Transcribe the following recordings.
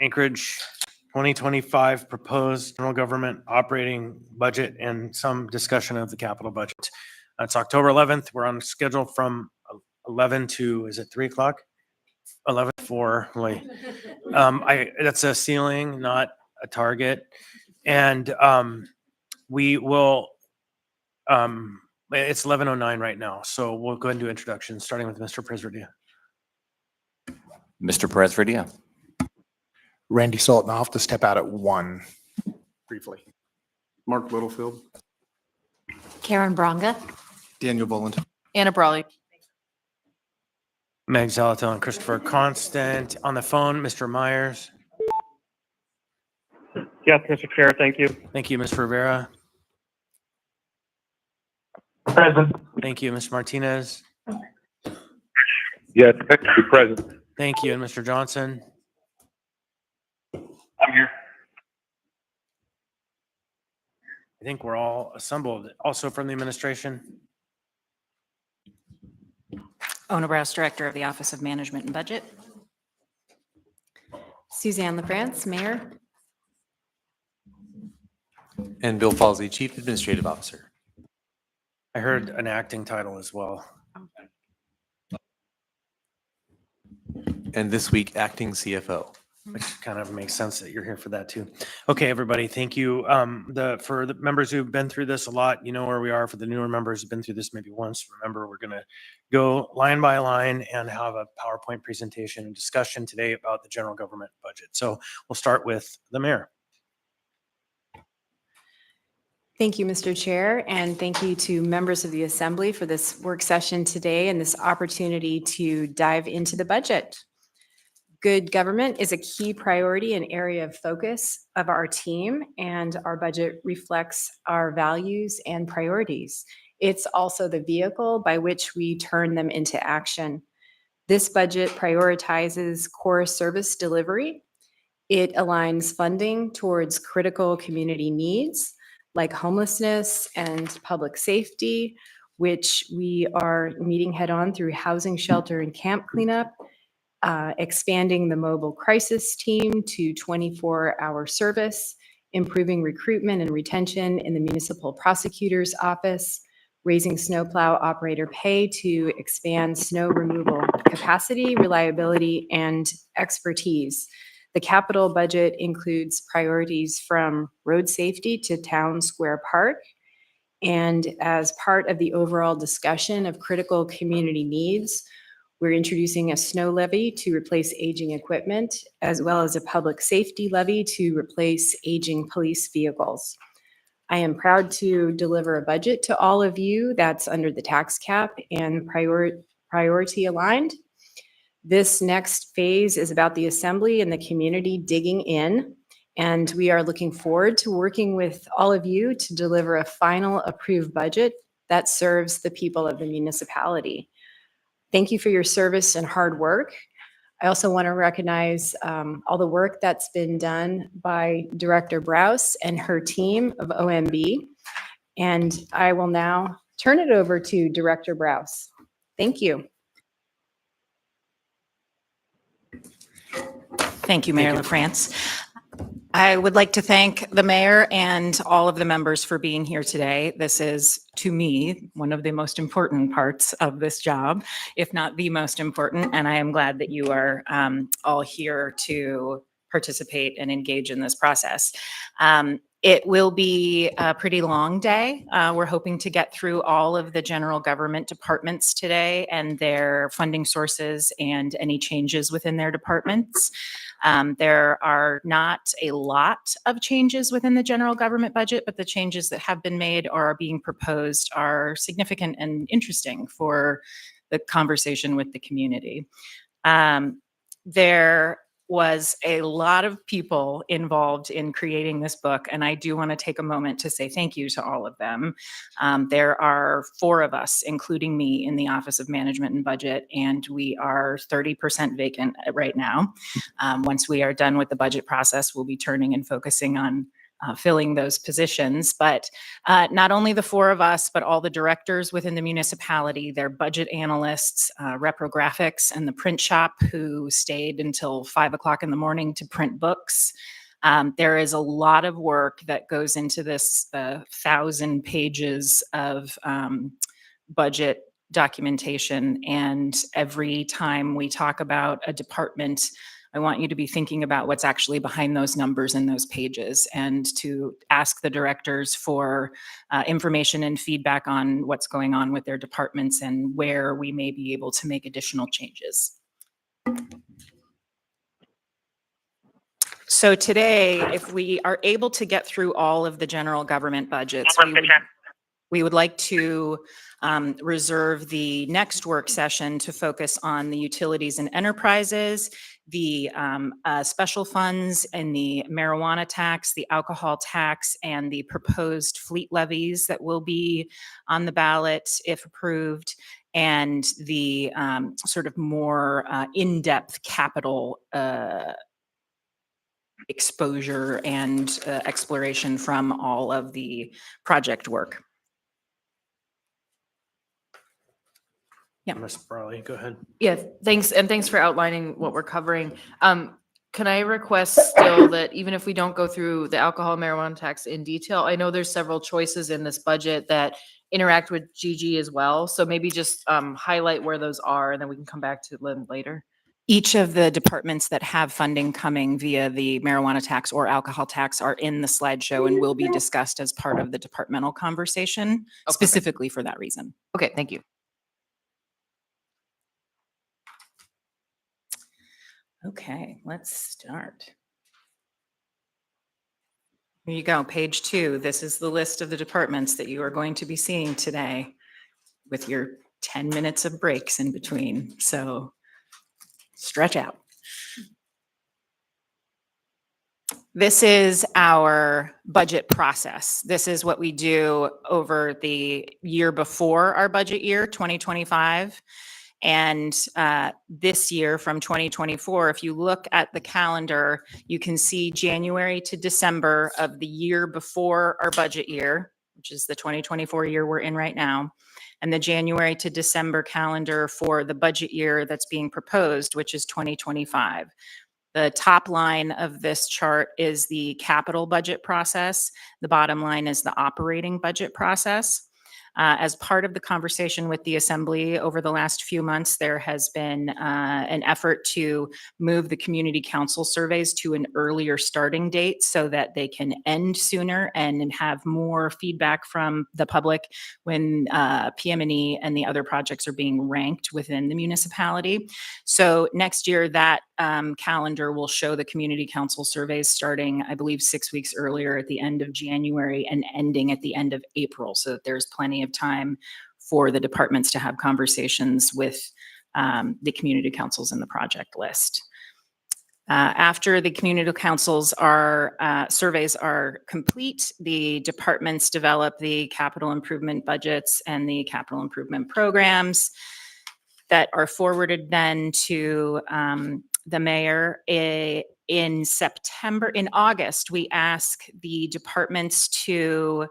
Anchorage 2025 proposed general government operating budget and some discussion of the capital budget. It's October 11th. We're on schedule from 11 to, is it 3 o'clock? 11 to 4. That's a ceiling, not a target. And we will, it's 11:09 right now. So we'll go ahead and do introductions, starting with Mr. Presverdia. Mr. Presverdia. Randy Sultanoff to step out at 1 briefly. Mark Littlefield. Karen Bronga. Daniel Boland. Anna Brawley. Meg Zalatil and Christopher Constant. On the phone, Mr. Myers. Yes, Mr. Chair, thank you. Thank you, Ms. Rivera. Present. Thank you, Mr. Martinez. Yes, thank you, present. Thank you, and Mr. Johnson. I'm here. I think we're all assembled. Also from the administration. Ona Browse, Director of the Office of Management and Budget. Suzanne LaFrance, Mayor. And Bill Falsey, Chief Administrative Officer. I heard an acting title as well. And this week, Acting CFO. Which kind of makes sense that you're here for that too. Okay, everybody, thank you. For the members who've been through this a lot, you know where we are. For the newer members who've been through this maybe once, remember we're gonna go line by line and have a PowerPoint presentation and discussion today about the general government budget. So we'll start with the mayor. Thank you, Mr. Chair, and thank you to members of the Assembly for this work session today and this opportunity to dive into the budget. Good government is a key priority and area of focus of our team, and our budget reflects our values and priorities. It's also the vehicle by which we turn them into action. This budget prioritizes core service delivery. It aligns funding towards critical community needs like homelessness and public safety, which we are meeting head on through housing, shelter, and camp cleanup. Expanding the mobile crisis team to 24-hour service, improving recruitment and retention in the municipal prosecutor's office, raising snowplow operator pay to expand snow removal capacity, reliability, and expertise. The capital budget includes priorities from road safety to Town Square Park. And as part of the overall discussion of critical community needs, we're introducing a snow levy to replace aging equipment, as well as a public safety levy to replace aging police vehicles. I am proud to deliver a budget to all of you that's under the tax cap and priority aligned. This next phase is about the Assembly and the community digging in, and we are looking forward to working with all of you to deliver a final approved budget that serves the people of the municipality. Thank you for your service and hard work. I also want to recognize all the work that's been done by Director Browse and her team of OMB. And I will now turn it over to Director Browse. Thank you. Thank you, Mayor LaFrance. I would like to thank the mayor and all of the members for being here today. This is, to me, one of the most important parts of this job, if not the most important, and I am glad that you are all here to participate and engage in this process. It will be a pretty long day. We're hoping to get through all of the general government departments today and their funding sources and any changes within their departments. There are not a lot of changes within the general government budget, but the changes that have been made or are being proposed are significant and interesting for the conversation with the community. There was a lot of people involved in creating this book, and I do want to take a moment to say thank you to all of them. There are 4 of us, including me, in the Office of Management and Budget, and we are 30% vacant right now. Once we are done with the budget process, we'll be turning and focusing on filling those positions. But not only the four of us, but all the directors within the municipality, their budget analysts, reprographics, and the print shop who stayed until 5 o'clock in the morning to print books. There is a lot of work that goes into this 1,000 pages of budget documentation. And every time we talk about a department, I want you to be thinking about what's actually behind those numbers in those pages, and to ask the directors for information and feedback on what's going on with their departments and where we may be able to make additional changes. So today, if we are able to get through all of the general government budgets, we would like to reserve the next work session to focus on the utilities and enterprises, the special funds and the marijuana tax, the alcohol tax, and the proposed fleet levies that will be on the ballot if approved, and the sort of more in-depth capital exposure and exploration from all of the project work. Yeah. Ms. Brawley, go ahead. Yeah, thanks, and thanks for outlining what we're covering. Can I request still that even if we don't go through the alcohol marijuana tax in detail, I know there's several choices in this budget that interact with GG as well, so maybe just highlight where those are, and then we can come back to them later. Each of the departments that have funding coming via the marijuana tax or alcohol tax are in the slideshow and will be discussed as part of the departmental conversation, specifically for that reason. Okay, thank you. Okay, let's start. Here you go, page 2. This is the list of the departments that you are going to be seeing today with your 10 minutes of breaks in between. So stretch out. This is our budget process. This is what we do over the year before our budget year, 2025. And this year from 2024, if you look at the calendar, you can see January to December of the year before our budget year, which is the 2024 year we're in right now, and the January to December calendar for the budget year that's being proposed, which is 2025. The top line of this chart is the capital budget process. The bottom line is the operating budget process. As part of the conversation with the Assembly over the last few months, there has been an effort to move the community council surveys to an earlier starting date so that they can end sooner and have more feedback from the public when PM&E and the other projects are being ranked within the municipality. So next year, that calendar will show the community council surveys starting, I believe, 6 weeks earlier at the end of January and ending at the end of April, so that there's plenty of time for the departments to have conversations with the community councils in the project list. After the community councils surveys are complete, the departments develop the capital improvement budgets and the capital improvement programs that are forwarded then to the mayor. In August, we ask the departments to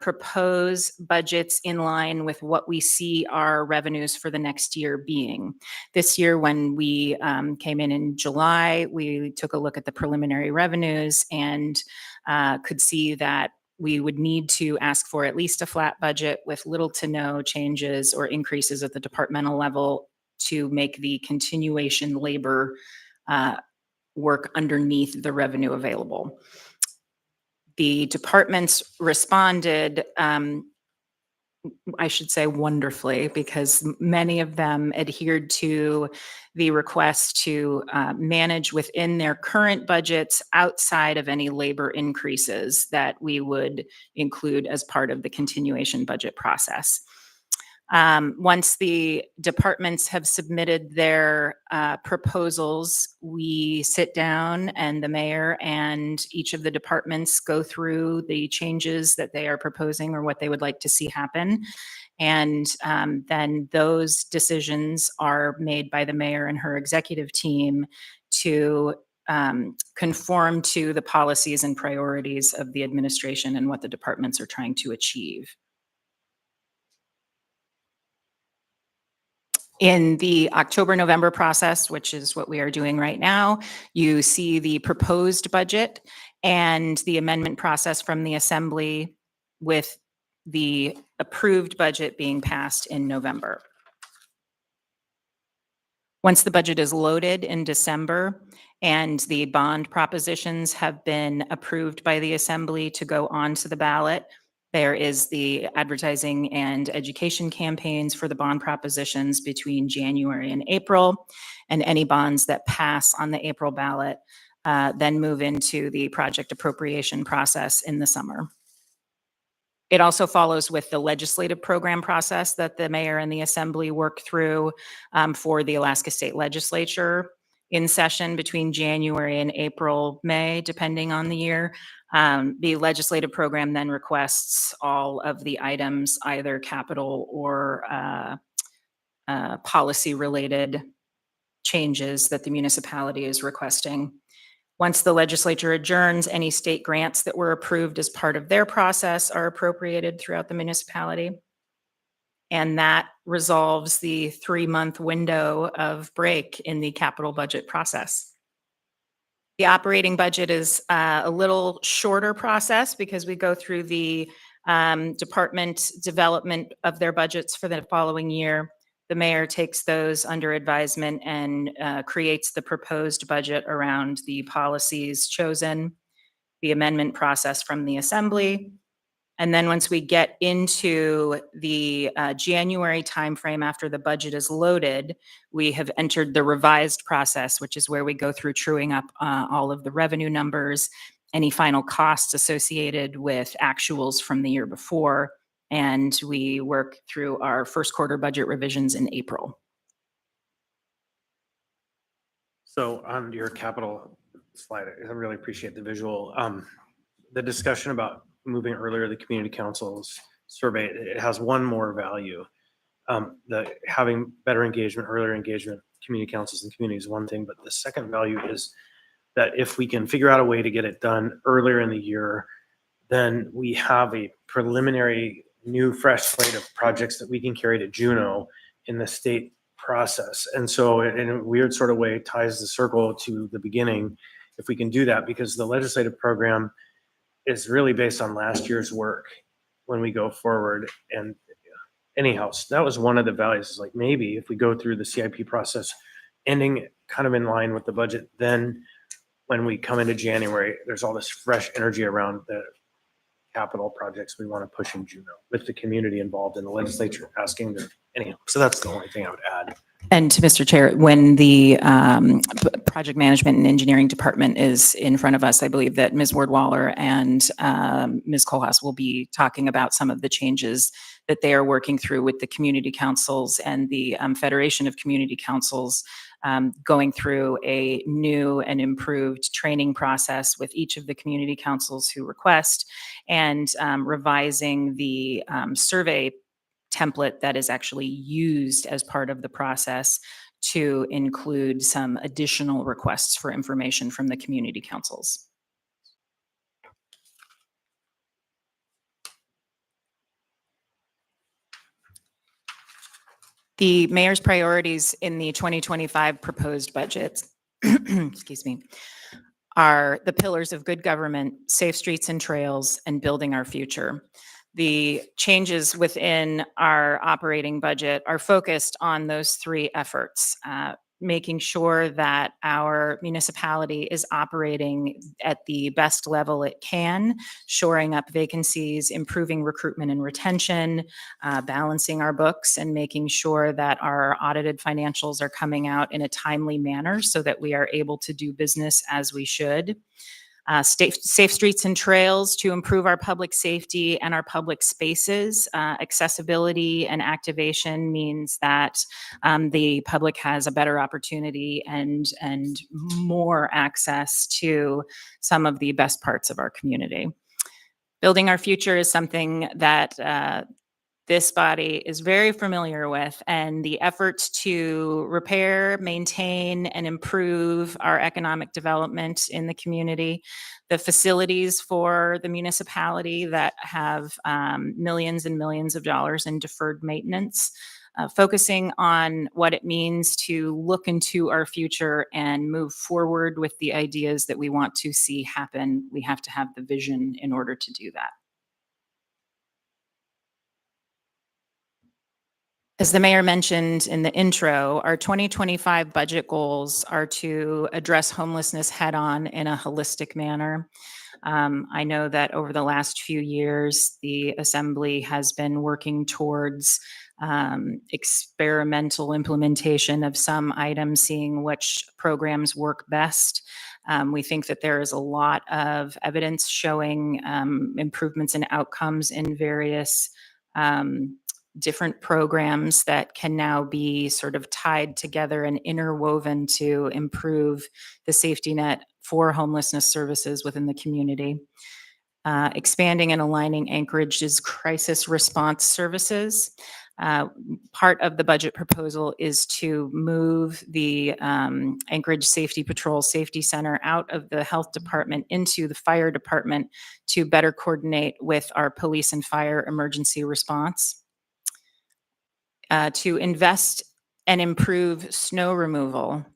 propose budgets in line with what we see our revenues for the next year being. This year, when we came in July, we took a look at the preliminary revenues and could see that we would need to ask for at least a flat budget with little to no changes or increases at the departmental level to make the continuation labor work underneath the revenue available. The departments responded, I should say wonderfully, because many of them adhered to the request to manage within their current budgets outside of any labor increases that we would include as part of the continuation budget process. Once the departments have submitted their proposals, we sit down and the mayor and each of the departments go through the changes that they are proposing or what they would like to see happen. And then those decisions are made by the mayor and her executive team to conform to the policies and priorities of the administration and what the departments are trying to achieve. In the October-November process, which is what we are doing right now, you see the proposed budget and the amendment process from the Assembly, with the approved budget being passed in November. Once the budget is loaded in December and the bond propositions have been approved by the Assembly to go onto the ballot, there is the advertising and education campaigns for the bond propositions between January and April, and any bonds that pass on the April ballot then move into the project appropriation process in the summer. It also follows with the legislative program process that the mayor and the Assembly work through for the Alaska State Legislature in session between January and April, May, depending on the year. The legislative program then requests all of the items, either capital or policy-related changes that the municipality is requesting. Once the legislature adjourns, any state grants that were approved as part of their process are appropriated throughout the municipality. And that resolves the 3-month window of break in the capital budget process. The operating budget is a little shorter process because we go through the department development of their budgets for the following year. The mayor takes those under advisement and creates the proposed budget around the policies chosen, the amendment process from the Assembly. And then once we get into the January timeframe after the budget is loaded, we have entered the revised process, which is where we go through truing up all of the revenue numbers, any final costs associated with actuals from the year before, and we work through our first quarter budget revisions in April. So on your capital slide, I really appreciate the visual. The discussion about moving earlier the community council's survey, it has one more value. The having better engagement, earlier engagement, community councils and communities is one thing, but the second value is that if we can figure out a way to get it done earlier in the year, then we have a preliminary new fresh slate of projects that we can carry to Juneau in the state process. And so in a weird sort of way, it ties the circle to the beginning if we can do that, because the legislative program is really based on last year's work when we go forward. And anyhow, so that was one of the values, is like, maybe if we go through the CIP process, ending kind of in line with the budget, then when we come into January, there's all this fresh energy around the capital projects we want to push in Juneau with the community involved in the legislature asking their, anyhow. So that's the only thing I would add. And to Mr. Chair, when the project management and engineering department is in front of us, I believe that Ms. Wardwaller and Ms. Kohlhaas will be talking about some of the changes that they are working through with the community councils and the Federation of Community Councils, going through a new and improved training process with each of the community councils who request, and revising the survey template that is actually used as part of the process to include some additional requests for information from the community councils. The mayor's priorities in the 2025 proposed budget, excuse me, are the pillars of good government, safe streets and trails, and building our future. The changes within our operating budget are focused on those three efforts, making sure that our municipality is operating at the best level it can, shoring up vacancies, improving recruitment and retention, balancing our books, and making sure that our audited financials are coming out in a timely manner so that we are able to do business as we should. Safe streets and trails to improve our public safety and our public spaces. Accessibility and activation means that the public has a better opportunity and more access to some of the best parts of our community. Building our future is something that this body is very familiar with, and the efforts to repair, maintain, and improve our economic development in the community, the facilities for the municipality that have millions and millions of dollars in deferred maintenance, focusing on what it means to look into our future and move forward with the ideas that we want to see happen. We have to have the vision in order to do that. As the mayor mentioned in the intro, our 2025 budget goals are to address homelessness head-on in a holistic manner. I know that over the last few years, the Assembly has been working towards experimental implementation of some items, seeing which programs work best. We think that there is a lot of evidence showing improvements in outcomes in various different programs that can now be sort of tied together and interwoven to improve the safety net for homelessness services within the community. Expanding and aligning Anchorage's crisis response services. Part of the budget proposal is to move the Anchorage Safety Patrol Safety Center out of the health department into the fire department to better coordinate with our police and fire emergency response. To invest and improve snow removal.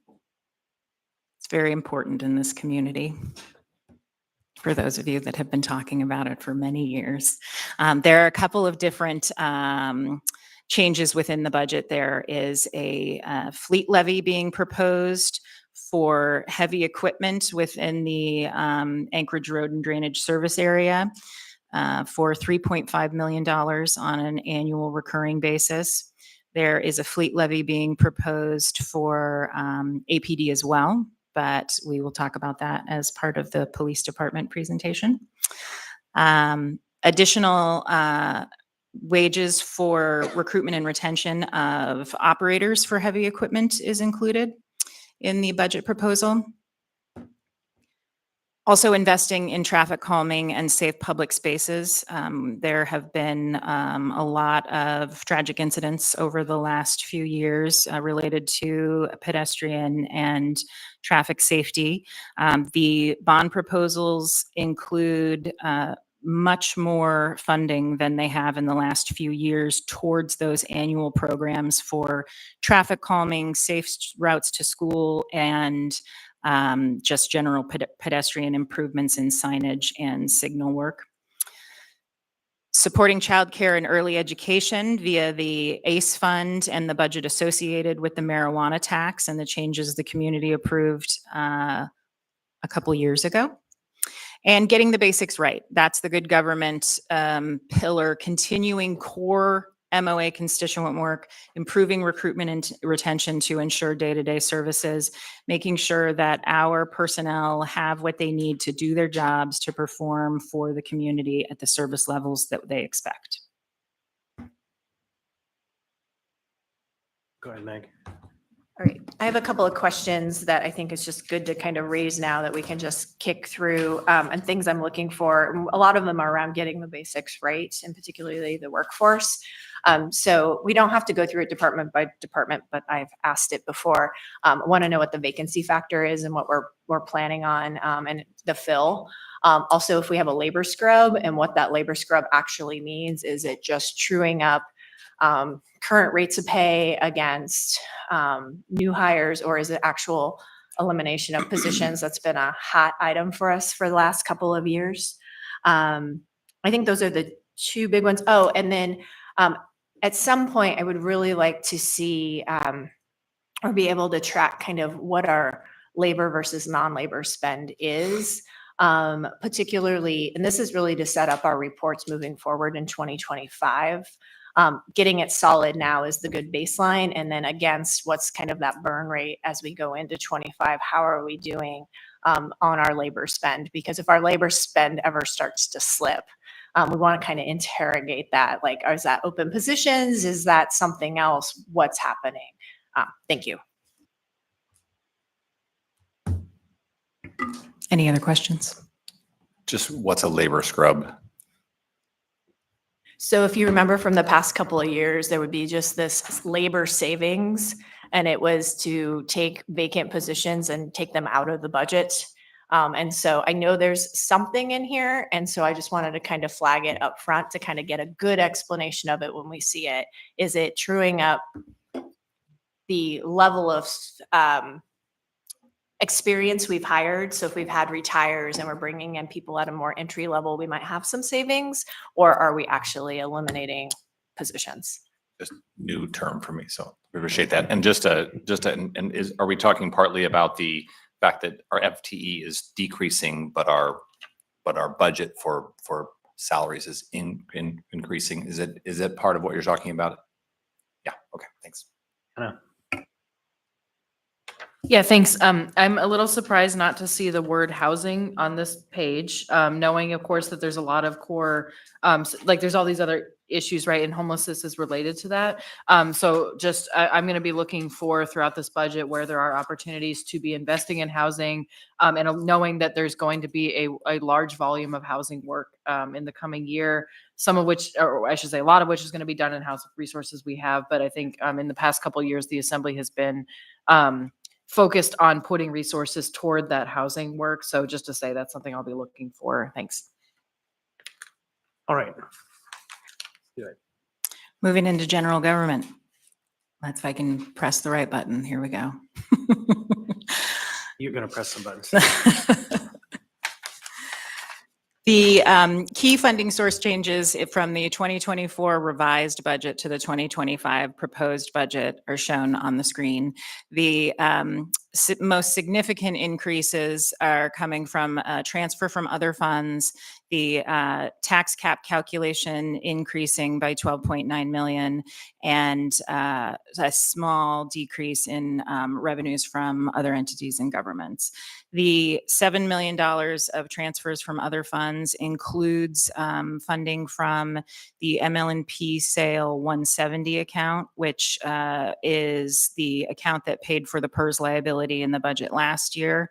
It's very important in this community. For those of you that have been talking about it for many years. There are a couple of different changes within the budget. There is a fleet levy being proposed for heavy equipment within the Anchorage Road and Drainage Service area for $3.5 million on an annual recurring basis. There is a fleet levy being proposed for APD as well, but we will talk about that as part of the police department presentation. Additional wages for recruitment and retention of operators for heavy equipment is included in the budget proposal. Also investing in traffic calming and safe public spaces. There have been a lot of tragic incidents over the last few years related to pedestrian and traffic safety. The bond proposals include much more funding than they have in the last few years towards those annual programs for traffic calming, safe routes to school, and just general pedestrian improvements in signage and signal work. Supporting childcare and early education via the ACE fund and the budget associated with the marijuana tax and the changes the community approved a couple years ago. And getting the basics right. That's the good government pillar, continuing core MOA constituent work, improving recruitment and retention to ensure day-to-day services, making sure that our personnel have what they need to do their jobs to perform for the community at the service levels that they expect. Go ahead, Meg. All right, I have a couple of questions that I think is just good to kind of raise now that we can just kick through and things I'm looking for. A lot of them are around getting the basics right, and particularly the workforce. So we don't have to go through it department by department, but I've asked it before. I want to know what the vacancy factor is and what we're planning on and the fill. Also, if we have a labor scrub and what that labor scrub actually means. Is it just truing up current rates of pay against new hires, or is it actual elimination of positions? That's been a hot item for us for the last couple of years. I think those are the two big ones. Oh, and then at some point, I would really like to see or be able to track kind of what our labor versus non-labor spend is. Particularly, and this is really to set up our reports moving forward in 2025. Getting it solid now is the good baseline, and then against what's kind of that burn rate as we go into 25. How are we doing on our labor spend? Because if our labor spend ever starts to slip, we want to kind of interrogate that. Like, is that open positions? Is that something else? What's happening? Thank you. Any other questions? Just what's a labor scrub? So if you remember from the past couple of years, there would be just this labor savings, and it was to take vacant positions and take them out of the budget. And so I know there's something in here, and so I just wanted to kind of flag it up front to kind of get a good explanation of it when we see it. Is it truing up the level of experience we've hired? So if we've had retires and we're bringing in people at a more entry level, we might have some savings, or are we actually eliminating positions? Just new term for me, so we appreciate that. And are we talking partly about the fact that our FTE is decreasing, but our budget for salaries is increasing? Is it part of what you're talking about? Yeah, okay, thanks. Yeah, thanks. I'm a little surprised not to see the word housing on this page, knowing of course that there's a lot of core, like there's all these other issues, right? And homelessness is related to that. So just, I'm going to be looking for throughout this budget where there are opportunities to be investing in housing, and knowing that there's going to be a large volume of housing work in the coming year, some of which, or I should say a lot of which is going to be done in house resources we have. But I think in the past couple of years, the Assembly has been focused on putting resources toward that housing work. So just to say that's something I'll be looking for. Thanks. All right. Moving into general government. Let's, if I can press the right button. Here we go. You're going to press some buttons. The key funding source changes from the 2024 revised budget to the 2025 proposed budget are shown on the screen. The most significant increases are coming from transfer from other funds, the tax cap calculation increasing by 12.9 million, and a small decrease in revenues from other entities and governments. The $7 million of transfers from other funds includes funding from the ML&P sale 170 account, which is the account that paid for the PERS liability in the budget last year.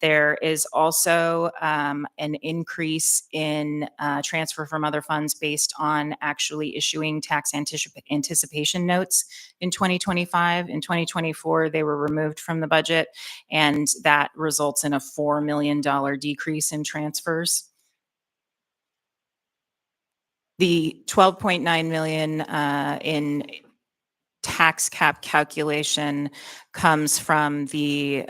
There is also an increase in transfer from other funds based on actually issuing tax anticipation notes in 2025. In 2024, they were removed from the budget, and that results in a $4 million decrease in transfers. The 12.9 million in tax cap calculation comes from the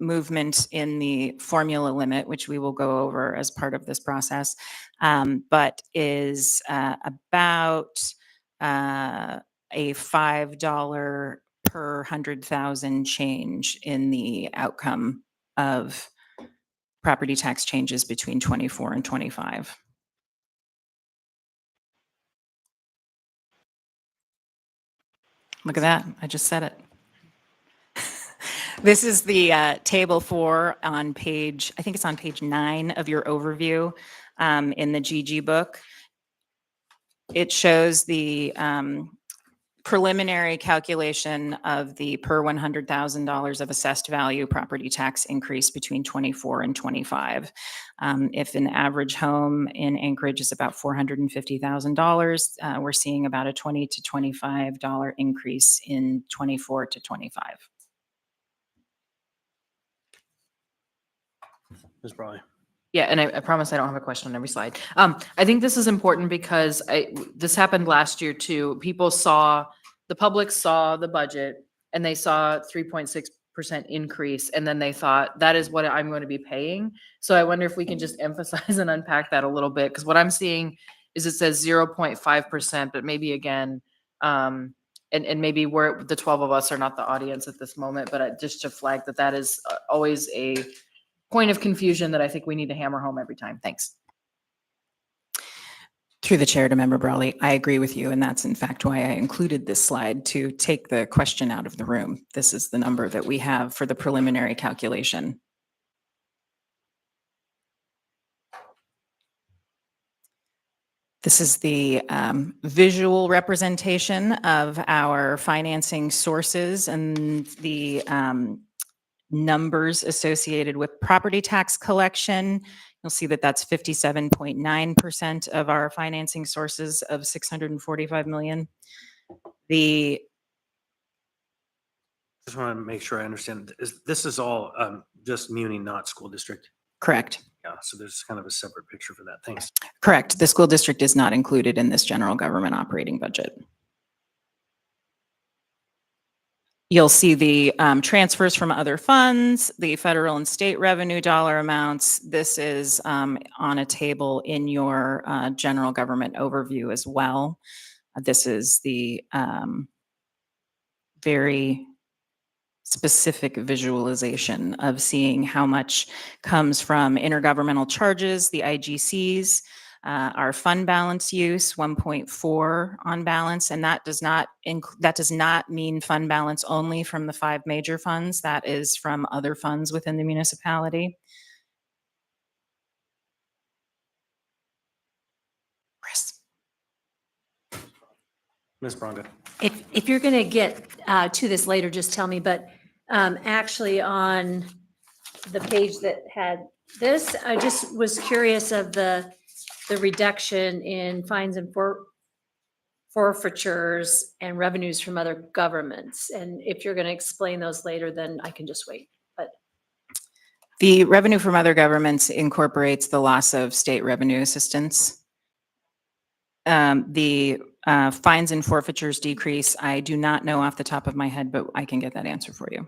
movement in the formula limit, which we will go over as part of this process, but is about a $5 per 100,000 change in the outcome of property tax changes between 24 and 25. Look at that. I just said it. This is the table 4 on page, I think it's on page 9 of your overview in the GG book. It shows the preliminary calculation of the per $100,000 of assessed value property tax increase between 24 and 25. If an average home in Anchorage is about $450,000, we're seeing about a $20 to $25 increase in 24 to 25. Ms. Brawley. Yeah, and I promise I don't have a question on every slide. I think this is important because this happened last year too. The public saw the budget and they saw 3.6% increase, and then they thought that is what I'm going to be paying. So I wonder if we can just emphasize and unpack that a little bit, because what I'm seeing is it says 0.5%, but maybe again, and maybe we're the 12 of us are not the audience at this moment, but just to flag that is always a point of confusion that I think we need to hammer home every time. Thanks. Through the chair to Member Brawley, I agree with you, and that's in fact why I included this slide, to take the question out of the room. This is the number that we have for the preliminary calculation. This is the visual representation of our financing sources and the numbers associated with property tax collection. You'll see that that's 57.9% of our financing sources of 645 million. The Just want to make sure I understand. This is all just muni, not school district? correct. Yeah, so there's kind of a separate picture for that. Thanks. Correct. The school district is not included in this general government operating budget. You'll see the transfers from other funds, the federal and state revenue dollar amounts. This is on a table in your general government overview as well. This is the very specific visualization of seeing how much comes from intergovernmental charges, the IGCs, our fund balance use, 1.4 on balance, and that does not mean fund balance only from the 5 major funds. That is from other funds within the municipality. Chris. Ms. Bronca. If you're going to get to this later, just tell me, but actually on the page that had this, I just was curious of the reduction in fines and forfeitures and revenues from other governments. And if you're going to explain those later, then I can just wait. But The revenue from other governments incorporates the loss of state revenue assistance. The fines and forfeitures decrease, I do not know off the top of my head, but I can get that answer for you.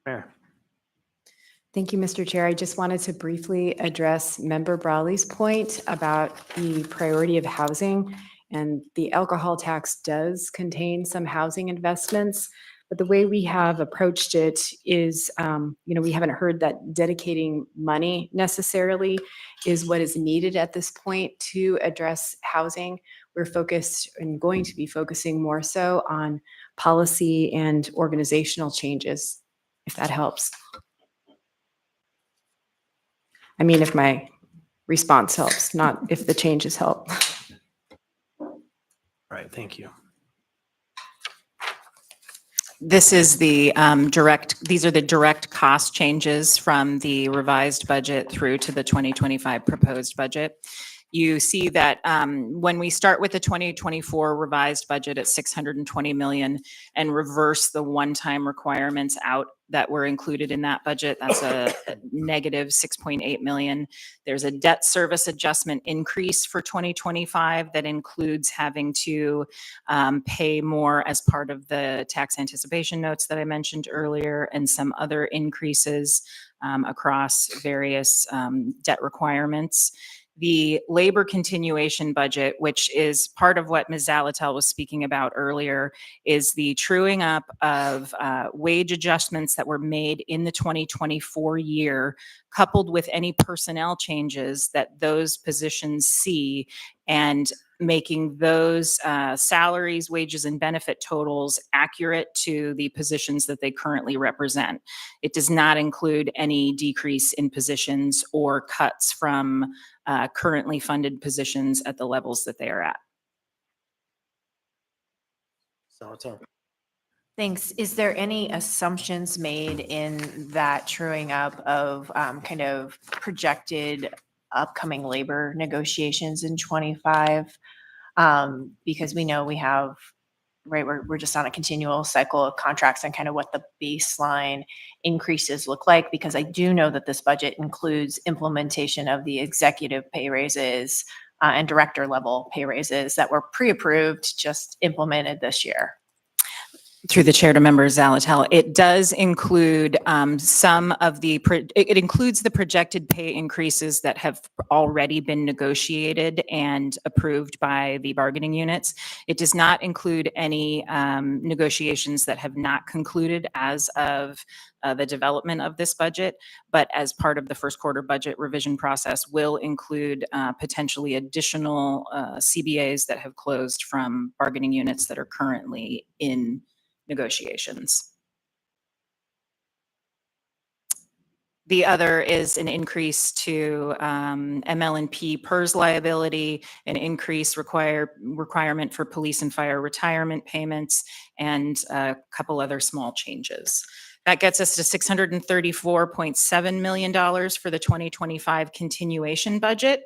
Mayor. Thank you, Mr. Chair. I just wanted to briefly address Member Brawley's point about the priority of housing. And the alcohol tax does contain some housing investments, but the way we have approached it is, we haven't heard that dedicating money necessarily is what is needed at this point to address housing. We're focused and going to be focusing more so on policy and organizational changes, if that helps. I mean, if my response helps, not if the changes help. Right, thank you. This is the these are the direct cost changes from the revised budget through to the 2025 proposed budget. You see that when we start with the 2024 revised budget at 620 million and reverse the one-time requirements out that were included in that budget, that's a negative 6.8 million. There's a debt service adjustment increase for 2025 that includes having to pay more as part of the tax anticipation notes that I mentioned earlier, and some other increases across various debt requirements. The labor continuation budget, which is part of what Ms. Zalatel was speaking about earlier, is the truing up of wage adjustments that were made in the 2024 year, coupled with any personnel changes that those positions see, and making those salaries, wages, and benefit totals accurate to the positions that they currently represent. It does not include any decrease in positions or cuts from currently funded positions at the levels that they are at. So it's all. Thanks. Is there any assumptions made in that truing up of kind of projected upcoming labor negotiations in 25? Because we know we have, right, we're just on a continual cycle of contracts and kind of what the baseline increases look like, because I do know that this budget includes implementation of the executive pay raises and director level pay raises that were pre-approved, just implemented this year. Through the chair to member Zalatel, it does include some of the, it includes the projected pay increases that have already been negotiated and approved by the bargaining units. It does not include any negotiations that have not concluded as of the development of this budget, but as part of the first quarter budget revision process will include potentially additional CBAs that have closed from bargaining units that are currently in negotiations. The other is an increase to ML&P PERS liability, an increase requirement for police and fire retirement payments, and a couple other small changes. That gets us to $634.7 million for the 2025 continuation budget.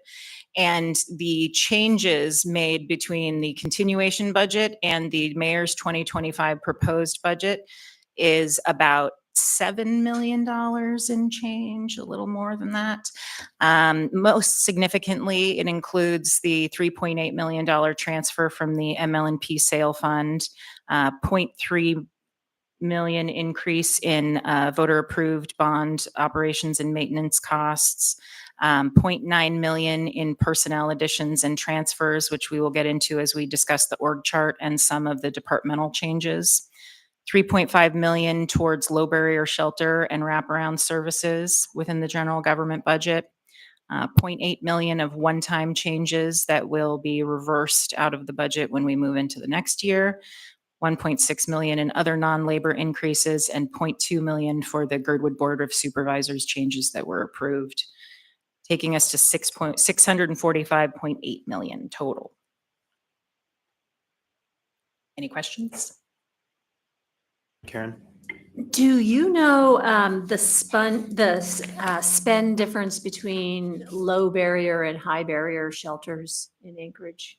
And the changes made between the continuation budget and the mayor's 2025 proposed budget is about $7 million in change, a little more than that. Most significantly, it includes the $3.8 million transfer from the ML&P sale fund, 0.3 million increase in voter-approved bond operations and maintenance costs, 0.9 million in personnel additions and transfers, which we will get into as we discuss the org chart and some of the departmental changes. 3.5 million towards low barrier shelter and wraparound services within the general government budget. 0.8 million of one-time changes that will be reversed out of the budget when we move into the next year. 1.6 million in other non-labor increases, and 0.2 million for the Girdwood Board of Supervisors changes that were approved, taking us to 645.8 million total. Any questions? Karen? Do you know the spend difference between low barrier and high barrier shelters in Anchorage?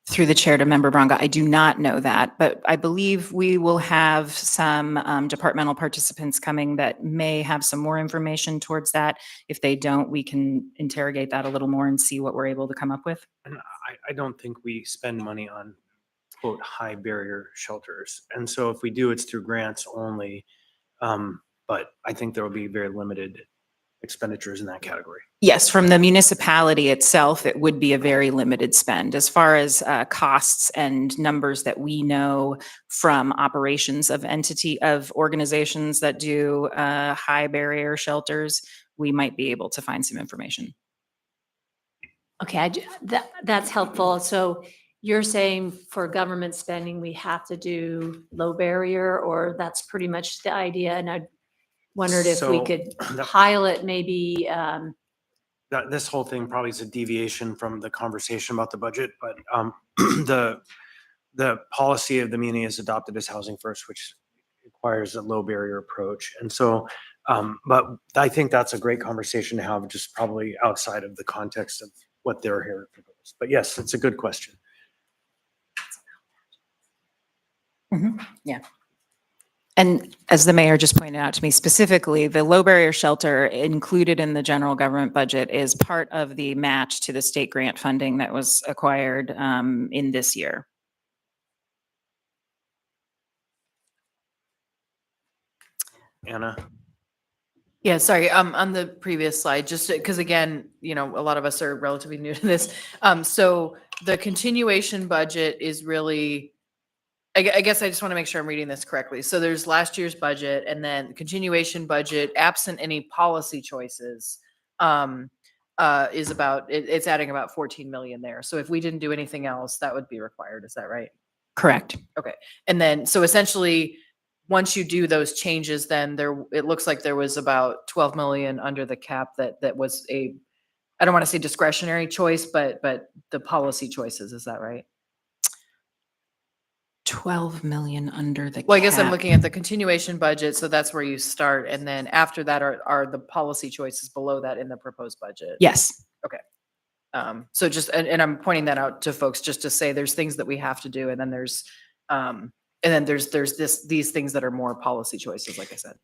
Through the chair to Member Braga, I do not know that, but I believe we will have some departmental participants coming that may have some more information towards that. If they don't, we can interrogate that a little more and see what we're able to come up with. And I don't think we spend money on quote high barrier shelters. And so if we do, it's through grants only. But I think there will be very limited expenditures in that category. Yes, from the municipality itself, it would be a very limited spend. As far as costs and numbers that we know from operations of organizations that do high barrier shelters, we might be able to find some information. Okay, that's helpful. So you're saying for government spending, we have to do low barrier, or that's pretty much the idea? And I wondered if we So, could the- pilot maybe, This whole thing probably is a deviation from the conversation about the budget, but the policy of the muni is adopted as housing first, which requires a low barrier approach. And so, but I think that's a great conversation to have, just probably outside of the context of what they're here to propose. But yes, it's a good question. Yeah. And as the mayor just pointed out to me specifically, the low barrier shelter included in the general government budget is part of the match to the state grant funding that was acquired in this year. Anna? Yeah, sorry, on the previous slide, just because again, a lot of us are relatively new to this. So the continuation budget is really, I guess I just want to make sure I'm reading this correctly. So there's last year's budget, and then continuation budget, absent any policy choices, is about, it's adding about 14 million there. So if we didn't do anything else, that would be required. Is that right? Correct. Okay. And then, so essentially, once you do those changes, then it looks like there was about 12 million under the cap that was I don't want to say discretionary choice, but the policy choices. Is that right? 12 million under the Well, I guess I'm cap. looking at the continuation budget, so that's where you start. And then after that are the policy choices below that in the proposed budget. Yes. So just, and I'm pointing that out to folks just to say there's things that we have to do, and then there's these things that are more policy choices, like I said.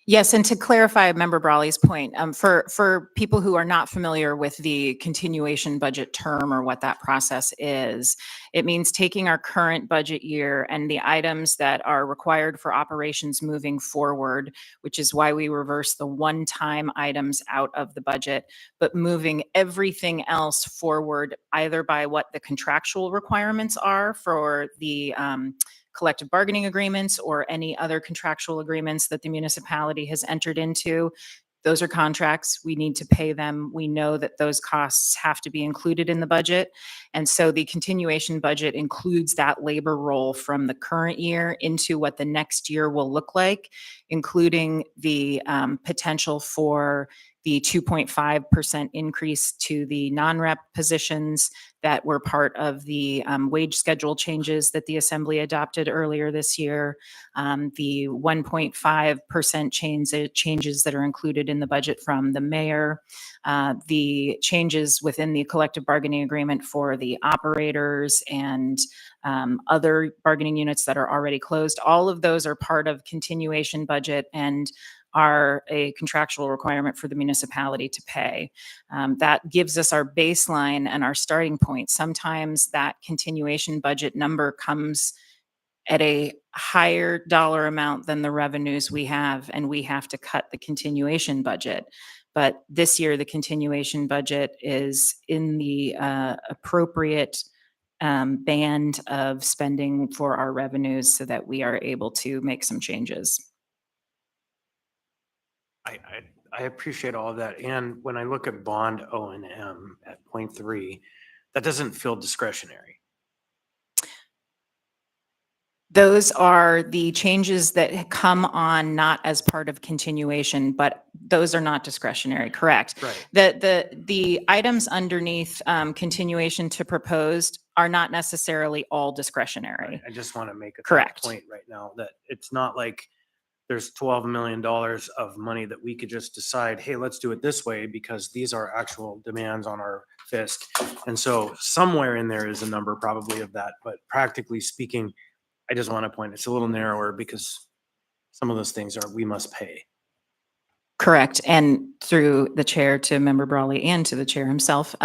Yes, and to clarify Member Brawley's point, for people who are not familiar with the continuation budget term or what that process is, it means taking our current budget year and the items that are required for operations moving forward, which is why we reverse the one-time items out of the budget, but moving everything else forward, either by what the contractual requirements are for the collective bargaining agreements or any other contractual agreements that the municipality has entered into, Those are contracts. We need to pay them. We know that those costs have to be included in the budget. And so the continuation budget includes that labor role from the current year into what the next year will look like, including the potential for the 2.5% increase to the non-rep positions that were part of the wage schedule changes that the Assembly adopted earlier this year, the 1.5% changes that are included in the budget from the mayor, the changes within the collective bargaining agreement for the operators and other bargaining units that are already closed. All of those are part of continuation budget and are a contractual requirement for the municipality to pay. That gives us our baseline and our starting point. Sometimes that continuation budget number comes at a higher dollar amount than the revenues we have, and we have to cut the continuation budget. But this year, the continuation budget is in the appropriate band of spending for our revenues so that we are able to make some changes. I appreciate all of that. And when I look at bond O&M at 0.3, that doesn't feel discretionary. Those are the changes that come on not as part of continuation, but those are not discretionary, correct? Right. The items underneath continuation to proposed are not necessarily all discretionary. I just want to make a Correct. point right now that it's not like there's $12 million of money that we could just decide, hey, let's do it this way because these are actual demands on our fisc. And so somewhere in there is a number probably of that, but practically speaking, I just want to point, it's a little narrower because some of those things are, we must pay. Correct. And through the chair to Member Brawley and to the chair himself,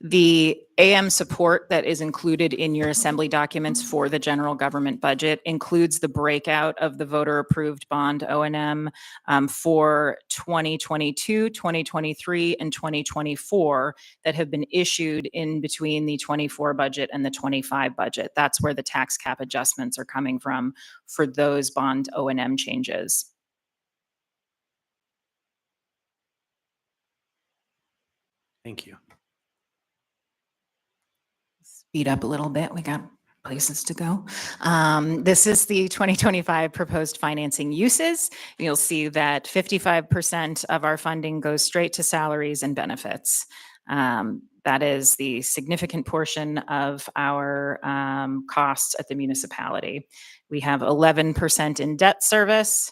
the AM support that is included in your assembly documents for the general government budget includes the breakout of the voter approved bond O&M for 2022, 2023, and 2024 that have been issued in between the 24 budget and the 25 budget. That's where the tax cap adjustments are coming from for those bond O&M changes. Thank you. Speed up a little bit. We got places to go. This is the 2025 proposed financing uses. You'll see that 55% of our funding goes straight to salaries and benefits. That is the significant portion of our costs at the municipality. We have 11% in debt service,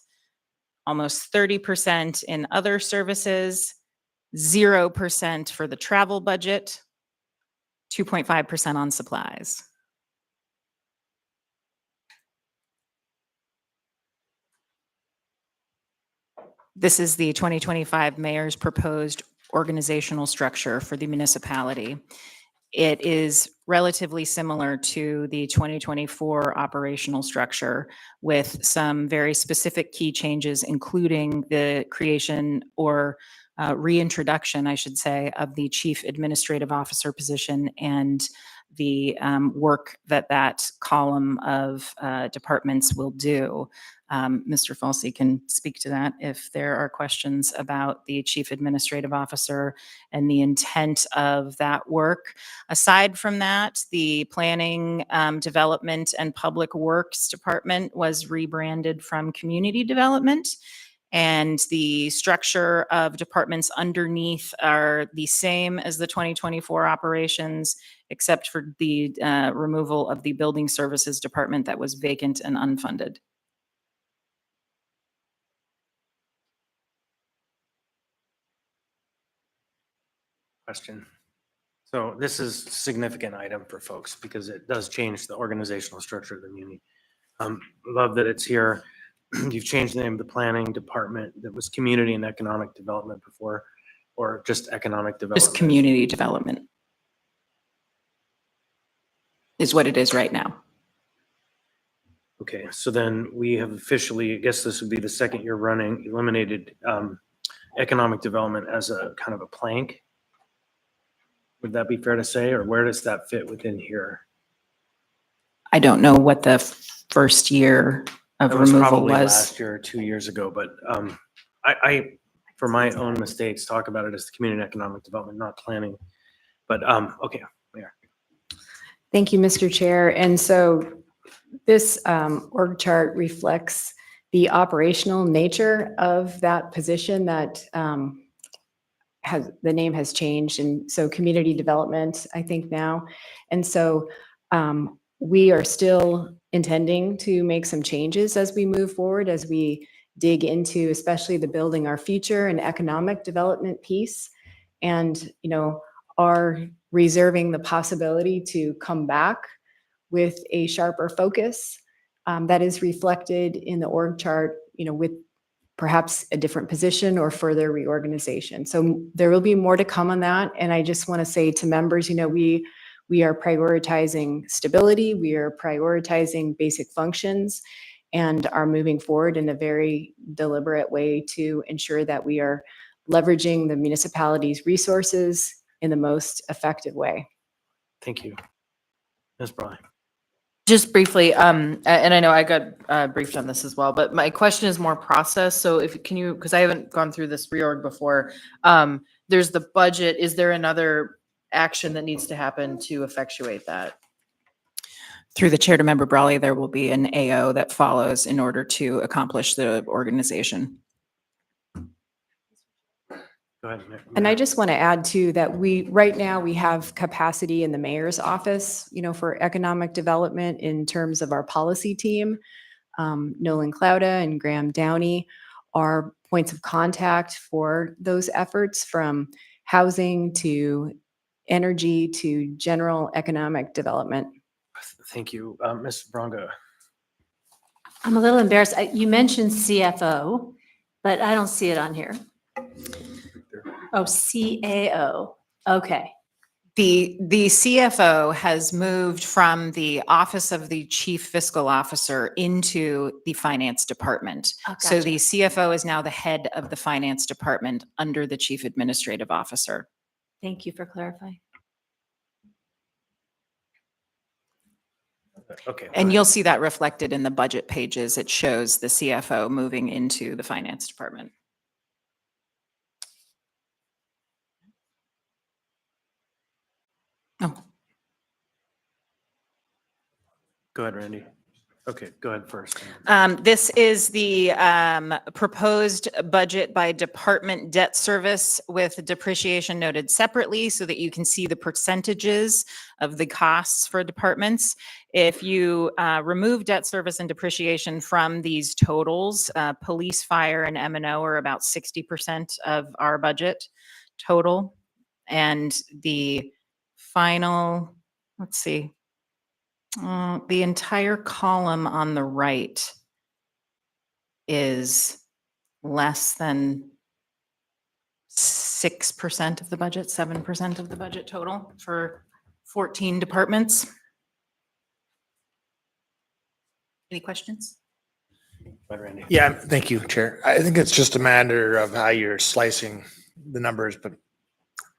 almost 30% in other services, 0% for the travel budget, 2.5% on supplies. This is the 2025 mayor's proposed organizational structure for the municipality. It is relatively similar to the 2024 operational structure with some very specific key changes, including the creation or reintroduction, I should say, of the chief administrative officer position and the work that that column of departments will do. Mr. Falsey can speak to that if there are questions about the chief administrative officer and the intent of that work. Aside from that, the planning, development, and public works department was rebranded from community development. And the structure of departments underneath are the same as the 2024 operations, except for the removal of the building services department that was vacant and unfunded. Question. So this is a significant item for folks because it does change the organizational structure of the muni. Love that it's here. You've changed the name of the planning department that was community and economic development before, or just economic development? Just community development is what it is right now. Okay, so then we have officially, I guess this would be the second year running, eliminated economic development as a kind of a plank. Would that be fair to say, or where does that fit within here? I don't know what the first year of That was removal probably was. last year or 2 years ago, but I for my own mistakes, talk about it as the community economic development, not planning. But, okay, Mayor. Thank you, Mr. Chair. And so this org chart reflects the operational nature of that position that the name has changed. And so community development, I think now. And so we are still intending to make some changes as we move forward, as we dig into especially the building our future and economic development piece. And, are reserving the possibility to come back with a sharper focus that is reflected in the org chart, with perhaps a different position or further reorganization. So there will be more to come on that. And I just want to say to members, we are prioritizing stability, we are prioritizing basic functions, and are moving forward in a very deliberate way to ensure that we are leveraging the municipality's resources in the most effective way. Thank you. Ms. Brawley. Just briefly, and I know I got briefed on this as well, but my question is more process. So because I haven't gone through this reorg before, there's the budget. Is there another action that needs to happen to effectuate that? Through the chair to member Brawley, there will be an AO that follows in order to accomplish the organization. Go ahead, Mayor. And I just want to add too that right now we have capacity in the mayor's office, for economic development in terms of our policy team. Nolan Clouda and Graham Downey are points of contact for those efforts, from housing to energy to general economic development. Thank you. Ms. Bronga. I'm a little embarrassed. You mentioned CFO, but I don't see it on here. Oh, CAO. Okay. The CFO has moved from the Office of the Chief Fiscal Officer into the Finance Department. Oh, So gotcha. the CFO is now the head of the Finance Department under the Chief Administrative Officer. Thank you for clarifying. Okay. And you'll see that reflected in the budget pages. It shows the CFO moving into the Finance Department. Oh, Go ahead, Randy. Okay, go ahead first. this is the proposed budget by department debt service with depreciation noted separately so that you can see the percentages of the costs for departments. If you remove debt service and depreciation from these totals, police, fire, and M&O are about 60% of our budget total. And the final, let's see, the entire column on the right is less than 6% of the budget, 7% of the budget total for 14 departments. Any questions? Go ahead, Randy. Yeah, thank you, Chair. I think it's just a matter of how you're slicing the numbers, but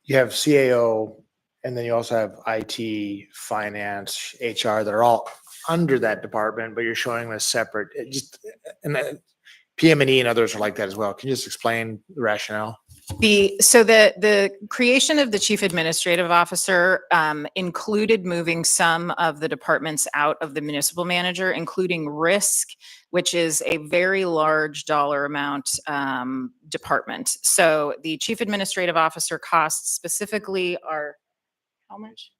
you have CAO, and then you also have IT, finance, HR, that are all under that department, but you're showing them as separate. PM&E and others are like that as well. Can you just explain the rationale? So the creation of the chief administrative officer included moving some of the departments out of the municipal manager, including risk, which is a very large dollar amount department. So the chief administrative officer costs specifically are how much?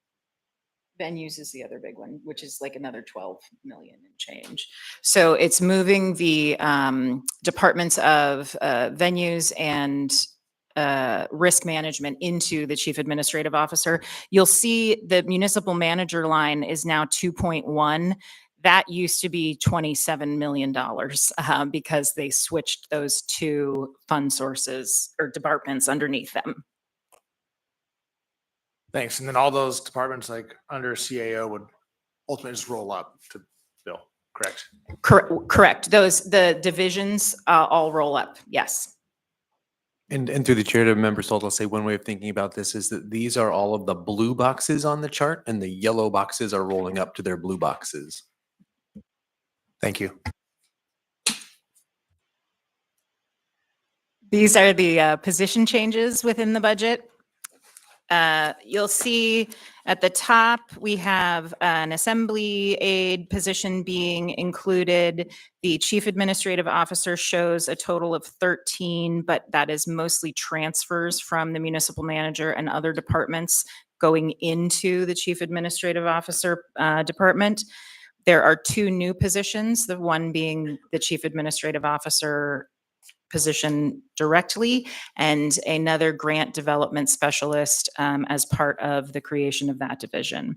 Venues is the other big one, which is like another 12 million and change. So it's moving the departments of venues and risk management into the chief administrative officer. You'll see the municipal manager line is now 2.1. That used to be $27 million because they switched those two fund sources or departments underneath them. Thanks. And then all those departments like under CAO would ultimately just roll up to Bill, correct? Correct. The divisions all roll up. Yes. And through the chair to member Stolt, I'll say one way of thinking about this is that these are all of the blue boxes on the chart and the yellow boxes are rolling up to their blue boxes. Thank you. These are the position changes within the budget. You'll see at the top, we have an assembly aide position being included. The chief administrative officer shows a total of 13, but that is mostly transfers from the municipal manager and other departments going into the chief administrative officer department. There are 2 new positions, the one being the chief administrative officer position directly, and another grant development specialist as part of the creation of that division.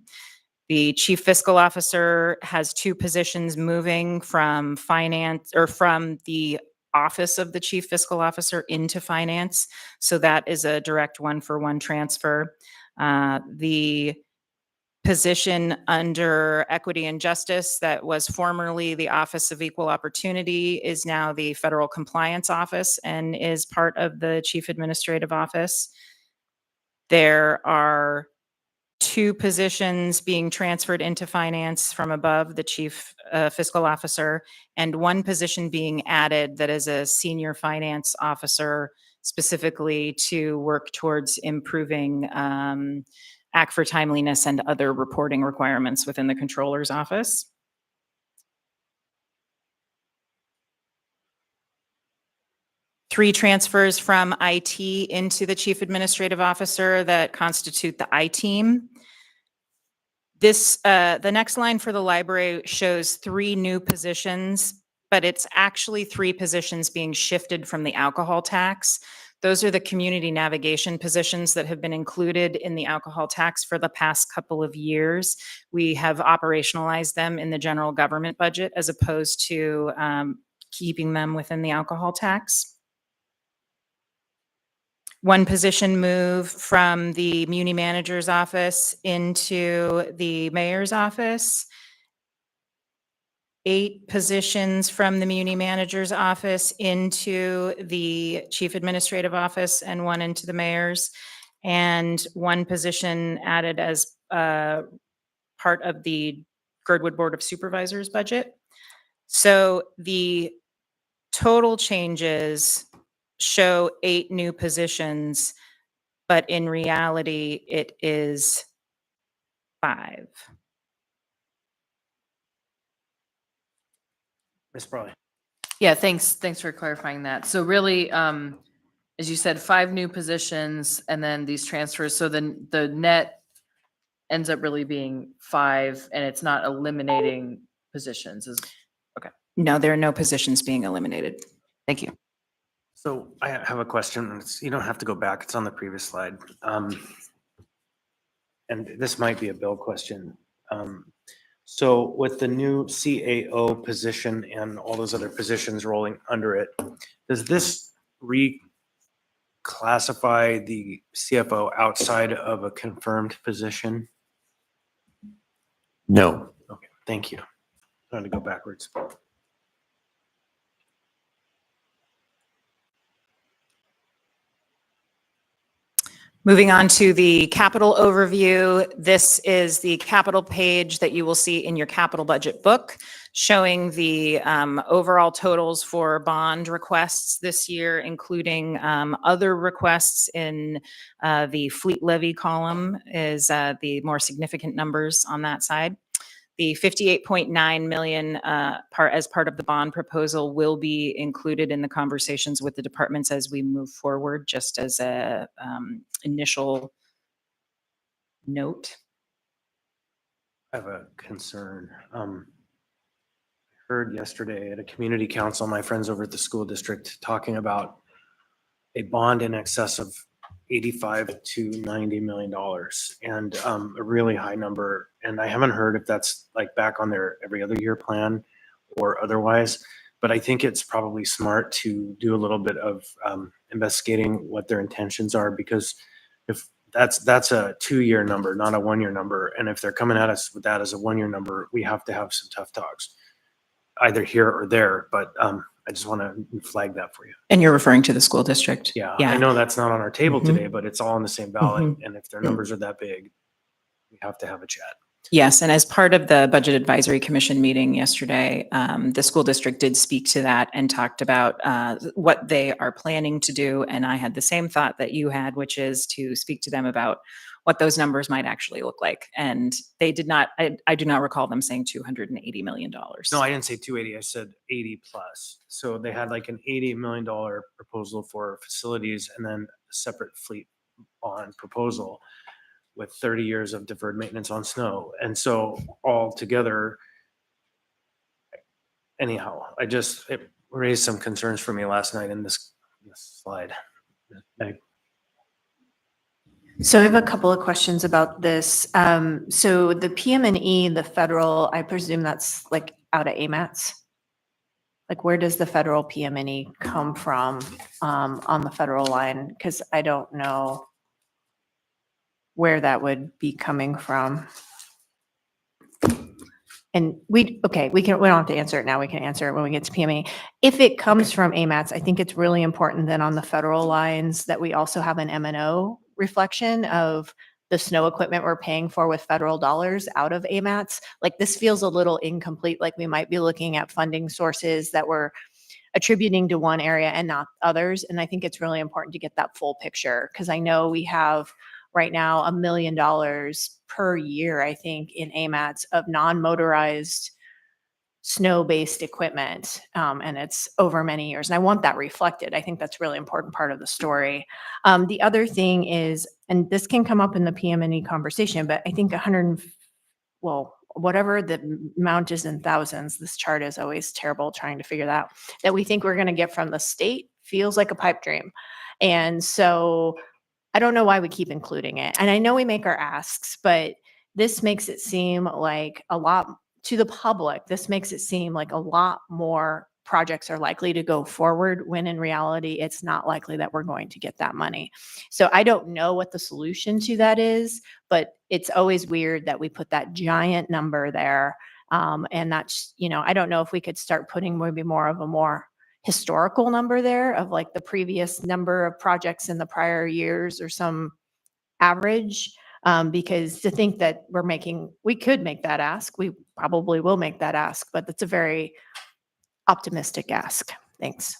The chief fiscal officer has 2 positions moving from finance or from the office of the chief fiscal officer into finance. So that is a direct 1-for-1 transfer. The position under Equity and Justice that was formerly the Office of Equal Opportunity is now the Federal Compliance Office and is part of the Chief Administrative Office. There are 2 positions being transferred into finance from above the Chief Fiscal Officer, and 1 position being added that is a Senior Finance Officer, specifically to work towards improving Act for timeliness and other reporting requirements within the Controller's office. Three transfers from IT into the Chief Administrative Officer that constitute the I-team. The next line for the library shows 3 new positions, but it's actually 3 positions being shifted from the alcohol tax. Those are the community navigation positions that have been included in the alcohol tax for the past couple of years. We have operationalized them in the general government budget as opposed to keeping them within the alcohol tax. 1 position move from the Muni Manager's office into the Mayor's office. 8 positions from the Muni Manager's office into the Chief Administrative Office and 1 into the Mayor's, and 1 position added as part of the Girdwood Board of Supervisors budget. So the total changes show 8 new positions, but in reality, it is 5. Ms. Brawley. Yeah, thanks for clarifying that. So really, as you said, 5 new positions and then these transfers. So then the net ends up really being 5, and it's not eliminating positions. No, there are no positions being eliminated. Thank you. So I have a question. You don't have to go back. It's on the previous slide. And this might be a Bill question. So with the new CAO position and all those other positions rolling under it, does this reclassify the CFO outside of a confirmed position? No. Okay, thank you. Trying to go backwards. Moving on to the capital overview. This is the capital page that you will see in your capital budget book, showing the overall totals for bond requests this year, including other requests in the fleet levy column is the more significant numbers on that side. The 58.9 million as part of the bond proposal will be included in the conversations with the departments as we move forward, just as a initial note. I have a concern. Heard yesterday at a community council, my friends over at the school district talking about a bond in excess of $85 to $90 million and a really high number. And I haven't heard if that's like back on their every other year plan or otherwise, but I think it's probably smart to do a little bit of investigating what their intentions are, because if that's a 2-year number, not a 1-year number. And if they're coming at us with that as a 1-year number, we have to have some tough talks, either here or there. But I just want to flag that for you. And you're referring to the school district? Yeah, Yeah. I know that's not on our table Mhm. today, but it's all on the same ballot. Mhm. And if their numbers are that big, we have to have a chat. Yes, and as part of the Budget Advisory Commission meeting yesterday, the school district did speak to that and talked about what they are planning to do. And I had the same thought that you had, which is to speak to them about what those numbers might actually look like. And they did not, I do not recall them saying $280 million. No, I didn't say 280, I said 80 plus. So they had like an $80 million proposal for facilities and then a separate fleet on proposal with 30 years of deferred maintenance on snow. And so all together, anyhow, it raised some concerns for me last night in this slide. So I have a couple of questions about this. So the PM&E, the federal, I presume that's like out of AMATs? Like where does the federal PM&E come from on the federal line? Because I don't know where that would be coming from. And we don't have to answer it now. We can answer it when we get to PM&E. If it comes from AMATs, I think it's really important then on the federal lines that we also have an M&O reflection of the snow equipment we're paying for with federal dollars out of AMATs. Like this feels a little incomplete, like we might be looking at funding sources that we're attributing to one area and not others. And I think it's really important to get that full picture because I know we have right now $1 million per year, I think, in AMATs of non-motorized snow-based equipment. And it's over many years. And I want that reflected. I think that's a really important part of the story. The other thing is, and this can come up in the PM&E conversation, but I think whatever the amount is in thousands, this chart is always terrible trying to figure that we think we're going to get from the state feels like a pipe dream. And so I don't know why we keep including it. And I know we make our asks, but this makes it seem like a lot to the public. This makes it seem like a lot more projects are likely to go forward when in reality, it's not likely that we're going to get that money. So I don't know what the solution to that is, but it's always weird that we put that giant number there. And that's, I don't know if we could start putting maybe more of a more historical number there of like the previous number of projects in the prior years or some average, because to think that we could make that ask, we probably will make that ask, but that's a very optimistic ask. Thanks.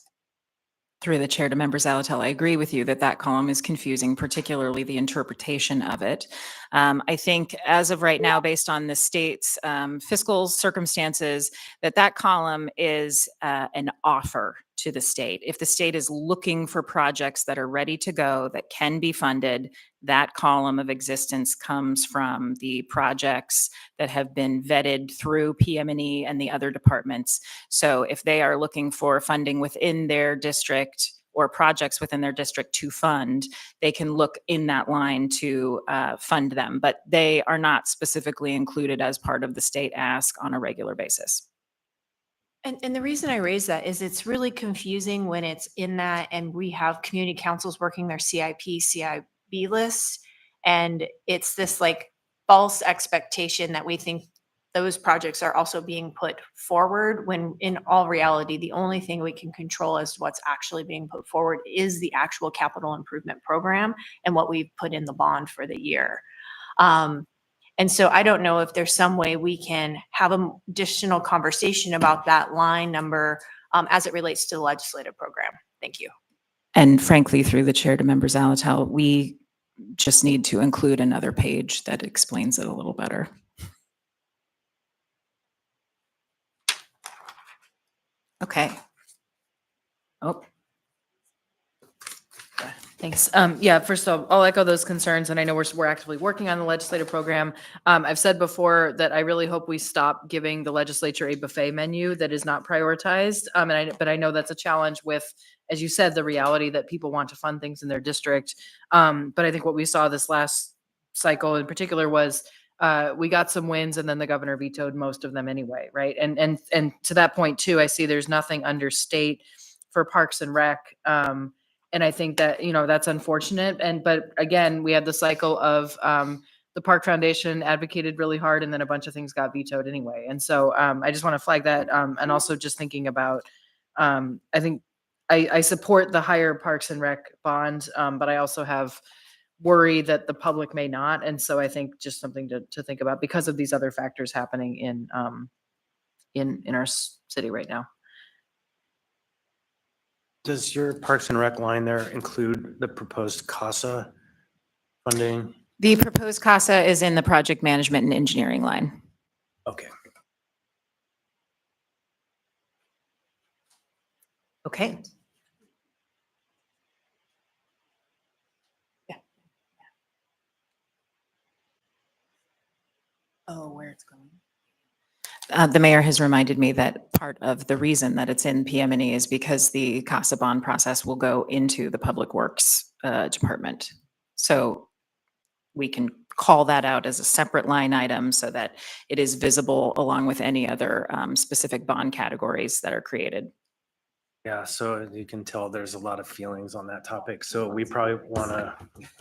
Through the chair to Member Zalatel, I agree with you that that column is confusing, particularly the interpretation of it. I think as of right now, based on the state's fiscal circumstances, that column is an offer to the state. If the state is looking for projects that are ready to go, that can be funded, that column of existence comes from the projects that have been vetted through PM&E and the other departments. So if they are looking for funding within their district or projects within their district to fund, they can look in that line to fund them, but they are not specifically included as part of the state ask on a regular basis. And the reason I raise that is it's really confusing when it's in that and we have community councils working their CIP list. And it's this like false expectation that we think those projects are also being put forward when in all reality, the only thing we can control as to what's actually being put forward is the actual capital improvement program and what we've put in the bond for the year. And so I don't know if there's some way we can have an additional conversation about that line number as it relates to the legislative program. Thank you. And frankly, through the chair to Member Zalatel, we just need to include another page that explains it a little better. Okay. Oh. Thanks. Yeah, first of all, I'll echo those concerns, and I know we're actively working on the legislative program. I've said before that I really hope we stop giving the legislature a buffet menu that is not prioritized. But I know that's a challenge with, as you said, the reality that people want to fund things in their district. But I think what we saw this last cycle in particular was we got some wins, and then the governor vetoed most of them anyway, right? And to that point too, I see there's nothing under state for Parks and Rec. And I think that, that's unfortunate. But again, we had the cycle of the Park Foundation advocated really hard and then a bunch of things got vetoed anyway. And so I just want to flag that. And also just thinking about, I think I support the higher Parks and Rec bond, but I also have worry that the public may not. And so I think just something to think about because of these other factors happening in our city right now. Does your Parks and Rec line there include the proposed CASA funding? The proposed CASA is in the project management and engineering line. Okay. Okay. Yeah. Oh, where it's going. The mayor has reminded me that part of the reason that it's in PM&E is because the CASA bond process will go into the Public Works Department. So we can call that out as a separate line item so that it is visible along with any other specific bond categories that are created. Yeah, so you can tell there's a lot of feelings on that topic. So we probably want to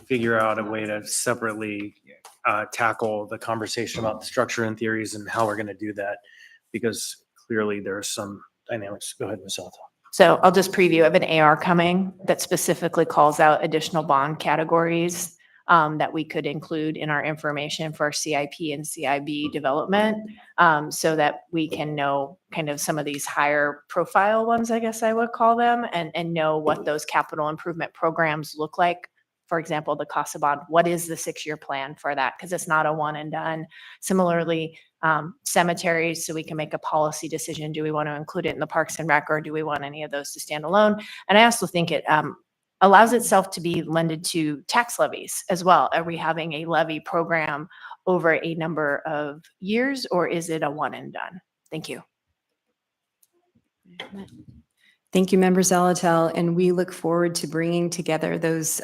figure out a way to separately tackle the conversation about the structure and theories and how we're going to do that. Because clearly there are some dynamics. Go ahead, Ms. Alto. So I'll just preview. I have an AR coming that specifically calls out additional bond categories that we could include in our information for our CIP and CIB development, so that we can know kind of some of these higher profile ones, I guess I would call them, and know what those capital improvement programs look like. For example, the CASA bond, what is the 6-year plan for that? Because it's not a one and done. Similarly, cemeteries, so we can make a policy decision. Do we want to include it in the Parks and Rec, or do we want any of those to stand alone? And I also think it allows itself to be lended to tax levies as well. Are we having a levy program over a number of years, or is it a one and done? Thank you. Thank you, Member Zalatel, and we look forward to bringing together those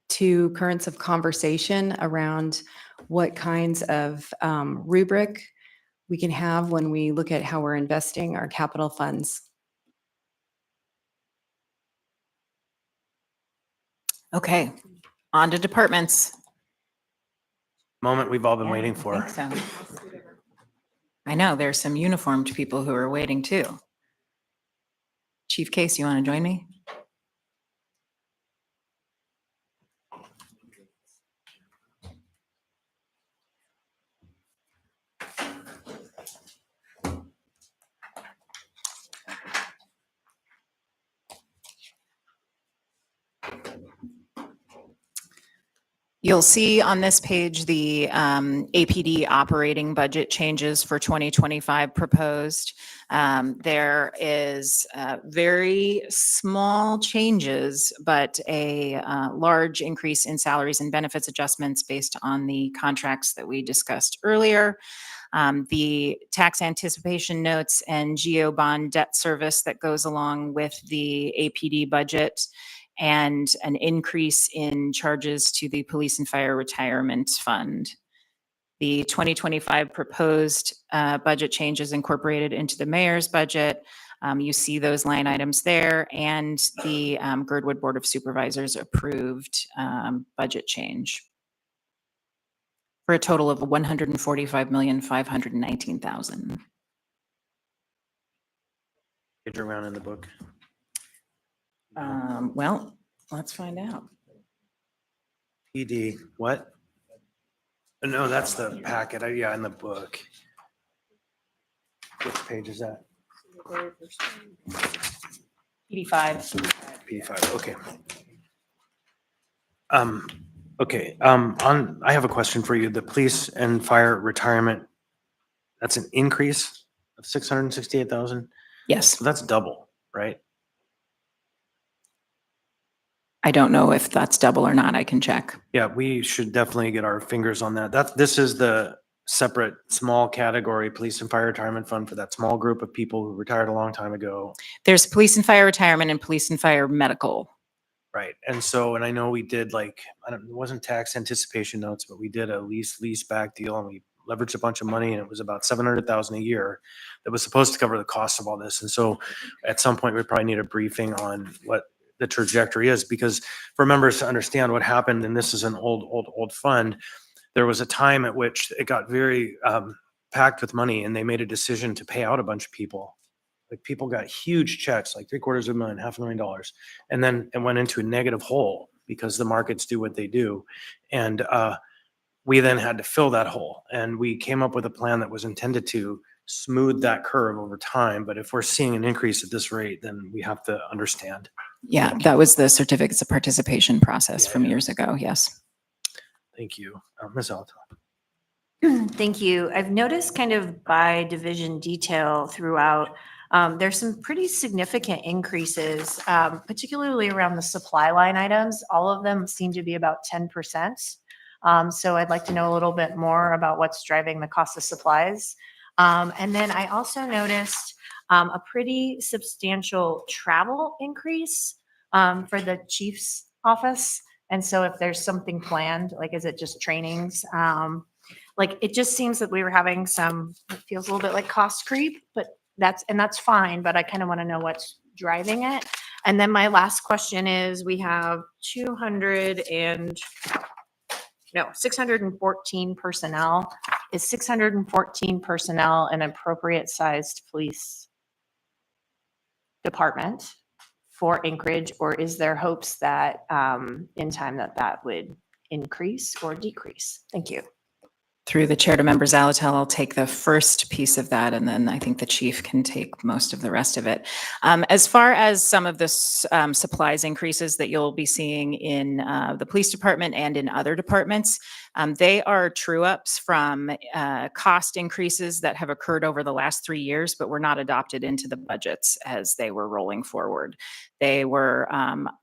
two currents of conversation around what kinds of rubric we can have when we look at how we're investing our capital funds. Okay, on to departments. Moment we've all been Yeah, waiting I for. think so. I know, there's some uniformed people who are waiting too. Chief Case, you want to join me? You'll see on this page the APD operating budget changes for 2025 proposed. There is very small changes, but a large increase in salaries and benefits adjustments based on the contracts that we discussed earlier. The tax anticipation notes and GEO bond debt service that goes along with the APD budget, and an increase in charges to the Police and Fire Retirement Fund. The 2025 proposed budget changes incorporated into the mayor's budget. You see those line items there, and the Girdwood Board of Supervisors approved budget change for a total of $145,519,000. Get around in the book. Well, let's find out. PD, what? No, that's the packet. Yeah, in the book. Which page is that? 85. P5, okay. Okay, I have a question for you. The police and fire retirement, that's an increase of 668,000? Yes, So that's double, right? I don't know if that's double or not. I can check. Yeah, we should definitely get our fingers on that. This is the separate small category, police and fire retirement fund for that small group of people who retired a long time ago. There's police and fire retirement and police and fire medical. Right. And so, and I know we did like, it wasn't tax anticipation notes, but we did a lease back deal, and we leveraged a bunch of money, and it was about 700,000 a year that was supposed to cover the cost of all this. And so at some point we probably need a briefing on what the trajectory is, because for members to understand what happened, and this is an old fund, there was a time at which it got very packed with money, and they made a decision to pay out a bunch of people. Like, people got huge checks, like $750,000, $500,000, and then it went into a negative hole. because the markets do what they do. And we then had to fill that hole. And we came up with a plan that was intended to smooth that curve over time. But if we're seeing an increase at this rate, then we have to understand. Yeah, that was the certificates of participation process Yeah, from yeah. years ago. Yes. Thank you. Ms. Alto. Thank you. I've noticed kind of by division detail throughout, there's some pretty significant increases, particularly around the supply line items. All of them seem to be about 10%. So I'd like to know a little bit more about what's driving the cost of supplies. And then I also noticed a pretty substantial travel increase for the chief's office. And so if there's something planned, like is it just trainings? Like it just seems that we were having some, it feels a little bit like cost creep, but that's fine, but I kind of want to know what's driving it. And then my last question is, we have 614 personnel. Is 614 personnel an appropriate sized police department for Anchorage, or is there hopes that in time that would increase or decrease? Thank you. Through the chair to member Zalatel, I'll take the first piece of that, and then I think the chief can take most of the rest of it. As far as some of the supplies increases that you'll be seeing in the police department and in other departments, they are true ups from cost increases that have occurred over the last 3 years, but were not adopted into the budgets as they were rolling forward. They were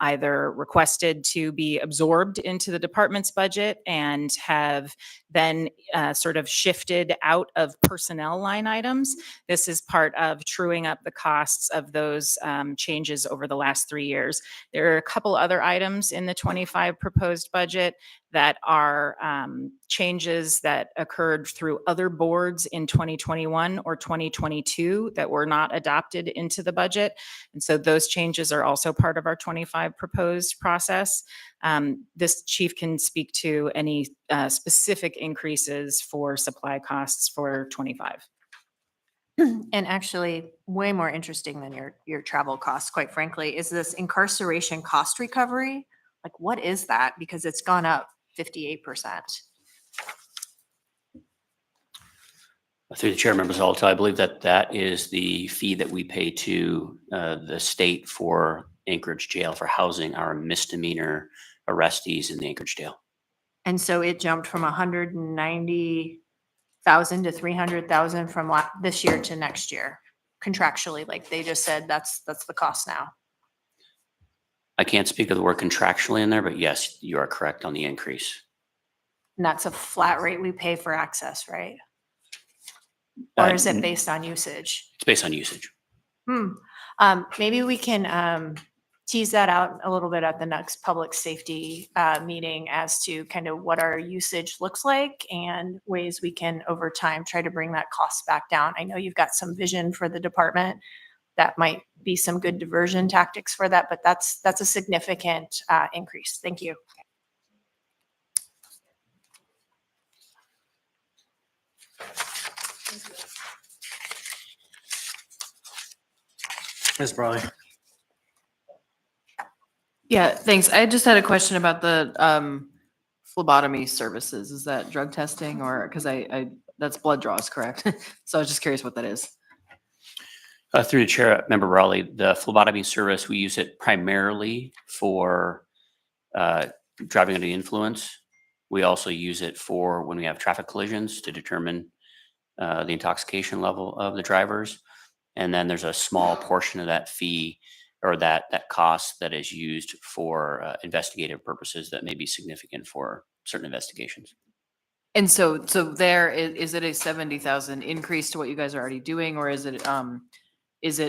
either requested to be absorbed into the department's budget and have then sort of shifted out of personnel line items. This is part of truing up the costs of those changes over the last 3 years. There are a couple other items in the 25 proposed budget that are changes that occurred through other boards in 2021 or 2022 that were not adopted into the budget. And so those changes are also part of our 25 proposed process. This chief can speak to any specific increases for supply costs for 25. And actually, way more interesting than your travel costs, quite frankly, is this incarceration cost recovery. Like, what is that? Because it's gone up 58%. Through the chair, members Alto, I believe that is the fee that we pay to the state for Anchorage Jail for housing our misdemeanor arrestees in the Anchorage Jail. And so it jumped from 190,000 to 300,000 from this year to next year, contractually. Like they just said, that's the cost now. I can't speak of the word contractually in there, but yes, you are correct on the increase. And that's a flat rate we pay for access, right? Or is it based on usage? It's based on usage. Maybe we can tease that out a little bit at the next public safety meeting as to kind of what our usage looks like and ways we can over time try to bring that cost back down. I know you've got some vision for the department. That might be some good diversion tactics for that, but that's a significant increase. Thank you. Ms. Brawley. Yeah, thanks. I just had a question about the phlebotomy services. Is that drug testing or, because I that's blood draws, correct? So I was just curious what that is. Through the chair, member Raleigh, the phlebotomy service, we use it primarily for driving under the influence. We also use it for when we have traffic collisions to determine the intoxication level of the drivers. And then there's a small portion of that fee or that cost that is used for investigative purposes that may be significant for certain investigations. And so there, is it a 70,000 increase to what you guys are already doing, or is it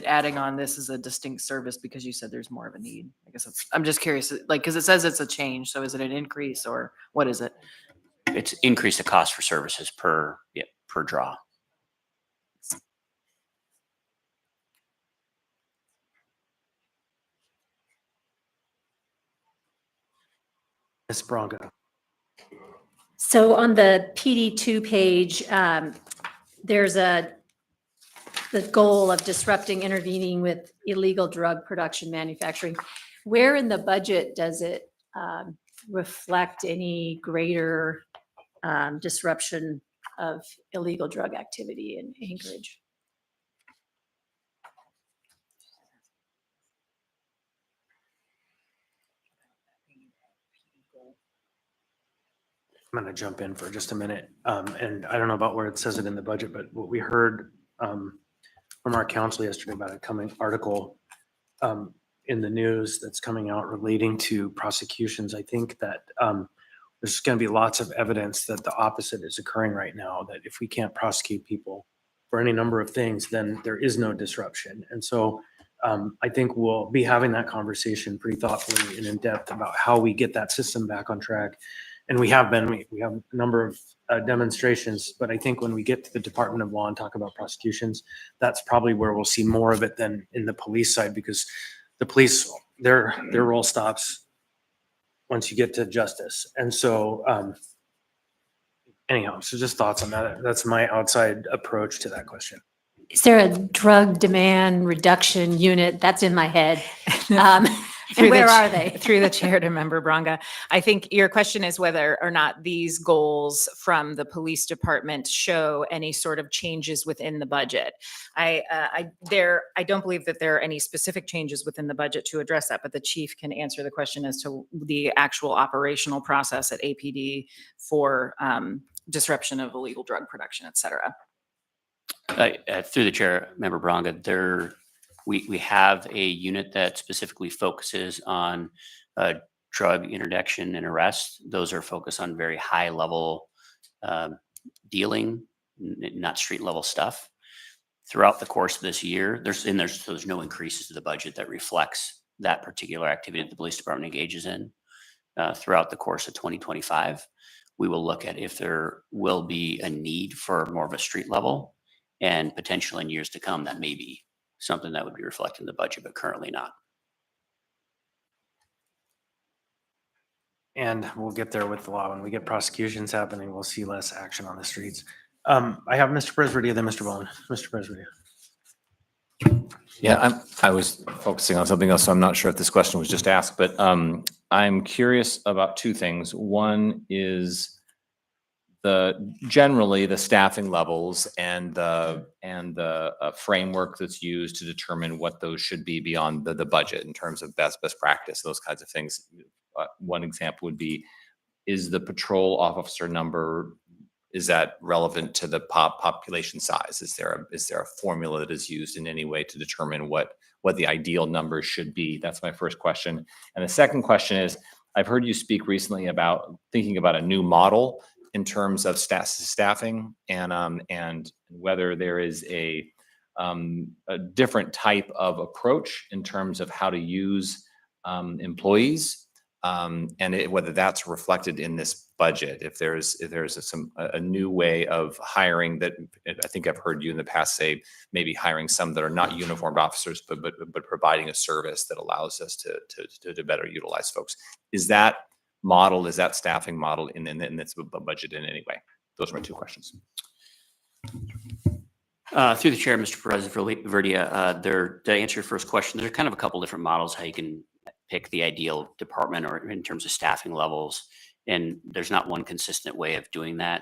adding on this as a distinct service because you said there's more of a need? I guess I'm just curious, like, because it says it's a change. So is it an increase or what is it? It's increased the cost for services per draw. Ms. Braga. So on the PD2 page, there's the goal of disrupting, intervening with illegal drug production, manufacturing. Where in the budget does it reflect any greater disruption of illegal drug activity in Anchorage. I'm going to jump in for just a minute. And I don't know about where it says it in the budget, but what we heard from our council yesterday about a coming article in the news that's coming out relating to prosecutions, I think that there's going to be lots of evidence that the opposite is occurring right now, that if we can't prosecute people for any number of things, then there is no disruption. And so I think we'll be having that conversation pretty thoughtfully and in depth about how we get that system back on track. And we have been, we have a number of demonstrations, but I think when we get to the Department of Law and talk about prosecutions, that's probably where we'll see more of it than in the police side, because the police, their role stops once you get to justice. And so anyhow, so just thoughts on that. That's my outside approach to that question. Is there a drug demand reduction unit? That's in my head. Through And the where ch- are they? Through the chair to Member Bronga. I think your question is whether or not these goals from the police department show any sort of changes within the budget. I don't believe that there are any specific changes within the budget to address that, but the chief can answer the question as to the actual operational process at APD for disruption of illegal drug production, et cetera. Through the chair, Member Bronga, we have a unit that specifically focuses on drug interdiction and arrest. Those are focused on very high level dealing, not street level stuff. Throughout the course of this year, there's no increases to the budget that reflects that particular activity that the police department engages in. Throughout the course of 2025, we will look at if there will be a need for more of a street level, and potentially in years to come, that may be something that would be reflected in the budget, but currently not. And we'll get there with the law. When we get prosecutions happening, we'll see less action on the streets. I have Mr. Presberdia, then Mr. Bowen. Mr. Presberdia. Yeah, I was focusing on something else, so I'm not sure if this question was just asked, but I'm curious about two things. One is generally the staffing levels and the framework that's used to determine what those should be beyond the budget in terms of best practice, those kinds of things. One example would be, is the patrol officer number, is that relevant to the population size? Is there a formula that is used in any way to determine what the ideal number should be? That's my first question. And the second question is, I've heard you speak recently about thinking about a new model in terms of staffing and whether there is a different type of approach in terms of how to use employees, and whether that's reflected in this budget. If there's a new way of hiring that I think I've heard you in the past say, maybe hiring some that are not uniformed officers, but providing a service that allows us to better utilize folks. Is that staffing model in this budget in any way? Those are my two questions. Through the chair, Mr. Verdia, to answer your first question, there are kind of a couple different models how you can pick the ideal department or in terms of staffing levels. And there's not one consistent way of doing that.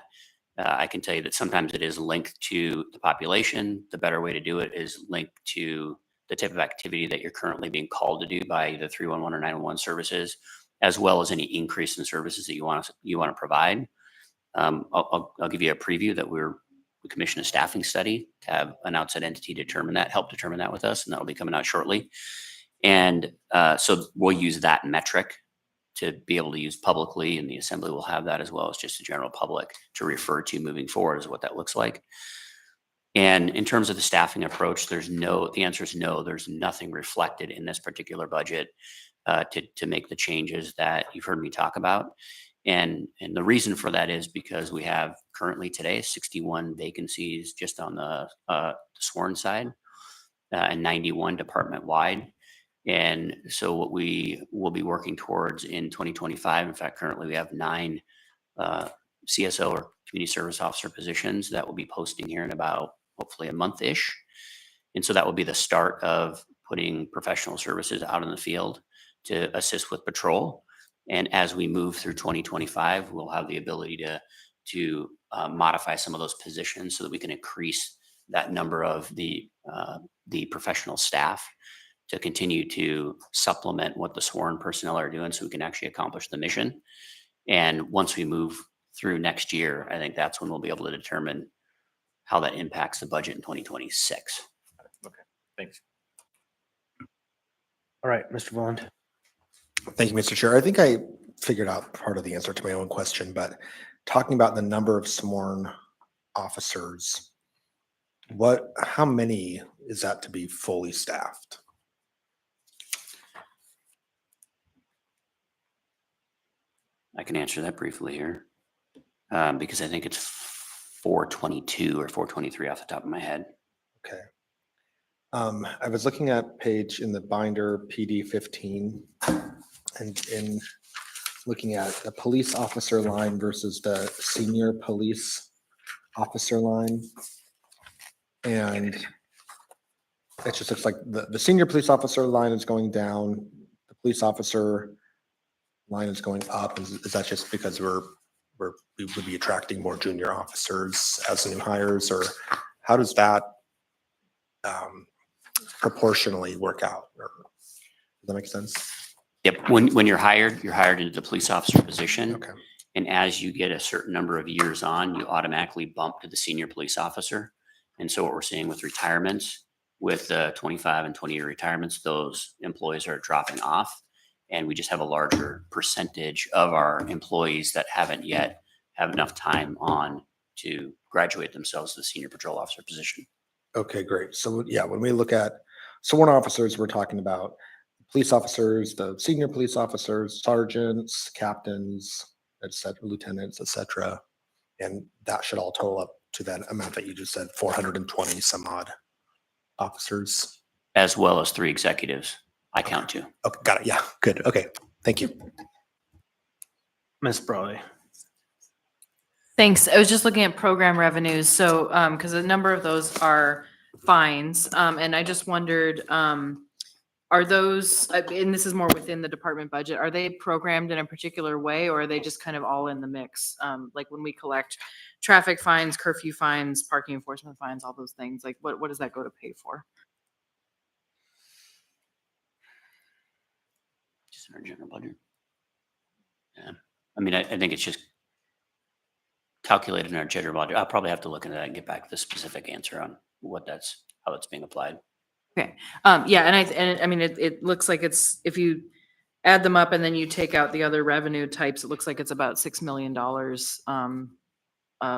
I can tell you that sometimes it is linked to the population. The better way to do it is linked to the type of activity that you're currently being called to do by either 311 or 911 services, as well as any increase in services that you want to provide. I'll give you a preview that we commissioned a staffing study to have an outside entity help determine that with us, and that'll be coming out shortly. And so we'll use that metric to be able to use publicly, and the assembly will have that as well as just the general public to refer to moving forward as what that looks like. And in terms of the staffing approach, the answer is no, there's nothing reflected in this particular budget to make the changes that you've heard me talk about. And the reason for that is because we have currently today 61 vacancies just on the sworn side and 91 department wide. And so what we will be working towards in 2025, in fact, currently we have 9 CSO or community service officer positions that will be posting here in about hopefully a month-ish. And so that will be the start of putting professional services out in the field to assist with patrol. And as we move through 2025, we'll have the ability to modify some of those positions so that we can increase that number of the professional staff to continue to supplement what the sworn personnel are doing so we can actually accomplish the mission. And once we move through next year, I think that's when we'll be able to determine how that impacts the budget in 2026. Okay, thanks. All right, Mr. Voland. Thank you, Mr. Chair. I think I figured out part of the answer to my own question, but talking about the number of sworn officers, how many is that to be fully staffed? I can answer that briefly here because I think it's 422 or 423 off the top of my head. Okay. I was looking at page in the binder PD 15 and in looking at the police officer line versus the senior police officer line. And it just looks like the senior police officer line is going down, the police officer line is going up. Is that just because we would be attracting more junior officers as new hires, or how does that proportionally work out? Or, does that make sense? Yep. When you're hired into the police officer position. Okay. And as you get a certain number of years on, you automatically bump to the senior police officer. And so what we're seeing with retirements, with 25 and 20-year retirements, those employees are dropping off. And we just have a larger percentage of our employees that haven't yet have enough time on to graduate themselves to the senior patrol officer position. Okay, great. So yeah, when we look at sworn officers, we're talking about police officers, the senior police officers, sergeants, captains, etc., lieutenants, etc. And that should all total up to that amount that you just said, 420 some odd officers. As well as 3 executives, I count 2. Okay, got it. Yeah, good. Okay, thank you. Ms. Brawley. Thanks. I was just looking at program revenues. So, because a number of those are fines. And I just wondered, are those, and this is more within the department budget, are they programmed in a particular way, or are they just kind of all in the mix? Like when we collect traffic fines, curfew fines, parking enforcement fines, all those things, like what does that go to pay for? Just in our general budget. Yeah. I mean, I think it's just calculated in our general budget. I'll probably have to look into that and get back to the specific answer on how that's being applied. Okay. Yeah. And I mean, it looks like it's, if you add them up and then you take out the other revenue types, it looks like it's about $6 million,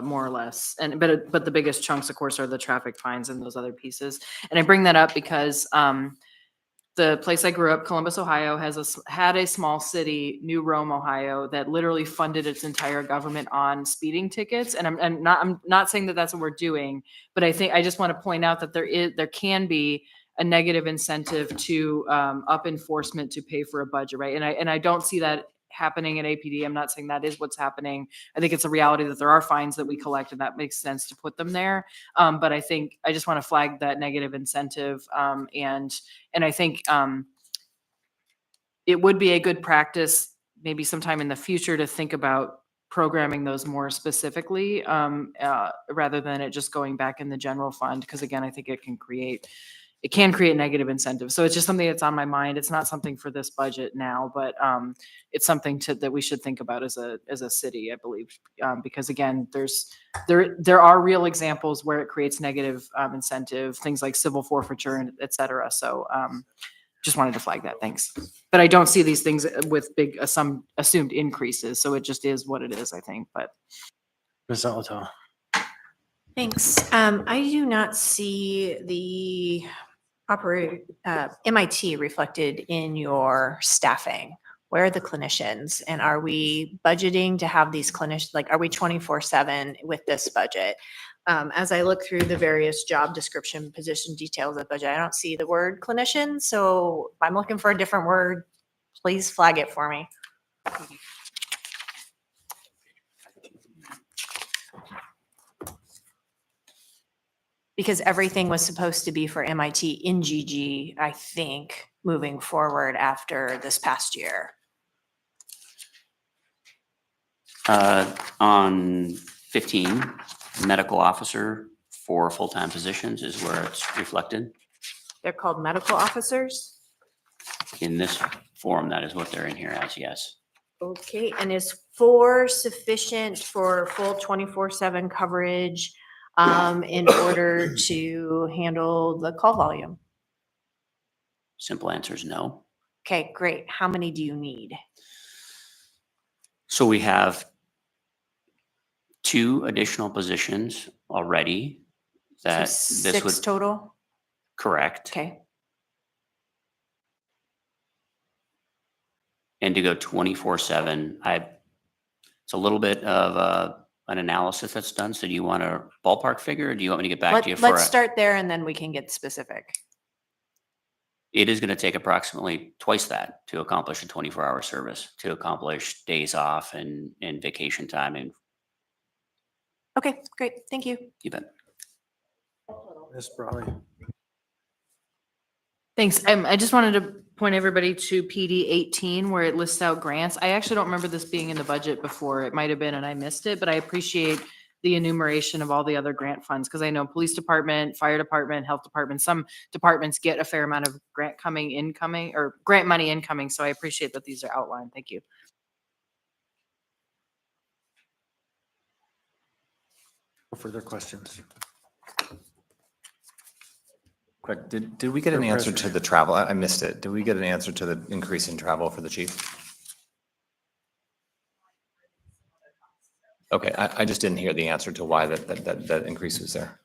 more or less. But the biggest chunks, of course, are the traffic fines and those other pieces. And I bring that up because, the place I grew up, Columbus, Ohio, had a small city, New Rome, Ohio, that literally funded its entire government on speeding tickets. And I'm not saying that that's what we're doing, but I think I just want to point out that there can be a negative incentive to up enforcement to pay for a budget, right? And I don't see that happening at APD. I'm not saying that is what's happening. I think it's a reality that there are fines that we collect, and that makes sense to put them there. But I think I just want to flag that negative incentive. And I think it would be a good practice, maybe sometime in the future, to think about programming those more specifically, rather than it just going back in the general fund. Because again, I think it can create negative incentives. So it's just something that's on my mind. It's not something for this budget now, but it's something that we should think about as a city, I believe. Because again, there are real examples where it creates negative incentive, things like civil forfeiture and et cetera. So just wanted to flag that. Thanks. But I don't see these things with big assumed increases. So it just is what it is, I think. But Ms. Zolotow. Thanks. I do not see the MIT reflected in your staffing. Where are the clinicians? And are we budgeting to have these clinicians, like, are we 24/7 with this budget? As I look through the various job description, position details of the budget, I don't see the word clinician. So if I'm looking for a different word, please flag it for me. Because everything was supposed to be for MIT in GG, I think, moving forward after this past year. On 15, medical officer for full-time positions is where it's reflected. They're called medical officers. In this form, that is what they're in here as, yes. Okay, and is 4 sufficient for full 24/7 coverage in order to handle the call volume? Simple answer is no. Okay, great. How many do you need? So we have 2 additional positions already So that this 6 would, total? correct. Okay, And to go 24/7, it's a little bit of an analysis that's done. So do you want a ballpark figure or do you want me to get back to you for let's a? start there and then we can get specific. It is going to take approximately twice that to accomplish a 24-hour service, to accomplish days off and vacation time, and Okay, great. Thank you. you bet. Ms. Brawley. Thanks. I just wanted to point everybody to PD 18 where it lists out grants. I actually don't remember this being in the budget before. It might have been and I missed it, but I appreciate the enumeration of all the other grant funds because I know police department, fire department, health department, some departments get a fair amount of grant incoming or grant money incoming. So I appreciate that these are outlined. Thank you. No further questions. Quick, did we get an For answer to President. the travel? I missed it. Did we get an answer to the increase in travel for the chief? Okay, I just didn't hear the answer to why that increase was there.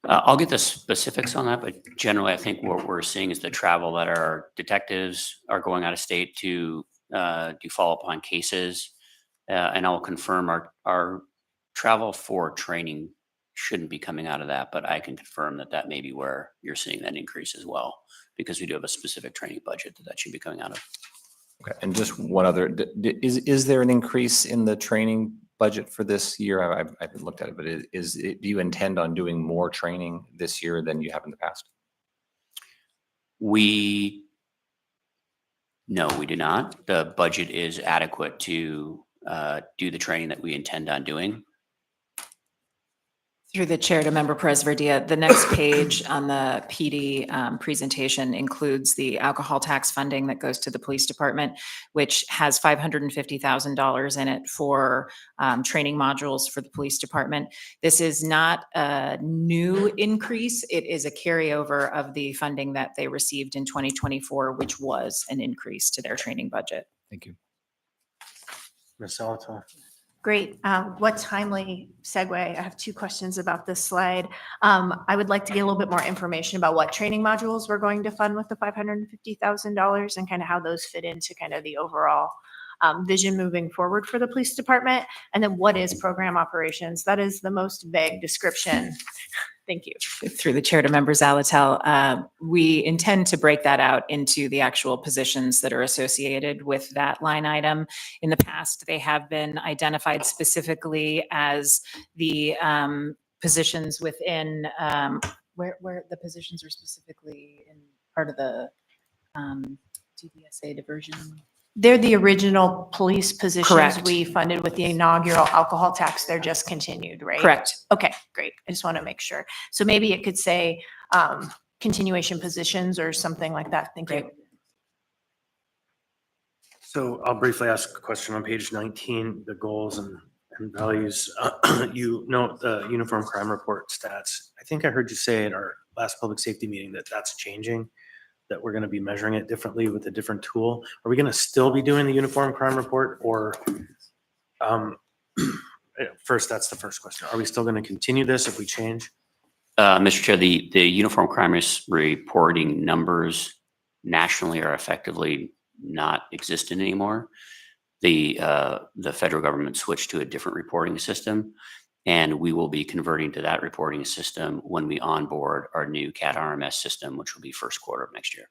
I'll get the specifics on that, but generally, I think what we're seeing is the travel that our detectives are going out of state to do follow up on cases. And I'll confirm our travel for training shouldn't be coming out of that, but I can confirm that may be where you're seeing that increase as well, because we do have a specific training budget that should be coming out of. Okay, and just one other, is there an increase in the training budget for this year? I haven't looked at it, but do you intend on doing more training this year than you have in the past? No, we do not. The budget is adequate to do the training that we intend on doing. Through the chair to member Presverdia, the next page on the PD presentation includes the alcohol tax funding that goes to the police department, which has $550,000 in it for training modules for the police department. This is not a new increase. It is a carryover of the funding that they received in 2024, which was an increase to their training budget. Thank you. Ms. Salato. Great. What timely segue. I have 2 questions about this slide. I would like to get a little bit more information about what training modules we're going to fund with the $550,000 and kind of how those fit into kind of the overall vision moving forward for the police department. And then what is program operations? That is the most vague description. Thank you. Through the chair to member Zalatel, we intend to break that out into the actual positions that are associated with that line item. In the past, they have been identified specifically as the positions within where the positions are specifically in part of the DVSA diversion. They're the original police positions Correct. we funded with the inaugural alcohol tax. They're just continued, right? Correct. Okay, great. I just want to make sure. So maybe it could say continuation positions or something like that. Thank you. So I'll briefly ask a question on page 19, the goals and values. You note the uniform crime report stats. I think I heard you say at our last public safety meeting that that's changing, that we're going to be measuring it differently with a different tool. Are we going to still be doing the uniform crime report, or first, that's the first question. Are we still going to continue this if we change? Mr. Chair, the uniform crime reporting numbers nationally are effectively not existent anymore. The federal government switched to a different reporting system, and we will be converting to that reporting system when we onboard our new CAT RMS system, which will be first quarter of next year.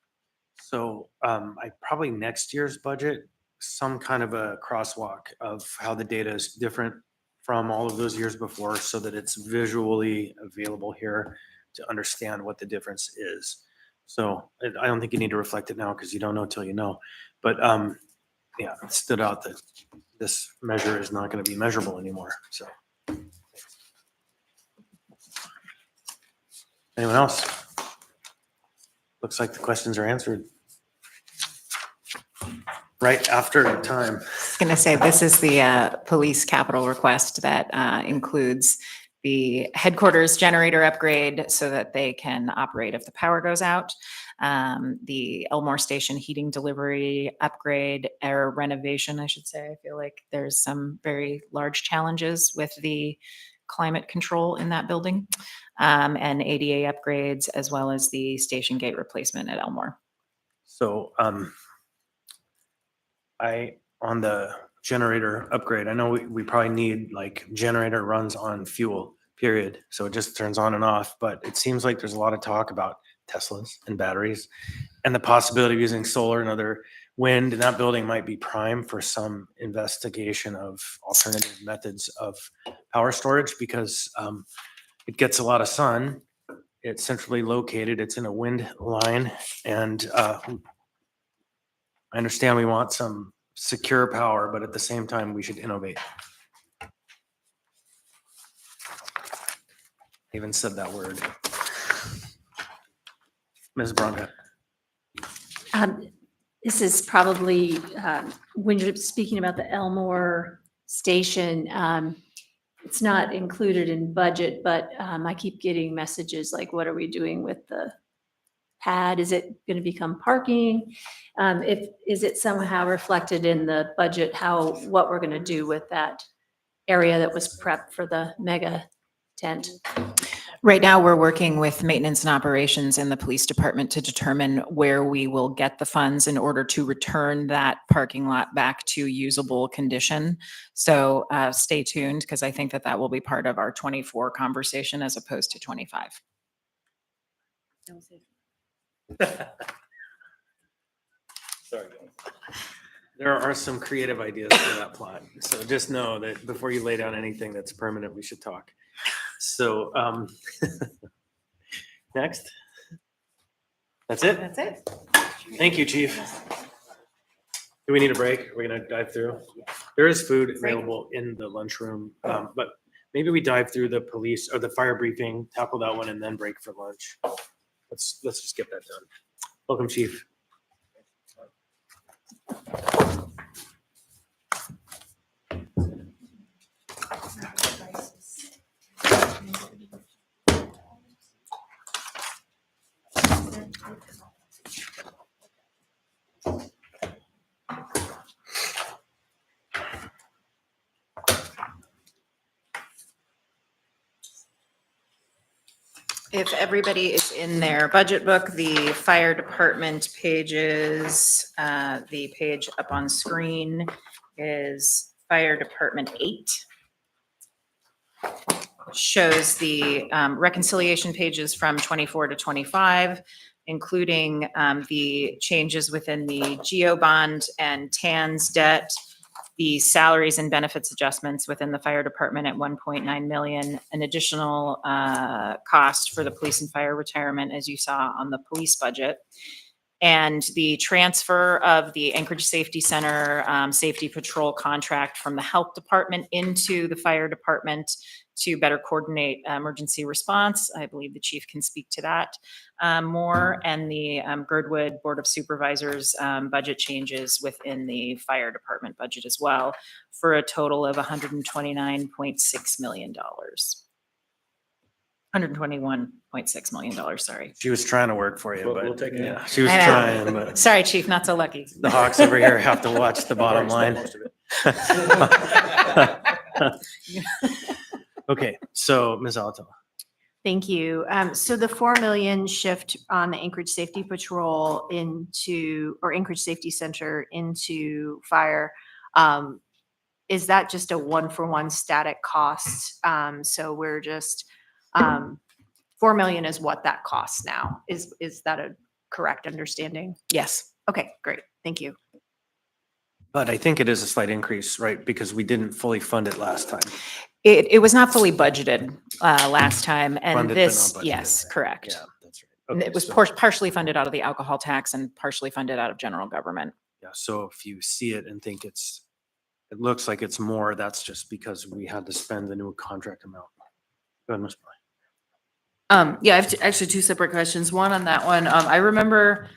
So I probably next year's budget, some kind of a crosswalk of how the data is different from all of those years before, so that it's visually available here to understand what the difference is. So I don't think you need to reflect it now because you don't know till you know. But yeah, it stood out that this measure is not going to be measurable anymore. So. Anyone else? Looks like the questions are answered. Right after time. I was going to say, this is the police capital request that includes the headquarters generator upgrade so that they can operate if the power goes out. The Elmore Station heating delivery upgrade or renovation, I should say. I feel like there's some very large challenges with the climate control in that building, and ADA upgrades, as well as the station gate replacement at Elmore. So, on the generator upgrade, I know we probably need like generator runs on fuel, period. So it just turns on and off, but it seems like there's a lot of talk about Teslas and batteries and the possibility of using solar and other wind, and that building might be prime for some investigation of alternative methods of power storage because it gets a lot of sun. It's centrally located. It's in a wind line, and I understand we want some secure power, but at the same time, we should innovate. I even said that word. Ms. Braga. This is probably, when you're speaking about the Elmore Station, it's not included in budget, but I keep getting messages like, what are we doing with the pad? Is it going to become parking? Is it somehow reflected in the budget, what we're going to do with that area that was prepped for the mega tent? Right now, we're working with maintenance and operations in the police department to determine where we will get the funds in order to return that parking lot back to usable condition. So stay tuned, because I think that will be part of our 24 conversation as opposed to 25. Sorry. There are some creative ideas for that plot. So just know that before you lay down anything that's permanent, we should talk. So, next. That's it? That's it. Thank you, Chief. Do we need a break? Are we gonna dive through? There is food available in the lunchroom, but maybe we dive through the police or the fire briefing, tackle that one, and then break for lunch. Let's just get that done. Welcome, Chief. If everybody is in their budget book, the fire department pages, the page up on screen is Fire Department 8. Shows the reconciliation pages from 24 to 25, including the changes within the GEO bond and TAN's debt, the salaries and benefits adjustments within the fire department at 1.9 million, an additional cost for the police and fire retirement, as you saw on the police budget, and the transfer of the Anchorage Safety Center safety patrol contract from the health department into the fire department to better coordinate emergency response. I believe the chief can speak to that more, and the Girdwood Board of Supervisors budget changes within the fire department budget as well, for a total of $129.6 million. $121.6 million, sorry. She was trying to work for you, but We'll take it. yeah, she was I know. trying, but Sorry, chief, not so lucky. the Hawks over here have to watch the bottom line. Okay, so Ms. Alatoa. Thank you. So the 4 million shift on the Anchorage Safety Patrol or Anchorage Safety Center into fire, is that just a 1-for-1 static cost? So we're just, 4 million is what that costs now. Is that a correct understanding? Yes. Okay, great. Thank you. But I think it is a slight increase, right? Because we didn't fully fund it last time. It was not fully budgeted last time, and Funded but this, not budgeted. yes, correct. Yeah, that's right. And Okay, it was so- partially funded out of the alcohol tax and partially funded out of general government. Yeah, so if you see it and think it's it looks like it's more. That's just because we had to spend the new contract amount. Go ahead, Ms. Blaine. Yeah, I have actually two separate questions. One on that one. I remember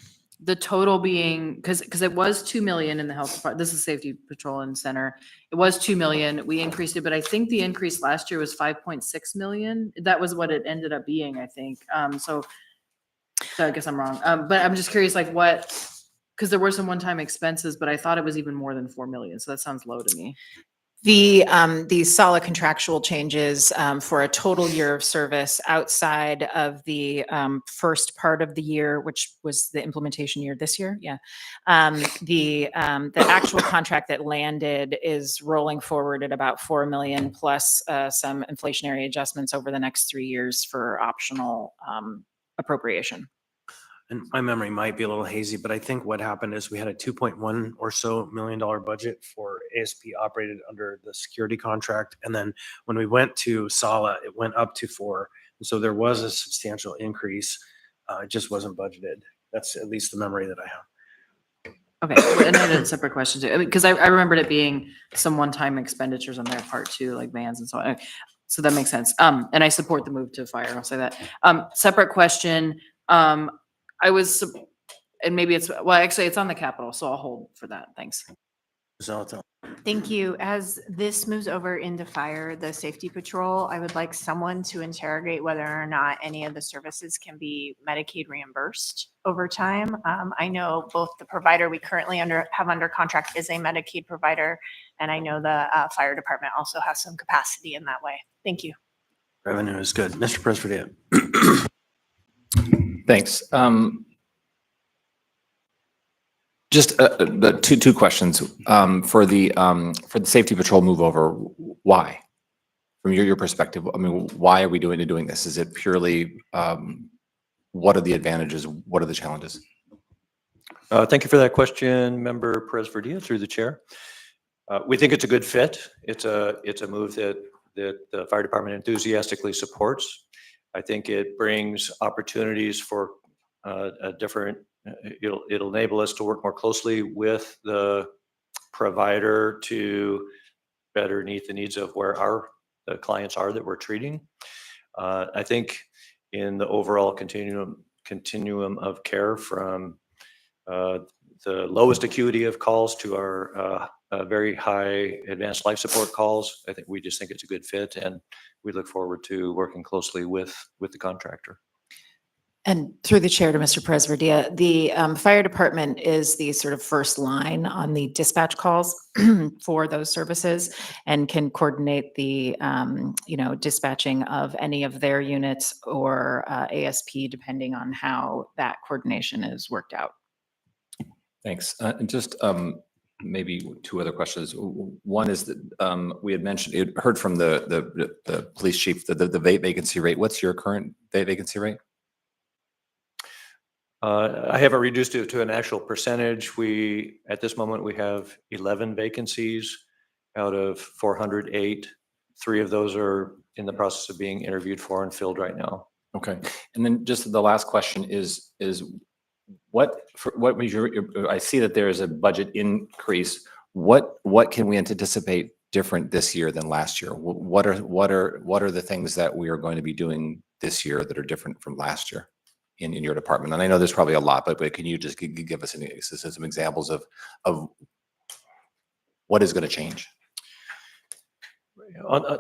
the total being, because it was 2 million in the health department. This is safety patrol and center. It was 2 million. We increased it, but I think the increase last year was 5.6 million. That was what it ended up being, I think. So I guess I'm wrong. But I'm just curious, like what, because there were some one-time expenses, but I thought it was even more than 4 million. So that sounds low to me. The solid contractual changes for a total year of service outside of the first part of the year, which was the implementation year this year. Yeah. The actual contract that landed is rolling forward at about 4 million plus some inflationary adjustments over the next 3 years for optional appropriation. And my memory might be a little hazy, but I think what happened is we had a 2.1 or so million dollar budget for ASP operated under the security contract. And then when we went to SALA, it went up to 4. And so there was a substantial increase. It just wasn't budgeted. That's at least the memory that I have. Okay, and I had a separate question too. I mean, because I remembered it being some one-time expenditures on their part too, like vans and so on. So that makes sense. And I support the move to fire. I'll say that. Separate question. I was, and maybe it's, well, actually it's on the Capitol, so I'll hold for that. Thanks. Zalto. Thank you. As this moves over into fire, the safety patrol, I would like someone to interrogate whether or not any of the services can be Medicaid reimbursed over time. I know both the provider we currently have under contract is a Medicaid provider, and I know the fire department also has some capacity in that way. Thank you. Revenue is good. Mr. President. Thanks. Just the two questions for the safety patrol move over. Why, from your perspective? I mean, why are we doing this? Is it purely what are the advantages? What are the challenges? Thank you for that question, Member Perez-Verdia, through the chair. We think it's a good fit. It's a move that the fire department enthusiastically supports. I think it brings opportunities for a different. It'll enable us to work more closely with the provider to better meet the needs of where the clients are that we're treating. I think in the overall continuum of care, from the lowest acuity of calls to our very high advanced life support calls, I think we just think it's a good fit, and we look forward to working closely with the contractor. And through the chair to Mr. Perez-Verdia, the fire department is the sort of first line on the dispatch calls for those services and can coordinate the, dispatching of any of their units or ASP, depending on how that coordination is worked out. Thanks. And just maybe two other questions. One is that we had heard from the police chief the vacancy rate. What's your current vacancy rate? I haven't reduced it to an actual percentage. At this moment, we have 11 vacancies out of 408. 3 of those are in the process of being interviewed for and filled right now. Okay. And then just the last question is what was I see that there is a budget increase. What can we anticipate different this year than last year? What are the things that we are going to be doing this year that are different from last year in your department? And I know there's probably a lot, but can you just give us some examples of what is going to change?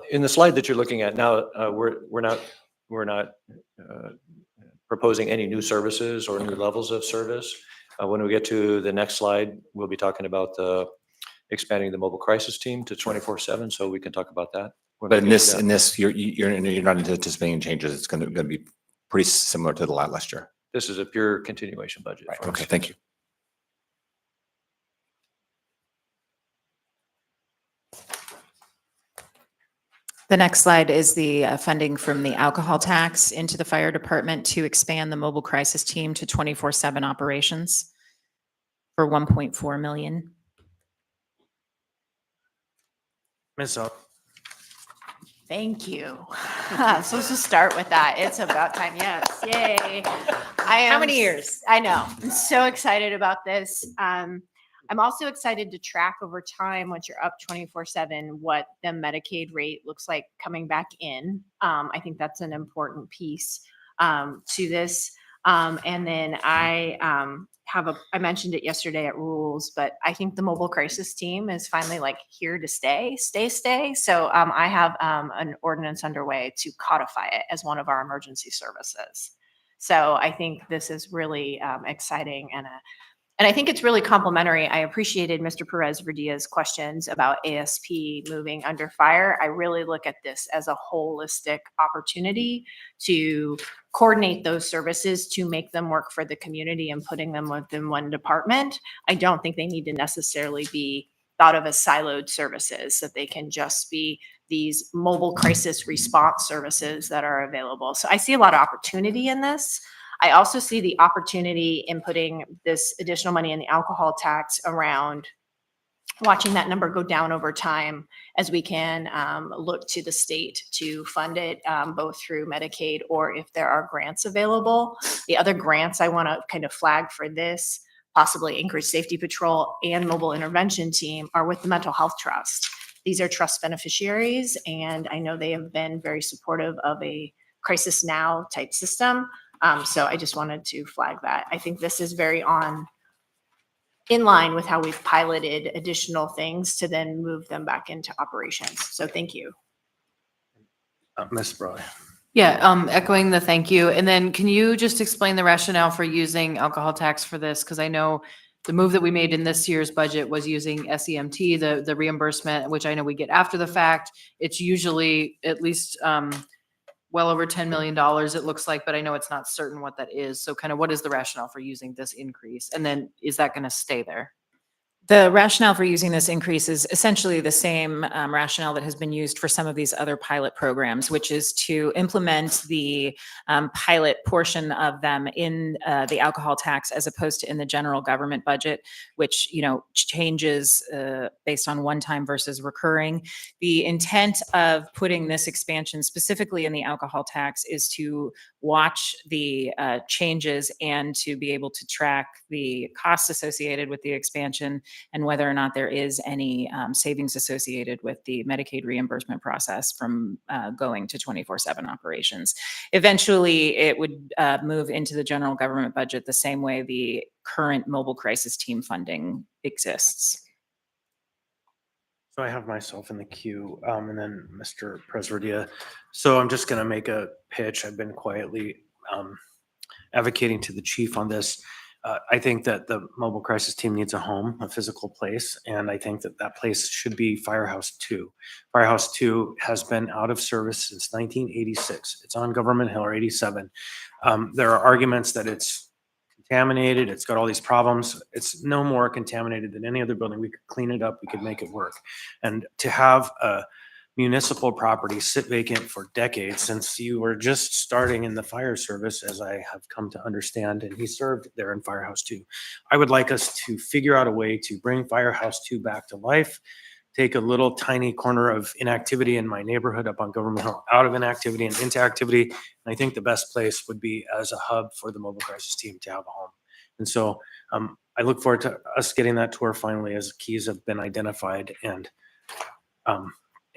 In the slide that you're looking at now, we're not proposing any new services or new levels of service. When we get to the next slide, we'll be talking about expanding the mobile crisis team to 24/7, so we can talk about that. But in this, you're not anticipating changes. It's going to be pretty similar to the last year. This is a pure continuation budget. Right. Okay. Thank you. The next slide is the funding from the alcohol tax into the fire department to expand the mobile crisis team to 24/7 operations for 1.4 million. Ms. Zalto. Thank you. So let's just start with that. It's about time. Yes. Yay. How many years? I know. I'm so excited about this. I'm also excited to track over time, once you're up 24/7, what the Medicaid rate looks like coming back in. I think that's an important piece to this. And then I mentioned it yesterday at rules, but I think the mobile crisis team is finally like here to stay. So I have an ordinance underway to codify it as one of our emergency services. So I think this is really exciting and I think it's really complimentary. I appreciated Mr. Perez Verdia's questions about ASP moving under fire. I really look at this as a holistic opportunity to coordinate those services to make them work for the community and putting them within one department. I don't think they need to necessarily be thought of as siloed services, that they can just be these mobile crisis response services that are available. So I see a lot of opportunity in this. I also see the opportunity in putting this additional money in the alcohol tax around watching that number go down over time as we can look to the state to fund it both through Medicaid or if there are grants available. The other grants I want to kind of flag for this, possibly increased safety patrol and mobile intervention team, are with the Mental Health Trust. These are trust beneficiaries, and I know they have been very supportive of a crisis now type system. So I just wanted to flag that. I think this is very in line with how we've piloted additional things to then move them back into operations. So thank you. Ms. Brawley. Yeah, echoing the thank you. And then can you just explain the rationale for using alcohol tax for this? Because I know the move that we made in this year's budget was using SEMT, the reimbursement, which I know we get after the fact. It's usually at least well over $10 million, it looks like, but I know it's not certain what that is. So kind of what is the rationale for using this increase? And then is that going to stay there? The rationale for using this increase is essentially the same rationale that has been used for some of these other pilot programs, which is to implement the pilot portion of them in the alcohol tax as opposed to in the general government budget, which, you know, changes based on one-time versus recurring. The intent of putting this expansion specifically in the alcohol tax is to watch the changes and to be able to track the costs associated with the expansion and whether or not there is any savings associated with the Medicaid reimbursement process from going to 24/7 operations. Eventually, it would move into the general government budget the same way the current mobile crisis team funding exists. So I have myself in the queue, and then Mr. Presverdia. So I'm just going to make a pitch. I've been quietly advocating to the chief on this. I think that the mobile crisis team needs a home, a physical place, and I think that that place should be Firehouse 2. Firehouse 2 has been out of service since 1986. It's on Government Hill, or 87. There are arguments that it's contaminated, it's got all these problems. It's no more contaminated than any other building. We could clean it up, we could make it work. And to have a municipal property sit vacant for decades, since you were just starting in the fire service, as I have come to understand, and he served there in Firehouse 2. I would like us to figure out a way to bring Firehouse 2 back to life, take a little tiny corner of inactivity in my neighborhood up on Government Hill out of inactivity and into activity. And I think the best place would be as a hub for the mobile crisis team to have a home. And so I look forward to us getting that tour finally as keys have been identified. And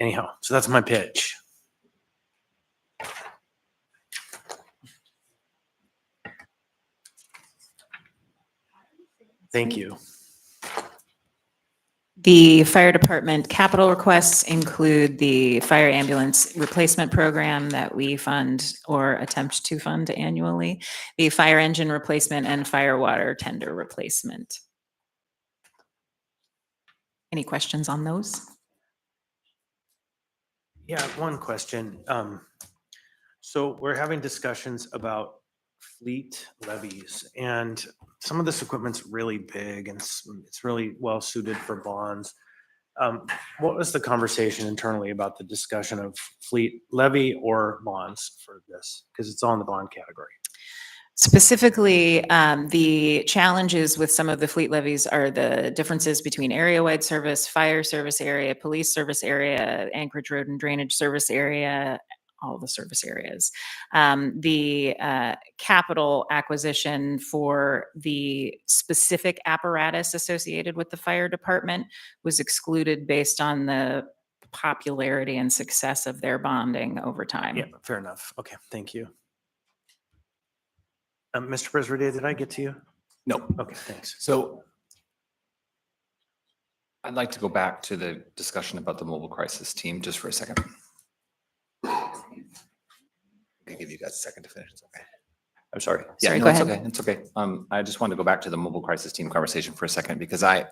anyhow, so that's my pitch. Thank you. The fire department capital requests include the fire ambulance replacement program that we fund or attempt to fund annually, the fire engine replacement and fire water tender replacement. Any questions on those? Yeah, one question. So we're having discussions about fleet levies, and some of this equipment's really big and it's really well suited for bonds. What was the conversation internally about the discussion of fleet levy or bonds for this? Because it's all in the bond category. Specifically, the challenges with some of the fleet levies are the differences between area-wide service, fire service area, police service area, Anchorage Road and Drainage Service Area, all the service areas. The capital acquisition for the specific apparatus associated with the fire department was excluded based on the popularity and success of their bonding over time. Yeah, fair enough. Okay, thank you. Mr. President, did I get to you? No. Okay, thanks. So I'd like to go back to the discussion about the mobile crisis team just for a second. I can give you guys a second to finish. It's okay. I'm sorry. Yeah, Sorry, no, go it's ahead. okay. It's okay. I just wanted to go back to the mobile crisis team conversation for a second because I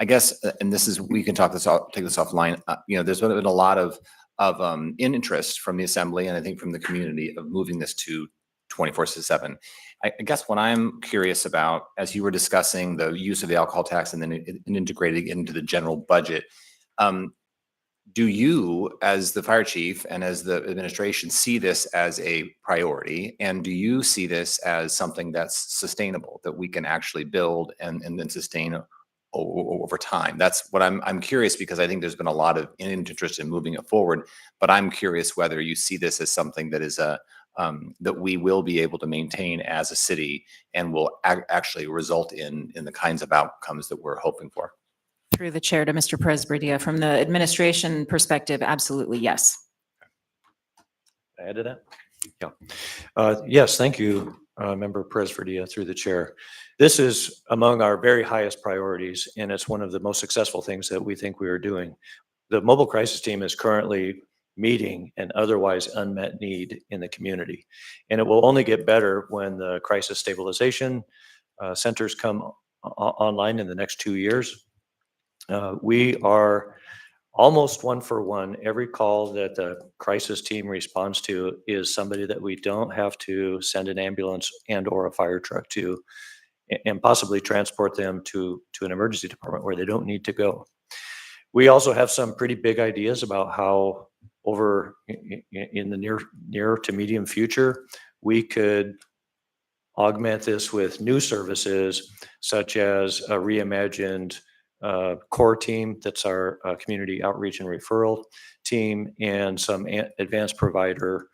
guess, and this is, we can take this offline. There's been a lot of interest from the assembly and I think from the community of moving this to 24/7. I guess what I'm curious about, as you were discussing the use of the alcohol tax and then integrating it into the general budget, do you, as the fire chief and as the administration, see this as a priority? And do you see this as something that's sustainable, that we can actually build and then sustain over time? That's what I'm curious, because I think there's been a lot of interest in moving it forward, but I'm curious whether you see this as something that is that we will be able to maintain as a city and will actually result in the kinds of outcomes that we're hoping for. Through the chair to Mr. Presbridia, from the administration perspective, absolutely yes. Can I add to that? Yeah. Yes, thank you, Member Presverdia, through the chair. This is among our very highest priorities, and it's one of the most successful things that we think we are doing. The mobile crisis team is currently meeting an otherwise unmet need in the community, and it will only get better when the crisis stabilization centers come online in the next 2 years. We are almost one for one. Every call that the crisis team responds to is somebody that we don't have to send an ambulance and or a fire truck to, and possibly transport them to an emergency department where they don't need to go. We also have some pretty big ideas about how over in the near to medium future, we could augment this with new services such as a reimagined core team that's our community outreach and referral team, and some advanced provider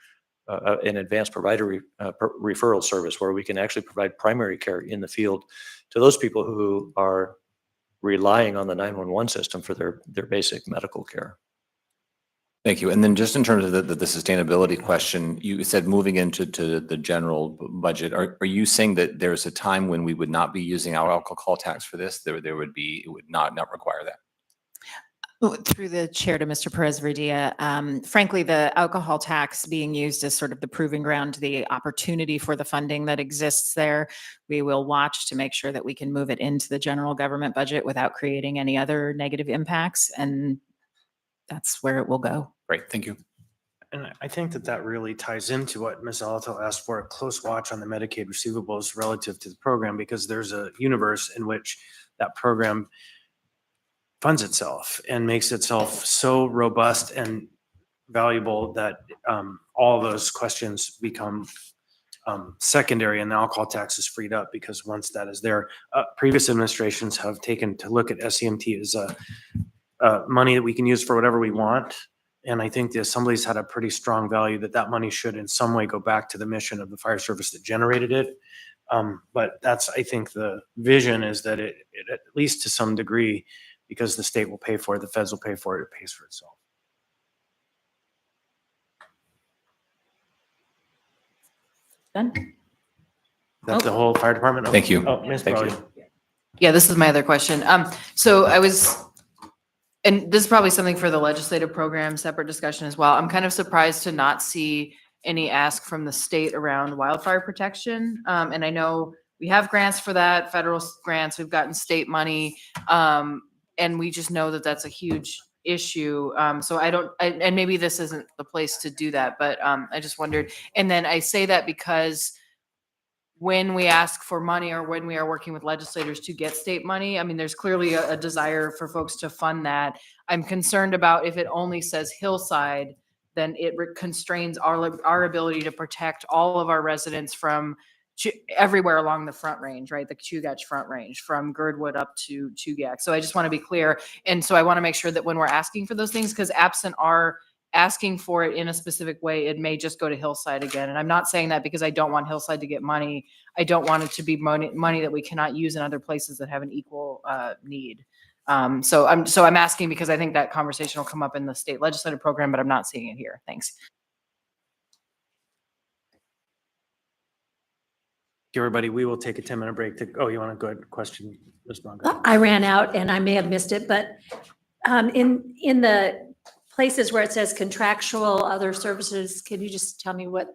referral service where we can actually provide primary care in the field to those people who are relying on the 911 system for their basic medical care. Thank you. And then just in terms of the sustainability question, you said moving into the general budget, are you saying that there's a time when we would not be using our alcohol tax for this? It would not require that? Through the chair to Mr. Perez-Verdia, frankly, the alcohol tax being used as sort of the proving ground, the opportunity for the funding that exists there, we will watch to make sure that we can move it into the general government budget without creating any other negative impacts, and that's where it will go. Great, thank you. And I think that really ties into what Ms. Alato asked for, a close watch on the Medicaid receivables relative to the program, because there's a universe in which that program funds itself and makes itself so robust and valuable that all those questions become secondary, and the alcohol tax is freed up, because once that is there, previous administrations have taken to look at SEMT as money that we can use for whatever we want. And I think the assembly's had a pretty strong value that money should in some way go back to the mission of the fire service that generated it. But that's, I think the vision is that it at least to some degree, because the state will pay for it, the feds will pay for it, it pays for itself. Done? That's the whole fire department? Thank you. Oh, Ms. Thank you. Bowden. Yeah, this is my other question. So and this is probably something for the legislative program, separate discussion as well. I'm kind of surprised to not see any ask from the state around wildfire protection. And I know we have grants for that, federal grants, we've gotten state money. And we just know that that's a huge issue. So and maybe this isn't the place to do that, but I just wondered. And then I say that because when we ask for money or when we are working with legislators to get state money, I mean, there's clearly a desire for folks to fund that. I'm concerned about if it only says Hillside, then it constrains our ability to protect all of our residents from everywhere along the Front Range, right? The Chugach Front Range, from Girdwood up to Chugach. So I just want to be clear. And so I want to make sure that when we're asking for those things, because absent our asking for it in a specific way, it may just go to Hillside again. And I'm not saying that because I don't want Hillside to get money. I don't want it to be money that we cannot use in other places that have an equal need. So I'm asking because I think that conversation will come up in the state legislative program, but I'm not seeing it here. Thanks. Everybody, we will take a 10-minute break to, oh, you want to go ahead, question, Ms. Blanco? I ran out and I may have missed it, but in the places where it says contractual other services, can you just tell me what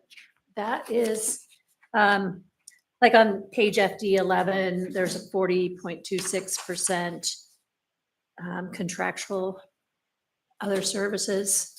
that is? Like on page FD 11, there's a 40.26% contractual other services.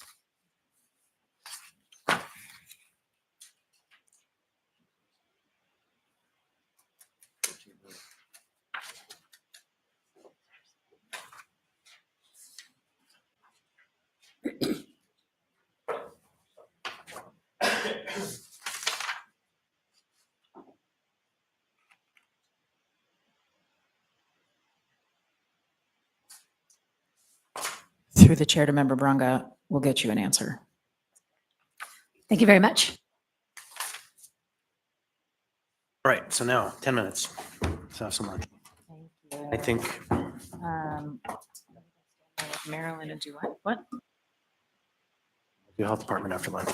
Through the chair to Member Brunga, we'll get you an answer. Thank you very much. All right, so now 10 minutes. Let's have some lunch. I think Marilyn and do what? the health department after lunch.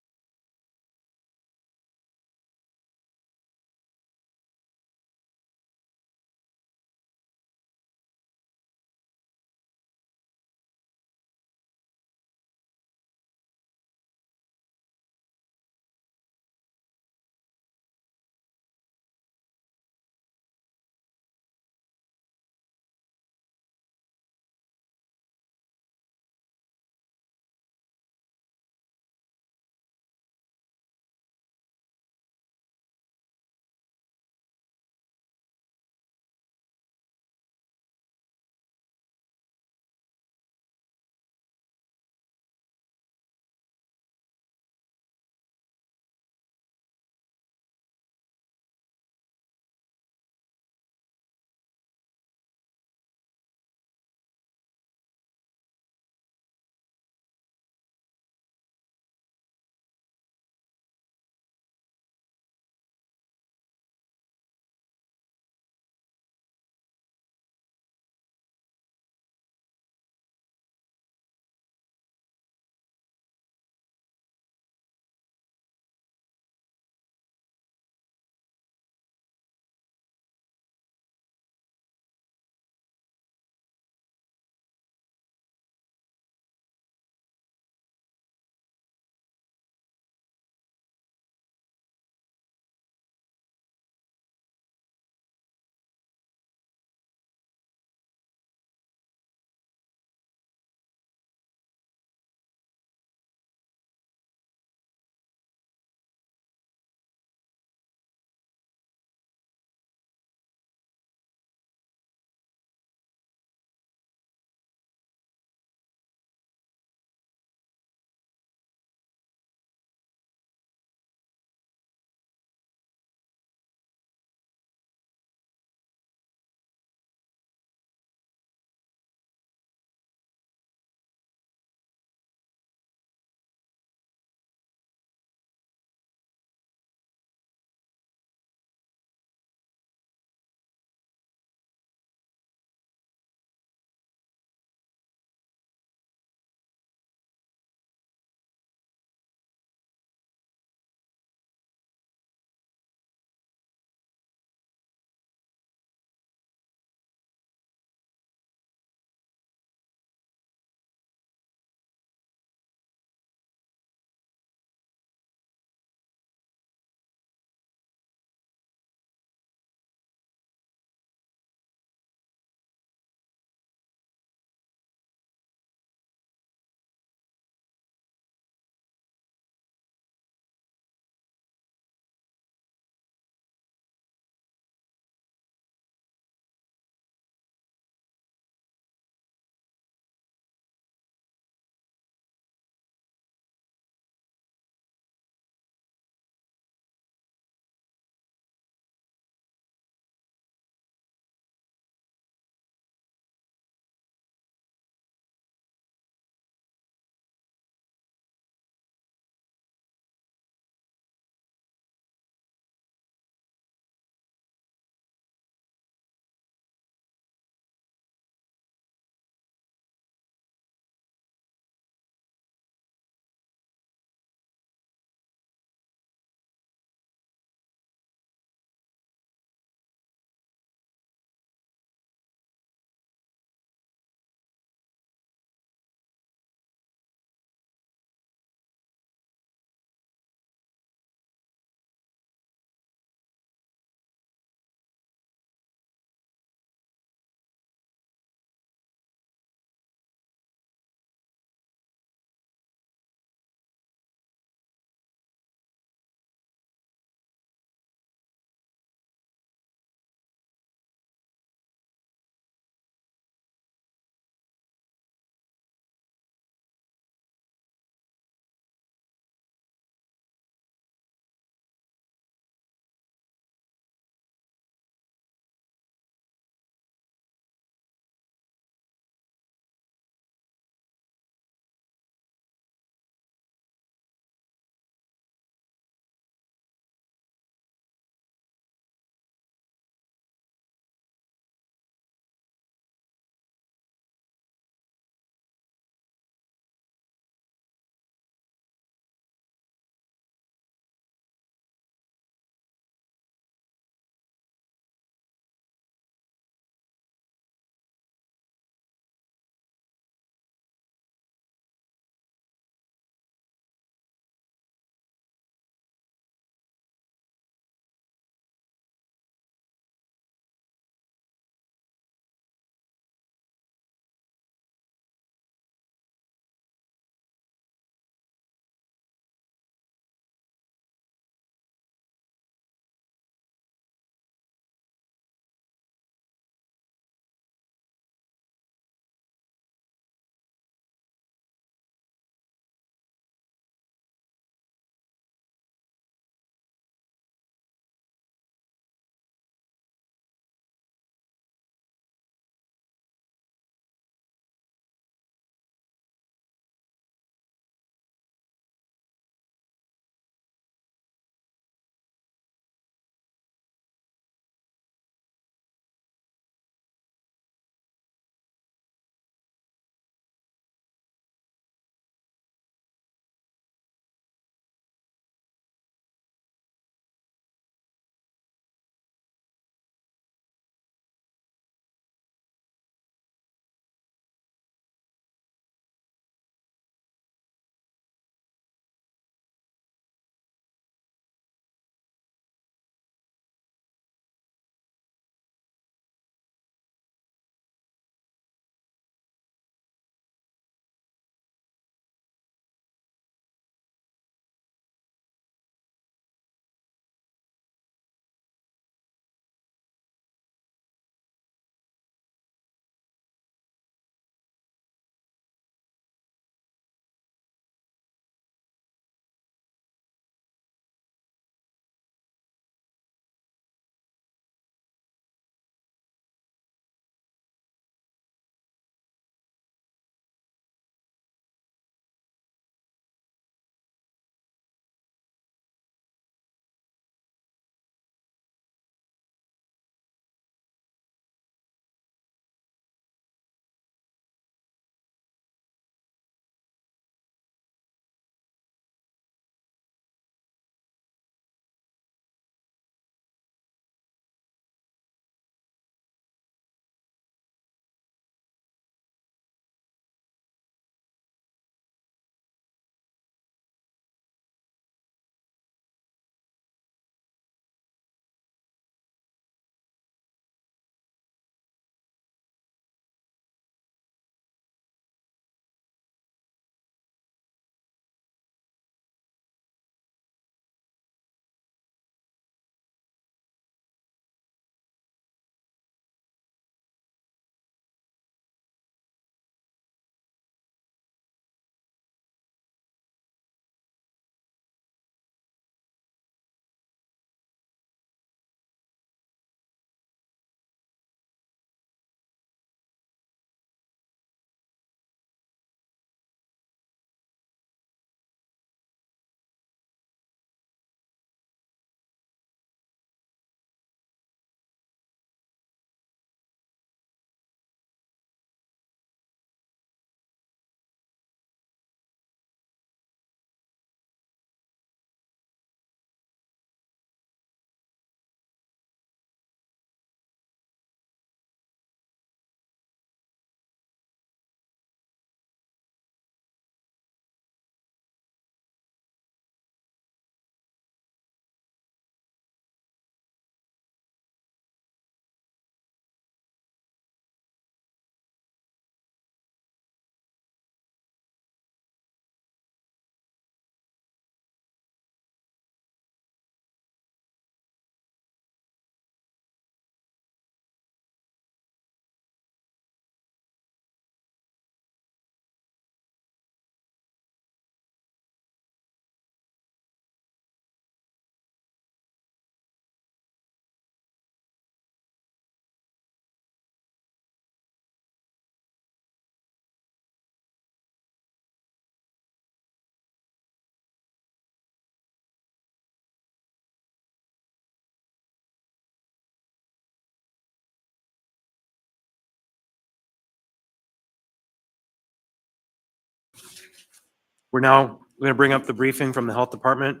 We're now going to bring up the briefing from the health department.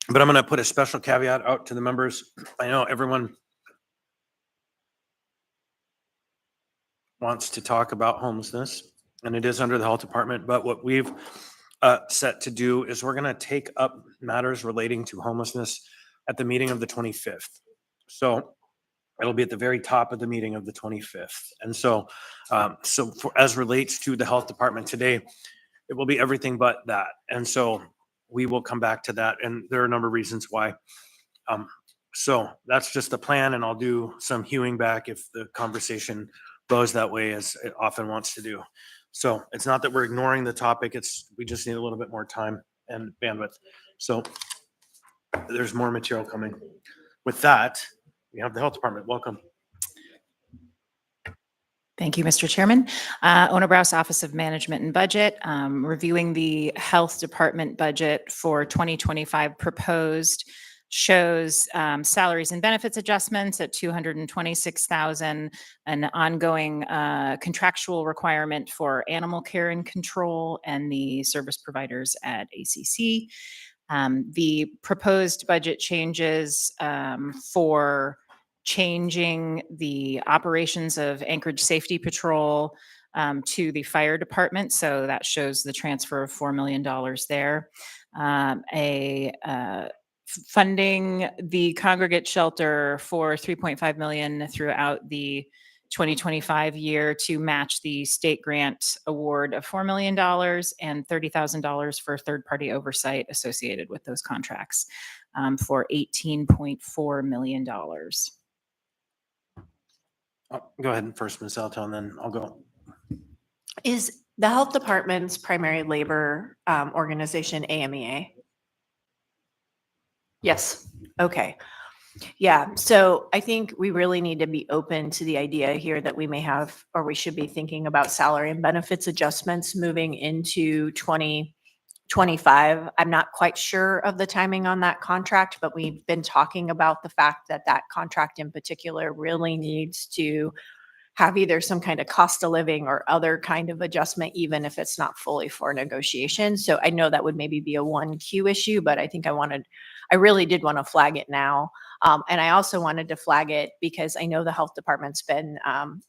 But I'm going to put a special caveat out to the members. I know everyone wants to talk about homelessness, and it is under the health department, but what we've set to do is we're going to take up matters relating to homelessness at the meeting of the 25th. So it'll be at the very top of the meeting of the 25th. And so, as relates to the health department today, it will be everything but that. And so we will come back to that. And there are a number of reasons why. So that's just the plan, and I'll do some hewing back if the conversation goes that way, as it often wants to do. So it's not that we're ignoring the topic, we just need a little bit more time and bandwidth. So there's more material coming. With that, we have the health department. Welcome. Thank you, Mr. Chairman. Ona Brous, Office of Management and Budget, reviewing the Health Department budget for 2025 proposed shows salaries and benefits adjustments at $226,000, an ongoing contractual requirement for animal care and control and the service providers at ACC. The proposed budget changes for changing the operations of Anchorage Safety Patrol to the fire department. So that shows the transfer of $4 million there. Funding the congregate shelter for $3.5 million throughout the 2025 year to match the state grant award of $4 million and $30,000 for third-party oversight associated with those contracts for $18.4 million. Go ahead first, Ms. Alto, and then I'll go. Is the health department's primary labor organization AMEA? Yes. Okay. Yeah. So I think we really need to be open to the idea here that we may have, or we should be thinking about salary and benefits adjustments moving into 2025. I'm not quite sure of the timing on that contract, but we've been talking about the fact that that contract in particular really needs to have either some kind of cost of living or other kind of adjustment, even if it's not fully for negotiation. So I know that would maybe be a 1Q issue, but I think I really did want to flag it now. And I also wanted to flag it because I know the health department's been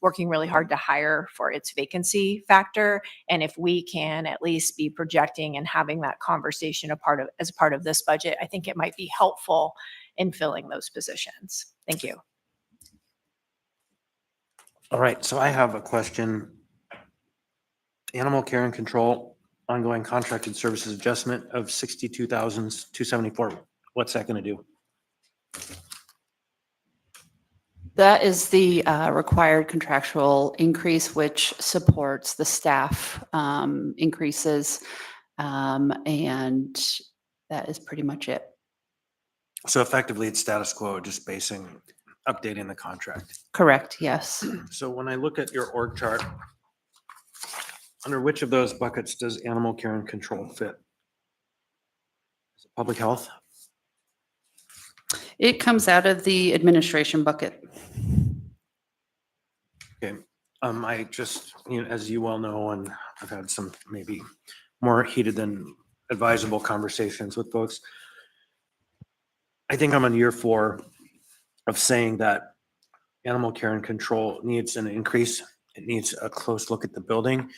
working really hard to hire for its vacancy factor. And if we can at least be projecting and having that conversation as part of this budget, I think it might be helpful in filling those positions. Thank you. All right, so I have a question. Animal care and control, ongoing contracted services adjustment of $62,274. What's that going to do? That is the required contractual increase, which supports the staff increases. And that is pretty much it. So effectively, it's status quo, just updating the contract. Correct, yes. So when I look at your org chart, under which of those buckets does animal care and control fit? Is it public health? It comes out of the administration bucket. Okay, I just, as you well know, and I've had some maybe more heated than advisable conversations with folks. I think I'm on year 4 of saying that animal care and control needs an increase. It needs a close look at the building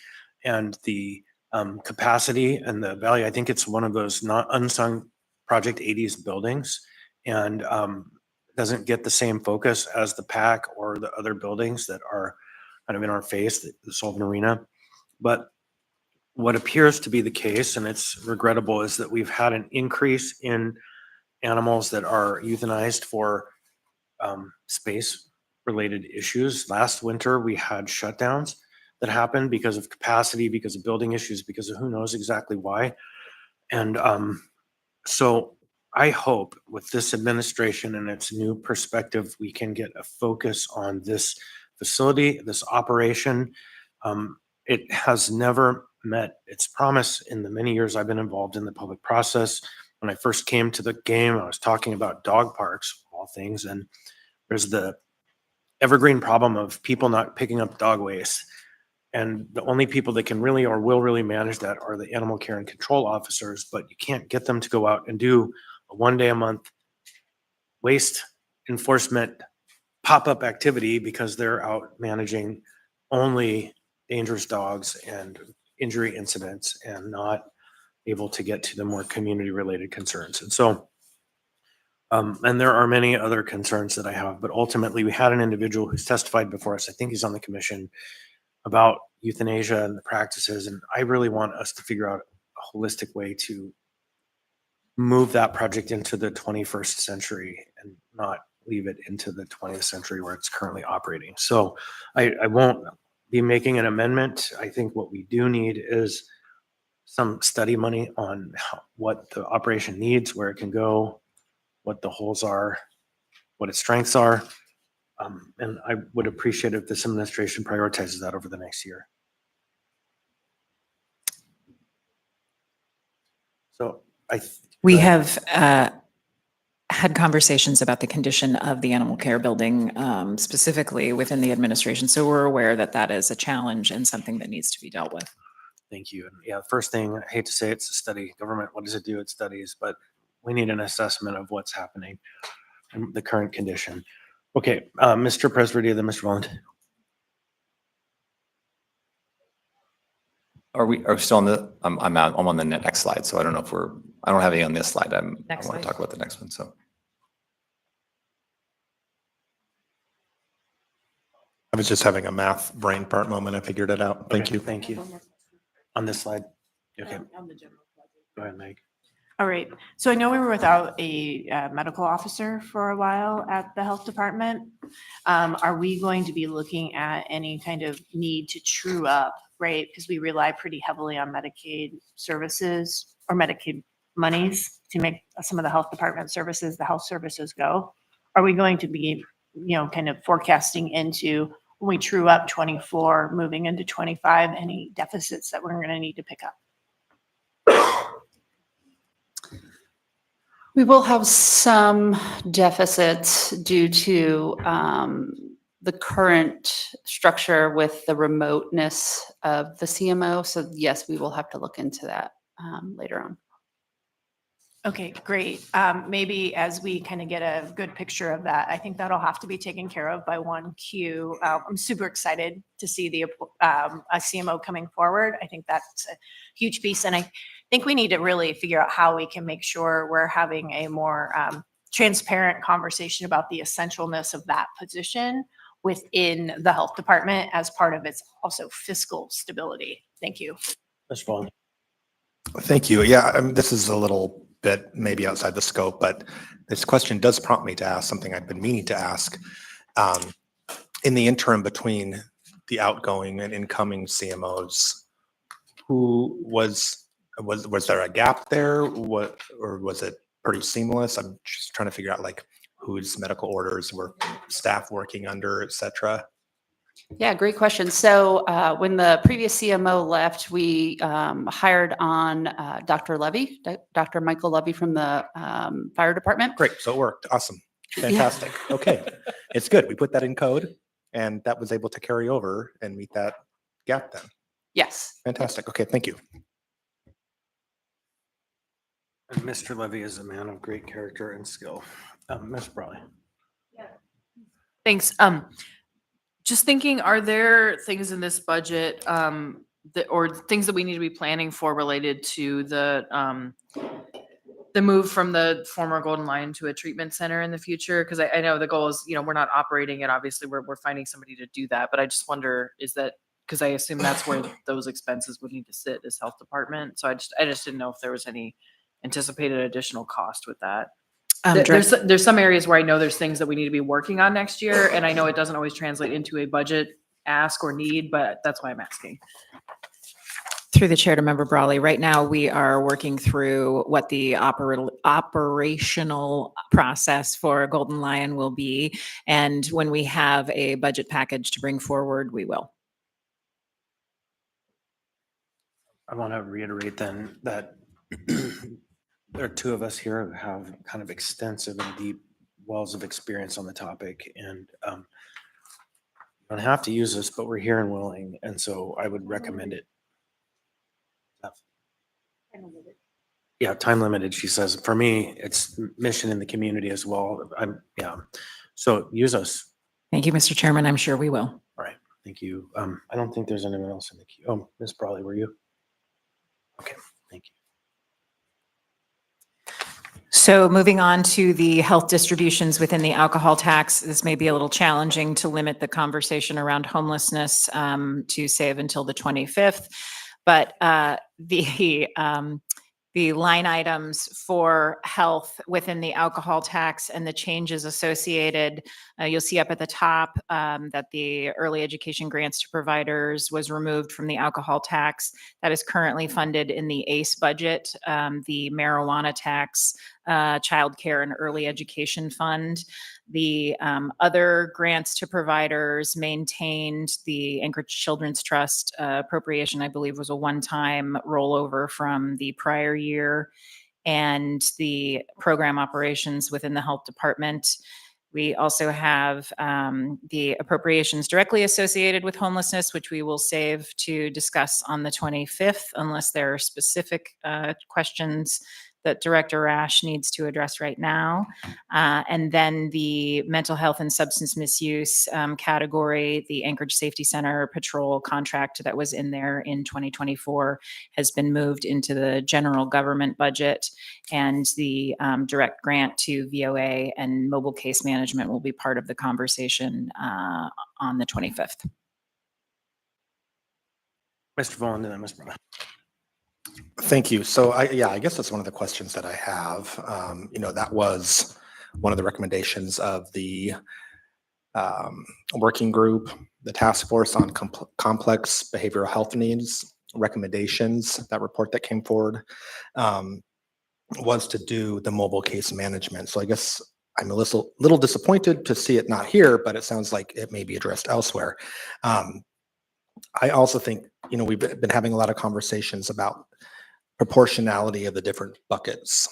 and the capacity and the value. I think it's one of those not unsung Project 80s buildings, and doesn't get the same focus as the PAC or the other buildings that are kind of in our face, the Sullivan Arena. But what appears to be the case, and it's regrettable, is that we've had an increase in animals that are euthanized for space-related issues. Last winter, we had shutdowns that happened because of capacity, because of building issues, because of who knows exactly why. And so I hope with this administration and its new perspective, we can get a focus on this facility, this operation. It has never met its promise in the many years I've been involved in the public process. When I first came to the game, I was talking about dog parks, of all things, and there's the evergreen problem of people not picking up dog waste. And the only people that can really or will really manage that are the animal care and control officers, but you can't get them to go out and do a 1 day a month waste enforcement pop-up activity because they're out managing only dangerous dogs and injury incidents and not able to get to the more community-related concerns. And so, and there are many other concerns that I have, but ultimately we had an individual who's testified before us. I think he's on the commission about euthanasia and the practices. And I really want us to figure out a holistic way to move that project into the 21st century and not leave it into the 20th century where it's currently operating. So I won't be making an amendment. I think what we do need is some study money on what the operation needs, where it can go, what the holes are, what its strengths are. And I would appreciate if this administration prioritizes that over the next year. So We have had conversations about the condition of the animal care building, specifically within the administration. So we're aware that that is a challenge and something that needs to be dealt with. Thank you. And yeah, first thing, I hate to say it's a study. Government, what does it do? It studies, but we need an assessment of what's happening and the current condition. Okay, Mr. Presbyterian, then Mr. Volland. Are we still on the, I'm on the next slide, so I don't know if I don't have any on this slide. I want Next to slide. talk about the next one, so. I was just having a math brain part moment. I figured it out. Thank Okay, you. Thank you. On this slide. Okay. Go ahead, Meg. All right. So I know we were without a medical officer for a while at the health department. Are we going to be looking at any kind of need to true up, right? Because we rely pretty heavily on Medicaid services or Medicaid monies to make some of the health department services, the health services go. Are we going to be, kind of forecasting into when we true up 24, moving into 25, any deficits that we're going to need to pick up? We will have some deficits due to the current structure with the remoteness of the CMO. So yes, we will have to look into that later on. Okay, great. Maybe as we kind of get a good picture of that, I think that'll have to be taken care of by 1Q. I'm super excited to see a CMO coming forward. I think that's a huge piece. And I think we need to really figure out how we can make sure we're having a more transparent conversation about the essentialness of that position within the health department as part of its also fiscal stability. Thank you. Mr. Volland. Thank you. Yeah, this is a little bit maybe outside the scope, but this question does prompt me to ask something I've been meaning to ask. In the interim between the outgoing and incoming CMOs, was there a gap there? Or was it pretty seamless? I'm just trying to figure out like whose medical orders were staff working under, et cetera. Yeah, great question. So when the previous CMO left, we hired on Dr. Levy, Dr. Michael Levy from the fire department. Great, so it worked. Awesome. Fantastic. Okay, it's good. We put that in code and that was able to carry over and meet that gap then. Yes. Fantastic. Okay, thank you. And Mr. Levy is a man of great character and skill. Ms. Brawley. Thanks. Just thinking, are there things in this budget or things that we need to be planning for related to the move from the former Golden Lion to a treatment center in the future? Because I know the goal is, we're not operating it. Obviously, we're finding somebody to do that. But I just wonder, is that because I assume that's where those expenses would need to sit as health department. So I just didn't know if there was any anticipated additional cost with that. There's some areas where I know there's things that we need to be working on next year, and I know it doesn't always translate into a budget ask or need, but that's why I'm asking. Through the chair to Member Brawley, right now we are working through what the operational process for Golden Lion will be. And when we have a budget package to bring forward, we will. I want to reiterate then that there are two of us here who have kind of extensive and deep wells of experience on the topic. And Don't have to use this, but we're here and willing, and so I would recommend it. Yeah, time limited, she says. For me, it's mission in the community as well. Yeah. So use us. Thank you, Mr. Chairman. I'm sure we will. All right. Thank you. I don't think there's anyone else in the queue. Oh, Ms. Brawley, were you? Okay, thank you. So moving on to the health distributions within the alcohol tax, this may be a little challenging to limit the conversation around homelessness to save until the 25th. But the line items for health within the alcohol tax and the changes associated, you'll see up at the top that the early education grants to providers was removed from the alcohol tax. That is currently funded in the ACE budget, the marijuana tax, childcare and early education fund. The other grants to providers maintained. The Anchorage Children's Trust appropriation, I believe, was a one-time rollover from the prior year. And the program operations within the health department. We also have the appropriations directly associated with homelessness, which we will save to discuss on the 25th, unless there are specific questions that Director Rash needs to address right now. And then the mental health and substance misuse category, the Anchorage Safety Center patrol contract that was in there in 2024 has been moved into the general government budget, and the direct grant to VOA and mobile case management will be part of the conversation on the 25th. Mr. Vaughn, and then Ms. Brawley. Thank you. So I guess that's one of the questions that I have. That was one of the recommendations of the working group, the task force on complex behavioral health needs recommendations, that report that came forward, was to do the mobile case management. So I guess I'm a little disappointed to see it not here, but it sounds like it may be addressed elsewhere. I also think, we've been having a lot of conversations about proportionality of the different buckets.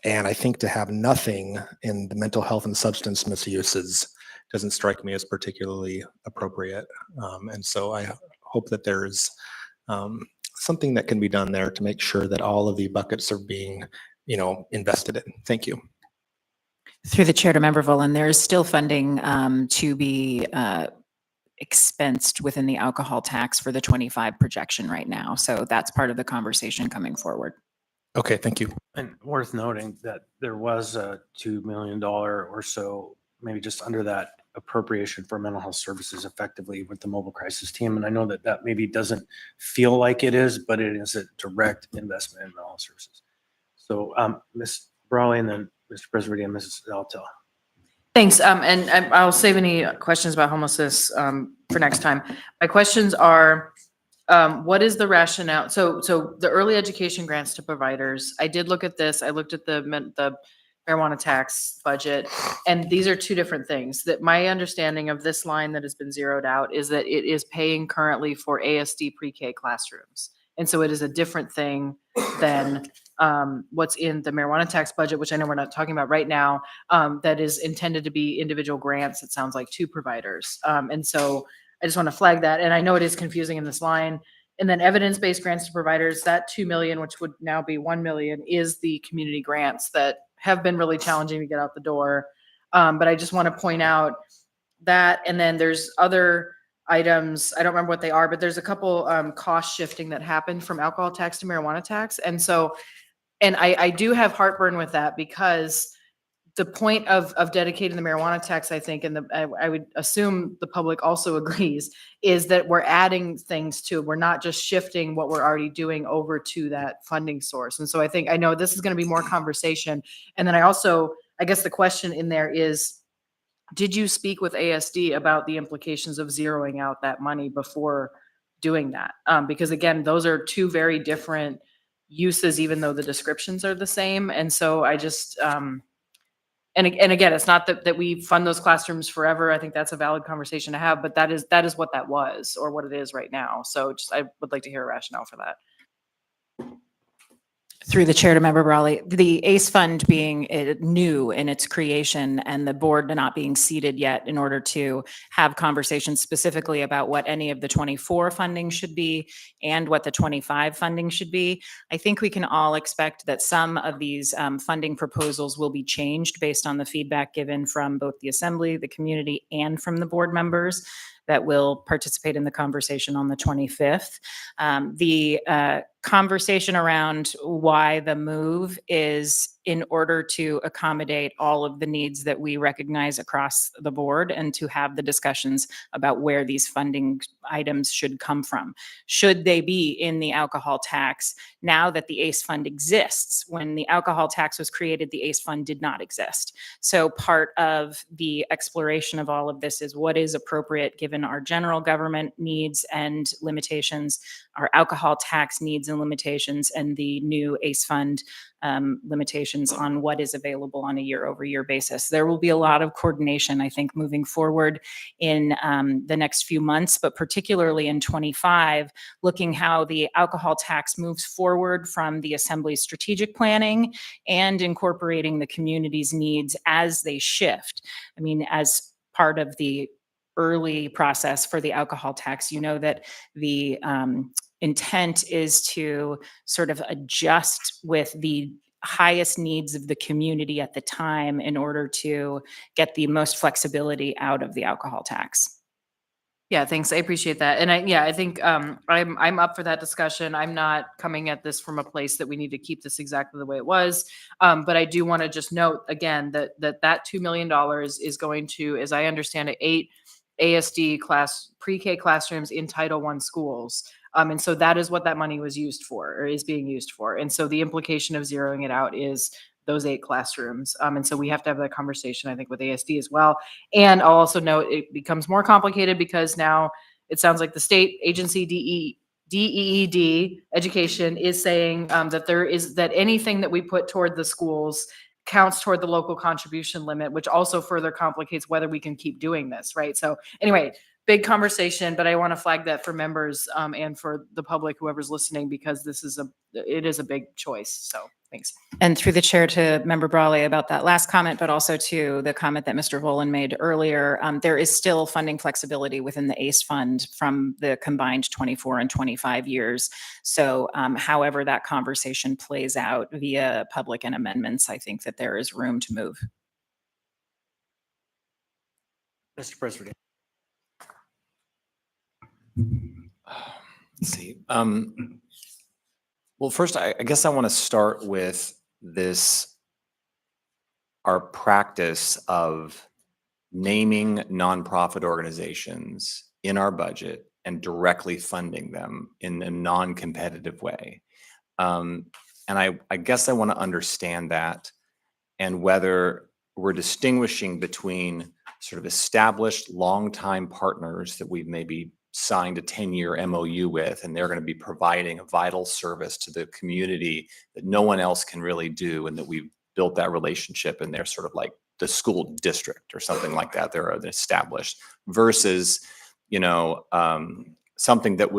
And I think to have nothing in the mental health and substance misuses doesn't strike me as particularly appropriate. And so I hope that there's something that can be done there to make sure that all of the buckets are being, invested in. Thank you. Through the chair to Member Volin, there is still funding to be expensed within the alcohol tax for the 25 projection right now. So that's part of the conversation coming forward. Okay, thank you. And worth noting that there was a $2 million or so, maybe just under that, appropriation for mental health services effectively with the mobile crisis team. And I know that maybe doesn't feel like it is, but it is a direct investment in mental health services. So Ms. Brawley and then Mr. President and Mrs. Altel. Thanks. And I'll save any questions about homelessness for next time. My questions are, what is the rationale? So the early education grants to providers, I did look at this. I looked at the marijuana tax budget, and these are two different things. That my understanding of this line that has been zeroed out is that it is paying currently for ASD pre-K classrooms. And so it is a different thing than what's in the marijuana tax budget, which I know we're not talking about right now, that is intended to be individual grants, it sounds like, to providers. And so I just want to flag that. And I know it is confusing in this line. And then evidence-based grants to providers, that 2 million, which would now be 1 million, is the community grants that have been really challenging to get out the door. But I just want to point out that, and then there's other items, I don't remember what they are, but there's a couple cost shifting that happened from alcohol tax to marijuana tax. And so, and I do have heartburn with that, because the point of dedicating the marijuana tax, I think, and I would assume the public also agrees, is that we're adding things to it. We're not just shifting what we're already doing over to that funding source. And so I know this is going to be more conversation. And then I guess the question in there is, did you speak with ASD about the implications of zeroing out that money before doing that? Because again, those are two very different uses, even though the descriptions are the same. And so I just, and again, it's not that we fund those classrooms forever. I think that's a valid conversation to have, but that is what that was, or what it is right now. So I would like to hear a rationale for that. Through the chair to member Brawley, the ACE Fund being new in its creation and the board not being seated yet in order to have conversations specifically about what any of the 24 funding should be and what the 25 funding should be. I think we can all expect that some of these funding proposals will be changed based on the feedback given from both the assembly, the community, and from the board members that will participate in the conversation on the 25th. The conversation around why the move is in order to accommodate all of the needs that we recognize across the board and to have the discussions about where these funding items should come from. Should they be in the alcohol tax now that the ACE Fund exists? When the alcohol tax was created, the ACE Fund did not exist. So part of the exploration of all of this is what is appropriate given our general government needs and limitations, our alcohol tax needs and limitations, and the new ACE Fund limitations on what is available on a year-over-year basis. There will be a lot of coordination, I think, moving forward in the next few months, but particularly in 25, looking how the alcohol tax moves forward from the Assembly's strategic planning and incorporating the community's needs as they shift. I mean, as part of the early process for the alcohol tax, you know that the intent is to sort of adjust with the highest needs of the community at the time in order to get the most flexibility out of the alcohol tax. Yeah, thanks. I appreciate that. And I think I'm up for that discussion. I'm not coming at this from a place that we need to keep this exactly the way it was. But I do want to just note again that $2 million is going to, as I understand it, 8 ASD pre-K classrooms in Title I schools. And so that is what that money was used for, or is being used for. And so the implication of zeroing it out is those 8 classrooms. And so we have to have that conversation, I think, with ASD as well. And I'll also note it becomes more complicated because now it sounds like the state agency DEED education is saying that anything that we put toward the schools counts toward the local contribution limit, which also further complicates whether we can keep doing this, right? So anyway, big conversation, but I want to flag that for members and for the public, whoever's listening, because it is a big choice. So thanks. And through the chair to member Brawley about that last comment, but also to the comment that Mr. Volan made earlier, there is still funding flexibility within the ACE Fund from the combined 24 and 25 years. So however that conversation plays out via public and amendments, I think that there is room to move. Mr. President. Let's see. Well, first, I guess I want to start with our practice of naming nonprofit organizations in our budget and directly funding them in a non-competitive way. And I guess I want to understand that and whether we're distinguishing between sort of established longtime partners that we've maybe signed a 10-year MOU with, and they're going to be providing a vital service to the community that no one else can really do, and that we've built that relationship, and they're sort of like the school district or something like that. They're established versus, something that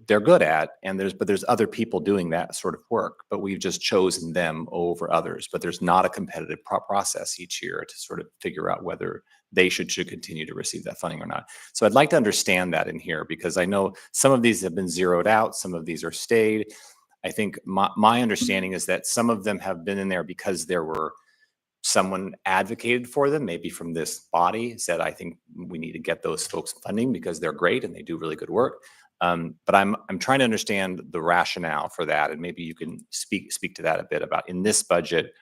they're good at, and there's other people doing that sort of work, but we've just chosen them over others. But there's not a competitive process each year to sort of figure out whether they should continue to receive that funding or not. So I'd like to understand that in here, because I know some of these have been zeroed out, some of these are stayed. I think my understanding is that some of them have been in there because someone advocated for them, maybe from this body, said, I think we need to get those folks funding because they're great and they do really good work. But I'm trying to understand the rationale for that, and maybe you can speak to that a bit about in this budget.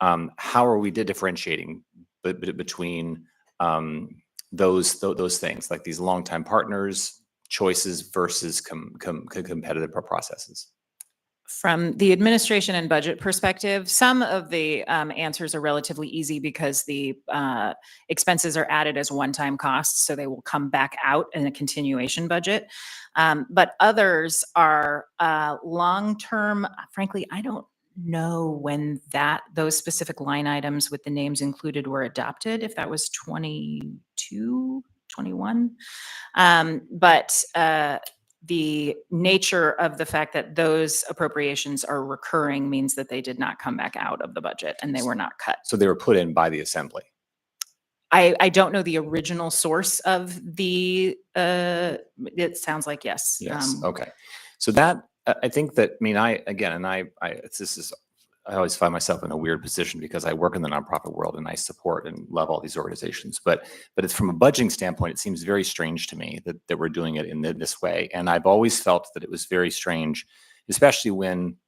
How are we differentiating between those things, like these longtime partners choices versus competitive processes? From the administration and budget perspective, some of the answers are relatively easy because the expenses are added as one-time costs, so they will come back out in a continuation budget. But others are long-term. Frankly, I don't know when those specific line items with the names included were adopted, if that was 22, 21. But the nature of the fact that those appropriations are recurring means that they did not come back out of the budget and they were not cut. So they were put in by the assembly. I don't know the original source of the, it sounds like yes. Yes. Okay. So that, I think that, I mean, I always find myself in a weird position because I work in the nonprofit world and I support and love all these organizations. But it's from a budgeting standpoint, it seems very strange to me that we're doing it in this way. And I've always felt that it was very strange, especially when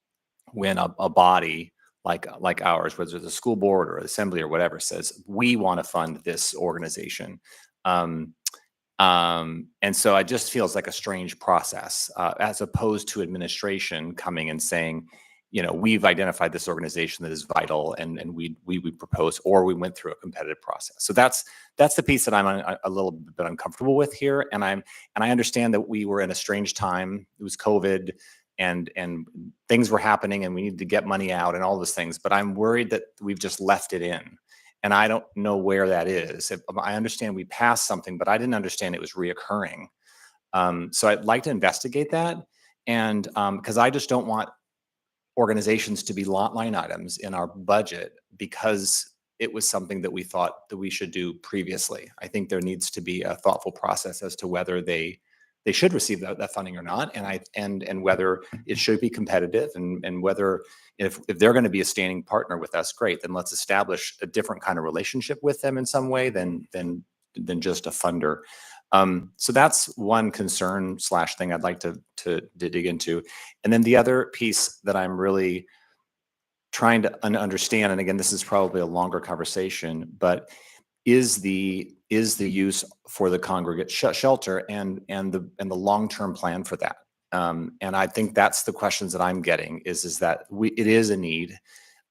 a body like ours, whether it's a school board or assembly or whatever, says we want to fund this organization. And so it just feels like a strange process, as opposed to administration coming and saying, you know, we've identified this organization that is vital, and we propose, or we went through a competitive process. So that's the piece that I'm a little bit uncomfortable with here, and I understand that we were in a strange time. It was COVID, and things were happening, and we needed to get money out and all those things. But I'm worried that we've just left it in. And I don't know where that is. I understand we passed something, but I didn't understand it was reoccurring. So I'd like to investigate that. And because I just don't want organizations to be line items in our budget because it was something that we thought that we should do previously. I think there needs to be a thoughtful process as to whether they should receive that funding or not, and whether it should be competitive, and whether if they're going to be a standing partner with us, great, then let's establish a different kind of relationship with them in some way than just a funder. So that's one concern / thing I'd like to dig into. And then the other piece that I'm really trying to understand, and again, this is probably a longer conversation, but is the use for the congregate shelter and the long-term plan for that. And I think that's the questions that I'm getting is that it is a need,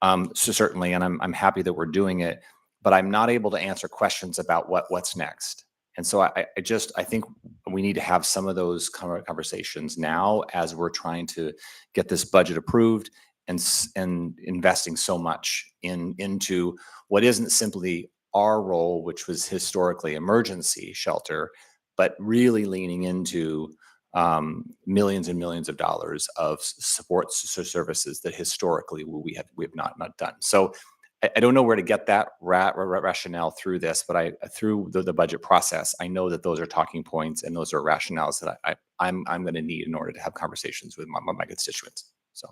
so certainly, and I'm happy that we're doing it, but I'm not able to answer questions about what's next. And so I think we need to have some of those conversations now as we're trying to get this budget approved and investing so much into what isn't simply our role, which was historically emergency shelter, but really leaning into millions and millions of dollars of support services that historically we have not done. So I don't know where to get that rationale through this, but through the budget process, I know that those are talking points and those are rationales that I'm going to need in order to have conversations with my constituents. So.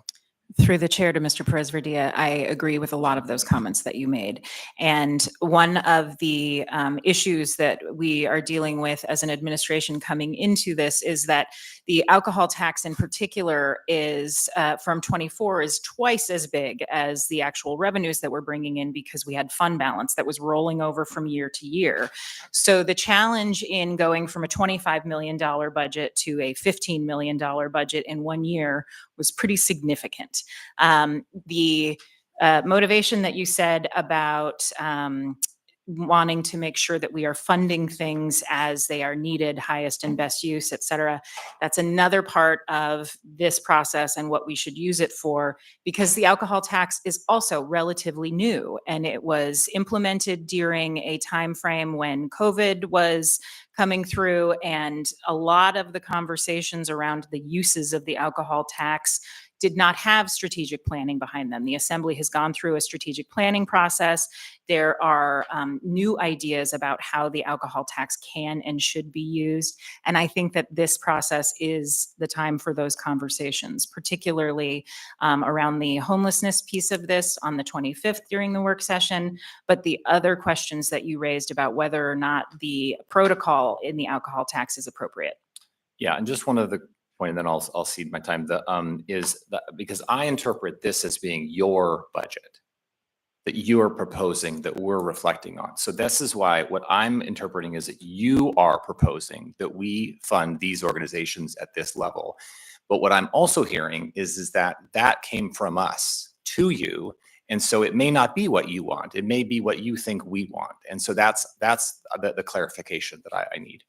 Through the chair to Mr. Perez-Verdia, I agree with a lot of those comments that you made. And one of the issues that we are dealing with as an administration coming into this is that the alcohol tax in particular is from 24 is twice as big as the actual revenues that we're bringing in because we had fund balance that was rolling over from year to year. So the challenge in going from a $25 million budget to a $15 million budget in 1 year was pretty significant. The motivation that you said about wanting to make sure that we are funding things as they are needed, highest and best use, et cetera. That's another part of this process and what we should use it for, because the alcohol tax is also relatively new and it was implemented during a time frame when COVID was coming through, and a lot of the conversations around the uses of the alcohol tax did not have strategic planning behind them. The Assembly has gone through a strategic planning process. There are new ideas about how the alcohol tax can and should be used. And I think that this process is the time for those conversations, particularly around the homelessness piece of this on the 25th during the work session, but the other questions that you raised about whether or not the protocol in the alcohol tax is appropriate. Yeah, and just one other point, and then I'll cede my time. Is that because I interpret this as being your budget that you are proposing that we're reflecting on. So this is why what I'm interpreting is that you are proposing that we fund these organizations at this level. But what I'm also hearing is that came from us to you. And so it may not be what you want. It may be what you think we want. And so that's the clarification that I need.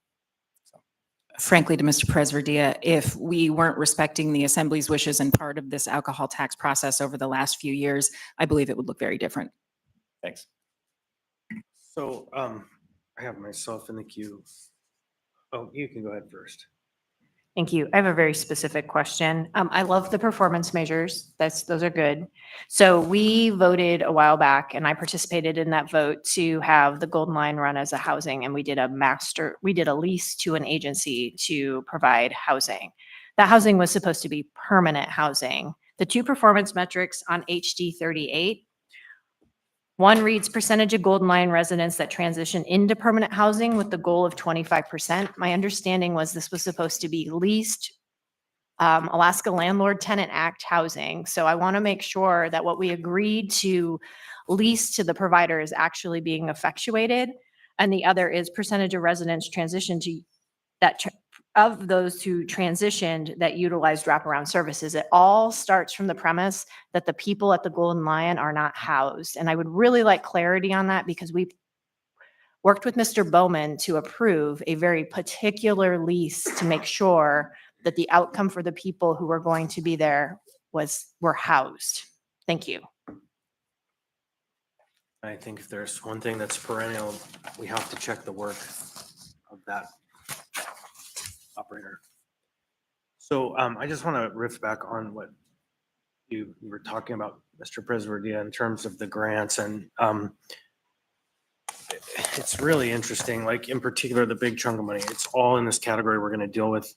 Frankly, to Mr. Perez-Verdia, if we weren't respecting the Assembly's wishes and part of this alcohol tax process over the last few years, I believe it would look very different. Thanks. So I have myself in the queue. Oh, you can go ahead first. Thank you. I have a very specific question. I love the performance measures. Those are good. So we voted a while back and I participated in that vote to have the Golden Line run as a housing, and we did a lease to an agency to provide housing. That housing was supposed to be permanent housing. The two performance metrics on HD 38, one reads percentage of Golden Line residents that transition into permanent housing with the goal of 25%. My understanding was this was supposed to be leased Alaska Landlord Tenant Act housing. So I want to make sure that what we agreed to lease to the provider is actually being effectuated. And the other is percentage of residents transition to of those who transitioned that utilized wraparound services. It all starts from the premise that the people at the Golden Lion are not housed. And I would really like clarity on that because we worked with Mr. Bowman to approve a very particular lease to make sure that the outcome for the people who were going to be there were housed. Thank you. I think if there's one thing that's perennial, we have to check the work of that operator. So I just want to riff back on what you were talking about, Mr. Presverdia, in terms of the grants. And it's really interesting, like in particular, the big chunk of money, it's all in this category we're going to deal with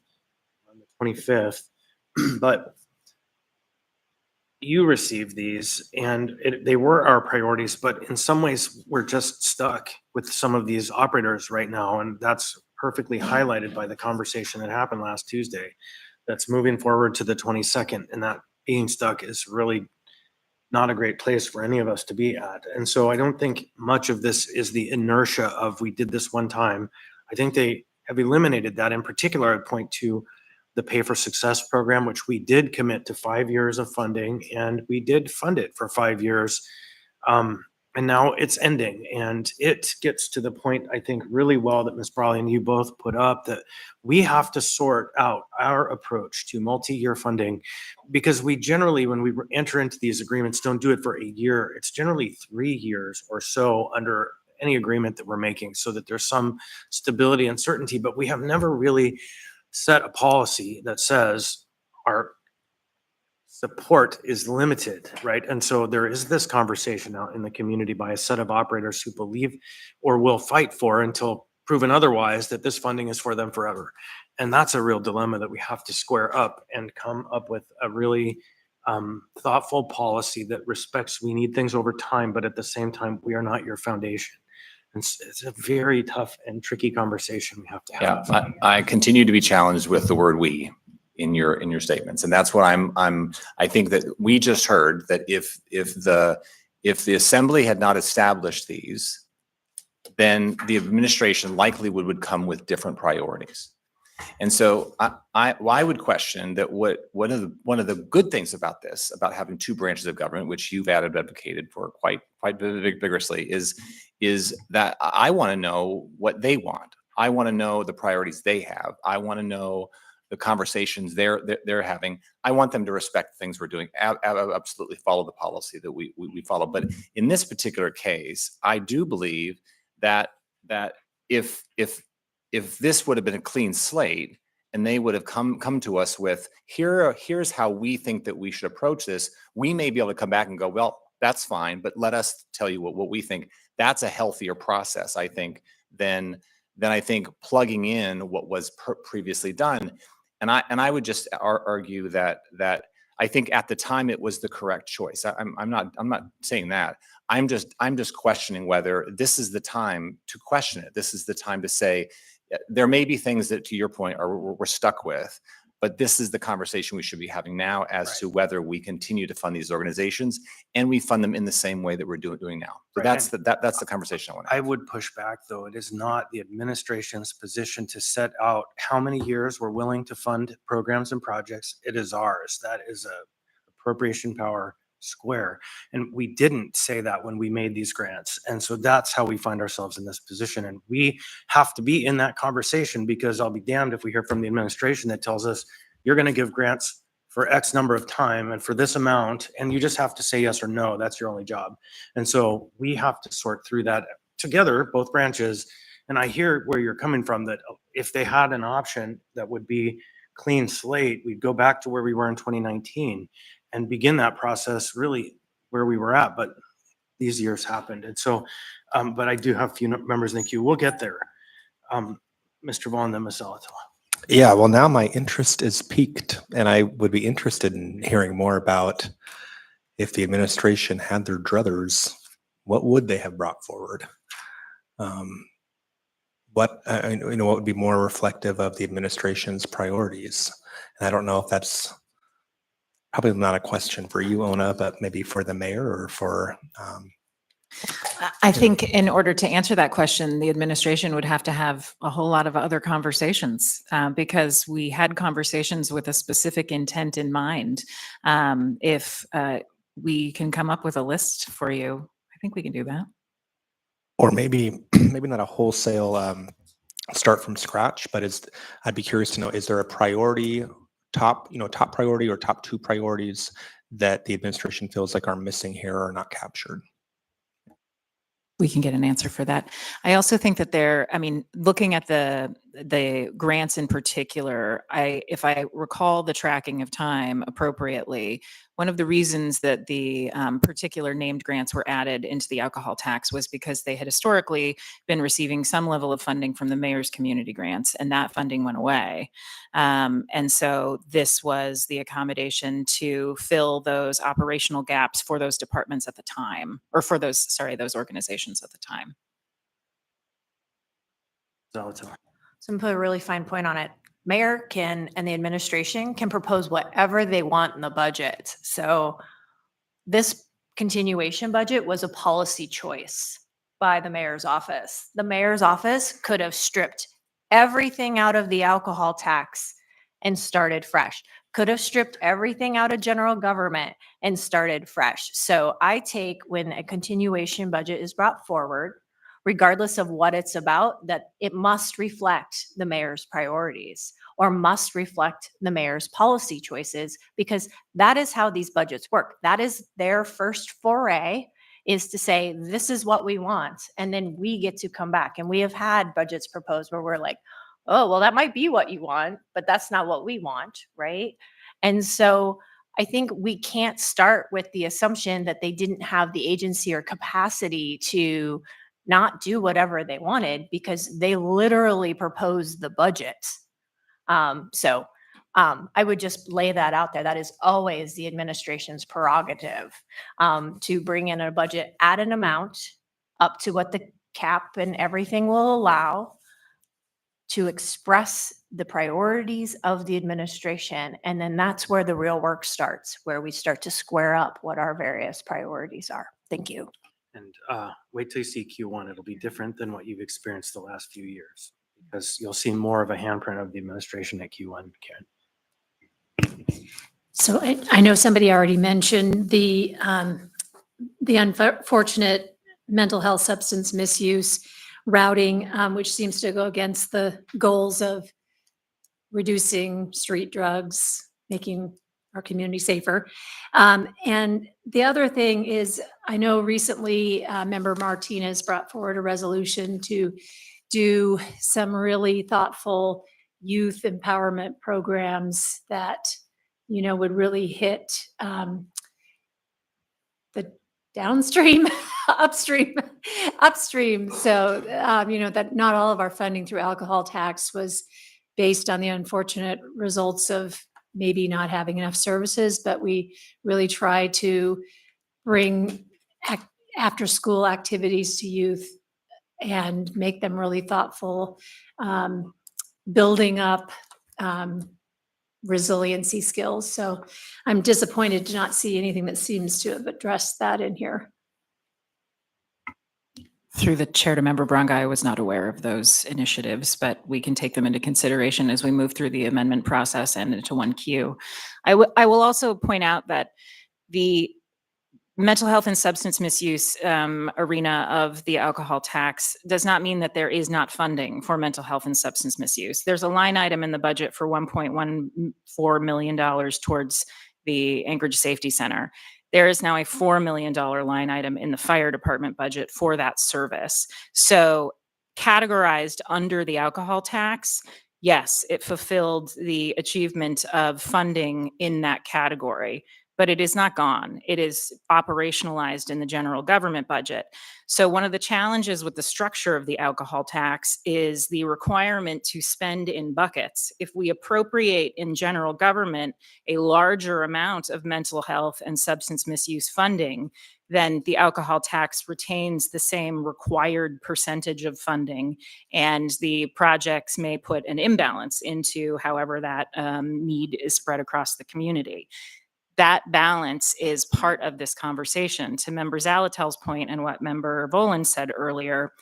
on the 25th. But you received these and they were our priorities, but in some ways we're just stuck with some of these operators right now. And that's perfectly highlighted by the conversation that happened last Tuesday that's moving forward to the 22nd. And that being stuck is really not a great place for any of us to be at. And so I don't think much of this is the inertia of we did this one time. I think they have eliminated that. In particular, I'd point to the Pay for Success program, which we did commit to 5 years of funding, and we did fund it for 5 years. And now it's ending, and it gets to the point, I think, really well that Ms. Brawley and you both put up, that we have to sort out our approach to multi-year funding, because we generally, when we enter into these agreements, don't do it for a year. It's generally 3 years or so under any agreement that we're making, so that there's some stability and certainty. But we have never really set a policy that says our support is limited, right? And so there is this conversation out in the community by a set of operators who believe or will fight for, until proven otherwise, that this funding is for them forever. And that's a real dilemma that we have to square up and come up with a really thoughtful policy that respects we need things over time, but at the same time, we are not your foundation. And it's a very tough and tricky conversation we have to have. Yeah, I continue to be challenged with the word "we" in your statements, and that's what I think that we just heard that if the assembly had not established these, then the administration likely would come with different priorities. And so I would question that one of the good things about this, about having two branches of government, which you've advocated for quite vigorously, is that I want to know what they want. I want to know the priorities they have. I want to know the conversations they're having. I want them to respect the things we're doing, absolutely follow the policy that we follow. But in this particular case, I do believe that if this would have been a clean slate and they would have come to us with, here's how we think that we should approach this, we may be able to come back and go, well, that's fine, but let us tell you what we think. That's a healthier process, I think, than I think plugging in what was previously done. And I would just argue that I think at the time it was the correct choice. I'm not saying that. I'm just questioning whether this is the time to question it. This is the time to say there may be things that, to your point, we're stuck with, but this is the conversation we should be having now as to whether we continue to fund these organizations and we fund them in the same way that we're doing now. So that's the conversation I want to have. I would push back, though. It is not the administration's position to set out how many years we're willing to fund programs and projects. It is ours. That is a appropriation power square. And we didn't say that when we made these grants. And so that's how we find ourselves in this position. And we have to be in that conversation, because I'll be damned if we hear from the administration that tells us you're going to give grants for X number of time and for this amount, and you just have to say yes or no. That's your only job. And so we have to sort through that together, both branches. And I hear where you're coming from, that if they had an option that would be clean slate. We'd go back to where we were in 2019 and begin that process really where we were at, but these years happened. And so, but I do have a few members in the queue. We'll get there. Mr. Vaughn, then Ms. Zalatoa. Yeah, well, now my interest is piqued, and I would be interested in hearing more about if the administration had their druthers, what would they have brought forward? What would be more reflective of the administration's priorities? And I don't know if that's probably not a question for you, Ona, but maybe for the mayor or for. I think in order to answer that question, the administration would have to have a whole lot of other conversations because we had conversations with a specific intent in mind. If we can come up with a list for you, I think we can do that. Or maybe not a wholesale start from scratch, but I'd be curious to know, is there a priority, top priority or top two priorities that the administration feels like are missing here or not captured? We can get an answer for that. I also think that looking at the grants in particular, if I recall the tracking of time appropriately, one of the reasons that the particular named grants were added into the alcohol tax was because they had historically been receiving some level of funding from the mayor's community grants, and that funding went away. And so this was the accommodation to fill those operational gaps for those departments at the time, or for those organizations at the time. Zalatoa. So I'm gonna put a really fine point on it. Mayor and the administration can propose whatever they want in the budget. So this continuation budget was a policy choice by the mayor's office. The mayor's office could have stripped everything out of the alcohol tax and started fresh. Could have stripped everything out of general government and started fresh. So I take when a continuation budget is brought forward, regardless of what it's about, that it must reflect the mayor's priorities or must reflect the mayor's policy choices, because that is how these budgets work. That is their first foray, is to say, this is what we want. And then we get to come back. And we have had budgets proposed where we're like, oh, well, that might be what you want, but that's not what we want, right? And so I think we can't start with the assumption that they didn't have the agency or capacity to not do whatever they wanted, because they literally proposed the budget. I would just lay that out there. That is always the administration's prerogative, to bring in a budget at an amount up to what the cap and everything will allow, to express the priorities of the administration. And then that's where the real work starts, where we start to square up what our various priorities are. Thank you. And wait till you see Q1. It'll be different than what you've experienced the last few years, because you'll see more of a handprint of the administration at Q1, Karen. So I know somebody already mentioned the unfortunate mental health substance misuse routing, which seems to go against the goals of reducing street drugs, making our community safer. And the other thing is, I know recently Member Martinez brought forward a resolution to do some really thoughtful youth empowerment programs that, would really hit the downstream, upstream. So, that not all of our funding through alcohol tax was based on the unfortunate results of maybe not having enough services, but we really try to bring after-school activities to youth and make them really thoughtful, building up resiliency skills. So I'm disappointed to not see anything that seems to have addressed that in here. Through the chair to Member Braunga, I was not aware of those initiatives, but we can take them into consideration as we move through the amendment process and into 1Q. I will also point out that the mental health and substance misuse arena of the alcohol tax does not mean that there is not funding for mental health and substance misuse. There's a line item in the budget for $1.14 million towards the Anchorage Safety Center. There is now a $4 million line item in the fire department budget for that service. So categorized under the alcohol tax, yes, it fulfilled the achievement of funding in that category, but it is not gone. It is operationalized in the general government budget. So one of the challenges with the structure of the alcohol tax is the requirement to spend in buckets. If we appropriate in general government a larger amount of mental health and substance misuse funding, then the alcohol tax retains the same required percentage of funding, and the projects may put an imbalance into however that need is spread across the community. That balance is part of this conversation. To Member Zalatel's point and what Member Volan said earlier,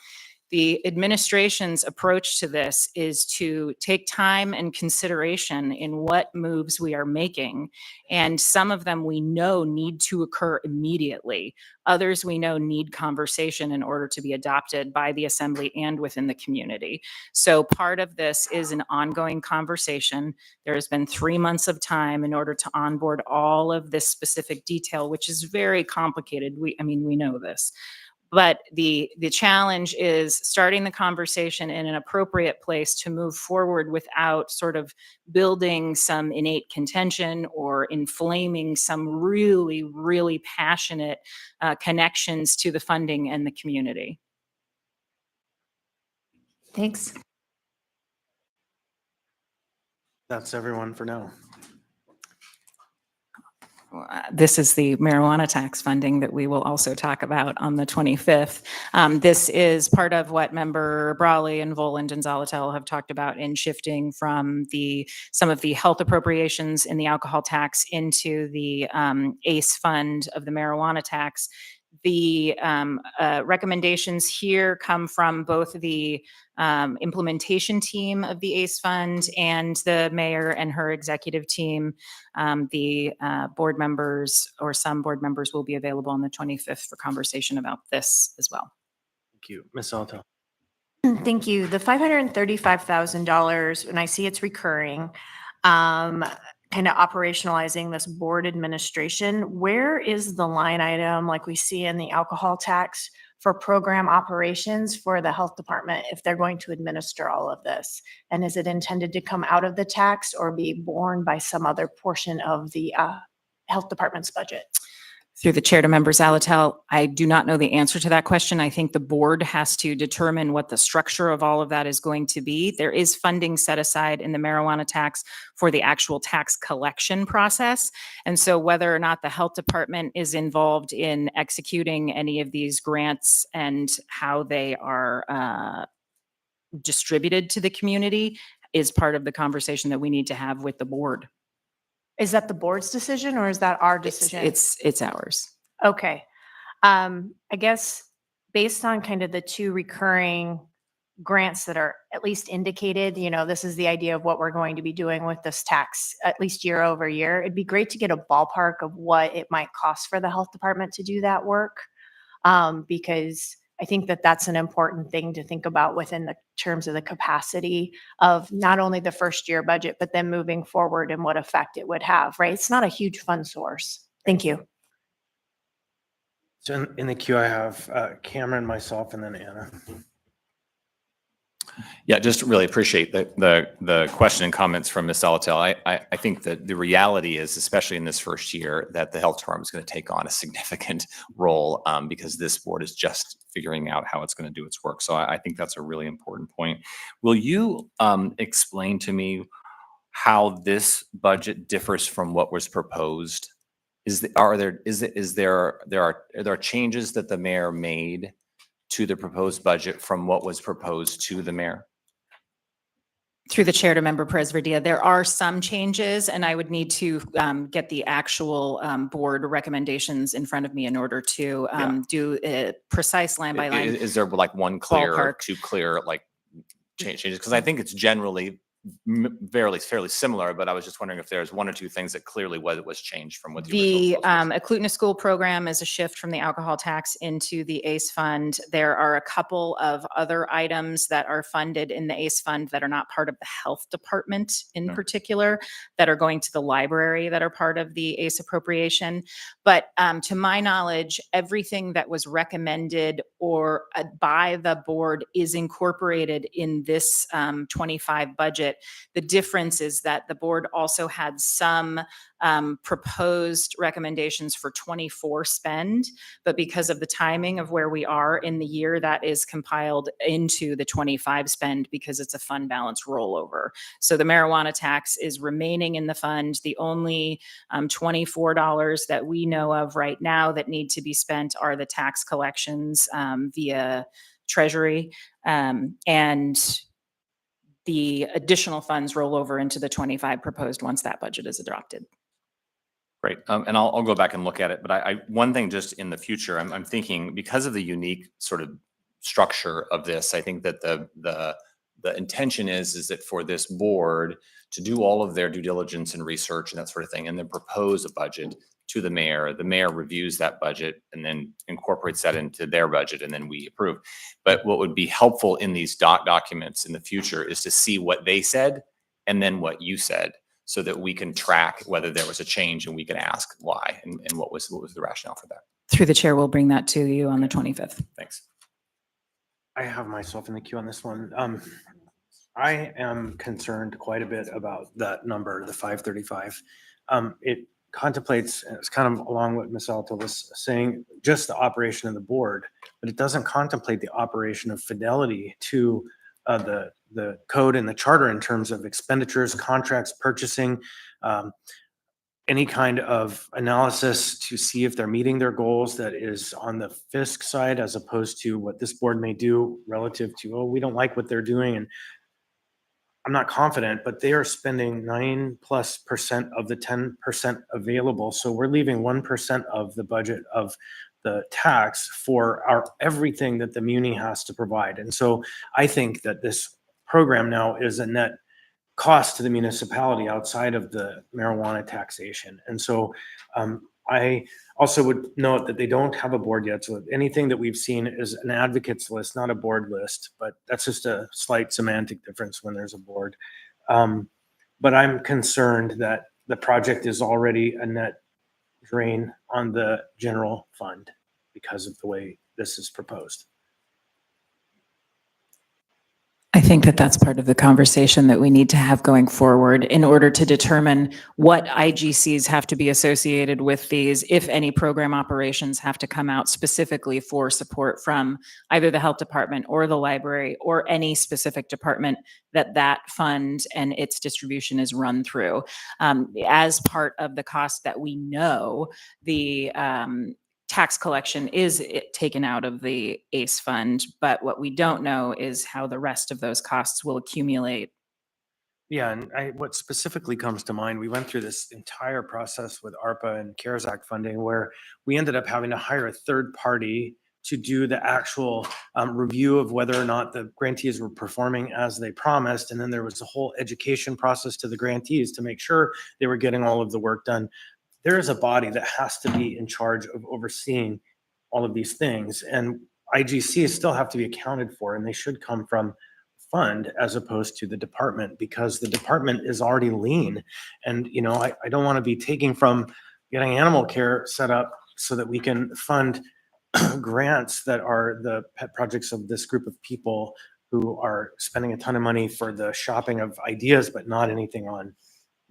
the administration's approach to this is to take time and consideration in what moves we are making. And some of them we know need to occur immediately. Others we know need conversation in order to be adopted by the Assembly and within the community. So part of this is an ongoing conversation. There has been 3 months of time in order to onboard all of this specific detail, which is very complicated. We know this. But the challenge is starting the conversation in an appropriate place to move forward without sort of building some innate contention or inflaming some really, really passionate connections to the funding and the community. Thanks. That's everyone for now. This is the marijuana tax funding that we will also talk about on the 25th. This is part of what Member Brawley and Voland and Zalatel have talked about in shifting from some of the health appropriations in the alcohol tax into the ACE fund of the marijuana tax. The recommendations here come from both the implementation team of the ACE fund and the mayor and her executive team. The board members or some board members will be available on the 25th for conversation about this as well. Thank you. Ms. Alto. Thank you. The $535,000, and I see it's recurring, kind of operationalizing this board administration. Where is the line item like we see in the alcohol tax for program operations for the health department if they're going to administer all of this? And is it intended to come out of the tax or be borne by some other portion of the health department's budget? Through the chair to Member Zalatel, I do not know the answer to that question. I think the board has to determine what the structure of all of that is going to be. There is funding set aside in the marijuana tax for the actual tax collection process. And so whether or not the health department is involved in executing any of these grants and how they are distributed to the community is part of the conversation that we need to have with the board. Is that the board's decision or is that our decision? It's ours. Okay. I guess based on kind of the two recurring grants that are at least indicated, this is the idea of what we're going to be doing with this tax, at least year over year. It'd be great to get a ballpark of what it might cost for the health department to do that work. Because I think that that's an important thing to think about within the terms of the capacity of not only the first year budget, but then moving forward and what effect it would have, right? It's not a huge fund source. Thank you. So in the queue, I have Cameron, myself, and then Anna. Yeah, just really appreciate the question and comments from Ms. Salatel. I think that the reality is, especially in this first year, that the health department is going to take on a significant role because this board is just figuring out how it's going to do its work. So I think that's a really important point. Will you explain to me how this budget differs from what was proposed? Are there changes that the mayor made to the proposed budget from what was proposed to the mayor? Through the chair to Member Perez Verdia, there are some changes, and I would need to get the actual board recommendations in front of me in order to do a precise line by line. Is there like one clear or ballpark. two clear like changes? Because I think it's generally fairly similar, but I was just wondering if there's one or two things that clearly was changed from what the The original proposal was. Eklutna School program is a shift from the alcohol tax into the ACE fund. There are a couple of other items that are funded in the ACE fund that are not part of the health department in particular, that are going to the library that are part of the ACE appropriation. But to my knowledge, everything that was recommended or by the board is incorporated in this 25 budget budget. The difference is that the board also had some proposed recommendations for 24 spend, but because of the timing of where we are in the year, that is compiled into the 25 spend because it's a fund balance rollover. So the marijuana tax is remaining in the fund. The only $24 that we know of right now that need to be spent are the tax collections via Treasury. And the additional funds roll over into the 25 proposed once that budget is adopted. Great. And I'll go back and look at it. But one thing just in the future, I'm thinking because of the unique sort of structure of this, I think that the intention is that for this board to do all of their due diligence and research and that sort of thing, and then propose a budget to the mayor reviews that budget and then incorporates that into their budget, and then we approve. But what would be helpful in these documents in the future is to see what they said and then what you said, so that we can track whether there was a change and we can ask why and what was the rationale for that. Through the chair, we'll bring that to you on the 25th. Thanks. I have myself in the queue on this one. I am concerned quite a bit about that number, the 535. It contemplates, and it's kind of along what Ms. Alta was saying, just the operation of the board, but it doesn't contemplate the operation of fidelity to the code and the charter in terms of expenditures, contracts, purchasing, any kind of analysis to see if they're meeting their goals that is on the fisc side, as opposed to what this board may do relative to, oh, we don't like what they're doing. And I'm not confident, but they are spending 9+% of the 10% available. So we're leaving 1% of the budget of the tax for everything that the muni has to provide. And so I think that this program now is a net cost to the municipality outside of the marijuana taxation. And so I also would note that they don't have a board yet. So anything that we've seen is an advocates list, not a board list, but that's just a slight semantic difference when there's a board. But I'm concerned that the project is already a net drain on the general fund because of the way this is proposed. I think that that's part of the conversation that we need to have going forward in order to determine what IGCs have to be associated with these, if any program operations have to come out specifically for support from either the health department or the library or any specific department that fund and its distribution is run through. As part of the cost that we know, the tax collection is taken out of the ACE fund, but what we don't know is how the rest of those costs will accumulate. Yeah, and what specifically comes to mind, we went through this entire process with ARPA and CARES Act funding where we ended up having to hire a third party to do the actual review of whether or not the grantees were performing as they promised. And then there was a whole education process to the grantees to make sure they were getting all of the work done. There is a body that has to be in charge of overseeing all of these things, and IGCs still have to be accounted for, and they should come from fund as opposed to the department, because the department is already lean. And, you know, I don't want to be taking from getting animal care set up so that we can fund grants that are the pet projects of this group of people who are spending a ton of money for the shopping of ideas, but not anything on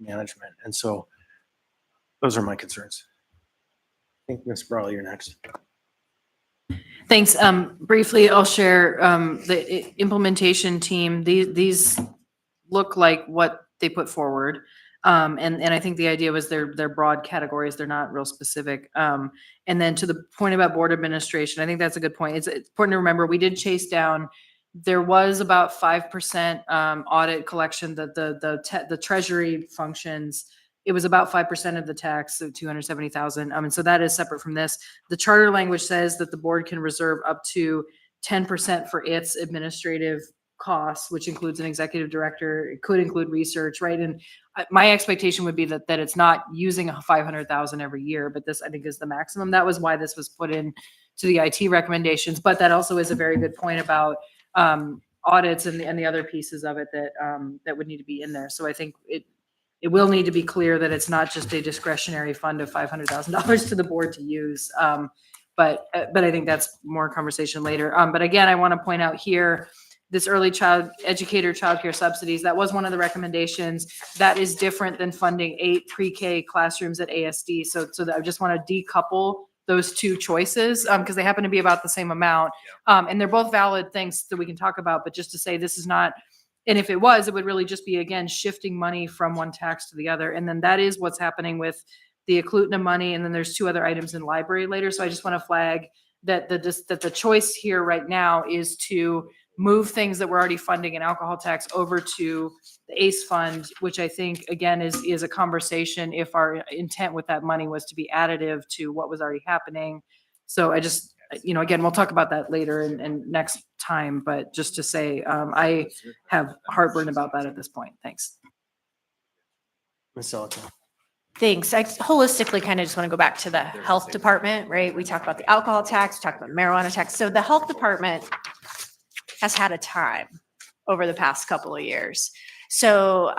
management. And so those are my concerns. I think Ms. Brawley, you're next. Thanks. Briefly, I'll share the implementation team. These look like what they put forward. And I think the idea was they're broad categories. They're not real specific. And then to the point about board administration, I think that's a good point. It's important to remember we did chase down. There was about 5% audit collection that the treasury functions. It was about 5% of the tax, so 270,000. And so that is separate from this. The charter language says that the board can reserve up to 10% for its administrative costs, which includes an executive director. It could include research, right? And my expectation would be that it's not using 500,000 every year, but this I think is the maximum. That was why this was put in to the IT recommendations. But that also is a very good point about audits and the other pieces of it that would need to be in there. So I think it will need to be clear that it's not just a discretionary fund of $500,000 to the board to use. But I think that's more conversation later. But again, I want to point out here this early child educator childcare subsidies. That was one of the recommendations. That is different than funding 8 pre-K classrooms at ASD. So that I just want to decouple those two choices because they happen to be about the same amount. And they're both valid things that we can talk about, but just to say this is not, and if it was, it would really just be, again, shifting money from one tax to the other. And then that is what's happening with the Eklutna money. And then there's 2 other items in library later. So I just want to flag that the choice here right now is to move things that we're already funding in alcohol tax over to the ACE fund, which I think, again, is a conversation if our intent with that money was to be additive to what was already happening. So I just, again, we'll talk about that later and next time, but just to say, I have heartburn about that at this point. Thanks. Ms. Selaton. Thanks. I holistically kind of just want to go back to the health department, right? We talked about the alcohol tax, we talked about marijuana tax. So the health department has had a time over the past couple of years. So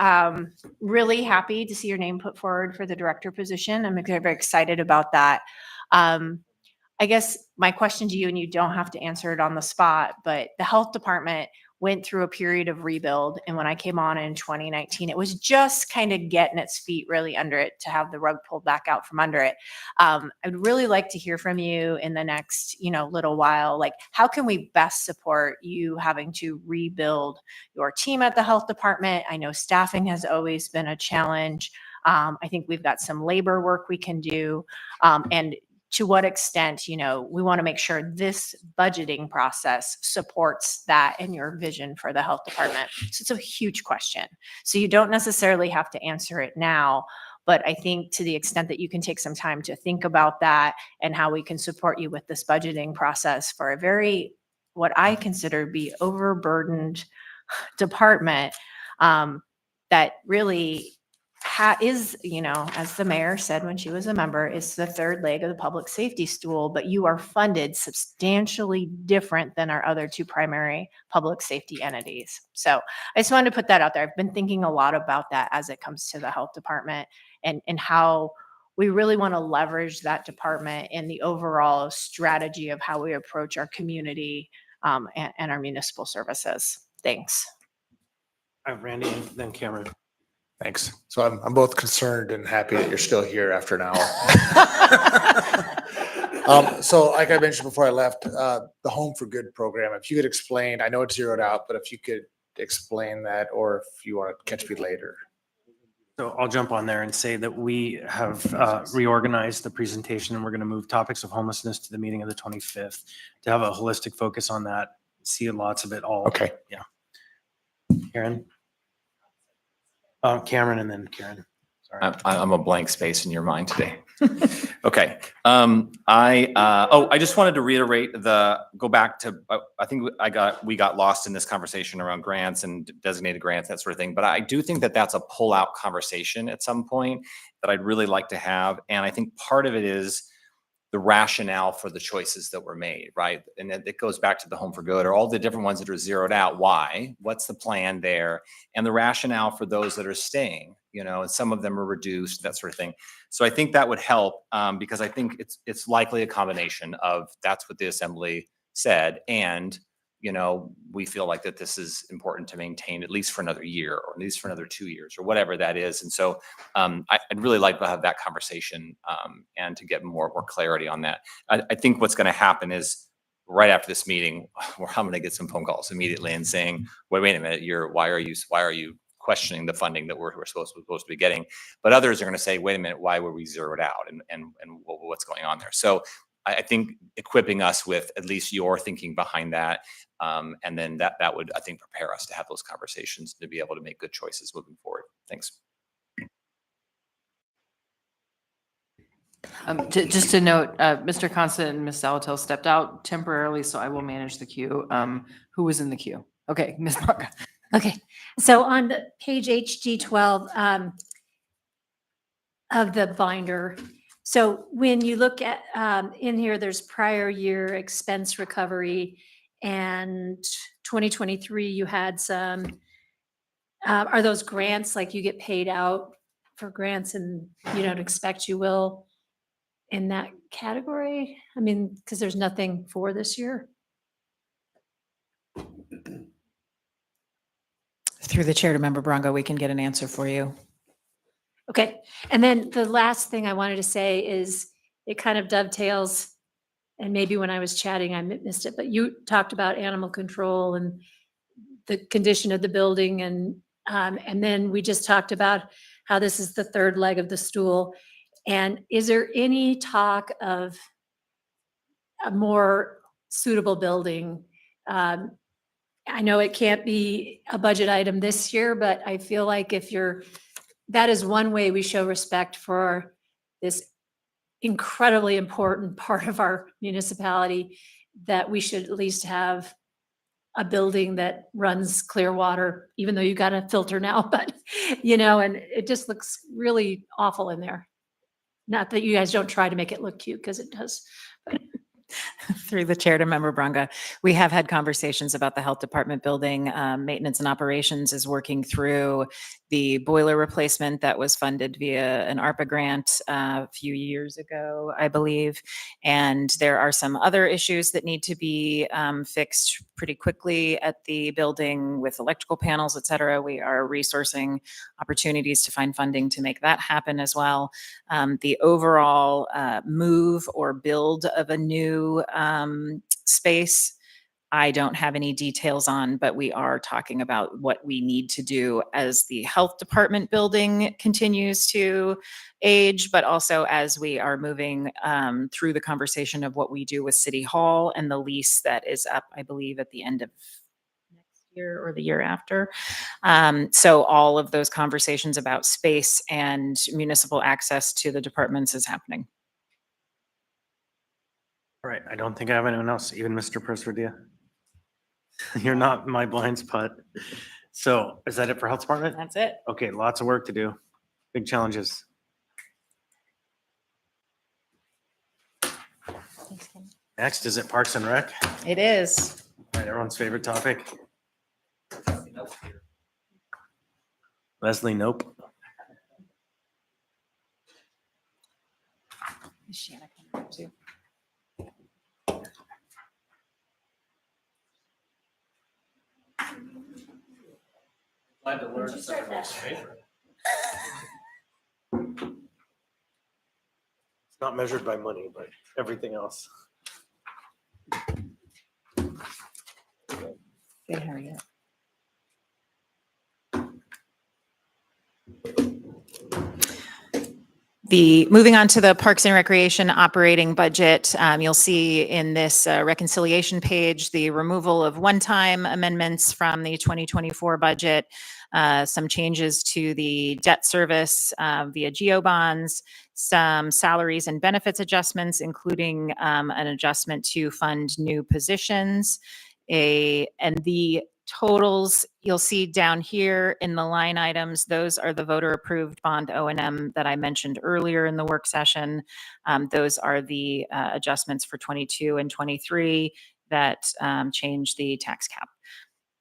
really happy to see your name put forward for the director position. I'm very, very excited about that. I guess my question to you, and you don't have to answer it on the spot, but the health department went through a period of rebuild. And when I came on in 2019, it was just kind of getting its feet really under it to have the rug pulled back out from under it. I'd really like to hear from you in the next, little while, like how can we best support you having to rebuild your team at the health department? I know staffing has always been a challenge. I think we've got some labor work we can do. And to what extent, we want to make sure this budgeting process supports that and your vision for the health department. So it's a huge question. So you don't necessarily have to answer it now, but I think to the extent that you can take some time to think about that and how we can support you with this budgeting process for a very, what I consider to be overburdened department that really is, as the mayor said when she was a member, is the third leg of the public safety stool, but you are funded substantially different than our other 2 primary public safety entities. So I just wanted to put that out there. I've been thinking a lot about that as it comes to the health department and how we really want to leverage that department in the overall strategy of how we approach our community and our municipal services. Thanks. Randy and then Cameron. Thanks. So I'm both concerned and happy that you're still here after an hour. So like I mentioned before I left, the Home for Good program, if you could explain, I know it's zeroed out, but if you could explain that, or if you want to catch me later. So I'll jump on there and say that we have reorganized the presentation and we're going to move topics of homelessness to the meeting of the 25th to have a holistic focus on that. See lots of it all. Okay. Yeah. Karen? Cameron and then Karen. Sorry. I'm a blank space in your mind today. Okay. I just wanted to reiterate go back to, I think we got lost in this conversation around grants and designated grants, that sort of thing. But I do think that that's a pull-out conversation at some point that I'd really like to have. And I think part of it is the rationale for the choices that were made, right? And it goes back to the Home for Good or all the different ones that are zeroed out. Why? What's the plan there? And the rationale for those that are staying, and some of them are reduced, that sort of thing. So I think that would help because I think it's likely a combination of that's what the assembly said. And, we feel like that this is important to maintain at least for another year or at least for another 2 years or whatever that is. And so I'd really like to have that conversation and to get more clarity on that. I think what's going to happen is right after this meeting, I'm going to get some phone calls immediately and saying, wait a minute, why are you questioning the funding that we're supposed to be getting? But others are going to say, wait a minute, why were we zeroed out and what's going on there? So I think equipping us with at least your thinking behind that, and then that would, I think, prepare us to have those conversations to be able to make good choices moving forward. Thanks. Just to note, Mr. Constant and Ms. Salatel stepped out temporarily, so I will manage the queue. Who was in the queue? Okay, Ms. Barca. Okay, so on the page HG 12 of the binder, so when you look at in here, there's prior year expense recovery, and 2023 you had some. Are those grants, like you get paid out for grants and you don't expect you will in that category? I mean, because there's nothing for this year. Through the chair to Member Bronco, we can get an answer for you. Okay, and then the last thing I wanted to say is it kind of dovetails, and maybe when I was chatting, I missed it, but you talked about animal control and the condition of the building, and then we just talked about how this is the third leg of the stool. And is there any talk of a more suitable building? I know it can't be a budget item this year, but I feel like that is one way we show respect for this incredibly important part of our municipality, that we should at least have a building that runs clear water, even though you got a filter now, but and it just looks really awful in there. Not that you guys don't try to make it look cute, because it does. Through the chair to Member Bronca, we have had conversations about the health department building. Maintenance and operations is working through the boiler replacement that was funded via an ARPA grant a few years ago, I believe. And there are some other issues that need to be fixed pretty quickly at the building with electrical panels, et cetera. We are resourcing opportunities to find funding to make that happen as well. The overall move or build of a new space, I don't have any details on, but we are talking about what we need to do as the health department building continues to age, but also as we are moving through the conversation of what we do with City Hall and the lease that is up, I believe, at the end of next year or the year after. So all of those conversations about space and municipal access to the departments is happening. All right, I don't think I have anyone else, even Mr. Persverdia. You're not my blind spot. So is that it for health department? That's it. Okay, lots of work to do. Big challenges. Next, is it Parks and Rec? It is. All right, everyone's favorite topic. Leslie, nope. Is Shanna coming up too? Glad to learn somebody's favorite. It's not measured by money, but everything else. Say Harriet. Moving on to the Parks and Recreation operating budget, you'll see in this reconciliation page, the removal of one-time amendments from the 2024 budget, some changes to the debt service via GEO bonds, some salaries and benefits adjustments, including an adjustment to fund new positions, and the totals you'll see down here in the line items, those are the voter approved bond O&M that I mentioned earlier in the work session. Those are the adjustments for 22 and 23 that change the tax cap.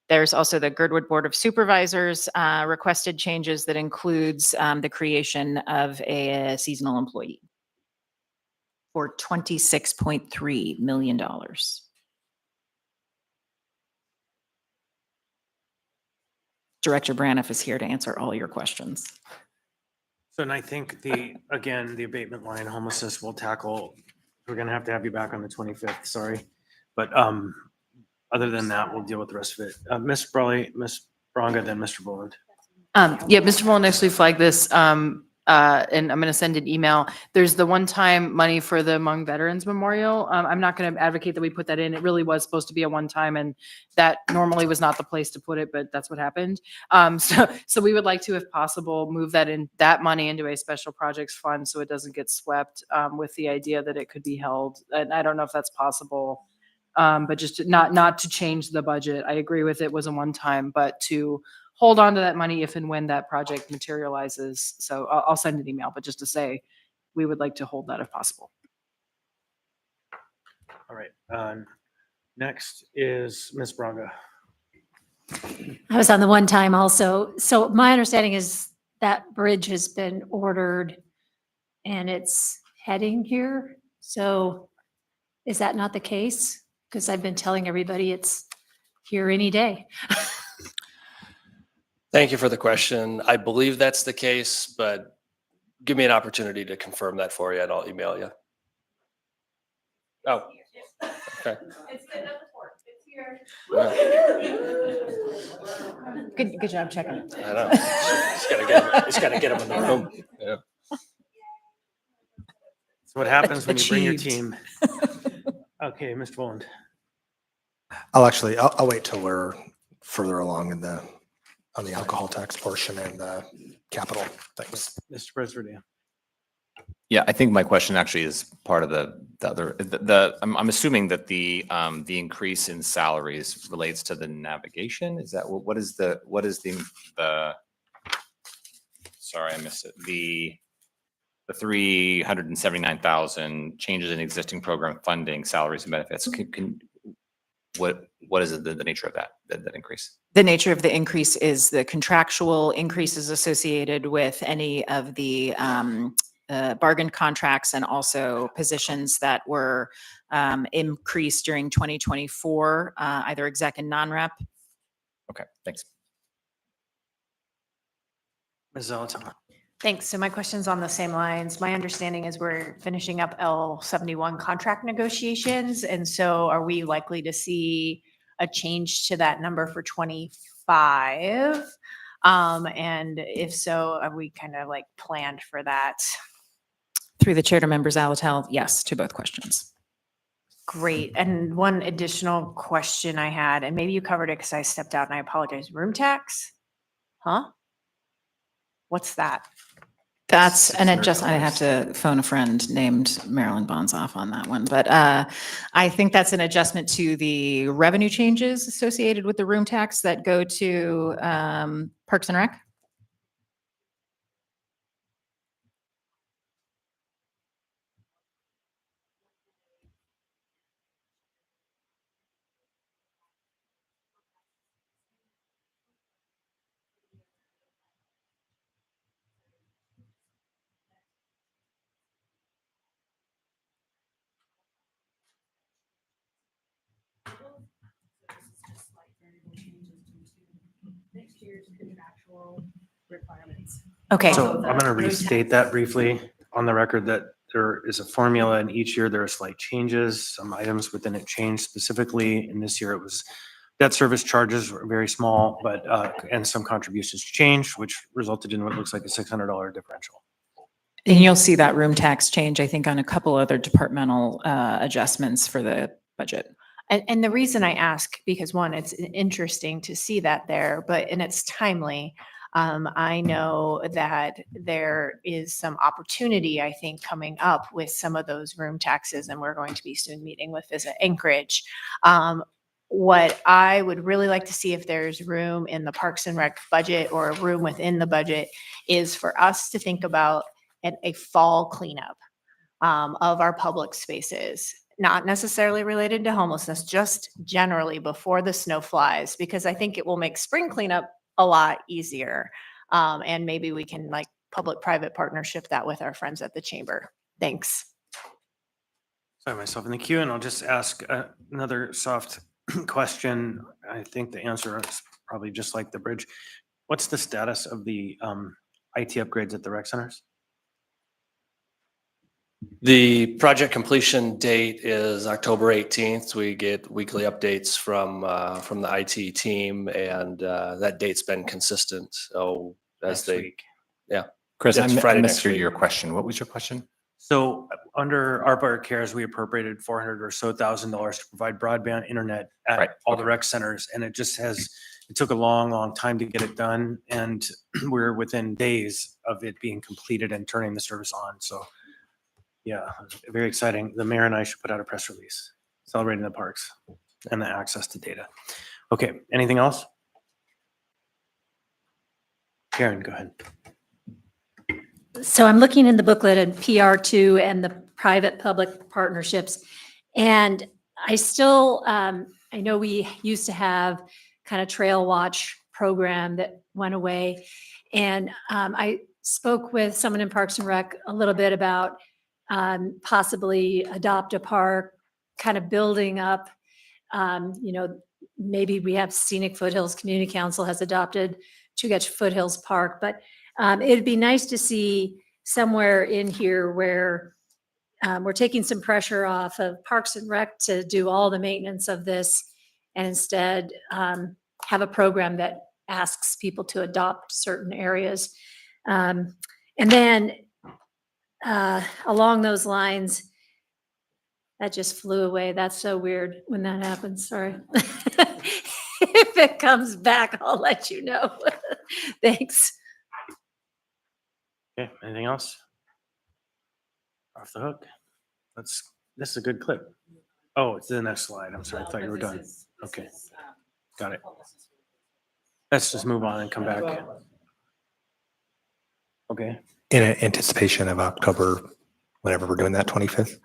There's also the Girdwood Board of Supervisors requested changes that includes the creation of a seasonal employee for $26.3 million. Director Braniff is here to answer all your questions. So, and I think again, the abatement line homelessness will tackle, we're gonna have to have you back on the 25th, sorry. But other than that, we'll deal with the rest of it. Ms. Brawley, Ms. Bronga, then Mr. Boland. Yeah, Mr. Mullen actually flagged this, and I'm going to send an email. There's the one-time money for the Hmong Veterans Memorial. I'm not going to advocate that we put that in. It really was supposed to be a one-time, and that normally was not the place to put it, but that's what happened. So we would like to, if possible, move that money into a special projects fund so it doesn't get swept, with the idea that it could be held. And I don't know if that's possible, but just not to change the budget. I agree with it was a one-time, but to hold on to that money if and when that project materializes. So I'll send an email, but just to say, we would like to hold that if possible. All right. Next is Ms. Bronga. I was on the one time also. So my understanding is that bridge has been ordered and it's heading here. So is that not the case? Because I've been telling everybody it's here any day. Thank you for the question. I believe that's the case, but give me an opportunity to confirm that for you and I'll email you. Oh, okay. Good job checking. I know. He's gotta get him in the room. Yeah. That's what happens when you bring your Achieved. team. Okay, Mr. Boland. I'll wait till we're further along on the alcohol tax portion and the capital things. Mr. President. Yeah, I think my question actually is part of the other, I'm assuming that the increase in salaries relates to the navigation. Is that, what is the, sorry, I missed it. The 379,000 changes in existing program funding, salaries and benefits. What is the nature of that increase? The nature of the increase is the contractual increases associated with any of the bargain contracts and also positions that were increased during 2024, either exec and non-rep. Okay, thanks. Ms. Zalatow. Thanks. So my question's on the same lines. My understanding is we're finishing up L71 contract negotiations. And so are we likely to see a change to that number for 25? And if so, are we kind of like planned for that? Through the chair to members, Alatel, yes to both questions. Great. And one additional question I had, and maybe you covered it because I stepped out and I apologize. Room tax? Huh? What's that? That's an adjustment. I have to phone a friend named Marilyn Bonsoff on that one. But I think that's an adjustment to the revenue changes associated with the room tax that go to Parks and Rec. Okay. So I'm going to restate that briefly on the record that there is a formula and each year there are slight changes. Some items within it change specifically. And this year it was debt service charges were very small, but and some contributions changed, which resulted in what looks like a $600 differential. And you'll see that room tax change, I think, on a couple other departmental adjustments for the budget. And the reason I ask, because one, it's interesting to see that there, and it's timely. I know that there is some opportunity, I think, coming up with some of those room taxes, and we're going to be soon meeting with Visit Anchorage. What I would really like to see if there's room in the Parks and Rec budget or a room within the budget is for us to think about a fall cleanup of our public spaces. Not necessarily related to homelessness, just generally before the snow flies, because I think it will make spring cleanup a lot easier. And maybe we can like public-private partnership that with our friends at the chamber. Thanks. Sorry, myself in the queue, and I'll just ask another soft question. I think the answer is probably just like the bridge. What's the status of the IT upgrades at the rec centers? The project completion date is October 18th. We get weekly updates from the IT team, and that date's been consistent. So as Next week. yeah, Chris, I It's Friday missed next week. your question. What was your question? So under ARPA Cares, we appropriated $400,000 or so to provide broadband internet at Right, all the rec centers. And it took a long time to get it done. And we're within days of it being completed and turning the service on. So yeah, very exciting. The mayor and I should put out a press release celebrating the parks and the access to data. Okay, anything else? Karen, go ahead. So I'm looking in the booklet at PR2 and the private-public partnerships. And I still, I know we used to have kind of trail watch program that went away. And I spoke with someone in Parks and Rec a little bit about possibly adopt a park, kind of building up, maybe we have Scenic Foothills Community Council has adopted Chugach Foothills Park, but it'd be nice to see somewhere in here where we're taking some pressure off of Parks and Rec to do all the maintenance of this and instead have a program that asks people to adopt certain areas. And then along those lines, that just flew away. That's so weird when that happens. Sorry. If it comes back, I'll let you know. Thanks. Okay, anything else? Off the hook. This is a good clip. Oh, it's the next slide. I'm sorry. I thought you were done. Okay. Got it. Let's just move on and come back. Okay. In anticipation of October, whenever we're doing that 25th.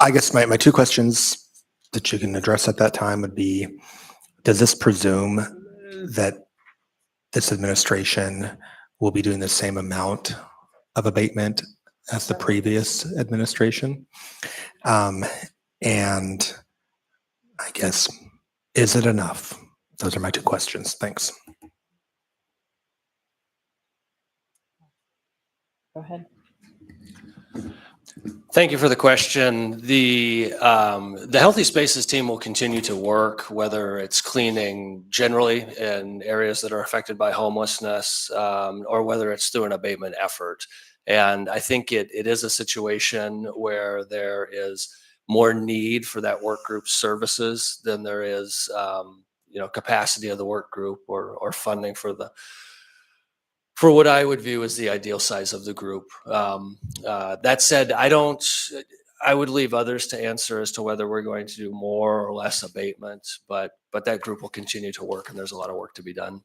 I guess my two questions that you can address at that time would be, does this presume that this administration will be doing the same amount of abatement as the previous administration? And I guess, is it enough? Those are my two questions. Thanks. Go ahead. Thank you for the question. The Healthy Spaces team will continue to work, whether it's cleaning generally in areas that are affected by homelessness, or whether it's through an abatement effort. And I think it is a situation where there is more need for that work group services than there is, capacity of the work group or funding for what I would view as the ideal size of the group. That said, I would leave others to answer as to whether we're going to do more or less abatement, but that group will continue to work, and there's a lot of work to be done.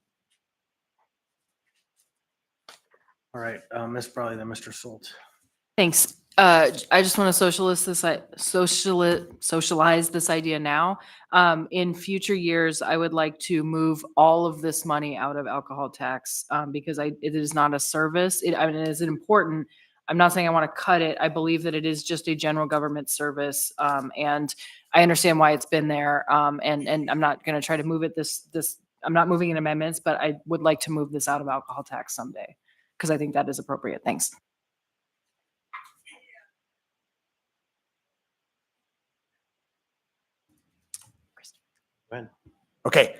All right, Ms. Brawley, then Mr. Solt. Thanks. I just want to socialize this idea now. In future years, I would like to move all of this money out of alcohol tax because it is not a service. It is important. I'm not saying I want to cut it. I believe that it is just a general government service, and I understand why it's been there. And I'm not going to try to move it. I'm not moving in amendments, but I would like to move this out of alcohol tax someday because I think that is appropriate. Thanks. Okay.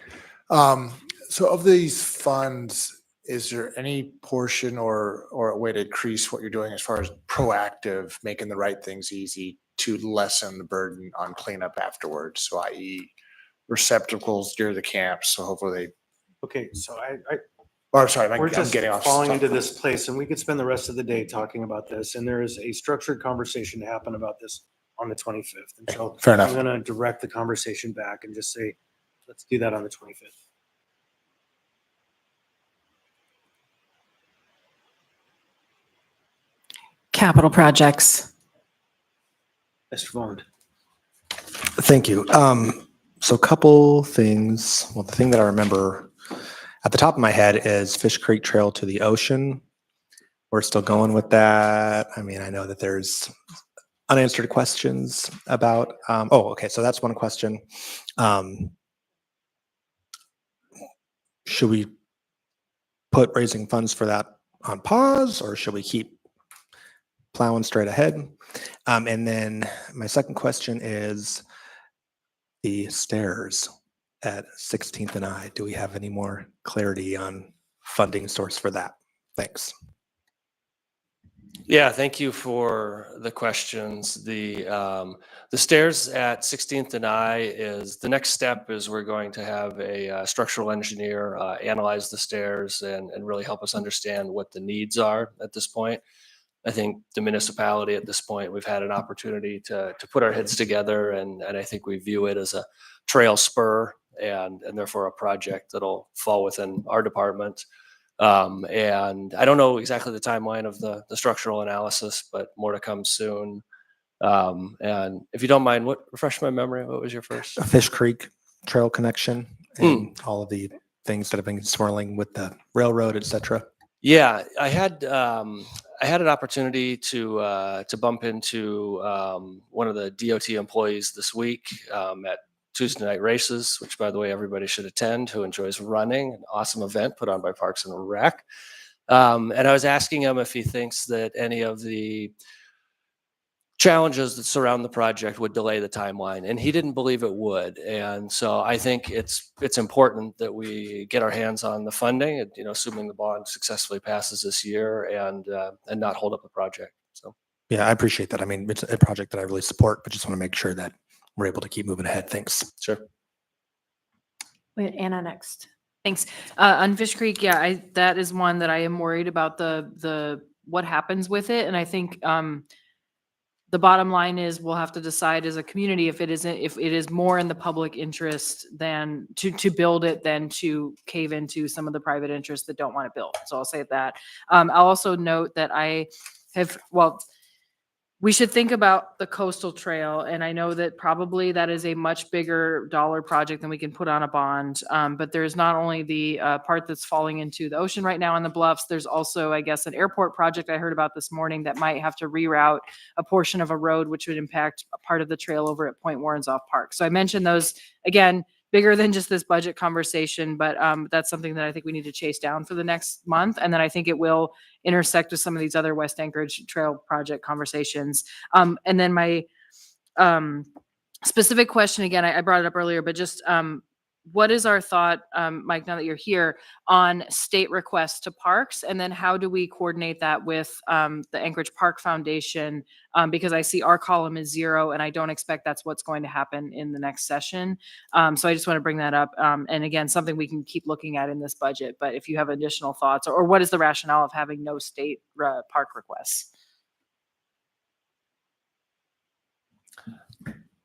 So of these funds, is there any portion or a way to increase what you're doing as far as proactive, making the right things easy to lessen the burden on cleanup afterwards? So i.e. receptacles near the camps. So hopefully Okay, so I'm sorry, we're I'm just getting off. falling into this place, and we could spend the rest of the day talking about this, and there is a structured conversation to happen about this on the 25th. And so Fair enough. I'm going to direct the conversation back and just say, let's do that on the 25th. Capital projects. Mr. Vaughn. Thank you. So a couple things. Well, the thing that I remember at the top of my head is Fish Creek Trail to the ocean. We're still going with that. I mean, I know that there's unanswered questions about, okay. So that's one question. Should we put raising funds for that on pause, or should we keep plowing straight ahead? And then my second question is the stairs at 16th and I. Do we have any more clarity on funding source for that? Thanks. Yeah, thank you for the questions. The stairs at 16th and I is the next step is we're going to have a structural engineer analyze the stairs and really help us understand what the needs are at this point. I think the municipality at this point, we've had an opportunity to put our heads together, and I think we view it as a trail spur and therefore a project that'll fall within our department. And I don't know exactly the timeline of the structural analysis, but more to come soon. And if you don't mind, refresh my memory, what was your first? Fish Creek Trail connection and all of the things that have been swirling with the railroad, et cetera. Yeah, I had an opportunity to bump into one of the DOT employees this week at Tuesday night races, which by the way, everybody should attend who enjoys running, an awesome event put on by Parks and Rec. And I was asking him if he thinks that any of the challenges that surround the project would delay the timeline, and he didn't believe it would. And so I think it's important that we get our hands on the funding, assuming the bond successfully passes this year, and not hold up the project. So Yeah, I appreciate that. I mean, it's a project that I really support, but just want to make sure that we're able to keep moving ahead. Thanks. sure. Wait, Anna next. Thanks. On Fish Creek, yeah, that is one that I am worried about the what happens with it. And I think, the bottom line is we'll have to decide as a community if it is more in the public interest than to build it than to cave into some of the private interests that don't want to build. So I'll say that. I'll also note that we should think about the coastal trail. And I know that probably that is a much bigger dollar project than we can put on a bond. But there's not only the part that's falling into the ocean right now on the bluffs, there's also, I guess, an airport project I heard about this morning that might have to reroute a portion of a road, which would impact a part of the trail over at Point Warrenzoff Park. So I mentioned those, again, bigger than just this budget conversation, but that's something that I think we need to chase down for the next month. And then I think it will intersect with some of these other West Anchorage Trail project conversations. And then my specific question, again, I brought it up earlier, but just what is our thought, Mike, now that you're here, on state requests to parks? And then how do we coordinate that with the Anchorage Park Foundation? Because I see our column is 0, and I don't expect that's what's going to happen in the next session. So I just want to bring that up. And again, something we can keep looking at in this budget. But if you have additional thoughts, or what is the rationale of having no state park requests?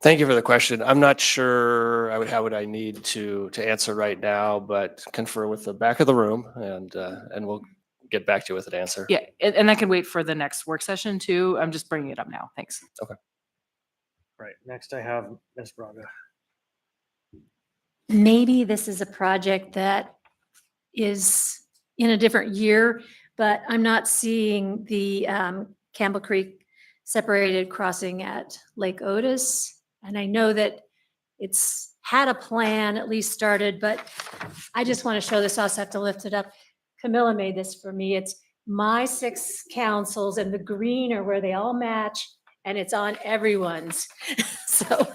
Thank you for the question. I'm not sure how would I need to answer right now, but confer with the back of the room, and we'll get back to you with an answer. Yeah, and that can wait for the next work session too. I'm just bringing it up now. Thanks. Okay. Right, next I have Ms. Braga. Maybe this is a project that is in a different year, but I'm not seeing the Campbell Creek separated crossing at Lake Otis. And I know that it's had a plan at least started, but I just want to show this. I also have to lift it up. Camilla made this for me. It's my 6 councils, and the green are where they all match, and it's on everyone's. So.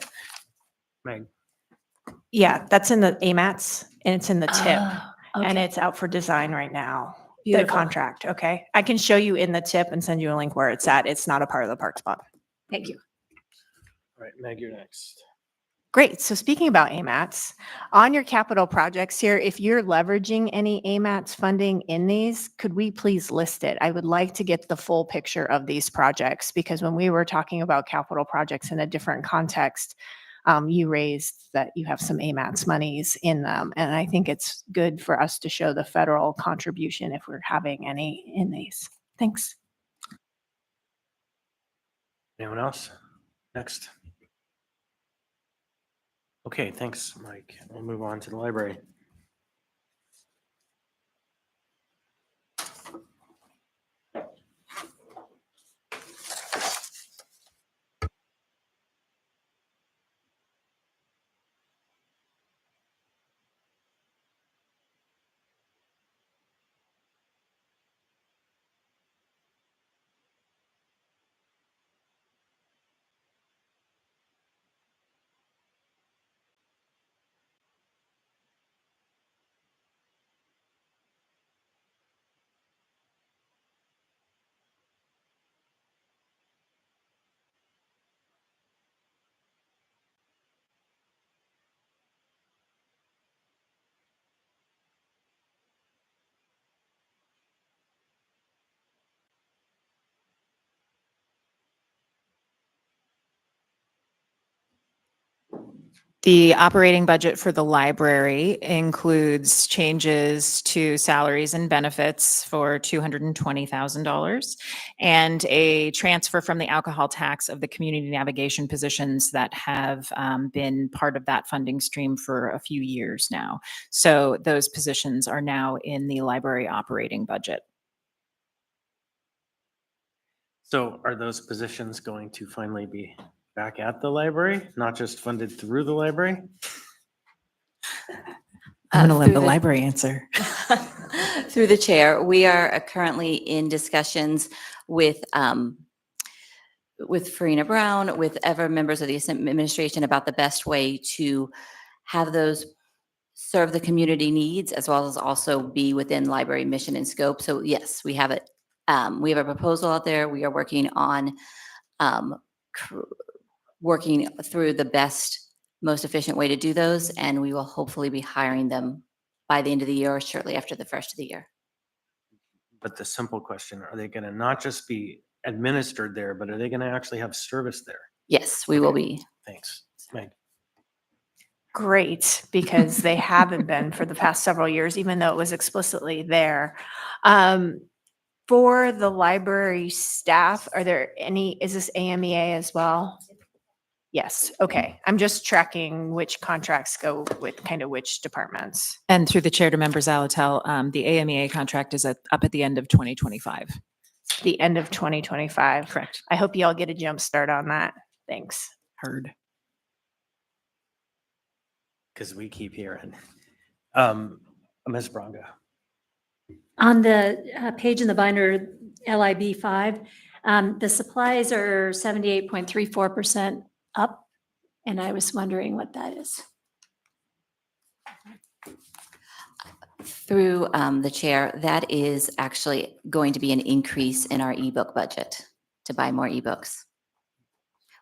Meg. Yeah, that's in the AMATs, and it's in the tip, and Okay. it's out for design right now. The Beautiful. contract, okay? I can show you in the tip and send you a link where it's at. It's not a part of the park spot. Thank you. All right, Meg, you're next. Great. So speaking about AMATs, on your capital projects here, if you're leveraging any AMATs funding in these, could we please list it? I would like to get the full picture of these projects, because when we were talking about capital projects in a different context, you raised that you have some AMATs monies in them. And I think it's good for us to show the federal contribution if we're having any in these. Thanks. Anyone else? Next. Okay, thanks, Mike. We'll move on to the library. The operating budget for the library includes changes to salaries and benefits for $220,000 and a transfer from the alcohol tax of the community navigation positions that have been part of that funding stream for a few years now. So those positions are now in the library operating budget. So are those positions going to finally be back at the library, not just funded through the library? I'm going to let through the the- library answer. Through the chair, we are currently in discussions with Farina Brown, with other members of the administration about the best way to have those serve the community needs as well as also be within library mission and scope. So yes, we have it. We have a proposal out there. We are working on working through the best, most efficient way to do those, and we will hopefully be hiring them by the end of the year or shortly after the first of the year. But the simple question, are they going to not just be administered there, but are they going to actually have service there? Yes, we will be. Thanks. Meg. Great, because they haven't been for the past several years, even though it was explicitly there. For the library staff, are there any, is this AMEA as well? Yes, okay. I'm just tracking which contracts go with kind of which departments. And through the chair to members, Alatel, the AMEA contract is up at the end of 2025. The end of 2025. Correct. I hope you all get a jump start on that. Thanks. Heard. Because we keep hearing. Ms. Braga. On the page in the binder, LIB 5, the supplies are 78.34% up, and I was wondering what that is. Through the chair, that is actually going to be an increase in our ebook budget to buy more ebooks,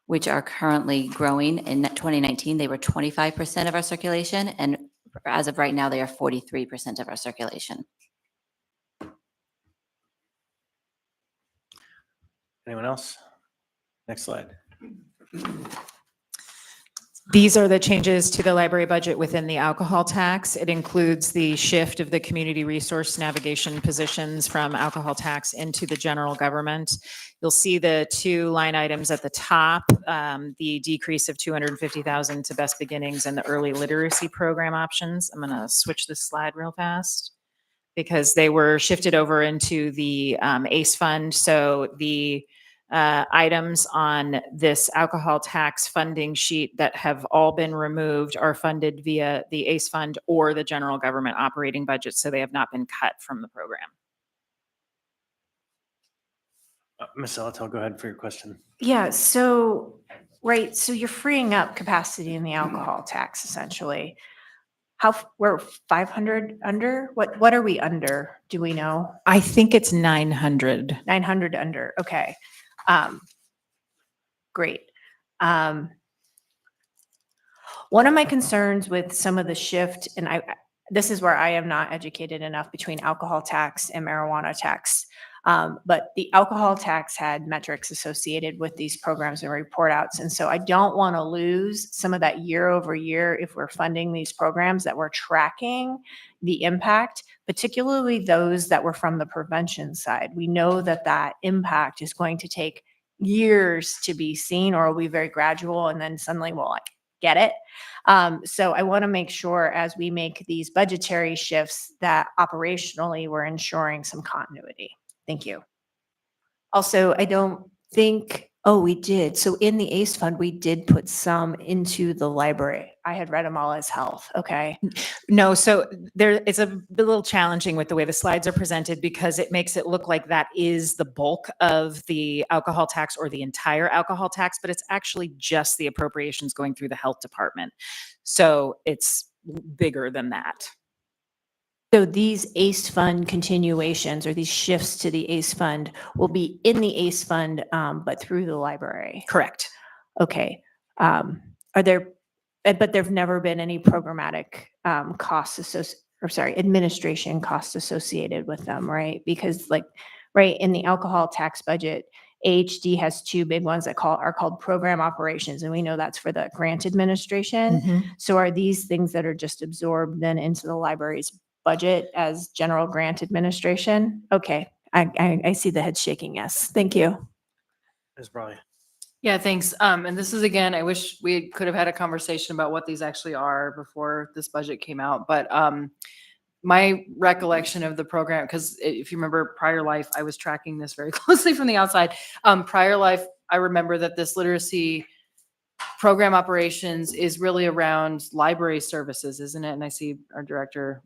which are currently growing. In 2019, they were 25% of our circulation, and as of right now, they are 43% of our circulation. Anyone else? Next slide. These are the changes to the library budget within the alcohol tax. It includes the shift of the community resource navigation positions from alcohol tax into the general government. You'll see the two line items at the top, the decrease of 250,000 to Best Beginnings and the early literacy program options. I'm going to switch this slide real fast because they were shifted over into the ACE fund. So the items on this alcohol tax funding sheet that have all been removed are funded via the ACE fund or the general government operating budget. So they have not been cut from the program. Ms. Alatel, go ahead for your question. Yeah, so, right, so you're freeing up capacity in the alcohol tax essentially. We're 500 under? What are we under? Do we know? I think it's 900. 900 under, okay. Great. One of my concerns with some of the shift, and this is where I am not educated enough between alcohol tax and marijuana tax. But the alcohol tax had metrics associated with these programs and report outs. And so I don't want to lose some of that year over year if we're funding these programs that we're tracking the impact, particularly those that were from the prevention side. We know that that impact is going to take years to be seen or will be very gradual and then suddenly we'll get it. So I want to make sure as we make these budgetary shifts that operationally we're ensuring some continuity. Thank you. Also, I don't think, oh, we did. So in the ACE fund, we did put some into the library. I had read them all as health. Okay. No, so it's a little challenging with the way the slides are presented because it makes it look like that is the bulk of the alcohol tax or the entire alcohol tax, but it's actually just the appropriations going through the health department. So it's bigger than that. So these ACE fund continuations or these shifts to the ACE fund will be in the ACE fund, but through the library. Correct. Okay. Are there, but there've never been any programmatic costs administration costs associated with them, right? Because right in the alcohol tax budget, AHD has two big ones that are called program operations. And we know that's for the grant administration. So are these things that are just absorbed then into the library's budget as general grant administration? Okay, I see the head shaking yes. Thank you. Ms. Brawley. Yeah, thanks. And this is, again, I wish we could have had a conversation about what these actually are before this budget came out. But my recollection of the program, because if you remember prior life, I was tracking this very closely from the outside. Prior life, I remember that this literacy program operations is really around library services, isn't it? And I see our director,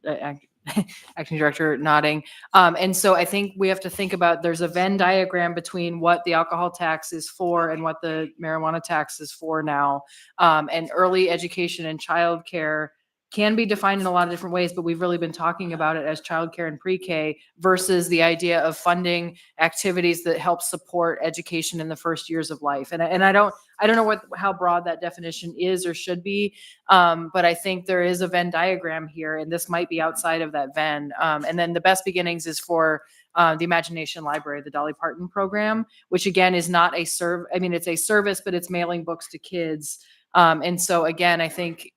acting director nodding. And so I think we have to think about, there's a Venn diagram between what the alcohol tax is for and what the marijuana tax is for now. And early education and childcare can be defined in a lot of different ways, but we've really been talking about it as childcare and pre-K versus the idea of funding activities that help support education in the first years of life. And I don't know how broad that definition is or should be, but I think there is a Venn diagram here, and this might be outside of that Venn. And then the Best Beginnings is for the Imagination Library, the Dolly Parton program, which again is not a it's a service, but it's mailing books to kids. And so again, I think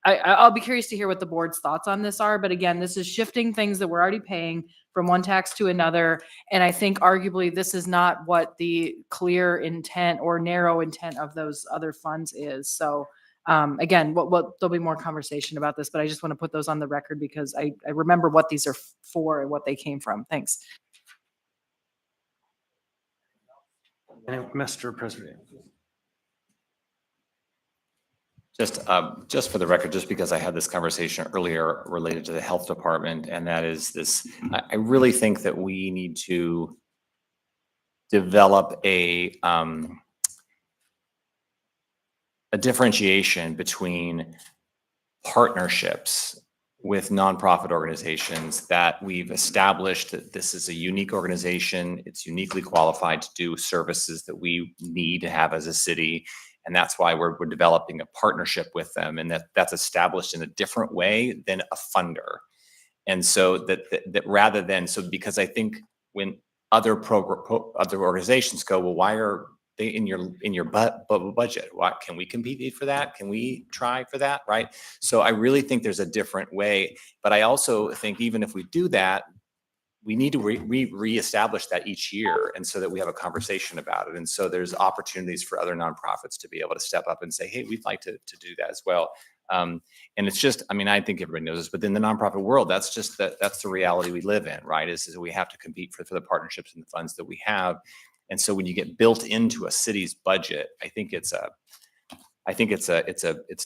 I'll be curious to hear what the board's thoughts on this are. But again, this is shifting things that we're already paying from one tax to another. And I think arguably this is not what the clear intent or narrow intent of those other funds is. So again, there'll be more conversation about this, but I just want to put those on the record because I remember what these are for and what they came from. Thanks. And Mr. President. Just for the record, just because I had this conversation earlier related to the health department, and that is this, I really think that we need to develop a differentiation between partnerships with nonprofit organizations that we've established that this is a unique organization. It's uniquely qualified to do services that we need to have as a city. And that's why we're developing a partnership with them, and that's established in a different way than a funder. And so that rather than, because I think when other organizations go, well, why are they in your budget? What can we compete for that? Can we try for that? Right. So I really think there's a different way, but I also think even if we do that, we need to reestablish that each year, and so that we have a conversation about it. And so there's opportunities for other nonprofits to be able to step up and say, hey, we'd like to do that as well. And it's just, I think everybody knows this, but in the nonprofit world, that's the reality we live in, right? Is we have to compete for the partnerships and the funds that we have. And so when you get built into a city's budget, I think it's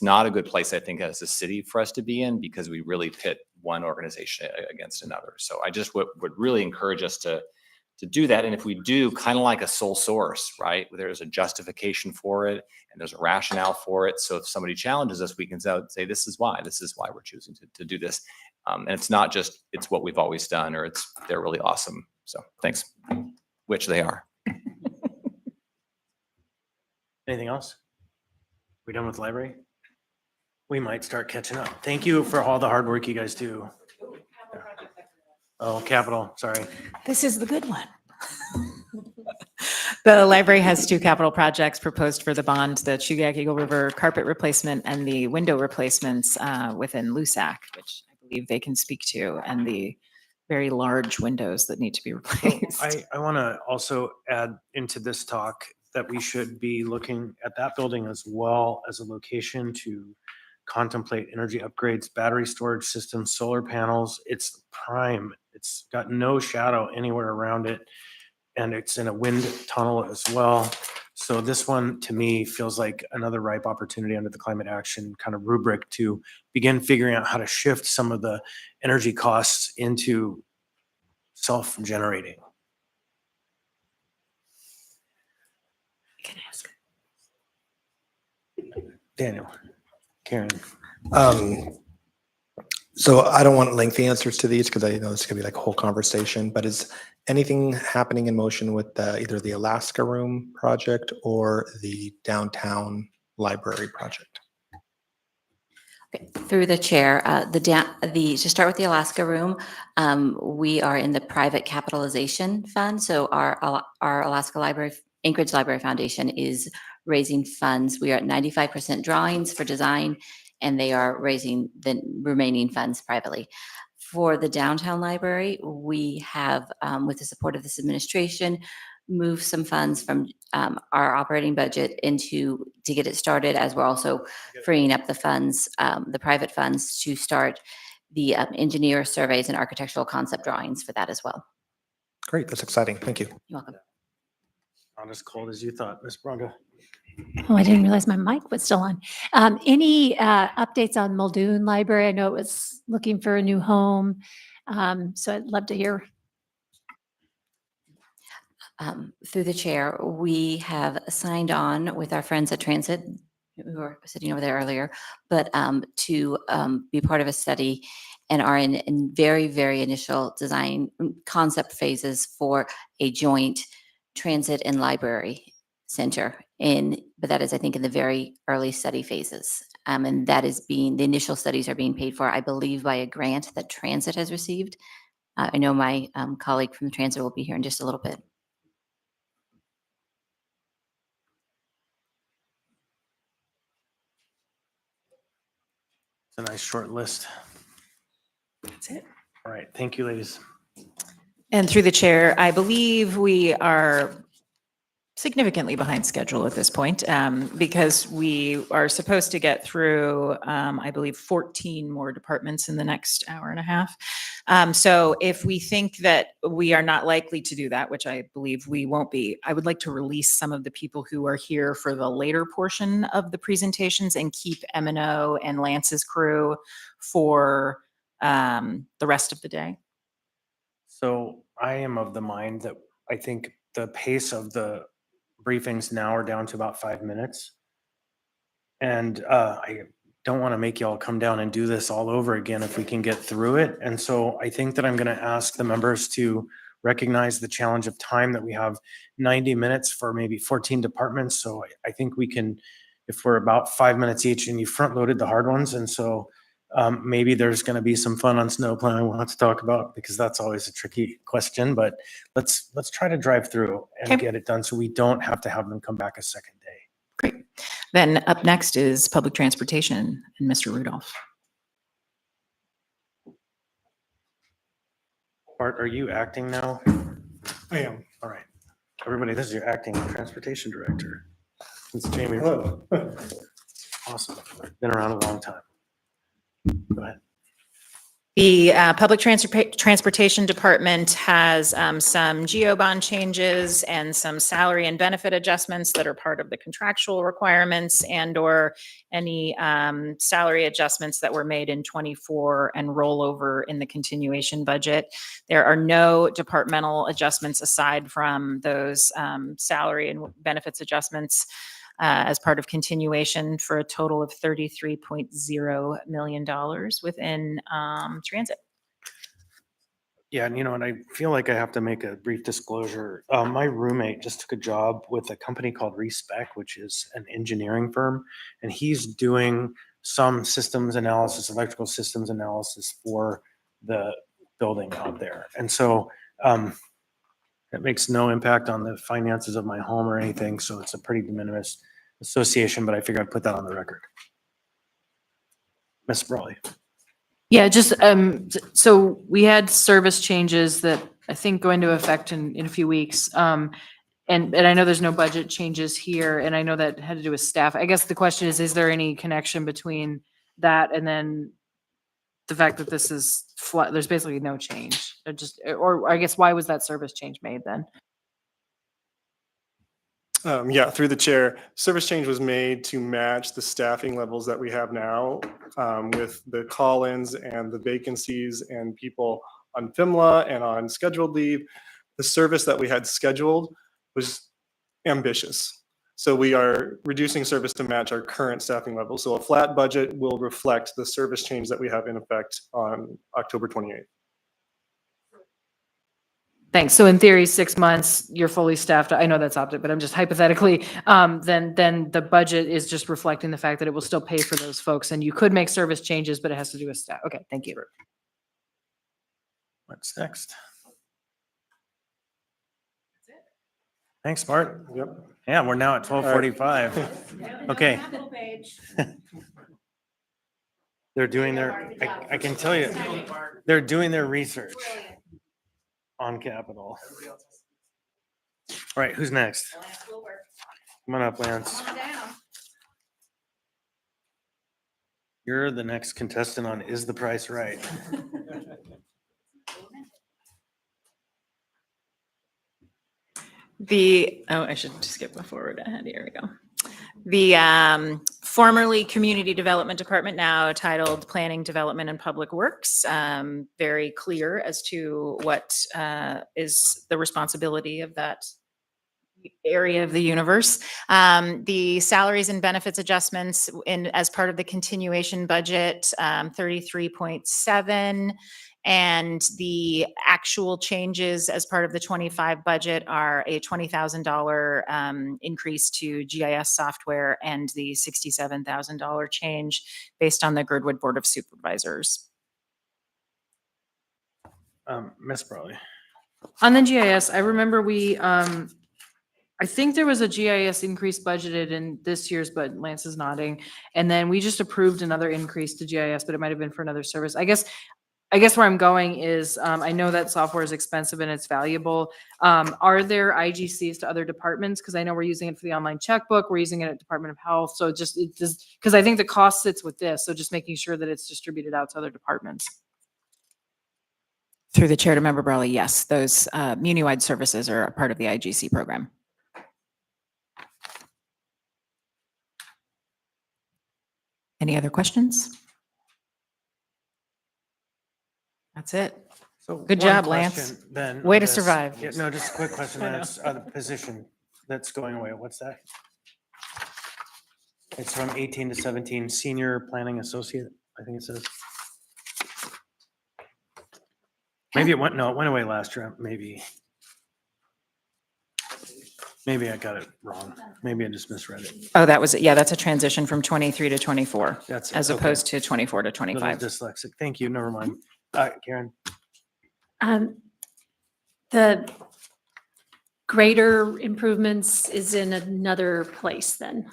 not a good place, I think, as a city for us to be in, because we really pit one organization against another. So I just would really encourage us to do that. And if we do, kind of like a sole source, right? There's a justification for it and there's a rationale for it. So if somebody challenges us, we can say, this is why we're choosing to do this. And it's not just, it's what we've always done, or they're really awesome. So thanks, which they are. Anything else? We done with library? We might start catching up. Thank you for all the hard work you guys do. Oh, capital, sorry. This is the good one. The library has 2 capital projects proposed for the bond, the Chugach Eagle River carpet replacement and the window replacements within LUSAC, which I believe they can speak to, and the very large windows that need to be replaced. I want to also add into this talk that we should be looking at that building as well as a location to contemplate energy upgrades, battery storage systems, solar panels. It's prime. It's got no shadow anywhere around it. And it's in a wind tunnel as well. So this one, to me, feels like another ripe opportunity under the climate action kind of rubric to begin figuring out how to shift some of the energy costs into self-generating. Daniel, Karen. So I don't want lengthy answers to these because I know it's gonna be like a whole conversation, but is anything happening in motion with either the Alaska Room project or the downtown library project? Okay, through the chair, to start with the Alaska Room, we are in the private capitalization fund. So our Alaska Library, Anchorage Library Foundation is raising funds. We are at 95% drawings for design, and they are raising the remaining funds privately. For the downtown library, we have, with the support of this administration, moved some funds from our operating budget to get it started, as we're also freeing up the funds, the private funds, to start the engineer surveys and architectural concept drawings for that as well. Great, that's exciting. Thank you. You're welcome. Not as cold as you thought, Ms. Braga. Oh, I didn't realize my mic was still on. Any updates on Muldoon Library? I know it was looking for a new home. So I'd love to hear. Through the chair, we have signed on with our friends at Transit, who were sitting over there earlier, but to be part of a study and are in very, very initial design concept phases for a joint transit and library center but that is, I think, in the very early study phases. And that is the initial studies are being paid for, I believe, by a grant that Transit has received. I know my colleague from Transit will be here in just a little bit. It's a nice short list. That's it. All right. Thank you, ladies. And through the chair, I believe we are significantly behind schedule at this point because we are supposed to get through, I believe, 14 more departments in the next hour and a half. So if we think that we are not likely to do that, which I believe we won't be, I would like to release some of the people who are here for the later portion of the presentations and keep M&O and Lance's crew for the rest of the day. So I am of the mind that I think the pace of the briefings now are down to about 5 minutes. And I don't want to make y'all come down and do this all over again if we can get through it. And so I think that I'm going to ask the members to recognize the challenge of time that we have 90 minutes for maybe 14 departments. So I think we can, if we're about 5 minutes each, and you front loaded the hard ones. And so maybe there's going to be some fun on snow plowing we'll have to talk about, because that's always a tricky question, but let's try to drive through and get it done so we don't have to have them come back a second day. Great. Then up next is public transportation and Mr. Rudolph. Bart, are you acting now? I am. All right. Everybody, this is your acting transportation director. It's Jamie. Hello. Awesome. Been around a long time. Go ahead. The Public Transportation Department has some GEO bond changes and some salary and benefit adjustments that are part of the contractual requirements and/or any salary adjustments that were made in '24 and rollover in the continuation budget. There are no departmental adjustments aside from those salary and benefits adjustments as part of continuation, for a total of $33.0 million within transit. Yeah, and I feel like I have to make a brief disclosure. My roommate just took a job with a company called Respec, which is an engineering firm, and he's doing some systems analysis, electrical systems analysis for the building out there. And so it makes no impact on the finances of my home or anything, so it's a pretty de minimis association, but I figured I'd put that on the record. Ms. Brawley. Yeah, just, so we had service changes that I think go into effect in a few weeks. And I know there's no budget changes here, and I know that had to do with staff. I guess the question is there any connection between that and then the fact that this is flat? There's basically no change. Or I guess, why was that service change made then? Yeah, through the chair, service change was made to match the staffing levels that we have now with the call-ins and the vacancies and people on FMLA and on scheduled leave. The service that we had scheduled was ambitious. So we are reducing service to match our current staffing levels. So a flat budget will reflect the service change that we have in effect on October 28th. Thanks. So in theory, 6 months, you're fully staffed. I know that's opted, but I'm just hypothetically, then the budget is just reflecting the fact that it will still pay for those folks, and you could make service changes, but it has to do with staff. Okay, thank you. What's next? Thanks, Bart. Yep. Yeah, we're now at 12:45. Okay. They're doing I can tell you, they're doing their research on capital. All right, who's next? Come on up, Lance. You're the next contestant on Is the Price Right? I should skip forward ahead. Here we go. The formerly Community Development Department, now titled Planning, Development, and Public Works, very clear as to what is the responsibility of that area of the universe. The salaries and benefits adjustments as part of the continuation budget, 33.7. And the actual changes as part of the 25 budget are a $20,000 increase to GIS software and the $67,000 change based on the Girdwood Board of Supervisors. Ms. Brawley. On the GIS, I remember I think there was a GIS increase budgeted in this year's, but Lance is nodding. And then we just approved another increase to GIS, but it might have been for another service. I guess where I'm going is, I know that software is expensive and it's valuable. Are there IGCs to other departments? Because I know we're using it for the online checkbook. We're using it at Department of Health. So because I think the cost sits with this. So just making sure that it's distributed out to other departments. Through the chair to Member Brawley, yes, those Muni-wide services are a part of the IGC program. Any other questions? That's it. So Good one job, question Lance. then Way on to this. survive. Yeah, no, just a quick question. I know. That's the position that's going away. What's that? It's from 18 to 17, senior planning associate, I think it says. Maybe it went away last year. Maybe I got it wrong. Maybe I just misread it. Oh, that was it. Yeah, that's a transition from 23 to 24, That's it, as okay. opposed to 24 to Little 25. dyslexic. Thank you. Never mind. Karen. The greater improvements is in another place then.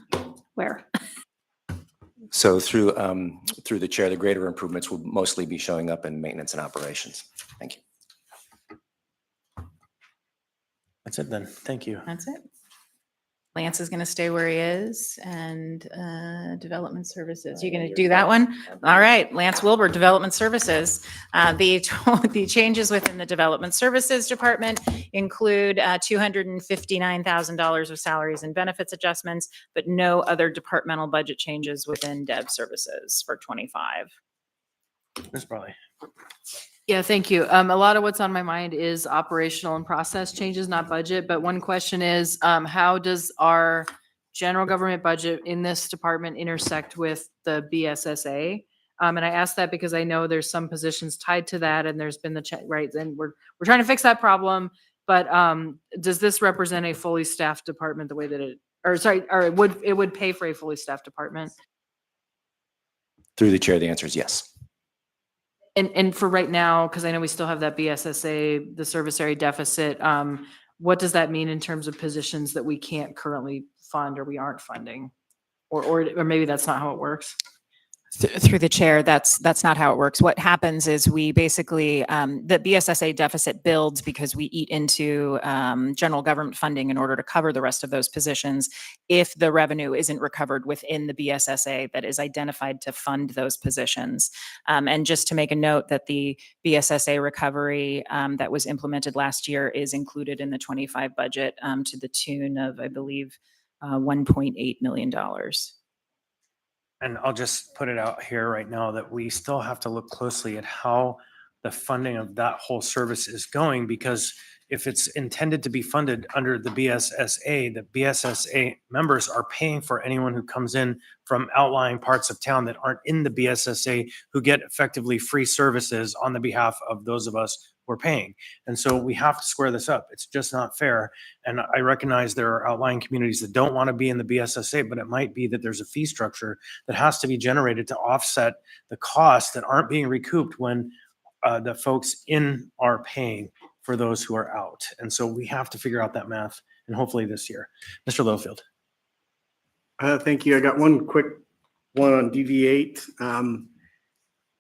Where? So through the chair, the greater improvements will mostly be showing up in maintenance and operations. Thank you. That's it then. Thank you. That's it. Lance is going to stay where he is, and Development Services. You're going to do that one? All right, Lance Wilbur, Development Services. The changes within the Development Services Department include $259,000 of salaries and benefits adjustments, but no other departmental budget changes within Dev Services for 25. Ms. Brawley. Yeah, thank you. A lot of what's on my mind is operational and process changes, not budget. But one question is, how does our general government budget in this department intersect with the BSSA? And I ask that because I know there's some positions tied to that, and there's been the check, right? And we're trying to fix that problem. But does this represent a fully staffed department the way that it would pay for a fully staffed department? Through the chair, the answer is yes. And for right now, because I know we still have that BSSA, the service area deficit, what does that mean in terms of positions that we can't currently fund or we aren't funding? Or maybe that's not how it works? Through the chair, that's not how it works. What happens is we basically, the BSSA deficit builds because we eat into general government funding in order to cover the rest of those positions if the revenue isn't recovered within the BSSA that is identified to fund those positions. And just to make a note that the BSSA recovery that was implemented last year is included in the 25 budget to the tune of, I believe, $1.8 million. And I'll just put it out here right now that we still have to look closely at how the funding of that whole service is going, because if it's intended to be funded under the BSSA members are paying for anyone who comes in from outlying parts of town that aren't in the BSSA, who get effectively free services on the behalf of those of us who are paying. And so we have to square this up. It's just not fair. And I recognize there are outlying communities that don't want to be in the BSSA, but it might be that there's a fee structure that has to be generated to offset the costs that aren't being recouped when the folks in are paying for those who are out. And so we have to figure out that math, and hopefully this year. Mr. Littlefield. Thank you. I got one quick one on DV8.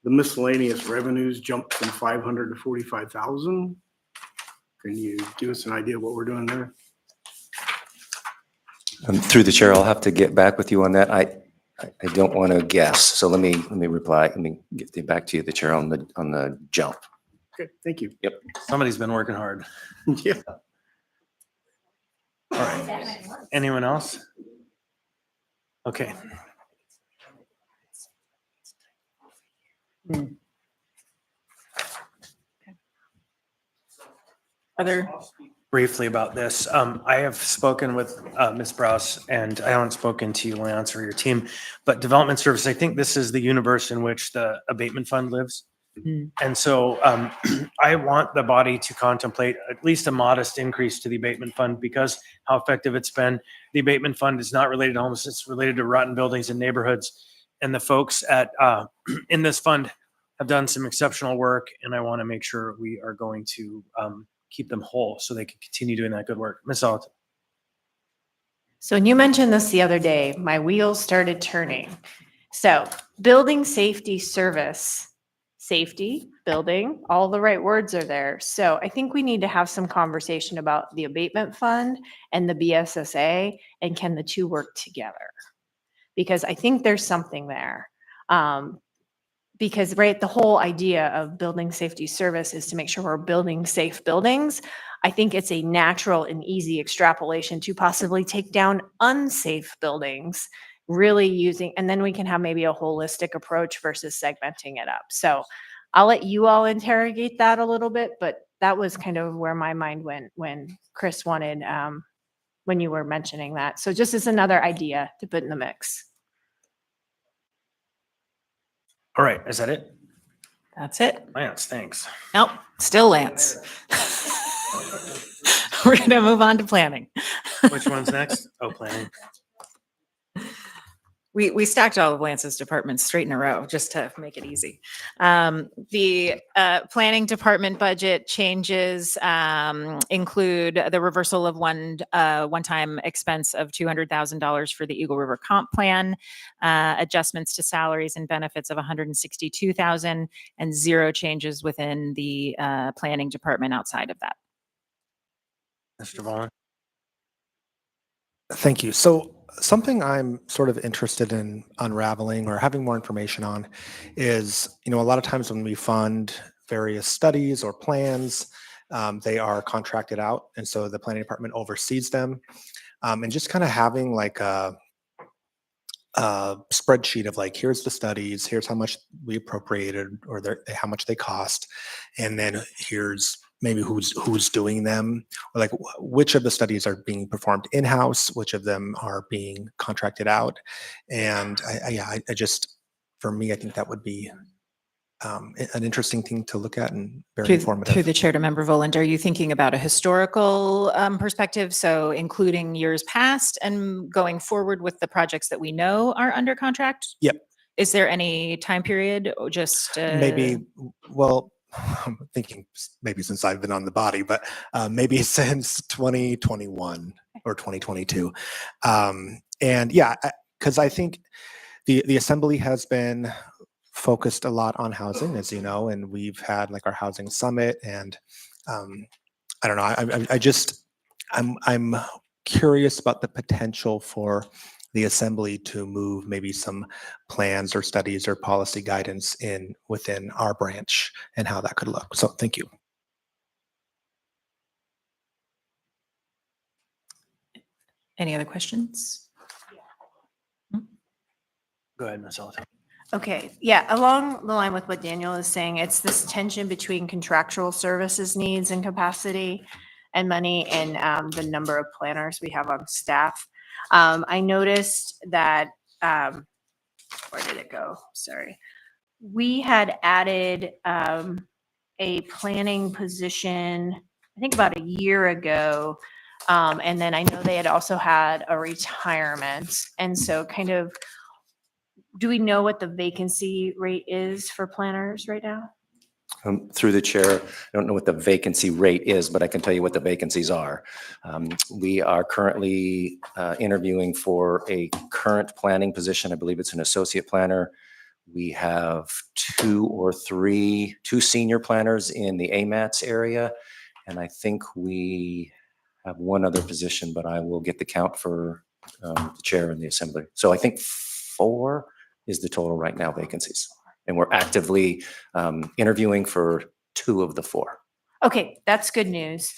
The miscellaneous revenues jumped from 500 to 45,000. Can you give us an idea of what we're doing there? Through the chair, I'll have to get back with you on that. I don't want to guess. So let me reply. Let me get back to you, the chair, on the jump. Okay, thank you. Yep. Somebody's been working hard. Yeah. All right. Anyone else? Okay. Other, Briefly about this. I have spoken with Ms. Browse, and I haven't spoken to you, Lance, or your team, but development service, I think this is the universe in which the abatement fund lives. And so I want the body to contemplate at least a modest increase to the abatement fund because how effective it's been. The abatement fund is not related to homelessness, it's related to rotten buildings and neighborhoods. And the folks at in this fund have done some exceptional work, and I want to make sure we are going to keep them whole so they can continue doing that good work. Ms. Alt. So when you mentioned this the other day, my wheels started turning. So building safety service, safety, building, all the right words are there. So I think we need to have some conversation about the abatement fund and the BSSA and can the two work together? Because I think there's something there. Because right, the whole idea of building safety service is to make sure we're building safe buildings. I think it's a natural and easy extrapolation to possibly take down unsafe buildings, really using, and then we can have maybe a holistic approach versus segmenting it up. So I'll let you all interrogate that a little bit, but that was kind of where my mind went when Chris wanted, when you were mentioning that. So just as another idea to put in the mix. All right, is that it? that's it. Lance, thanks. Nope, still Lance. We're going to move on to planning. Which one's next? Oh, planning. We stacked all of Lance's departments straight in a row just to make it easy. The planning department budget changes include the reversal of one-time expense of $200,000 for the Eagle River Comp Plan, adjustments to salaries and benefits of $162,000, and zero changes within the planning department outside of that. Mr. Vaughn. Thank you. So something I'm sort of interested in unraveling or having more information on is, a lot of times when we fund various studies or plans, they are contracted out. And so the planning department oversees them. And just kind of having like a spreadsheet of like, here's the studies, here's how much we appropriated or how much they cost. And then here's maybe who's doing them, or like which of the studies are being performed in-house, which of them are being contracted out. And I just, for me, I think that would be an interesting thing to look at and very informative. Through the chair to member Voland, are you thinking about a historical perspective? So including years past and going forward with the projects that we know are under contract? Yep. Is there any time period or just? Maybe, well, I'm thinking maybe since I've been on the body, but maybe since 2021 or 2022. And yeah, because I think the assembly has been focused a lot on housing, as you know, and we've had like our housing summit, and I don't know, I'm curious about the potential for the assembly to move maybe some plans or studies or policy guidance within our branch and how that could look. So thank you. Any other questions? Go ahead, Ms. Alt. Okay, yeah, along the line with what Daniel is saying, it's this tension between contractual services needs and capacity and money and the number of planners we have on staff. I noticed that, where did it go? Sorry. We had added a planning position, I think about a year ago. And then I know they had also had a retirement. And so kind of, do we know what the vacancy rate is for planners right now? Through the chair, I don't know what the vacancy rate is, but I can tell you what the vacancies are. We are currently interviewing for a current planning position. I believe it's an associate planner. We have two senior planners in the AMATS area. And I think we have one other position, but I will get the count for the chair and the assembly. So I think 4 is the total right now vacancies. And we're actively interviewing for 2 of the 4. Okay, that's good news.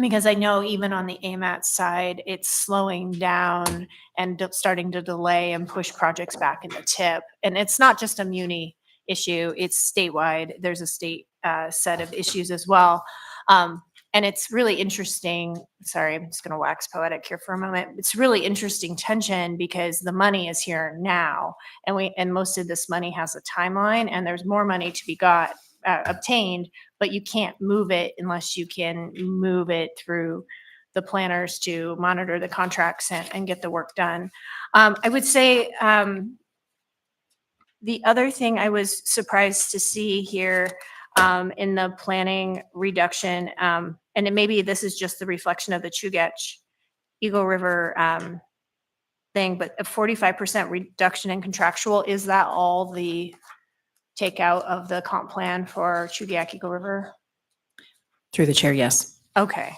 Because I know even on the AMAT side, it's slowing down and starting to delay and push projects back in the tip. And it's not just a muni issue, it's statewide. There's a state set of issues as well. And it's really interesting. Sorry, I'm just going to wax poetic here for a moment. It's really interesting tension because the money is here now, and most of this money has a timeline, and there's more money to be obtained, but you can't move it unless you can move it through the planners to monitor the contracts and get the work done. I would say the other thing I was surprised to see here in the planning reduction, and maybe this is just the reflection of the Chugach Eagle River thing, but a 45% reduction in contractual, is that all the takeout of the comp plan for Chugach Eagle River? Through the chair, yes. Okay.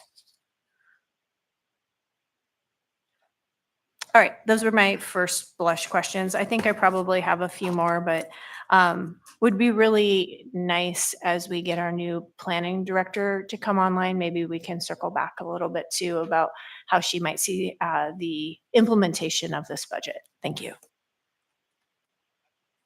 All right, those were my first blush questions. I think I probably have a few more, but would be really nice as we get our new planning director to come online. Maybe we can circle back a little bit too about how she might see the implementation of this budget. Thank you.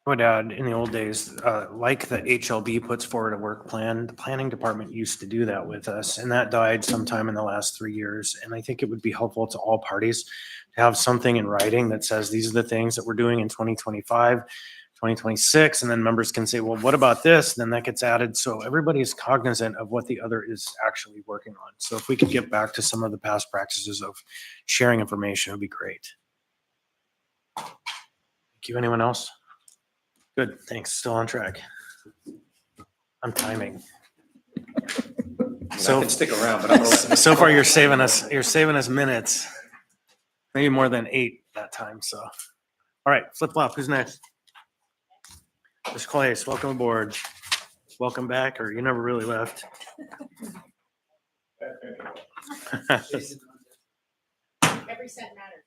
I would add, in the old days, like the HLB puts forward a work plan, the planning department used to do that with us, and that died sometime in the last 3 years. And I think it would be helpful to all parties to have something in writing that says, these are the things that we're doing in 2025, 2026, and then members can say, well, what about this? Then that gets added. So everybody is cognizant of what the other is actually working on. So if we could get back to some of the past practices of sharing information, it would be great. Thank you. Anyone else? Good, thanks. Still on track. I'm timing. I can stick around, but I'm So far you're saving us minutes. Maybe more than 8 that time, so. All right, flip flop, who's next? Ms. Claes, welcome aboard. Welcome back, or you never really left. Every cent matters.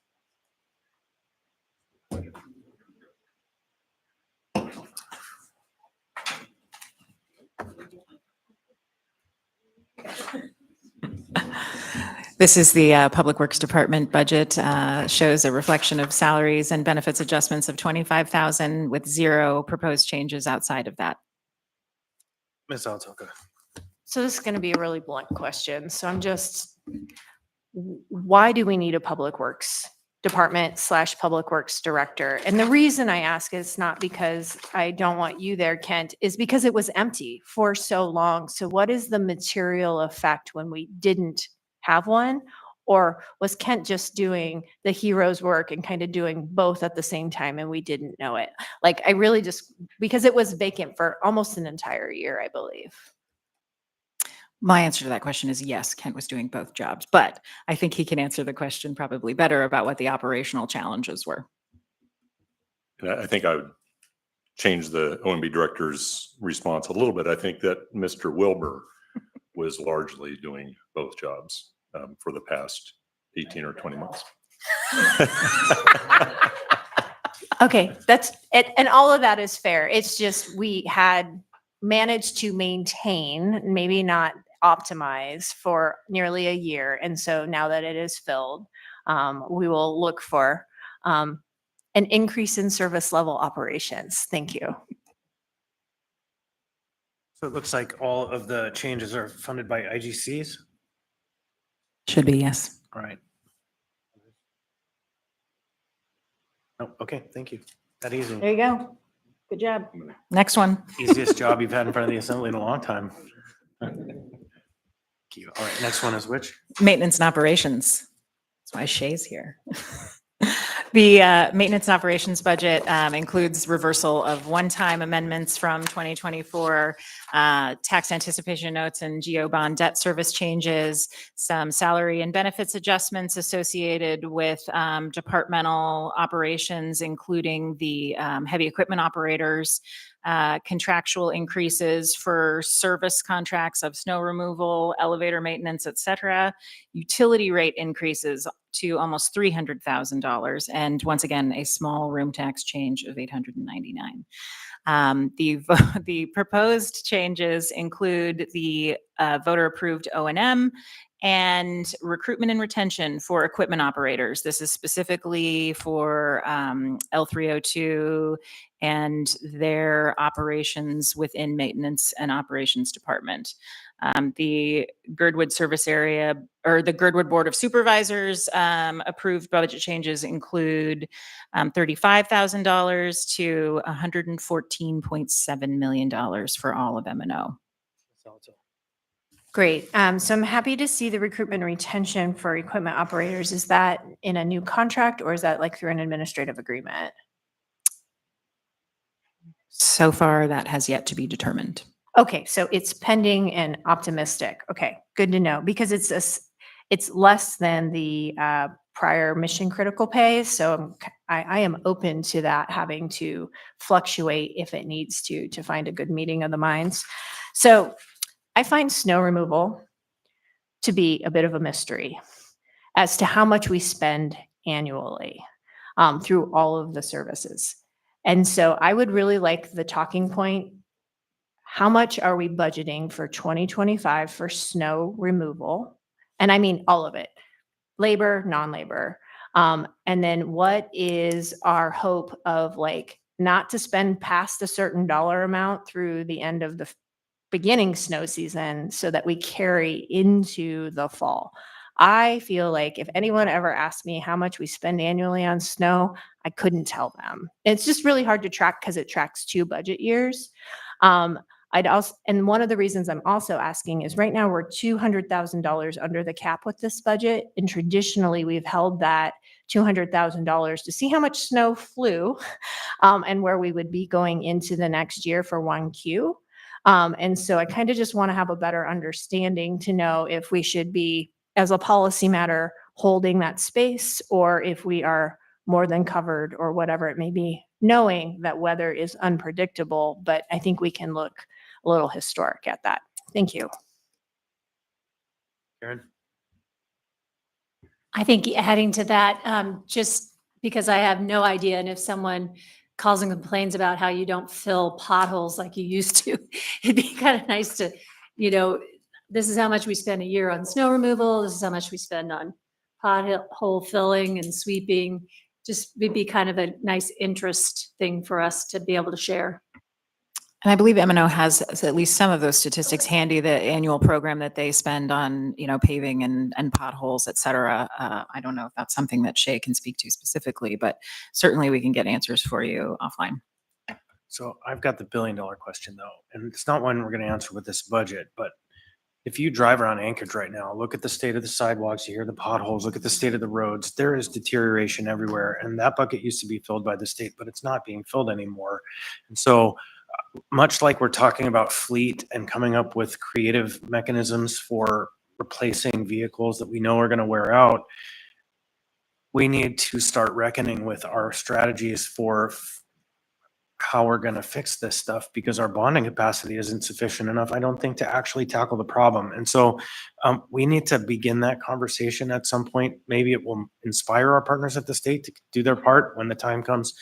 This is the Public Works Department budget, shows a reflection of salaries and benefits adjustments of 25,000 with 0 proposed changes outside of that. Ms. Altoka. So this is going to be a really blunt question. So why do we need a public works department / public works director? And the reason I ask is not because I don't want you there, Kent, is because it was empty for so long. So what is the material effect when we didn't have one? Or was Kent just doing the hero's work and kind of doing both at the same time and we didn't know it? Like, I really just, because it was vacant for almost an entire year, I believe. My answer to that question is yes, Kent was doing both jobs, but I think he can answer the question probably better about what the operational challenges were. And I think I would change the OMB director's response a little bit. I think that Mr. Wilbur was largely doing both jobs for the past 18 or 20 months. Okay, that's it. And all of that is fair. It's just we had managed to maintain, maybe not optimize, for nearly a year. And so now that it is filled, we will look for an increase in service level operations. Thank you. So it looks like all of the changes are funded by IGCs? Should be, yes. All right. Oh, okay, thank you. That easy. There you go. Good job. Next one. Easiest job you've had in front of the assembly in a long time. Thank you. All right, next one is which? Maintenance and operations. That's why Shay's here. The maintenance and operations budget includes reversal of one-time amendments from 2024, tax anticipation notes and GO bond debt service changes, some salary and benefits adjustments associated with departmental operations, including the heavy equipment operators, contractual increases for service contracts of snow removal, elevator maintenance, et cetera, utility rate increases, to almost $300,000. And once again, a small room tax change of $899. The proposed changes include the voter-approved O&M and recruitment and retention for equipment operators. This is specifically for L302 and their operations within maintenance and operations department. The Girdwood service area, or the Girdwood Board of Supervisors approved budget changes include $35,000 to $114.7 million for all of M&O. Great. So I'm happy to see the recruitment and retention for equipment operators. Is that in a new contract or is that like through an administrative agreement? So far, that has yet to be determined. Okay, so it's pending and optimistic. Okay, good to know because it's less than the prior mission critical pay. So I am open to that having to fluctuate if it needs to find a good meeting of the minds. So I find snow removal to be a bit of a mystery as to how much we spend annually through all of the services. And so I would really like the talking point. How much are we budgeting for 2025 for snow removal? And I mean all of it, labor, non-labor. And then what is our hope of like not to spend past a certain dollar amount through the end of the beginning snow season so that we carry into the fall. I feel like if anyone ever asked me how much we spend annually on snow, I couldn't tell them. It's just really hard to track because it tracks 2 budget years. And one of the reasons I'm also asking is right now we're $200,000 under the cap with this budget. And traditionally we've held that $200,000 to see how much snow flew and where we would be going into the next year for 1Q. And so I kind of just want to have a better understanding to know if we should be, as a policy matter, holding that space or if we are more than covered or whatever it may be, knowing that weather is unpredictable, but I think we can look a little historic at that. Thank you. Karen? I think adding to that, just because I have no idea, and if someone calls and complains about how you don't fill potholes like you used to, it'd be kind of nice to, this is how much we spend a year on snow removal, this is how much we spend on pothole filling and sweeping. Just would be kind of a nice interest thing for us to be able to share. And I believe M&O has at least some of those statistics handy, the annual program that they spend on, paving and potholes, et cetera. I don't know if that's something that Shay can speak to specifically, but certainly we can get answers for you offline. So I've got the $1 billion question though, and it's not one we're going to answer with this budget, but if you drive around Anchorage right now, look at the state of the sidewalks, you hear the potholes, look at the state of the roads, there is deterioration everywhere. And that bucket used to be filled by the state, but it's not being filled anymore. And so much like we're talking about fleet and coming up with creative mechanisms for replacing vehicles that we know are going to wear out, we need to start reckoning with our strategies for how we're going to fix this stuff because our bonding capacity isn't sufficient enough, I don't think, to actually tackle the problem. And so we need to begin that conversation at some point. Maybe it will inspire our partners at the state to do their part when the time comes.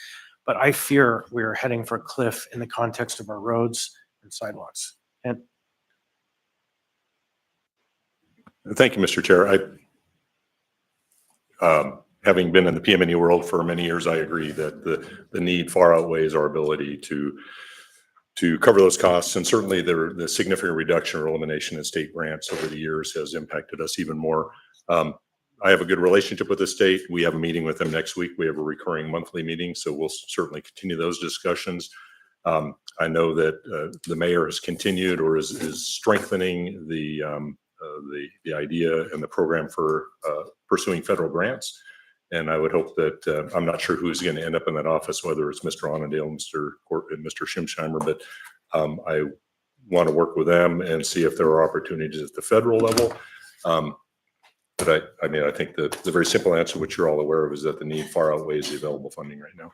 But I fear we're heading for a cliff in the context of our roads and sidewalks. And Thank you, Mr. Chair. Having been in the PM&E world for many years, I agree that the need far outweighs our ability to cover those costs. And certainly the significant reduction or elimination in state grants over the years has impacted us even more. I have a good relationship with the state. We have a meeting with them next week. We have a recurring monthly meeting, so we'll certainly continue those discussions. I know that the mayor has continued or is strengthening the idea and the program for pursuing federal grants. And I would hope that, I'm not sure who's going to end up in that office, whether it's Mr. Onendale, Mr. Schimsheimer, but I want to work with them and see if there are opportunities at the federal level. But I think the very simple answer, which you're all aware of, is that the need far outweighs the available funding right now.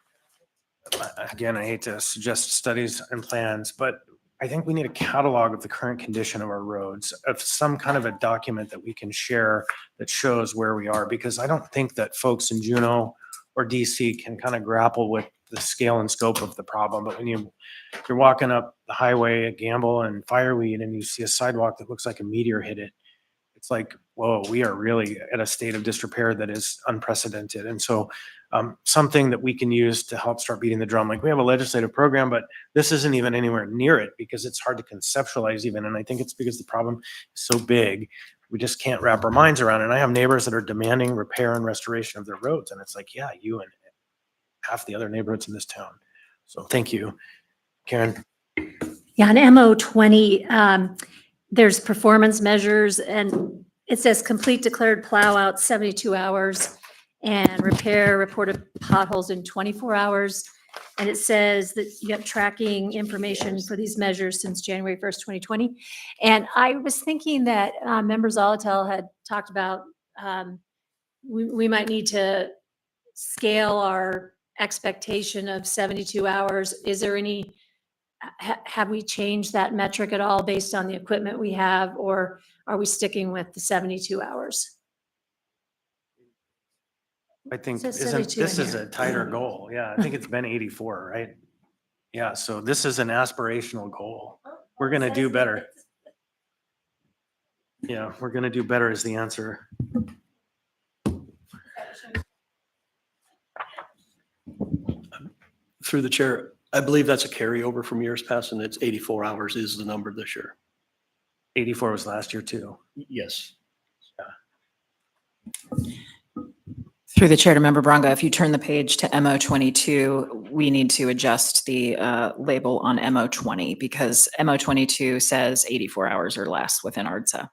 again, I hate to suggest studies and plans, but I think we need a catalog of the current condition of our roads, of some kind of a document that we can share that shows where we are, because I don't think that folks in Juneau or DC can kind of grapple with the scale and scope of the problem. But when you're walking up the highway at Gamble and Fireweed and you see a sidewalk that looks like a meteor hit it, it's like, whoa, we are really at a state of disrepair that is unprecedented. And so something that we can use to help start beating the drum, like we have a legislative program, but this isn't even anywhere near it because it's hard to conceptualize even. And I think it's because the problem is so big, we just can't wrap our minds around it. And I have neighbors that are demanding repair and restoration of their roads. And it's like, yeah, you and half the other neighborhoods in this town. So thank you, Karen. Yeah, on MO 20, there's performance measures and it says complete declared plow out 72 hours and repair reported potholes in 24 hours. And it says that you got tracking information for these measures since January 1st, 2020. And I was thinking that Member Zolotel had talked about we might need to scale our expectation of 72 hours. Is there any have we changed that metric at all based on the equipment we have, or are we sticking with the 72 hours? I think Says isn't 72 this in is here. a tighter goal? Yeah, I think it's been 84, right? Yeah, so this is an aspirational goal. We're gonna do better. Yeah, we're gonna do better is the answer. Through the chair, I believe that's a carryover from years past, and it's 84 hours is the number this year. 84 was last year too. Yes. Through the chair to Member Bronga, if you turn the page to MO 22, we need to adjust the label on MO 20 because MO 22 says 84 hours or less within ARDSA.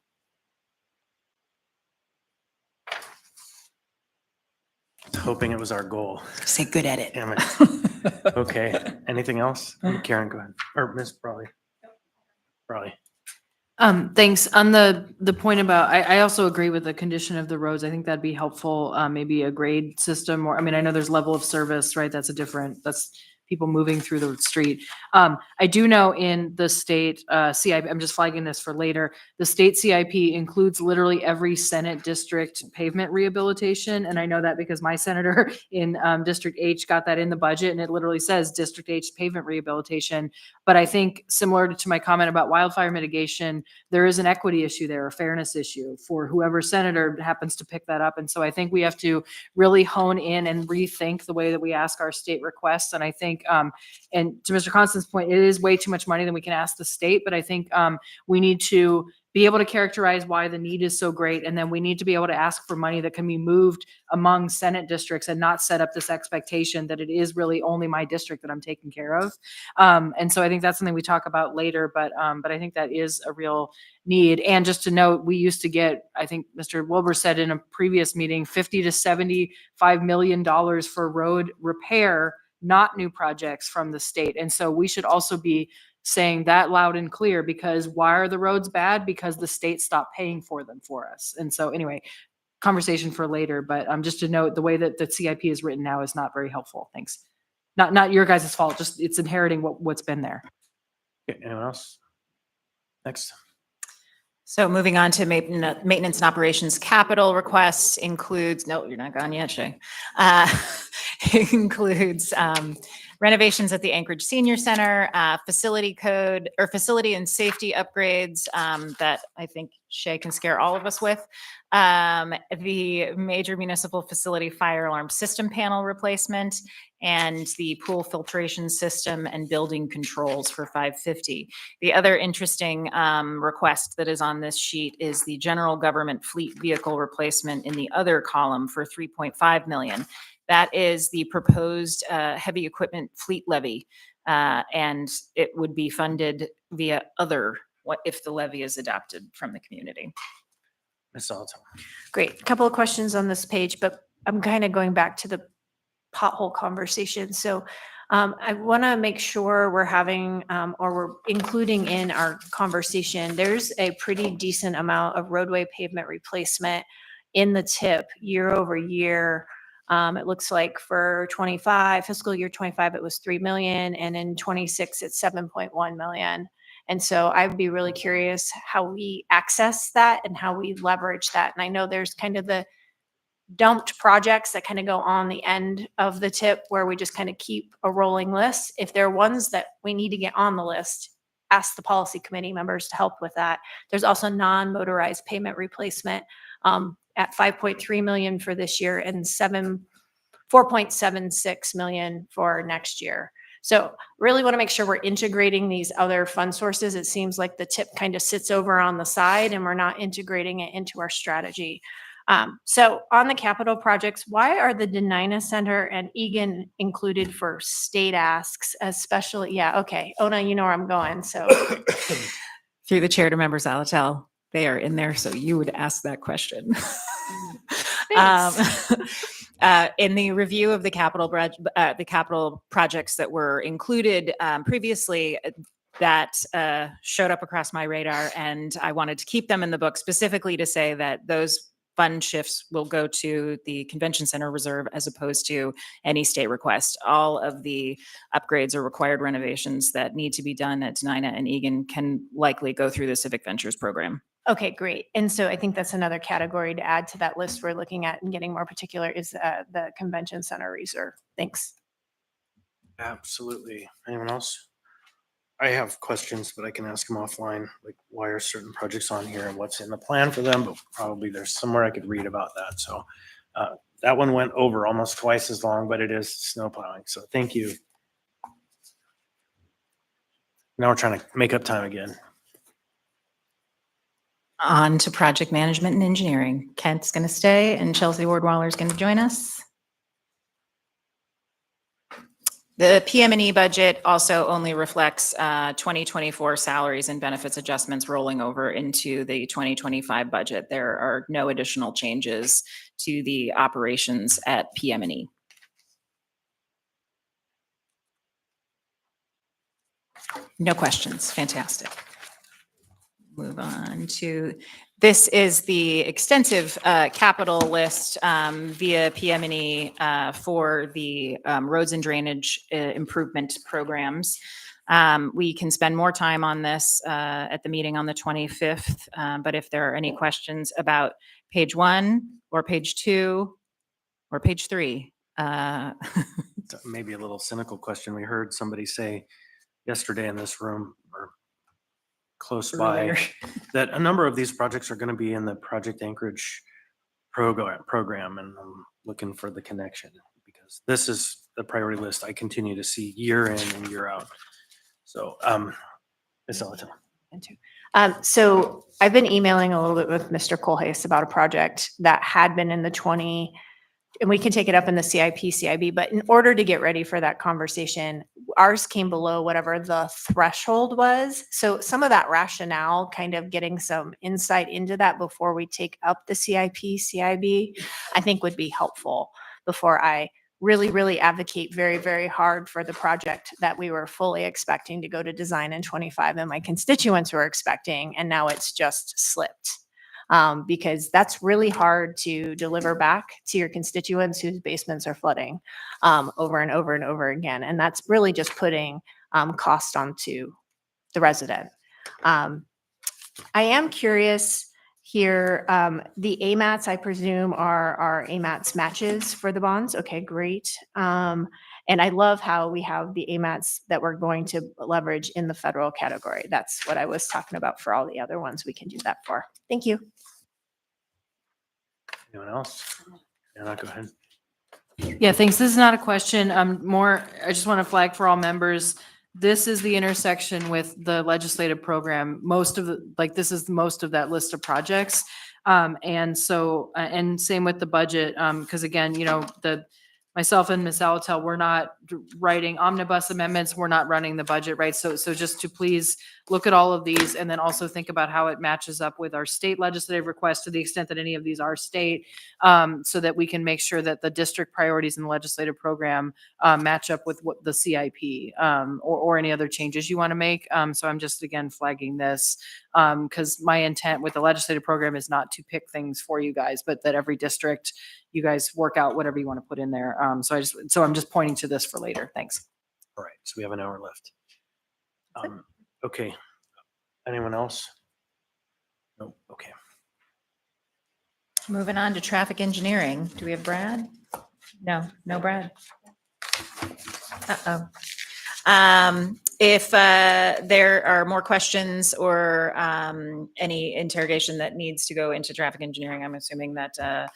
Hoping it was our goal. Say good edit. Damn it. Okay, anything else? Karen, go ahead. Or Ms. Brawley. Brawley. Thanks. On the point about, I also agree with the condition of the roads. I think that'd be helpful. Maybe a grade system, or, I mean, I know there's level of service, right? That's that's people moving through the street. I do know in the state CIP, I'm just flagging this for later, the state CIP includes literally every Senate district pavement rehabilitation. And I know that because my senator in District H got that in the budget, and it literally says District H pavement rehabilitation. But I think similar to my comment about wildfire mitigation, there is an equity issue there, a fairness issue for whoever senator happens to pick that up. And so I think we have to really hone in and rethink the way that we ask our state requests. And I think, and to Mr. Constance's point, it is way too much money than we can ask the state, but I think we need to be able to characterize why the need is so great. And then we need to be able to ask for money that can be moved among Senate districts and not set up this expectation that it is really only my district that I'm taking care of. And so I think that's something we talk about later, but I think that is a real need. And just to note, we used to get, I think Mr. Wilbur said in a previous meeting, $50 to $75 million for road repair, not new projects from the state. And so we should also be saying that loud and clear, because why are the roads bad? Because the state stopped paying for them for us. And so anyway, conversation for later, but just to note, the way that the CIP is written now is not very helpful. Thanks. Not your guys' fault, just it's inheriting what's been there. Okay, anyone else? Next. So moving on to maintenance and operations capital requests includes, no, you're not gone yet, Shay. Includes renovations at the Anchorage Senior Center, facility code or facility and safety upgrades that I think Shay can scare all of us with. The major municipal facility fire alarm system panel replacement, and the pool filtration system and building controls for $550. The other interesting request that is on this sheet is the general government fleet vehicle replacement in the other column for $3.5 million. That is the proposed heavy equipment fleet levy, and it would be funded via other if the levy is adopted from the community. Ms. Alto. Great. A couple of questions on this page, but I'm kind of going back to the pothole conversation. So I want to make sure we're having or we're including in our conversation, there's a pretty decent amount of roadway pavement replacement in the tip year over year. It looks like for 25, fiscal year 25, it was 3 million, and in 26, it's 7.1 million. And so I'd be really curious how we access that and how we leverage that. And I know there's kind of the dumped projects that kind of go on the end of the tip where we just kind of keep a rolling list. If there are ones that we need to get on the list, ask the policy committee members to help with that. There's also non-motorized payment replacement at 5.3 million for this year and 4.76 million for next year. So really want to make sure we're integrating these other fund sources. It seems like the tip kind of sits over on the side and we're not integrating it into our strategy. So on the capital projects, why are the Denina Center and Egan included for state asks, especially? Yeah, okay. Ona, you know where I'm going, so. Through the chair to Member Zalatel, they are in there, so you would ask that question. In the review of the capital projects that were included previously, that showed up across my radar, and I wanted to keep them in the book specifically to say that those fund shifts will go to the convention center reserve as opposed to any state request. All of the upgrades or required renovations that need to be done at Denina and Egan can likely go through the Civic Ventures program. Okay, great. And so I think that's another category to add to that list we're looking at and getting more particular is the convention center reserve. Thanks. Absolutely. Anyone else? I have questions, but I can ask them offline, like why are certain projects on here and what's in the plan for them, but probably there's somewhere I could read about that. So that one went over almost twice as long, but it is snow plowing. So thank you. Now we're trying to make up time again. On to project management and engineering. Kent's going to stay and Chelsea Wardwaller is going to join us. The PM&E budget also only reflects 2024 salaries and benefits adjustments rolling over into the 2025 budget. There are no additional changes to the operations at PM&E. No questions. Fantastic. Move on to, this is the extensive capital list via PM&E for the roads and drainage improvement programs. We can spend more time on this at the meeting on the 25th, but if there are any questions about page 1 or page 2 or page 3. Maybe a little cynical question. We heard somebody say yesterday in this room or close by that a number of these projects are going to be in the Project Anchorage program, and I'm looking for the connection because this is the priority list I continue to see year in and year out. So, Ms. Zalatel. So I've been emailing a little bit with Mr. Kohlhaas about a project that had been in the 20, and we can take it up in the CIB, but in order to get ready for that conversation, ours came below whatever the threshold was. So some of that rationale, kind of getting some insight into that before we take up the CIB, I think would be helpful before I really advocate very, very hard for the project that we were fully expecting to go to design in 25 and my constituents were expecting, and now it's just slipped. Because that's really hard to deliver back to your constituents whose basements are flooding over and over and over again. And that's really just putting cost onto the resident. I am curious here, the AMATs, I presume, are AMATs matches for the bonds. Okay, great. And I love how we have the AMATs that we're going to leverage in the federal category. That's what I was talking about for all the other ones we can do that for. Thank you. Anyone else? Anna, go ahead. Yeah, thanks. This is not a question. I just want to flag for all members. This is the intersection with the legislative program. This is most of that list of projects. And same with the budget. Because again, myself and Ms. Zalatel, we're not writing omnibus amendments. We're not running the budget, right? So just to please look at all of these and then also think about how it matches up with our state legislative requests to the extent that any of these are state, so that we can make sure that the district priorities in the legislative program match up with what the CIP or any other changes you want to make. So I'm just, again, flagging this because my intent with the legislative program is not to pick things for you guys, but that every district, you guys work out whatever you want to put in there. So I'm just pointing to this for later. Thanks. All right. So we have an hour left. Okay. Anyone else? Nope. Okay. Moving on to traffic engineering. Do we have Brad? No Brad. Uh-oh. If there are more questions or any interrogation that needs to go into traffic engineering, I'm assuming that Mr.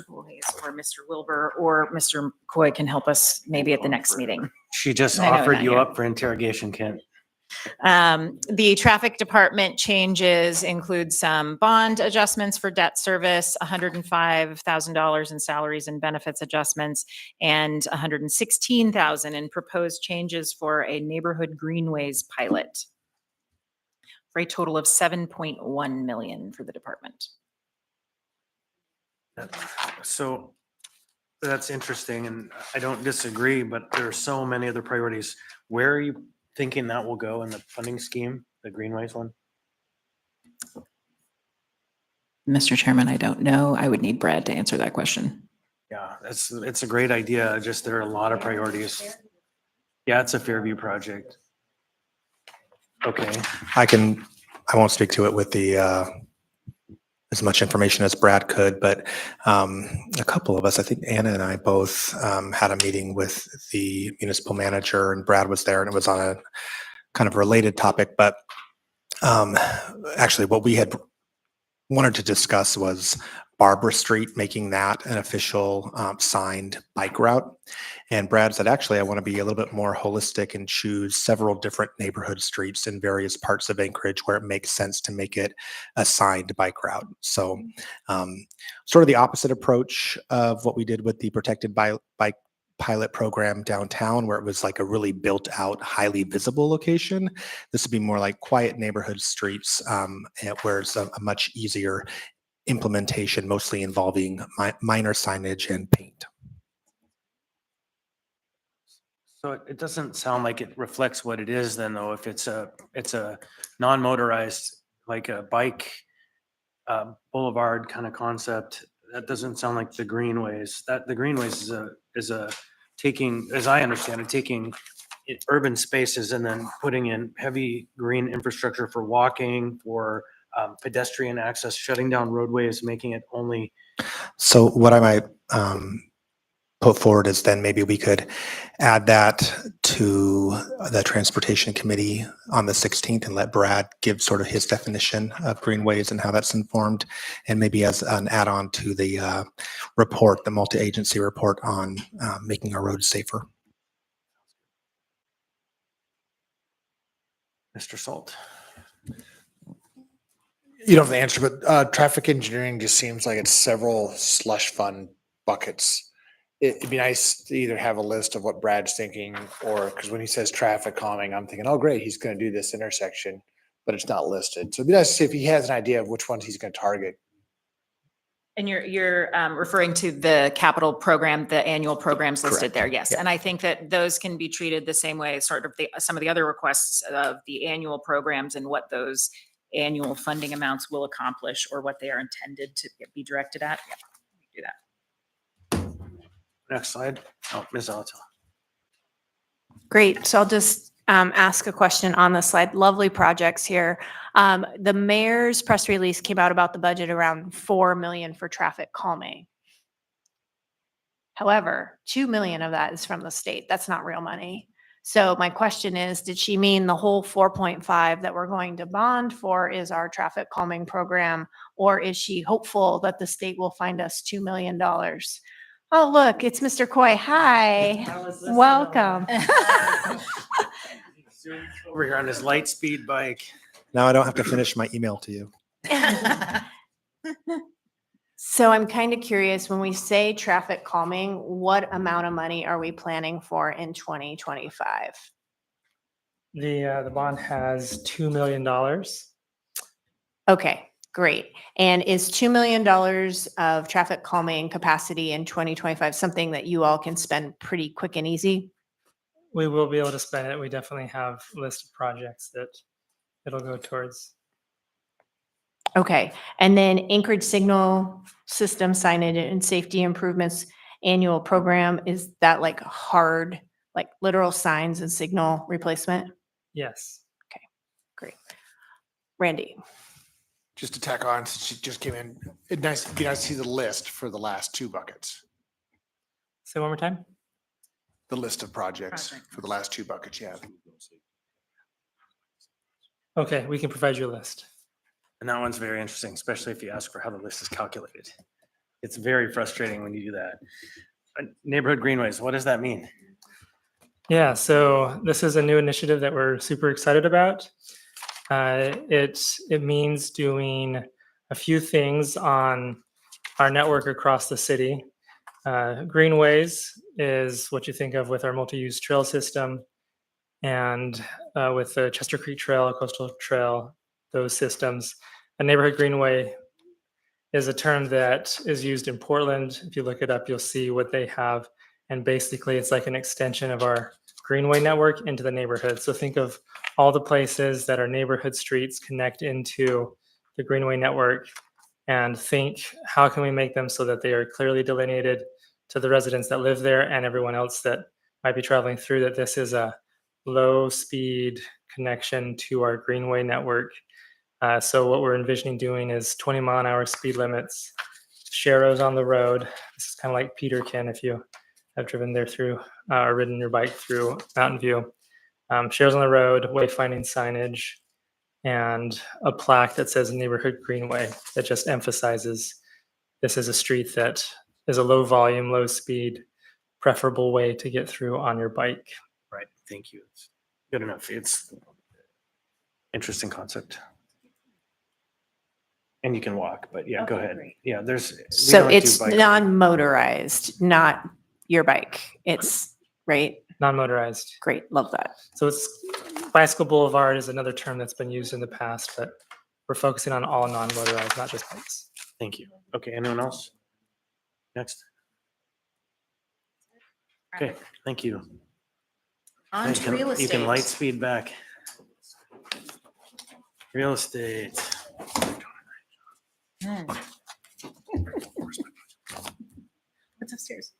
Voorhees or Mr. Wilbur or Mr. McCoy can help us maybe at the next meeting. She just I know, offered not you here. up for interrogation, Kent. The traffic department changes include some bond adjustments for debt service, $105,000 in salaries and benefits adjustments, and $116,000 in proposed changes for a neighborhood greenways pilot, for a total of $7.1 million for the department. So that's interesting, and I don't disagree, but there are so many other priorities. Where are you thinking that will go in the funding scheme, the Greenways one? Mr. Chairman, I don't know. I would need Brad to answer that question. Yeah, it's a great idea. Just there are a lot of priorities. Yeah, it's a Fairview project. Okay. I won't speak to it with the, as much information as Brad could, but a couple of us, I think Anna and I both had a meeting with the municipal manager, and Brad was there, and it was on a kind of related topic. But actually, what we had wanted to discuss was Barbara Street, making that an official signed bike route. And Brad said, actually, I want to be a little bit more holistic and choose several different neighborhood streets in various parts of Anchorage where it makes sense to make it a signed bike route. So sort of the opposite approach of what we did with the protected bike pilot program downtown, where it was like a really built out, highly visible location. This would be more like quiet neighborhood streets, where it's a much easier implementation, mostly involving minor signage and paint. So it doesn't sound like it reflects what it is then, though. If it's a non-motorized, like a bike boulevard kind of concept, that doesn't sound like the Greenways. That the Greenways is a taking, as I understand it, taking urban spaces and then putting in heavy green infrastructure for walking, for pedestrian access, shutting down roadways, making it only. So what I might put forward is then maybe we could add that to the transportation committee on the 16th and let Brad give sort of his definition of greenways and how that's informed, and maybe as an add-on to the report, the multi-agency report on making our roads safer. Mr. Salt. You don't have the answer, but traffic engineering just seems like it's several slush fund buckets. It'd be nice to either have a list of what Brad's thinking, or because when he says traffic calming, I'm thinking, oh, great, he's going to do this intersection, but it's not listed. So it'd be nice to see if he has an idea of which ones he's going to target. And you're referring to the capital program, the annual programs listed Correct. there, yes. Yeah. And I think that those can be treated the same way as sort of some of the other requests of the annual programs and what those annual funding amounts will accomplish or what they are intended to be directed at. Yeah, we do that. Next slide. Oh, Ms. Alata. Great. So I'll just ask a question on the slide. Lovely projects here. The mayor's press release came out about the budget around 4 million for traffic calming. However, 2 million of that is from the state. That's not real money. So my question is, did she mean the whole 4.5 that we're going to bond for is our traffic calming program? Or is she hopeful that the state will find us $2 million? Oh, look, it's Mr. Coy. Hi, welcome. Over here on his light speed bike. Now I don't have to finish my email to you. So I'm kind of curious, when we say traffic calming, what amount of money are we planning for in 2025? The bond has $2 million. Okay, great. And is $2 million of traffic calming capacity in 2025 something that you all can spend pretty quick and easy? We will be able to spend it. We definitely have a list of projects that it'll go towards. Okay, and then Anchorage signal system signage and safety improvements annual program, is that like hard, like literal signs and signal replacement? Yes. Okay, great. Randy. Just to tack on, since she just came in, it'd be nice to see the list for the last two buckets, Say one more time. the list of projects for the last two buckets you have. Okay, we can provide you a list. And that one's very interesting, especially if you ask for how the list is calculated. It's very frustrating when you do that. Neighborhood greenways, what does that mean? Yeah, so this is a new initiative that we're super excited about. It means doing a few things on our network across the city. Greenways is what you think of with our multi-use trail system, and with the Chester Creek Trail, Coastal Trail, those systems. A neighborhood greenway is a term that is used in Portland. If you look it up, you'll see what they have. And basically, it's like an extension of our greenway network into the neighborhood. So think of all the places that our neighborhood streets connect into the greenway network, and think, how can we make them so that they are clearly delineated to the residents that live there and everyone else that might be traveling through, that this is a low speed connection to our greenway network. So what we're envisioning doing is 20-mile-an-hour speed limits, sharrows on the road. This is kind of like Peterkin if you have driven there through or ridden your bike through Mountain View. Sharrows on the road, wayfinding signage, and a plaque that says neighborhood greenway that just emphasizes this is a street that is a low volume, low speed, preferable way to get through on your bike. Right, thank you. It's good enough. It's interesting concept. And you can walk, but yeah, go ahead. Yeah, there's. we So don't do it's bike- non-motorized, not your bike. It's right. Non-motorized. Great. Love that. So it's bicycle boulevard is another term that's been used in the past, but we're focusing on all non-motorized, not just bikes. Thank you. Okay, anyone else? Next. Okay, thank you. On You to can- real You can light estate. speed back. Real estate. What's upstairs?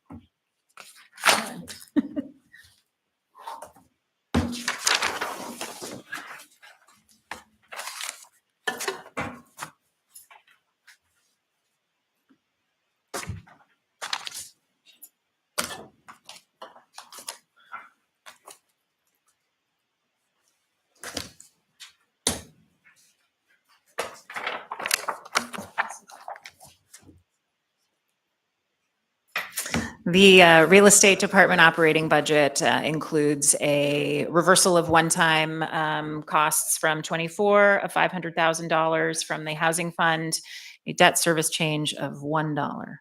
The real estate department operating budget includes a reversal of one-time costs from '24 of $500,000 from the housing fund, a debt service change of $1.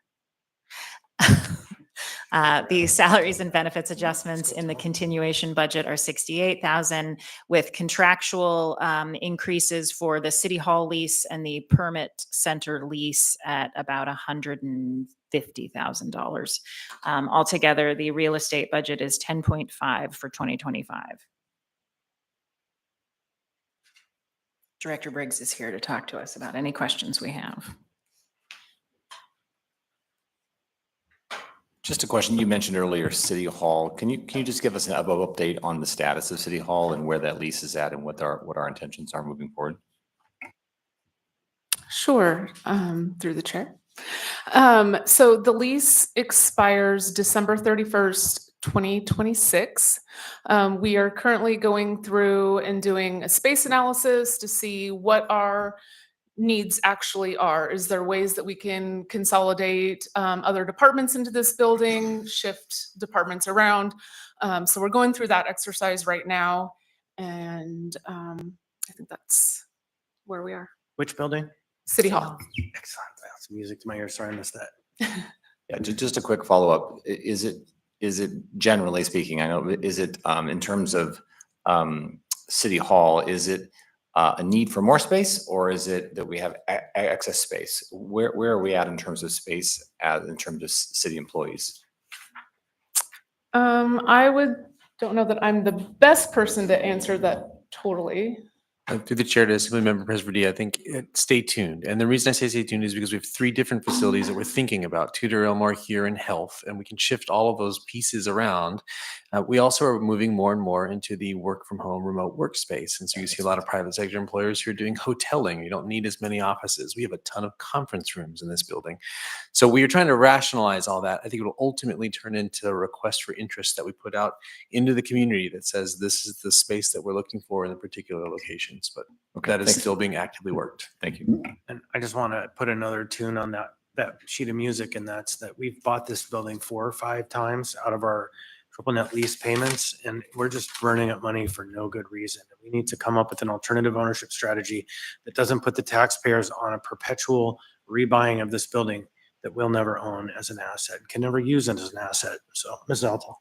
The salaries and benefits adjustments in the continuation budget are 68,000, with contractual increases for the city hall lease and the permit center lease at about $150,000. Altogether, the real estate budget is 10.5 for 2025. Director Briggs is here to talk to us about any questions we have. Just a question. You mentioned earlier City Hall. Can you just give us an update on the status of City Hall and where that lease is at and what our intentions are moving forward? Sure, through the chair. So the lease expires December 31st, 2026. We are currently going through and doing a space analysis to see what our needs actually are. Is there ways that we can consolidate other departments into this building, shift departments around? So we're going through that exercise right now. And I think that's where we are. Which building? City Hall. Excellent. That's music to my ears. Sorry, I missed that. Yeah, just a quick follow-up. Is it generally speaking, I know, is it in terms of City Hall, is it a need for more space, or is it that we have excess space? Where are we at in terms of space in terms of city employees? Don't know that I'm the best person to answer that totally. Through the chair to Assemblymember Presbyterian, I think stay tuned. And the reason I say stay tuned is because we have 3 different facilities that we're thinking about, Tudor, Elmore, here, and Health, and we can shift all of those pieces around. We also are moving more and more into the work from home remote workspace. And so you see a lot of private sector employers who are doing hoteling. You don't need as many offices. We have a ton of conference rooms in this building. So we are trying to rationalize all that. I think it will ultimately turn into a request for interest that we put out into the community that says this is the space that we're looking for in the particular locations, but that is still being actively worked. Thank you. And I just want to put another tune on that sheet of music, and that's that we've bought this building 4 or 5 times out of our triple net lease payments, and we're just burning up money for no good reason. We need to come up with an alternative ownership strategy that doesn't put the taxpayers on a perpetual rebuying of this building that we'll never own as an asset, can never use it as an asset. So, Ms. Alto.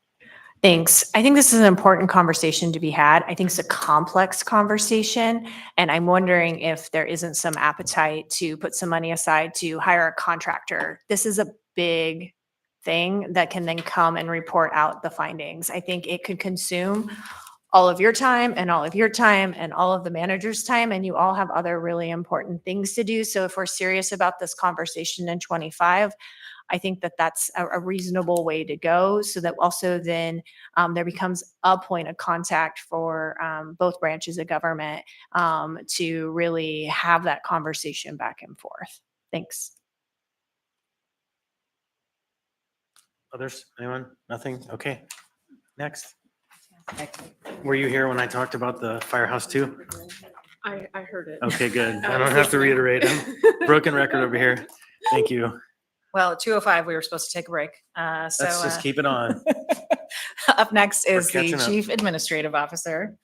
Thanks. I think this is an important conversation to be had. I think it's a complex conversation, and I'm wondering if there isn't some appetite to put some money aside to hire a contractor. This is a big thing that can then come and report out the findings. I think it could consume all of your time and all of your time and all of the manager's time, and you all have other really important things to do. So if we're serious about this conversation in 25, I think that that's a reasonable way to go, so that also then there becomes a point of contact for both branches of government to really have that conversation back and forth. Thanks. Others? Anyone? Nothing? Okay. Next. Were you here when I talked about the firehouse too? I heard it. Okay, good. I don't have to reiterate. Broken record over here. Thank you. Well, at 2:05, we were supposed to take a break. Let's just keep it on. Up next We're is the catching up. Chief Administrative Officer.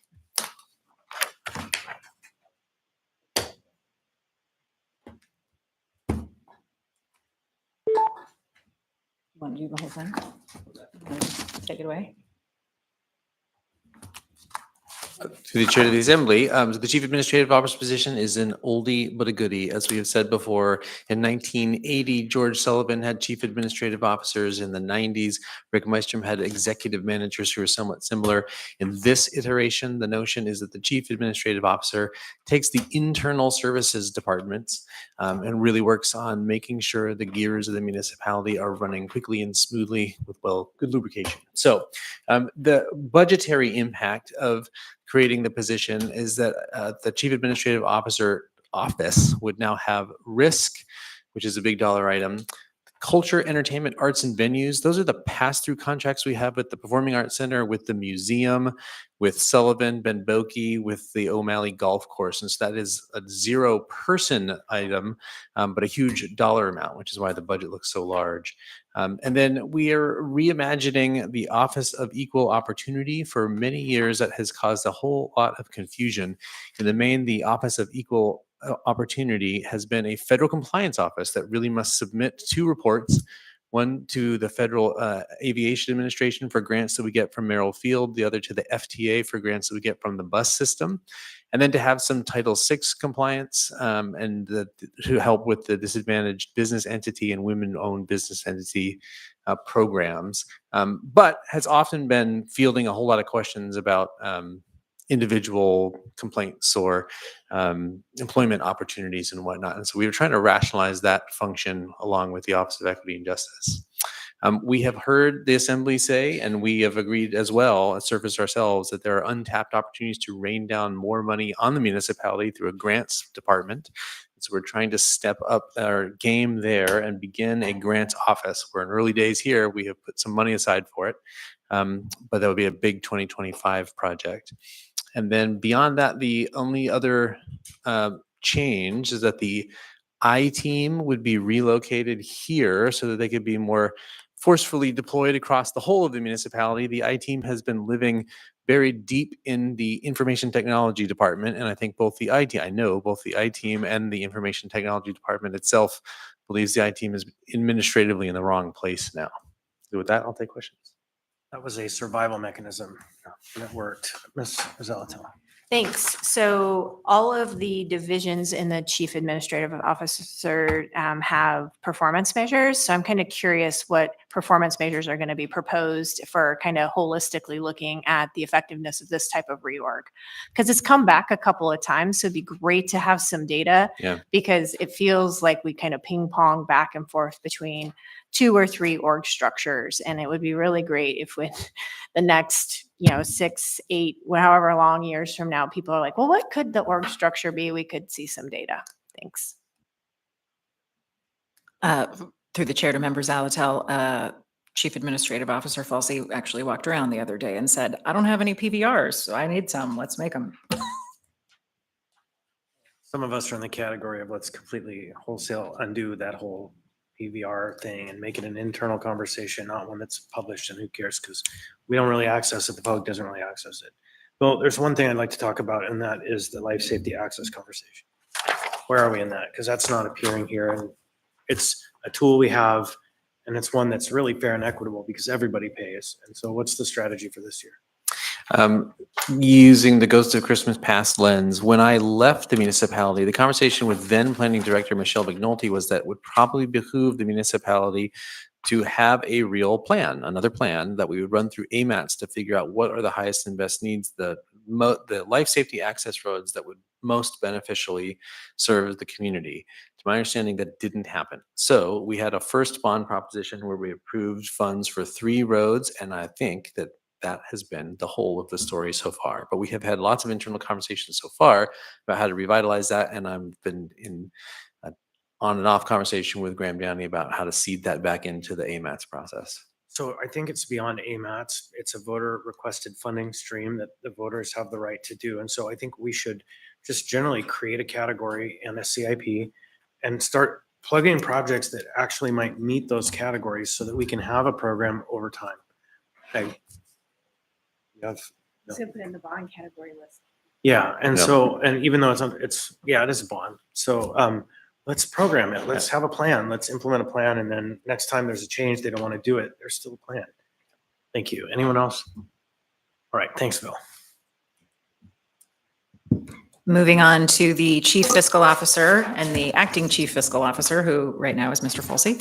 Want to do the whole thing? Take it away. Through the chair of the assembly, the chief administrative officer position is an oldie but a goodie. As we have said before, in 1980, George Sullivan had chief administrative officers. In the 90s, Rick Meistrom had executive managers who were somewhat similar. In this iteration, the notion is that the chief administrative officer takes the internal services departments and really works on making sure the gears of the municipality are running quickly and smoothly with, well, good lubrication. So the budgetary impact of creating the position is that the chief administrative officer office would now have risk, which is a big dollar item, culture, entertainment, arts, and venues. Those are the pass-through contracts we have with the Performing Arts Center, with the museum, with Sullivan, Ben Boke, with the O'Malley Golf Course. And so that is a 0-person item, but a huge dollar amount, which is why the budget looks so large. And then we are reimagining the Office of Equal Opportunity. For many years, that has caused a whole lot of confusion. In the main, the Office of Equal Opportunity has been a federal compliance office that really must submit 2 reports, one to the Federal Aviation Administration for grants that we get from Merrill Field, the other to the FTA for grants that we get from the bus system, and then to have some Title VI compliance and to help with the disadvantaged business entity and women-owned business entity programs, but has often been fielding a whole lot of questions about individual complaints or employment opportunities and whatnot. And so we were trying to rationalize that function along with the Office of Equity and Justice. We have heard the Assembly say, and we have agreed as well, as surface ourselves, that there are untapped opportunities to rain down more money on the municipality through a grants department. So we're trying to step up our game there and begin a grants office. We're in early days here. We have put some money aside for it, but that would be a big 2025 project. And then beyond that, the only other change is that the I-team would be relocated here so that they could be more forcefully deployed across the whole of the municipality. The I-team has been living buried deep in the information technology department. And I think both the I-team and the information technology department itself believes the I-team is administratively in the wrong place now. So with that, I'll take questions. That was a survival mechanism and it worked. Ms. Zalato. Thanks. So all of the divisions in the Chief Administrative Officer have performance measures. So I'm kind of curious what performance measures are going to be proposed for kind of holistically looking at the effectiveness of this type of reorg. Because it's come back a couple of times, so it'd be great to have some data Yeah. because it feels like we kind of ping pong back and forth between 2 or 3 org structures. And it would be really great if with the next, 6, 8, however long years from now, people are like, well, what could the org structure be? We could see some data. Thanks. Through the chair to member Zalatel, Chief Administrative Officer Falsey actually walked around the other day and said, I don't have any PVRs, so I need some. Let's make them. Some of us are in the category of let's completely wholesale undo that whole PVR thing and make it an internal conversation, not one that's published, and who cares, because we don't really access it, the public doesn't really access it. Well, there's one thing I'd like to talk about, and that is the life safety access conversation. Where are we in that? Because that's not appearing here, and it's a tool we have, and it's one that's really fair and equitable because everybody pays. And so what's the strategy for this year? Using the Ghost of Christmas Past lens, when I left the municipality, the conversation with then planning director Michelle McNulty was that it would probably behoove the municipality to have a real plan, another plan that we would run through AMATs to figure out what are the highest and best needs, the life safety access roads that would most beneficially serve the community. To my understanding, that didn't happen. So we had a first bond proposition where we approved funds for 3 roads, and I think that that has been the whole of the story so far. But we have had lots of internal conversations so far about how to revitalize that, and I've been in on and off conversation with Graham Downey about how to seed that back into the AMATs process. So I think it's beyond AMATs. It's a voter requested funding stream that the voters have the right to do. And so I think we should just generally create a category and a CIP and start plugging projects that actually might meet those categories so that we can have a program over time. Okay. So put in the bond category list. Yeah, and Yep. so, and even though it is a bond. So let's program it. Let's have a plan. Let's implement a plan. And then next time there's a change, they don't want to do it, there's still a plan. Thank you. Anyone else? All right, thanks, Bill. Moving on to the Chief Fiscal Officer and the Acting Chief Fiscal Officer, who right now is Mr. Folsey.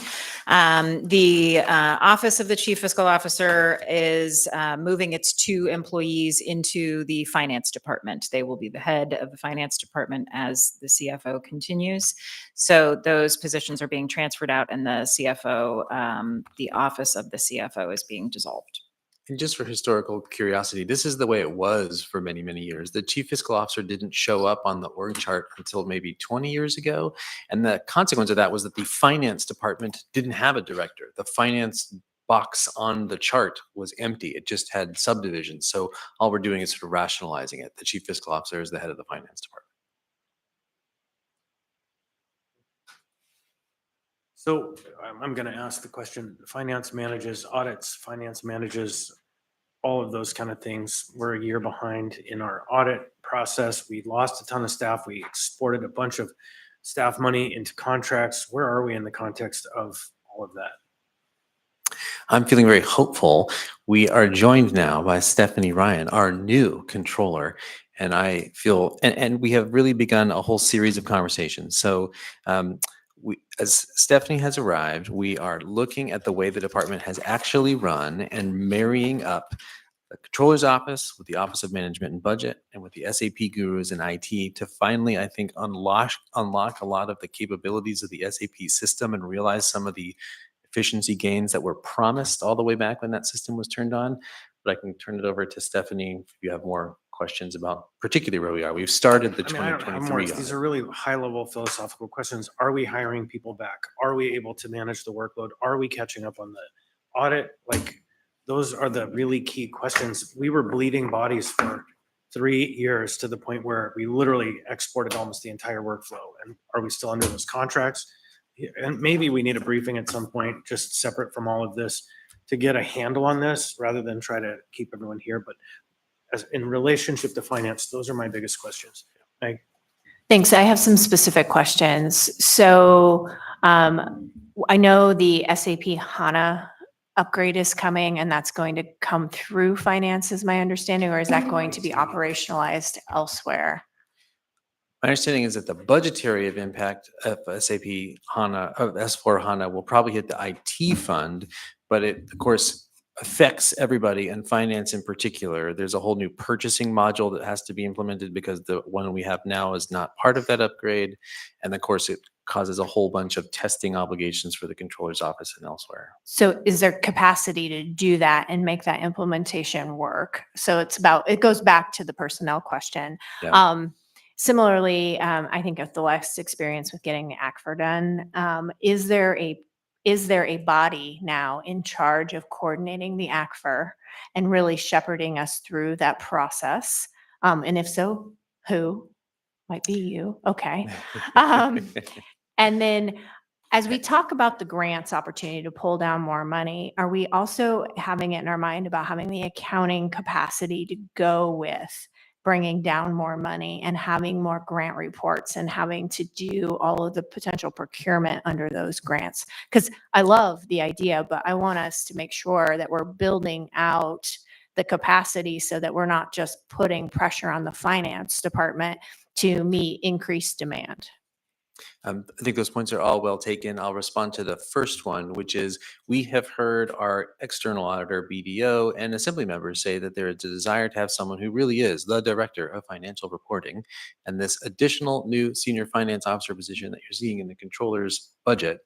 The Office of the Chief Fiscal Officer is moving its 2 employees into the Finance Department. They will be the head of the Finance Department as the CFO continues. So those positions are being transferred out, and the CFO, the Office of the CFO is being dissolved. And just for historical curiosity, this is the way it was for many, many years. The chief fiscal officer didn't show up on the org chart until maybe 20 years ago. And the consequence of that was that the finance department didn't have a director. The finance box on the chart was empty. It just had subdivisions. So all we're doing is sort of rationalizing it. The chief fiscal officer is the head of the finance department. So I'm going to ask the question, finance manages audits, finance manages all of those kind of things. We're a year behind in our audit process. We lost a ton of staff. We exported a bunch of staff money into contracts. Where are we in the context of all of that? I'm feeling very hopeful. We are joined now by Stephanie Ryan, our new controller. And I feel, and we have really begun a whole series of conversations. So as Stephanie has arrived, we are looking at the way the department has actually run and marrying up the controller's office with the Office of Management and Budget and with the SAP gurus in IT to finally, I think, unlock a lot of the capabilities of the SAP system and realize some of the efficiency gains that were promised all the way back when that system was turned on. But I can turn it over to Stephanie if you have more questions about particularly where we are. We've started the I mean, I don't have more. 2023 These audit. are really high-level philosophical questions. Are we hiring people back? Are we able to manage the workload? Are we catching up on the audit? Like, those are the really key questions. We were bleeding bodies for 3 years to the point where we literally exported almost the entire workflow. And are we still under those contracts? And maybe we need a briefing at some point, just separate from all of this, to get a handle on this rather than try to keep everyone here. But as in relationship to finance, those are my biggest questions. Thanks. I have some specific questions. So I know the SAP HANA upgrade is coming and that's going to come through finance is my understanding, or is that going to be operationalized elsewhere? My understanding is that the budgetary impact of SAP HANA, of S4 HANA will probably hit the IT fund, but it, of course, affects everybody and finance in particular. There's a whole new purchasing module that has to be implemented because the one we have now is not part of that upgrade. And of course, it causes a whole bunch of testing obligations for the controller's office and elsewhere. So is there capacity to do that and make that implementation work? So it goes back to the personnel question. Yeah. Similarly, I think of the last experience with getting the ACFR done. Is there a body now in charge of coordinating the ACFR and really shepherding us through that process? And if so, who? Might be you. Okay. And then as we talk about the grants opportunity to pull down more money, are we also having it in our mind about having the accounting capacity to go with bringing down more money and having more grant reports and having to do all of the potential procurement under those grants? Because I love the idea, but I want us to make sure that we're building out the capacity so that we're not just putting pressure on the finance department to meet increased demand. I think those points are all well taken. I'll respond to the first one, which is we have heard our external auditor, BDO, and assembly members say that there is a desire to have someone who really is the director of financial reporting. And this additional new senior finance officer position that you're seeing in the controller's budget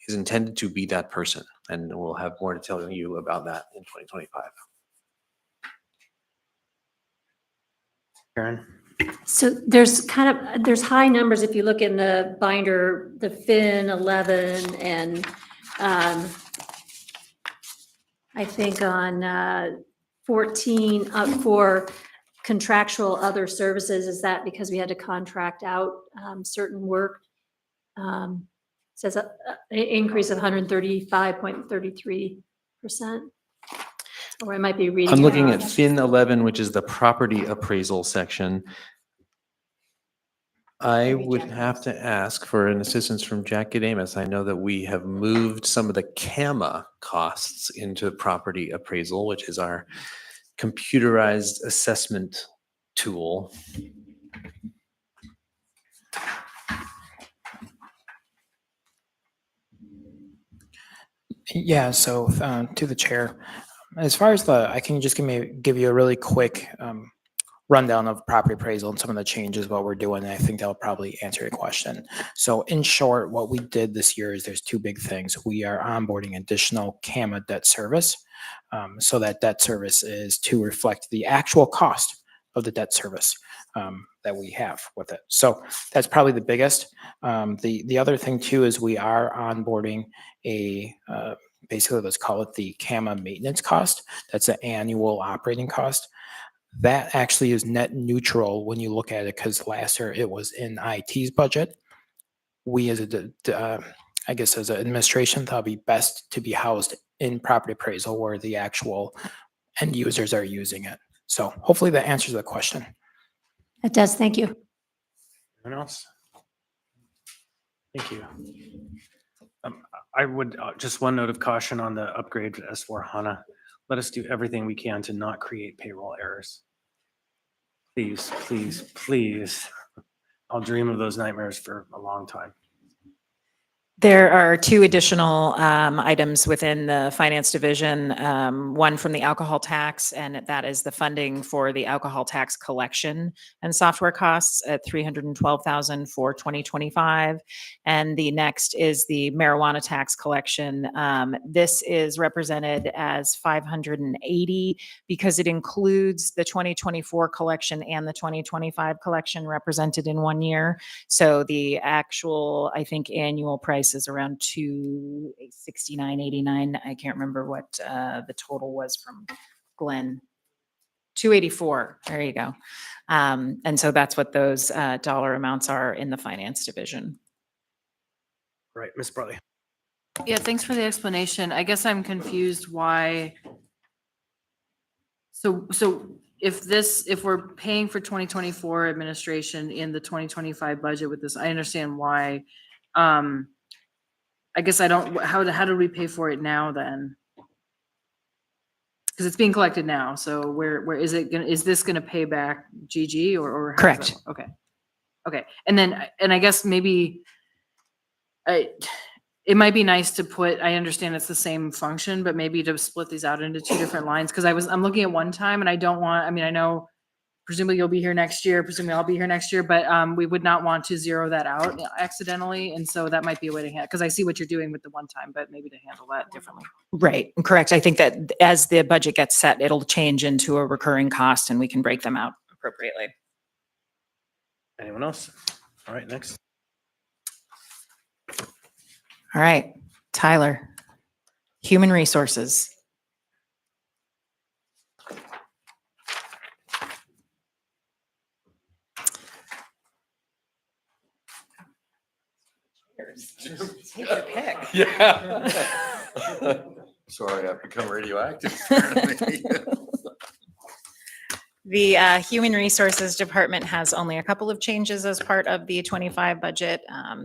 is intended to be that person. And we'll have more to tell you about that in 2025. Karen? So there's there's high numbers if you look in the binder, the FIN 11 and I think on 14 up for contractual other services. Is that because we had to contract out certain work? Says an increase of 135.33%. Or I might be reading. I'm it looking wrong. at FIN 11, which is the property appraisal section. I would have to ask for an assistance from Jack Adamus. I know that we have moved some of the CAMA costs into property appraisal, which is our computerized assessment tool. Yeah, so to the chair, as far as I can just give you a really quick rundown of property appraisal and some of the changes, what we're doing, and I think that'll probably answer your question. So in short, what we did this year is there's two big things. We are onboarding additional CAMA debt service. So that debt service is to reflect the actual cost of the debt service that we have with it. So that's probably the biggest. The other thing too is we are onboarding a basically let's call it the CAMA maintenance cost. That's an annual operating cost. That actually is net neutral when you look at it because last year it was in IT's budget. We as I guess as an administration thought it'd be best to be housed in property appraisal where the actual end users are using it. So hopefully that answers the question. It does. Thank you. Anyone else? Thank you. I would, just one note of caution on the upgrade to S4 HANA. Let us do everything we can to not create payroll errors. Please, please, please. I'll dream of those nightmares for a long time. There are two additional items within the finance division, one from the alcohol tax, and that is the funding for the alcohol tax collection and software costs at $312,000 for 2025. And the next is the marijuana tax collection. This is represented as 580 because it includes the 2024 collection and the 2025 collection represented in 1 year. So the actual, I think, annual price is around $269.89. I can't remember what the total was from Glenn. 284. There you go. And so that's what those dollar amounts are in the finance division. Right, Ms. Bartley. Yeah, thanks for the explanation. I guess I'm confused why. So if we're paying for 2024 administration in the 2025 budget with this, I understand why. I guess I don't, how do we pay for it now then? Because it's being collected now. So where is it gonna, is this gonna pay back GG or how does that Correct. work? Okay. Okay, and I guess maybe it might be nice to put, I understand it's the same function, but maybe to split these out into two different lines, because I'm looking at one time and I don't want, I mean, I know presumably you'll be here next year, presumably I'll be here next year, but we would not want to zero that out accidentally, and so that might be a way to handle, because I see what you're doing with the one time, but maybe to handle that differently. Right, correct. I think that as the budget gets set, it'll change into a recurring cost and we can break them out appropriately. Anyone else? All right, next. All right, Tyler, Human Resources. Take your pick. Yeah. Sorry, I've become radioactive. The Human Resources Department has only a couple of changes as part of the 25 budget.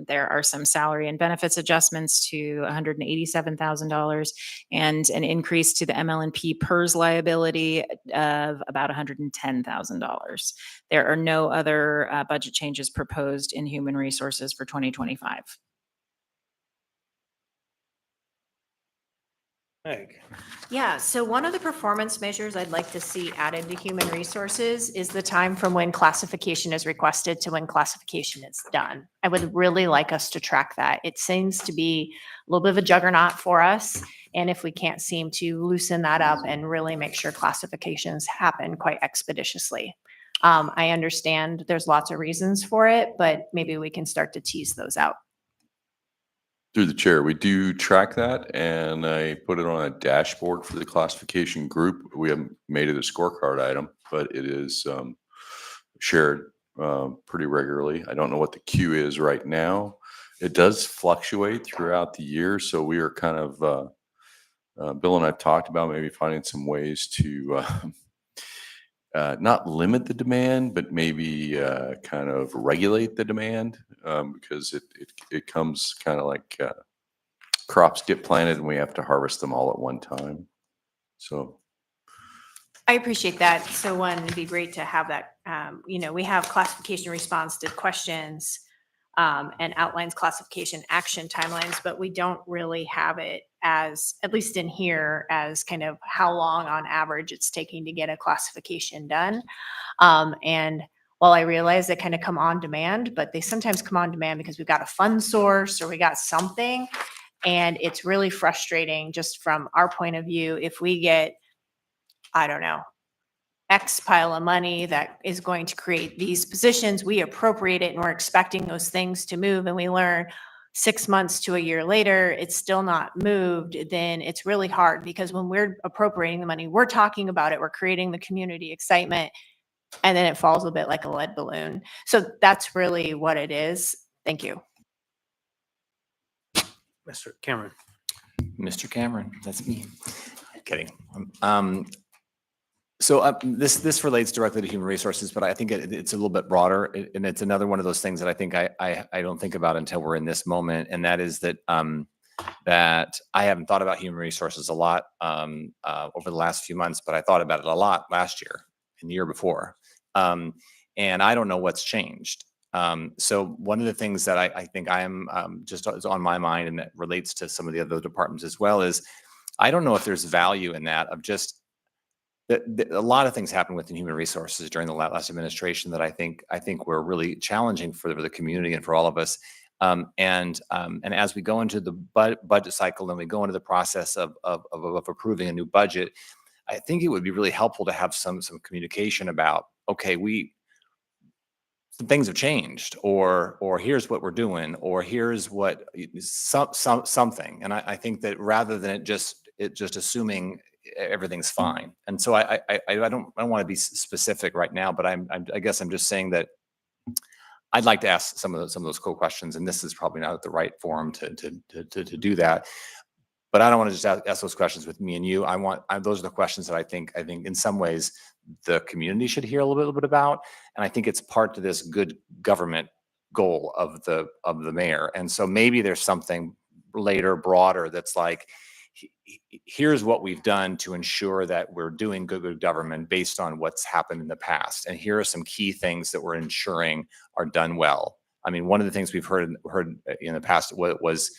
There are some salary and benefits adjustments to $187,000 and an increase to the ML&P PERS liability of about $110,000. There are no other budget changes proposed in Human Resources for 2025. Meg. Yeah, so one of the performance measures I'd like to see added to human resources is the time from when classification is requested to when classification is done. I would really like us to track that. It seems to be a little bit of a juggernaut for us. And if we can't seem to loosen that up and really make sure classifications happen quite expeditiously. I understand there's lots of reasons for it, but maybe we can start to tease those out. Through the chair, we do track that, and I put it on a dashboard for the classification group. We haven't made it a scorecard item, but it is shared pretty regularly. I don't know what the queue is right now. It does fluctuate throughout the year, so we are kind of, Bill and I've talked about maybe finding some ways to not limit the demand, but maybe kind of regulate the demand, because it comes kind of like crops get planted and we have to harvest them all at one time. So I appreciate that. So one, it'd be great to have that, we have classification response to questions and outlines classification action timelines, but we don't really have it as, at least in here, as kind of how long on average it's taking to get a classification done. And while I realize they kind of come on demand, but they sometimes come on demand because we've got a fund source or we got something. And it's really frustrating just from our point of view, if we get, I don't know, X pile of money that is going to create these positions, we appropriate it and we're expecting those things to move, and we learn 6 months to a year later, it's still not moved, then it's really hard, because when we're appropriating the money, we're talking about it, we're creating the community excitement, and then it falls a bit like a lead balloon. So that's really what it is. Thank you. Mr. Cameron. Mr. Cameron, that's me. Kidding. So this relates directly to human resources, but I think it's a little bit broader, and it's another one of those things that I think I don't think about until we're in this moment, and that is that that I haven't thought about human resources a lot over the last few months, but I thought about it a lot last year and the year before, and I don't know what's changed. So one of the things that I think I am just is on my mind, and that relates to some of the other departments as well, is I don't know if there's value in that of just a lot of things happened within human resources during the last administration that I think were really challenging for the community and for all of us. And as we go into the budget cycle and we go into the process of approving a new budget, I think it would be really helpful to have some communication about, okay, some things have changed, or here's what we're doing, or here's what something. And I think that rather than it just assuming everything's fine. And so I don't want to be specific right now, but I guess I'm just saying that I'd like to ask some of those cool questions, and this is probably not the right forum to do that. But I don't want to just ask those questions with me and you. Those are the questions that I think in some ways the community should hear a little bit about, and I think it's part of this good government goal of the mayor. And so maybe there's something later, broader, that's like, here's what we've done to ensure that we're doing good government based on what's happened in the past. And here are some key things that we're ensuring are done well. I mean, one of the things we've heard in the past was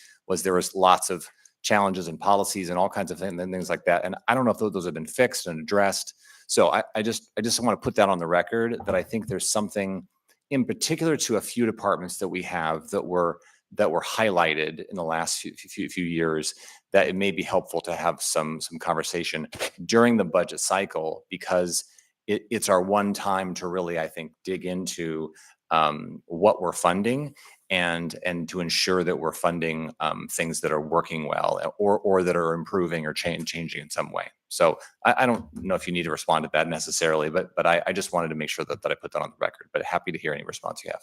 there was lots of challenges and policies and all kinds of things like that. And I don't know if those have been fixed and addressed. So I just want to put that on the record, that I think there's something in particular to a few departments that we have that were highlighted in the last few years, that it may be helpful to have some conversation during the budget cycle, because it's our one time to really, I think, dig into what we're funding and to ensure that we're funding things that are working well or that are improving or changing in some way. So I don't know if you need to respond to that necessarily, but I just wanted to make sure that I put that on the record, but happy to hear any response you have.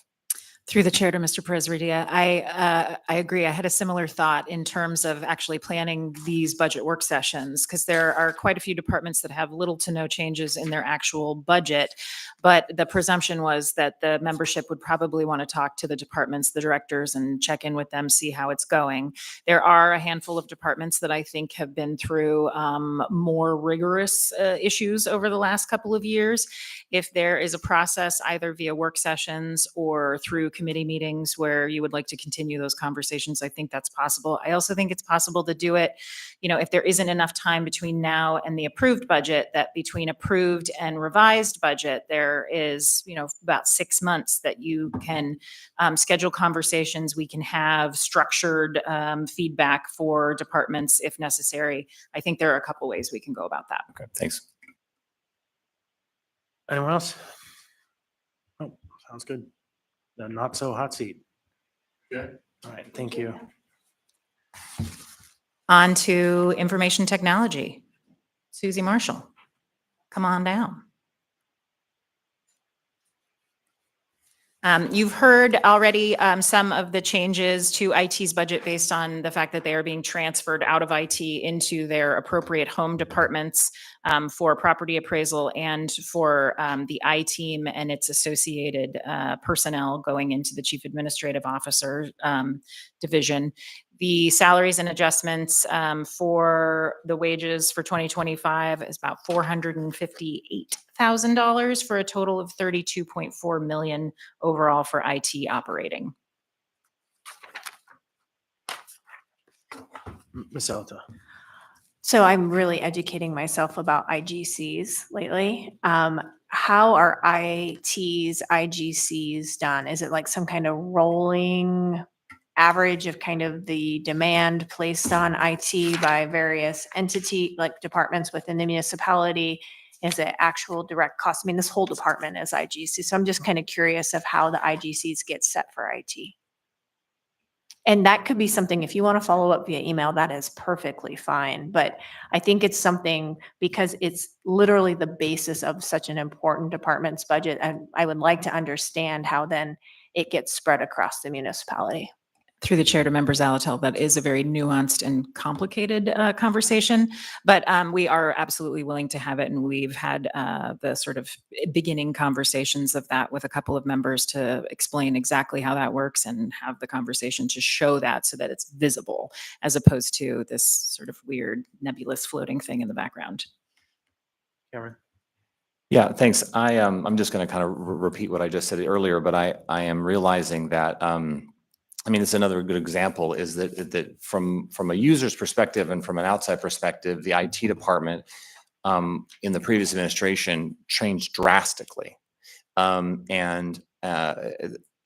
Through the chair to Mr. Perez-Redia, I agree. I had a similar thought in terms of actually planning these budget work sessions, because there are quite a few departments that have little to no changes in their actual budget. But the presumption was that the membership would probably want to talk to the departments, the directors, and check in with them, see how it's going. There are a handful of departments that I think have been through more rigorous issues over the last couple of years. If there is a process, either via work sessions or through committee meetings, where you would like to continue those conversations, I think that's possible. I also think it's possible to do it, if there isn't enough time between now and the approved budget, that between approved and revised budget, there is, about 6 months that you can schedule conversations. We can have structured feedback for departments if necessary. I think there are a couple ways we can go about that. Okay, thanks. Anyone else? Oh, sounds good. The not so hot seat. Yeah. All right, thank you. On to information technology. Susie Marshall, come on down. You've heard already some of the changes to IT's budget based on the fact that they are being transferred out of IT into their appropriate home departments for property appraisal and for the I team and its associated personnel going into the Chief Administrative Officer division. The salaries and adjustments for the wages for 2025 is about $458,000 for a total of $32.4 million overall for IT operating. Ms. Alta. So I'm really educating myself about IGCs lately. How are IT's IGCs done? Is it like some kind of rolling average of kind of the demand placed on IT by various entity, like departments within the municipality? Is it actual direct cost? I mean, this whole department is IGC. So I'm just kind of curious of how the IGCs get set for IT. And that could be something, if you want to follow up via email, that is perfectly fine. But I think it's something, because it's literally the basis of such an important department's budget. And I would like to understand how then it gets spread across the municipality. Through the chair to Member Zalatel, that is a very nuanced and complicated conversation, but we are absolutely willing to have it. And we've had the sort of beginning conversations of that with a couple of members to explain exactly how that works and have the conversation to show that so that it's visible, as opposed to this sort of weird nebulous floating thing in the background. Cameron. Yeah, thanks. I'm just going to kind of repeat what I just said earlier, but I am realizing that I mean, it's another good example is that from a user's perspective and from an outside perspective, the IT department in the previous administration changed drastically. And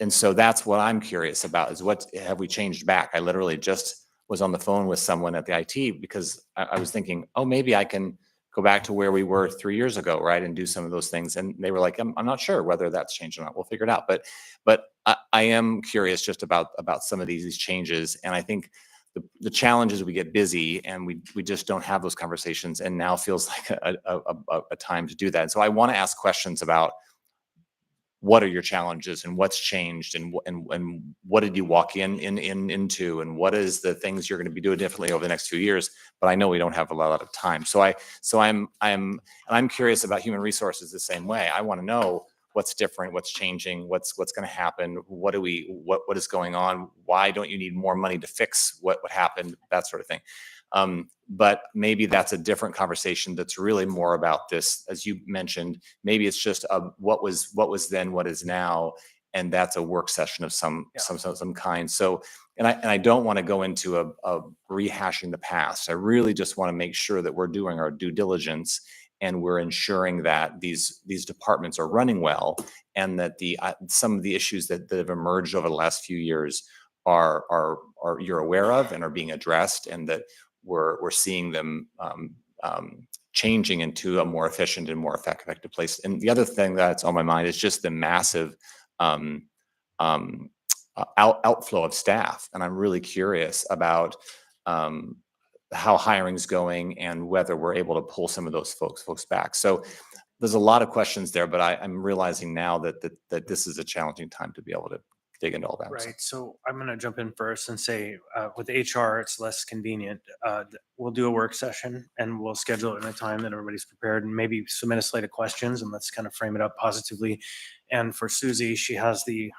so that's what I'm curious about, is what have we changed back? I literally just was on the phone with someone at the IT because I was thinking, oh, maybe I can go back to where we were 3 years ago, right, and do some of those things. And they were like, I'm not sure whether that's changed or not. We'll figure it out. But I am curious just about some of these changes. And I think the challenge is we get busy and we just don't have those conversations. And now feels like a time to do that. And so I want to ask questions about what are your challenges and what's changed and what did you walk into and what is the things you're going to be doing differently over the next few years. But I know we don't have a lot of time. So I'm curious about human resources the same way. I want to know what's different, what's changing, what's going to happen, what is going on, why don't you need more money to fix what happened, that sort of thing. But maybe that's a different conversation that's really more about this, as you mentioned, maybe it's just what was then, what is now, and that's a work session of some kind. So, and I don't want to go into a rehashing the past. I really just want to make sure that we're doing our due diligence and we're ensuring that these departments are running well, and that some of the issues that have emerged over the last few years are you're aware of and are being addressed, and that we're seeing them changing into a more efficient and more effective place. And the other thing that's on my mind is just the massive outflow of staff, and I'm really curious about how hiring's going and whether we're able to pull some of those folks back. So there's a lot of questions there, but I'm realizing now that this is a challenging time to be able to dig into all that. Right. So I'm going to jump in first and say, with HR, it's less convenient. We'll do a work session and we'll schedule it in a time that everybody's prepared, and maybe submit a slate of questions, and let's kind of frame it up positively. And for Susie, she has the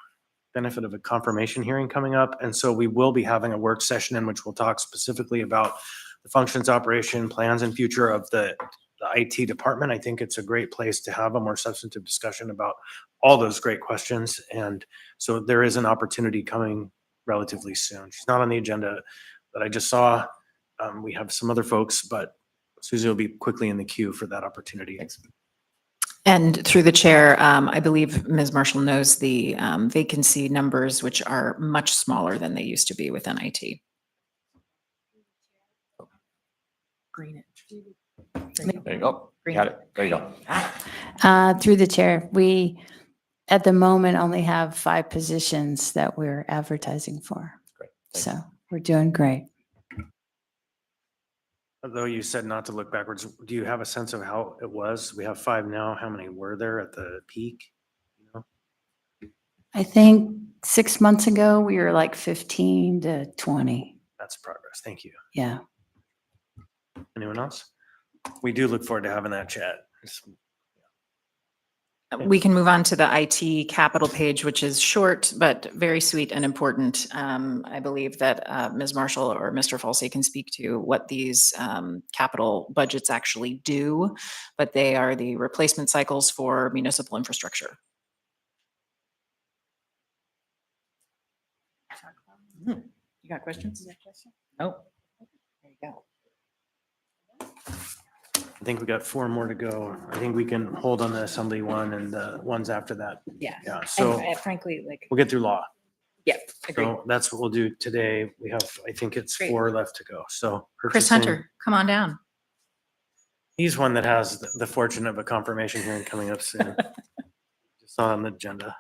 benefit of a confirmation hearing coming up. And so we will be having a work session in which we'll talk specifically about the functions, operation, plans, and future of the IT department. I think it's a great place to have a more substantive discussion about all those great questions. And so there is an opportunity coming relatively soon. She's not on the agenda that I just saw. We have some other folks, but Susie will be quickly in the queue for that opportunity. Thanks. And through the chair, I believe Ms. Marshall knows the vacancy numbers, which are much smaller than they used to be within IT. Green it. There you go. Got it. There you go. Through the chair, we, at the moment, only have 5 positions that we're advertising for. Great. So we're doing great. Although you said not to look backwards, do you have a sense of how it was? We have 5 now. How many were there at the peak? You know? I think 6 months ago, we were like 15 to 20. That's progress. Thank you. Yeah. Anyone else? We do look forward to having that chat. We can move on to the IT capital page, which is short, but very sweet and important. I believe that Ms. Marshall or Mr. Falsey can speak to what these capital budgets actually do, but they are the replacement cycles for municipal infrastructure. You got questions? Oh, there you go. I think we got 4 more to go. I think we can hold on the assembly one and the ones after that. Yeah. Yeah. So And frankly, like, we'll get through law. yeah, agreed. So that's what we'll do today. We have, I think it's Great. 4 left to go. So Chris purchasing- Hunter, come on down. He's one that has the fortune of a confirmation hearing coming up soon. Just not on the agenda.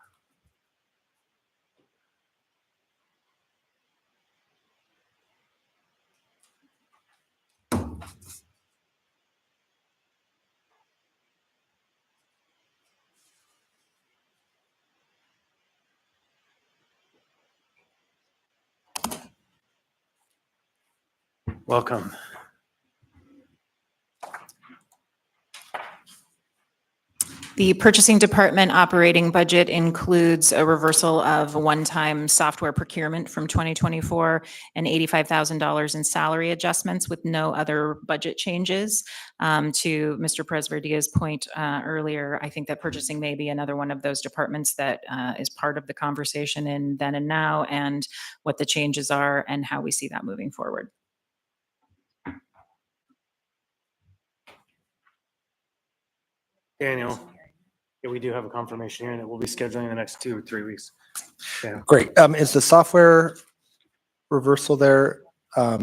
Welcome. The purchasing department operating budget includes a reversal of one-time software procurement from 2024 and $85,000 in salary adjustments with no other budget changes. To Mr. Presverdia's point earlier, I think that purchasing may be another one of those departments that is part of the conversation in then and now, and what the changes are and how we see that moving forward. Daniel, yeah, we do have a confirmation hearing that we'll be scheduling in the next 2 or 3 weeks. Yeah. Great. Is the software reversal there,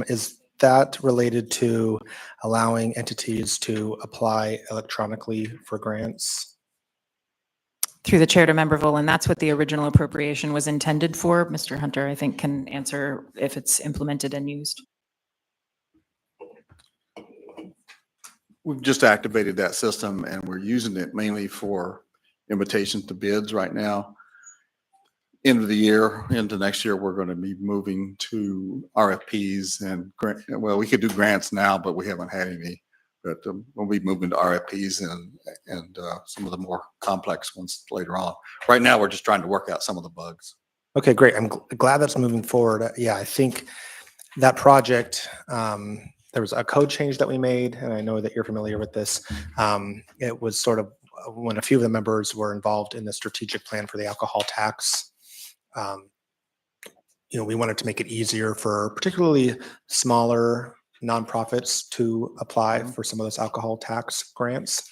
is that related to allowing entities to apply electronically for grants? Through the chair to Member Volin, that's what the original appropriation was intended for. Mr. Hunter, I think, can answer if it's implemented and used. We've just activated that system and we're using it mainly for invitations to bids right now. End of the year, into next year, we're going to be moving to RFPs and well, we could do grants now, but we haven't had any. But we'll be moving to RFPs and some of the more complex ones later on. Right now, we're just trying to work out some of the bugs. Okay, great. I'm glad that's moving forward. Yeah, I think that project, there was a code change that we made, and I know that you're familiar with this. It was sort of when a few of the members were involved in the strategic plan for the alcohol tax. We wanted to make it easier for particularly smaller nonprofits to apply for some of those alcohol tax grants.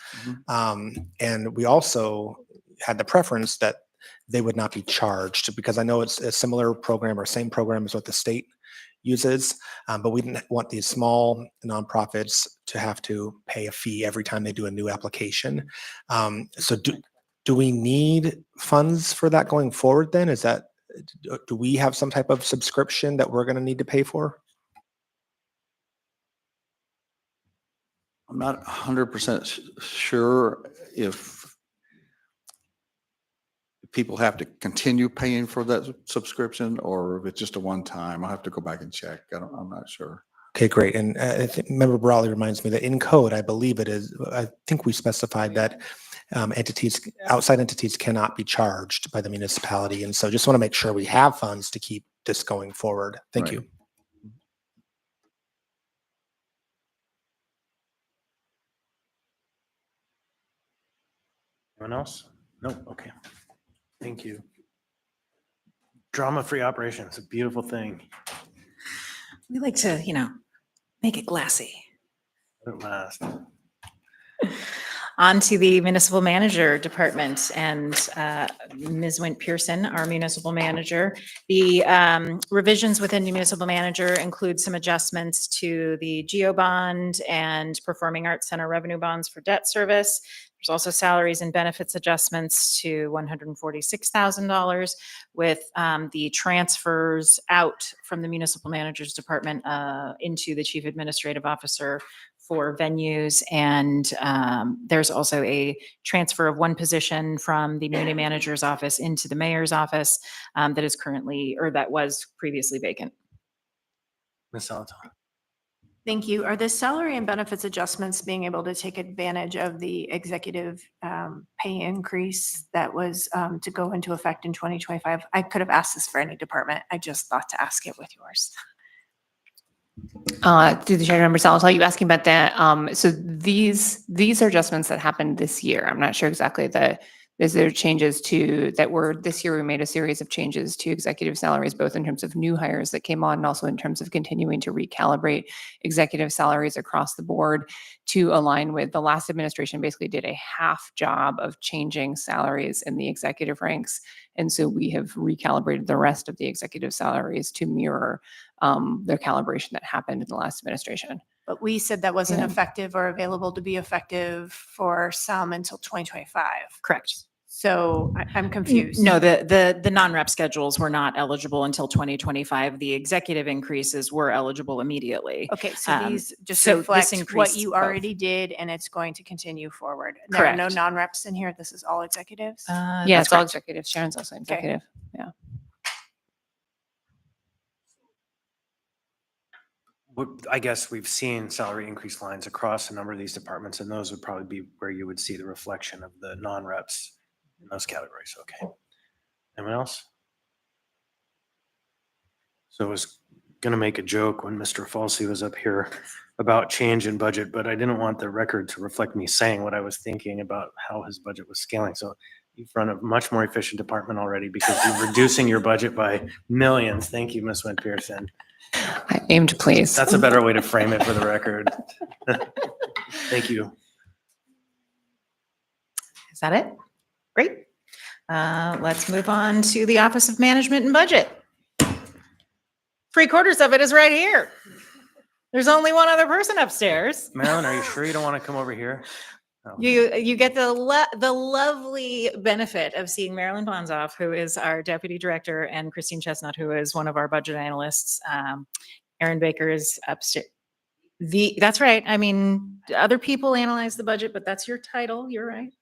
And we also had the preference that they would not be charged, because I know it's a similar program or same program as what the state uses, but we didn't want these small nonprofits to have to pay a fee every time they do a new application. So do we need funds for that going forward then? Do we have some type of subscription that we're going to need to pay for? I'm not 100% sure if people have to continue paying for that subscription or if it's just a one-time. I'll have to go back and check. I'm not sure. Okay, great. And I think Member Brawley reminds me that in code, I believe it is, I think we specified that outside entities cannot be charged by the municipality. And so just want to make sure we have funds to keep this going forward. Thank Right. you. Anyone else? No, okay. Thank you. Drama-free operations, a beautiful thing. We like to, make it glassy. At last. On to the municipal manager department and Ms. Wint Pearson, our municipal manager. The revisions within the municipal manager include some adjustments to the GEO bond and Performing Arts Center revenue bonds for debt service. There's also salaries and benefits adjustments to $146,000 with the transfers out from the municipal manager's department into the chief administrative officer for venues. And there's also a transfer of one position from the community manager's office into the mayor's office that is currently, or that was previously vacant. Ms. Salatone. Thank you. Are the salary and benefits adjustments being able to take advantage of the executive pay increase that was to go into effect in 2025? I could have asked this for any department. I just thought to ask it with yours. Through the chair, member Salas, are you asking about that? So these are adjustments that happened this year. I'm not sure exactly is there changes this year we made a series of changes to executive salaries, both in terms of new hires that came on and also in terms of continuing to recalibrate executive salaries across the board to align with the last administration basically did a half job of changing salaries in the executive ranks. And so we have recalibrated the rest of the executive salaries to mirror the calibration that happened in the last administration. But we said that wasn't effective or available to be effective for some until 2025. Correct. So I'm confused. No, the non-rep schedules were not eligible until 2025. The executive increases were eligible immediately. Okay, so these just so reflect this what increased you both. already did and it's going to continue forward. There are no Correct. non-reps in here. This is all executives? Yeah, That's it's all correct. executive. Sharon's also executive. Yeah. I guess we've seen salary increase lines across a number of these departments, and those would probably be where you would see the reflection of the non-reps in those categories. Okay. Anyone else? So I was going to make a joke when Mr. Falsey was up here about change in budget, but I didn't want the record to reflect me saying what I was thinking about how his budget was scaling. So you've run a much more efficient department already because you're reducing your budget by millions. Thank you, Ms. Wint Pearson. I aim to please. That's a better way to frame it for the record. Thank you. Is that it? Great. Let's move on to the Office of Management and Budget. 3/4 of it is right here. There's only one other person upstairs. Marilyn, are you sure you don't want to come over here? Oh. You get the lovely benefit of seeing Marilyn Bonzoff, who is our deputy director, and Christine Chestnut, who is one of our budget analysts. Aaron Baker is upstairs. That's right. I mean, other people analyze the budget, but that's your title. You're right.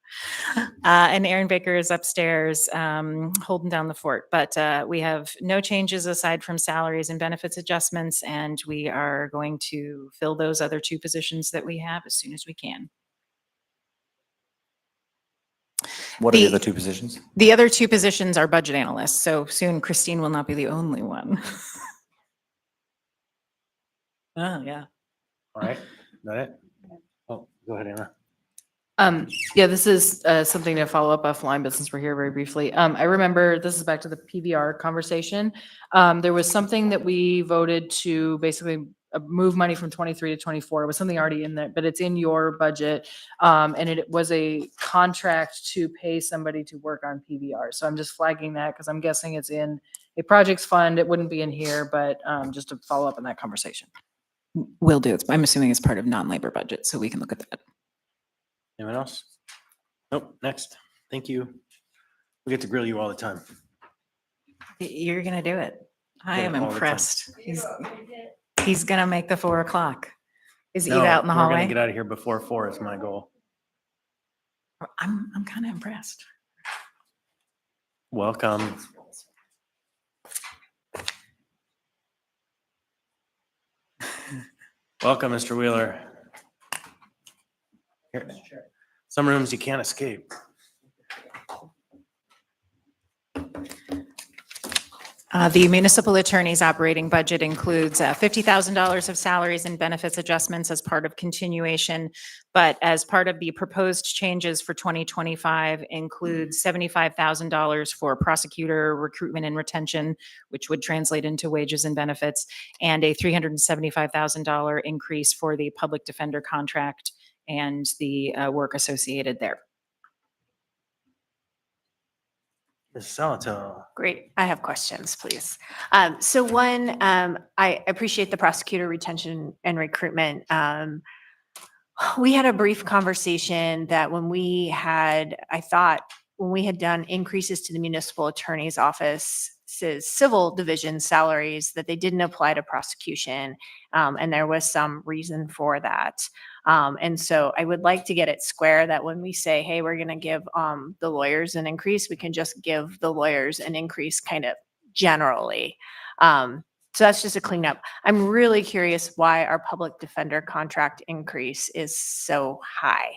And Aaron Baker is upstairs holding down the fort. But we have no changes aside from salaries and benefits adjustments, and we are going to fill those other two positions that we have as soon as we can. What are the other two positions? The other two positions are budget analysts, so soon Christine will not be the only one. Oh, yeah. All right, is that it? Oh, go ahead, Anna. Yeah, this is something to follow up offline, but since we're here very briefly, I remember, this is back to the PVR conversation. There was something that we voted to basically move money from 23 to 24. It was something already in there, but it's in your budget. And it was a contract to pay somebody to work on PVR. So I'm just flagging that because I'm guessing it's in a projects fund. It wouldn't be in here, but just to follow up on that conversation. Will do. I'm assuming it's part of non-labor budget, so we can look at that. Anyone else? Nope, next. Thank you. We get to grill you all the time. You're gonna do it. I Yeah, am all the time. impressed. He's gonna make the 4 o'clock. Is Eve No, out in the we're gonna hallway? get out of here before 4 is my goal. I'm kind of impressed. Welcome. Welcome, Mr. Wheeler. Here. Some rooms you can't escape. The municipal attorney's operating budget includes $50,000 of salaries and benefits adjustments as part of continuation, but as part of the proposed changes for 2025 includes $75,000 for prosecutor recruitment and retention, which would translate into wages and benefits, and a $375,000 increase for the public defender contract and the work associated there. Ms. Salato. Great. I have questions, please. So one, I appreciate the prosecutor retention and recruitment. We had a brief conversation that when we had, I thought, when we had done increases to the municipal attorney's office's civil division salaries, that they didn't apply to prosecution. And there was some reason for that. And so I would like to get it square that when we say, hey, we're going to give the lawyers an increase, we can just give the lawyers an increase kind of generally. So that's just a cleanup. I'm really curious why our public defender contract increase is so high.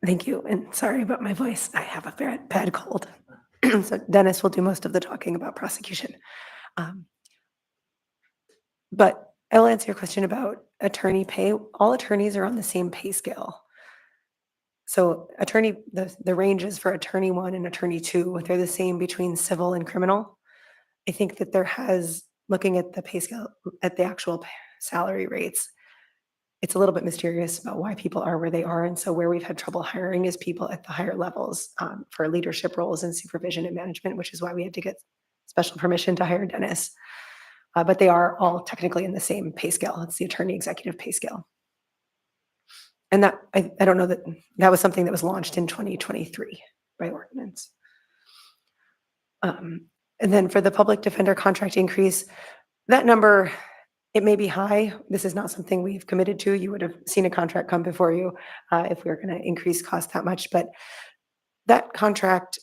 Thank you. And sorry about my voice. I have a very bad cold. So Dennis will do most of the talking about prosecution. But I'll answer your question about attorney pay. All attorneys are on the same pay scale. So the ranges for attorney 1 and attorney 2, they're the same between civil and criminal. I think that looking at the pay scale, at the actual salary rates, it's a little bit mysterious about why people are where they are. And so where we've had trouble hiring is people at the higher levels for leadership roles and supervision and management, which is why we had to get special permission to hire Dennis. But they are all technically in the same pay scale. It's the attorney executive pay scale. And that, I don't know that was something that was launched in 2023 by ordinance. And then for the public defender contract increase, that number, it may be high. This is not something we've committed to. You would have seen a contract come before you if we were going to increase cost that much. But that contract,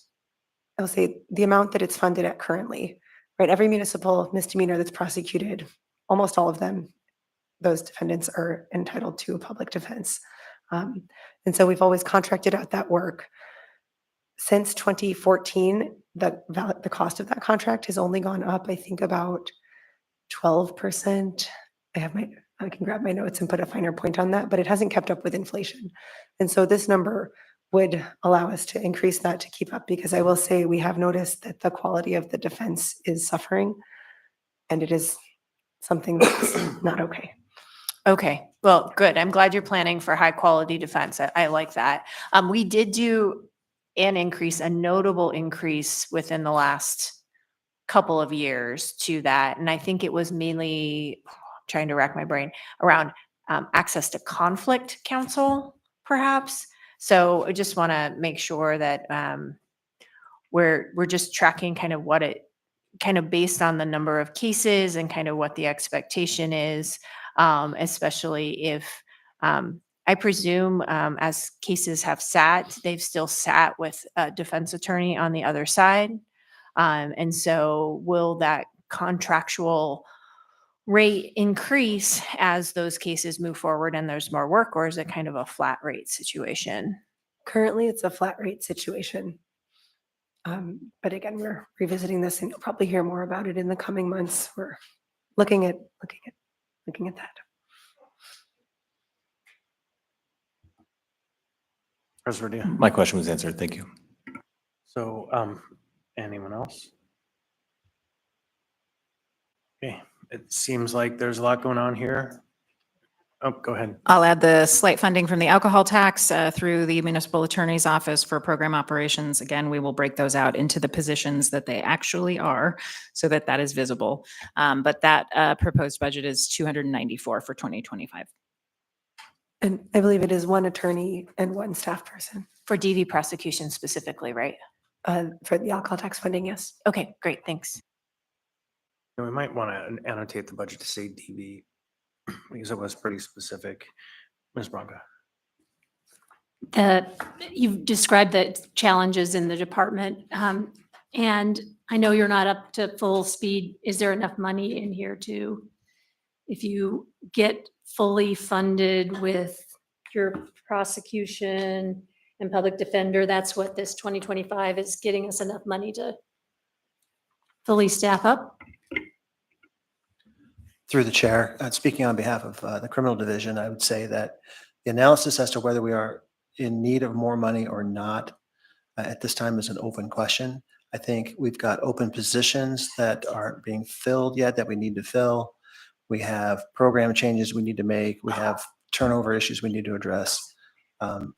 I'll say the amount that it's funded at currently, right? Every municipal misdemeanor that's prosecuted, almost all of them, those defendants are entitled to a public defense. And so we've always contracted out that work. Since 2014, the cost of that contract has only gone up, I think, about 12%. I can grab my notes and put a finer point on that, but it hasn't kept up with inflation. And so this number would allow us to increase that to keep up, because I will say we have noticed that the quality of the defense is suffering, and it is something that's not okay. Okay, well, good. I'm glad you're planning for high quality defense. I like that. We did do a notable increase within the last couple of years to that. And I think it was mainly, trying to rack my brain, around access to conflict counsel, perhaps. So I just want to make sure that we're just tracking kind of based on the number of cases and kind of what the expectation is. Especially if I presume as cases have sat, they've still sat with a defense attorney on the other side. And so will that contractual rate increase as those cases move forward and there's more work, or is it kind of a flat rate situation? Currently, it's a flat rate situation. But again, we're revisiting this, and you'll probably hear more about it in the coming months. We're looking at that. President Vardia. My question was answered. Thank you. So, anyone else? Okay, it seems like there's a lot going on here. Oh, go ahead. I'll add the slight funding from the alcohol tax through the municipal attorney's office for program operations. Again, we will break those out into the positions that they actually are so that that is visible. But that proposed budget is 294 for 2025. And I believe it is one attorney and one staff person For DV prosecution specifically, right? for the alcohol tax funding, yes. Okay, great, thanks. We might want to annotate the budget to say DB because it was pretty specific. Ms. Branca. You've described the challenges in the department, and I know you're not up to full speed. Is there enough money in here to, if you get fully funded with your prosecution and public defender, that's what this 2025 is getting us enough money to fully staff up? Through the chair, speaking on behalf of the criminal division, I would say that the analysis as to whether we are in need of more money or not at this time is an open question. I think we've got open positions that aren't being filled yet that we need to fill. We have program changes we need to make. We have turnover issues we need to address.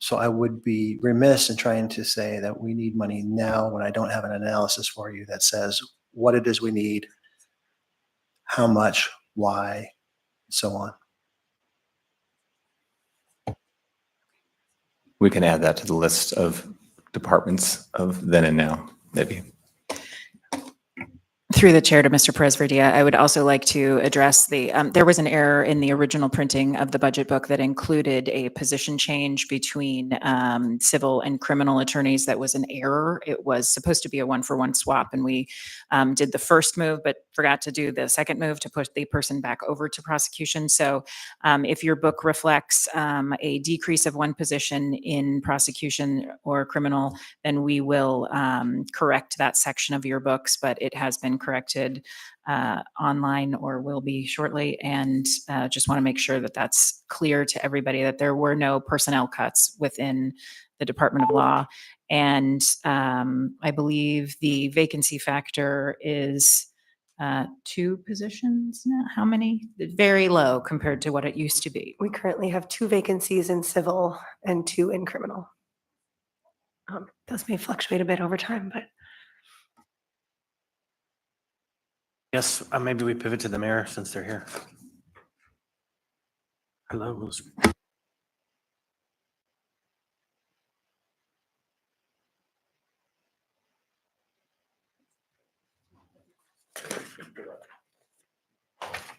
So I would be remiss in trying to say that we need money now when I don't have an analysis for you that says what it is we need, how much, why, so on. We can add that to the list of departments of then and now, maybe. Through the chair to Mr. Perez-Verdia, I would also like to address the, there was an error in the original printing of the budget book that included a position change between civil and criminal attorneys. That was an error. It was supposed to be a one-for-one swap, and we did the first move, but forgot to do the second move to push the person back over to prosecution. So if your book reflects a decrease of one position in prosecution or criminal, then we will correct that section of your books, but it has been corrected online or will be shortly. And just want to make sure that that's clear to everybody that there were no personnel cuts within the Department of Law. And I believe the vacancy factor is 2 positions now. How many? Very low compared to what it used to be. We currently have 2 vacancies in civil and 2 in criminal. Those may fluctuate a bit over time, but Yes, maybe we pivot to the mayor since they're here. Hello.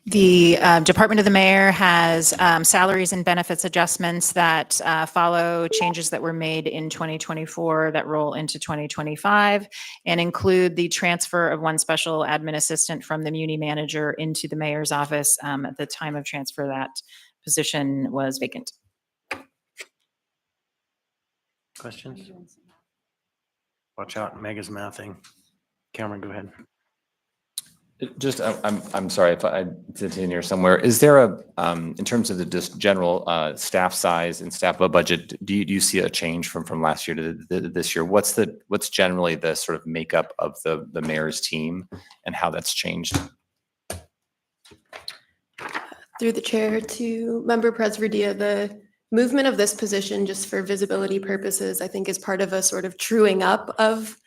The Department of the Mayor has salaries and benefits adjustments that follow changes that were made in 2024 that roll into 2025 and include the transfer of one special admin assistant from the Muni manager into the mayor's office. At the time of transfer, that position was vacant. Questions? Watch out, Mega's mouthing. Cameron, go ahead. Just, I'm sorry if it's in here somewhere. Is there a, in terms of the just general staff size and staff budget, do you see a change from last year to this year? What's generally the sort of makeup of the mayor's team and how that's changed? Through the chair to Member Perez-Verdia, the movement of this position, just for visibility purposes, I think is part of a sort of truing up of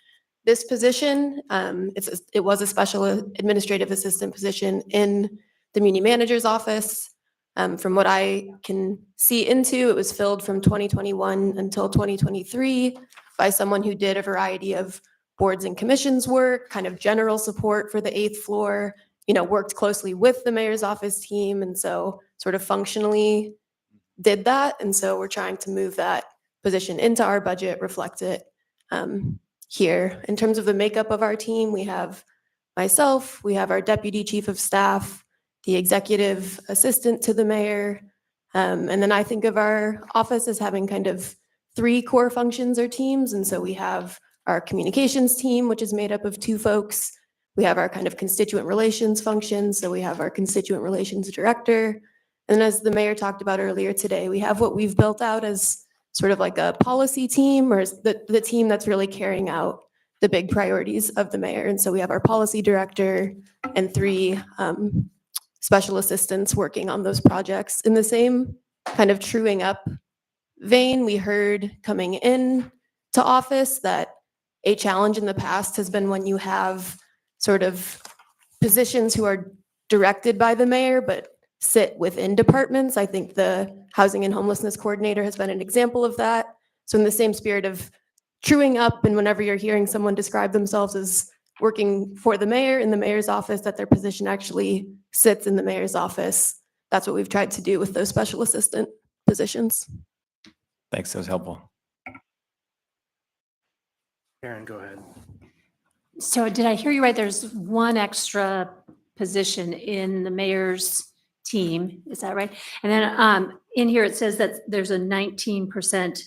this position. It was a special administrative assistant position in the Muni manager's office. From what I can see into, it was filled from 2021 until 2023 by someone who did a variety of boards and commissions work, kind of general support for the 8th floor, worked closely with the mayor's office team. And so sort of functionally did that. And so we're trying to move that position into our budget, reflect it here. In terms of the makeup of our team, we have myself, we have our deputy chief of staff, the executive assistant to the mayor. And then I think of our office as having kind of 3 core functions or teams. And so we have our communications team, which is made up of 2 folks. We have our kind of constituent relations functions. So we have our constituent relations director. And as the mayor talked about earlier today, we have what we've built out as sort of like a policy team, or the team that's really carrying out the big priorities of the mayor. And so we have our policy director and 3 special assistants working on those projects. In the same kind of truing up vein, we heard coming in to office that a challenge in the past has been when you have sort of positions who are directed by the mayor but sit within departments. I think the housing and homelessness coordinator has been an example of that. So in the same spirit of truing up, and whenever you're hearing someone describe themselves as working for the mayor in the mayor's office, that their position actually sits in the mayor's office. That's what we've tried to do with those special assistant positions. Thanks, that was helpful. Karen, go ahead. So did I hear you right? There's one extra position in the mayor's team, is that right? And then in here, it says that there's a 19%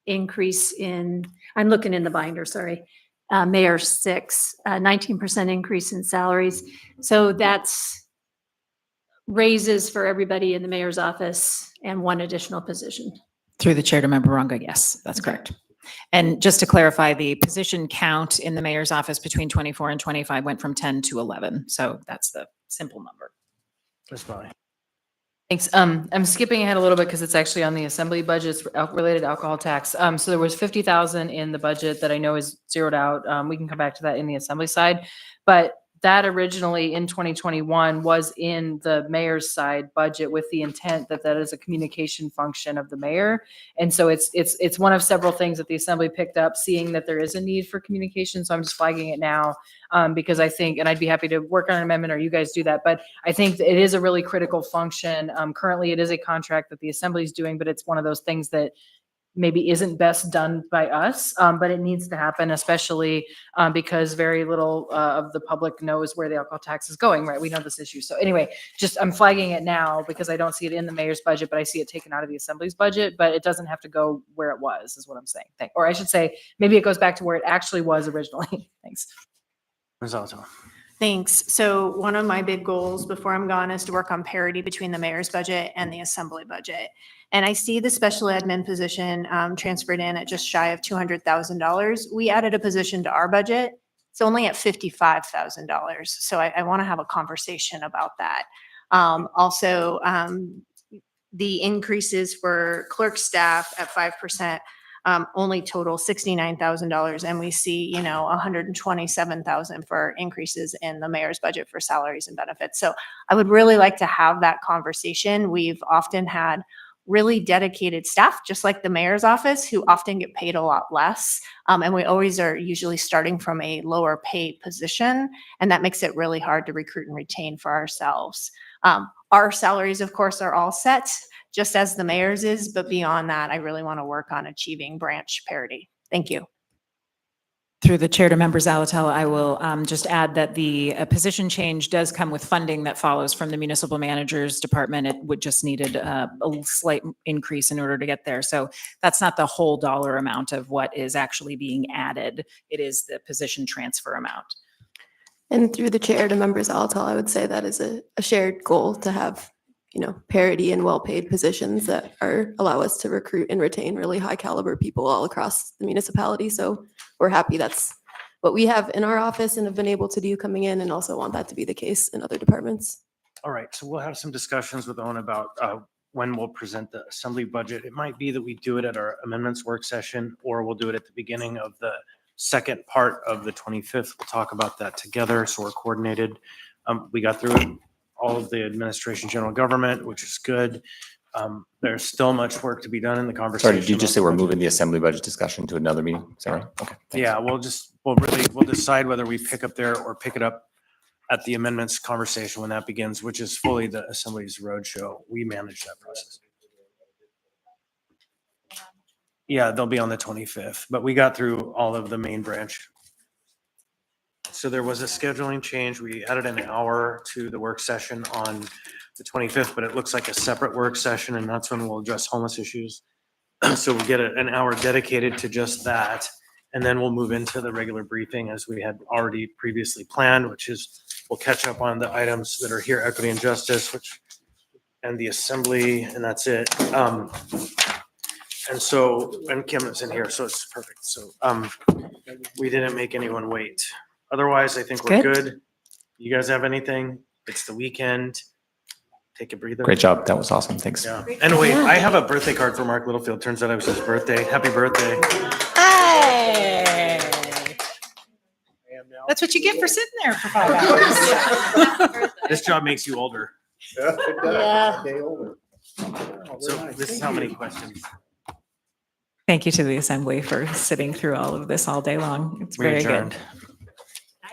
increase in, I'm looking in the binder, sorry, Mayor 6, 19% increase in salaries. So that's raises for everybody in the mayor's office and one additional position. Through the chair to Member Runga, yes, that's correct. And just to clarify, the position count in the mayor's office between 24 and 25 went from 10 to 11. So that's the simple number. That's fine. Thanks. I'm skipping ahead a little bit because it's actually on the assembly budgets related alcohol tax. So there was 50,000 in the budget that I know is zeroed out. We can come back to that in the assembly side, but that originally in 2021 was in the mayor's side budget with the intent that that is a communication function of the mayor. And so it's one of several things that the assembly picked up, seeing that there is a need for communication. So I'm just flagging it now because I think, and I'd be happy to work on an amendment or you guys do that, but I think it is a really critical function. Currently it is a contract that the assembly is doing, but it's one of those things that maybe isn't best done by us, but it needs to happen, especially because very little of the public knows where the alcohol tax is going, right? We know this issue. So anyway, just I'm flagging it now because I don't see it in the mayor's budget, but I see it taken out of the assembly's budget, but it doesn't have to go where it was, is what I'm saying. Or I should say, maybe it goes back to where it actually was originally. Thanks. Ms. Alto. Thanks. So one of my big goals before I'm gone is to work on parity between the mayor's budget and the assembly budget. And I see the special admin position transferred in at just shy of $200,000. We added a position to our budget. It's only at $55,000. So I want to have a conversation about that. Also, the increases for clerk staff at 5%. Only total $69,000, and we see, $127,000 for increases in the mayor's budget for salaries and benefits. So I would really like to have that conversation. We've often had really dedicated staff, just like the mayor's office, who often get paid a lot less. And we always are usually starting from a lower pay position, and that makes it really hard to recruit and retain for ourselves. Our salaries, of course, are all set, just as the mayor's is, but beyond that, I really want to work on achieving branch parity. Thank you. Through the chair to Member Zalatel, I will just add that the position change does come with funding that follows from the municipal manager's department. It would just needed a slight increase in order to get there. So that's not the whole dollar amount of what is actually being added. It is the position transfer amount. And through the chair to Member Zalatel, I would say that is a shared goal to have parity in well-paid positions that allow us to recruit and retain really high caliber people all across the municipality. So we're happy that's what we have in our office and have been able to do coming in, and also want that to be the case in other departments. All right, so we'll have some discussions with Owen about when we'll present the assembly budget. It might be that we do it at our amendments work session, or we'll do it at the beginning of the second part of the 25th. We'll talk about that together, so we're coordinated. We got through all of the administration, general government, which is good. There's still much work to be done in the conversation. Sorry, did you just say we're moving the assembly budget discussion to another meeting? Is that right? Okay. Thanks. Yeah, we'll decide whether we pick up there or pick it up at the amendments conversation when that begins, which is fully the assembly's roadshow. We manage that process. Yeah, they'll be on the 25th, but we got through all of the main branch. So there was a scheduling change. We added an hour to the work session on the 25th, but it looks like a separate work session, and that's when we'll address homeless issues. So we'll get an hour dedicated to just that. And then we'll move into the regular briefing as we had already previously planned, which is we'll catch up on the items that are here, equity and justice, which and the assembly, and that's it. And so, and Kim is in here, so it's perfect. So we didn't make anyone wait. Otherwise, I think we're good. You guys have anything? It's the weekend. Take a breather. Great job. That was awesome. Thanks. Yeah. And wait, I have a birthday card for Mark Littlefield. Turns out it was his birthday. Happy birthday. Hey! That's what you get for sitting there for 5 hours. This job makes you older. Yeah. So this is how many questions. Thank you to the Assembly for sitting through all of this all day long. It's We very adjourned. good.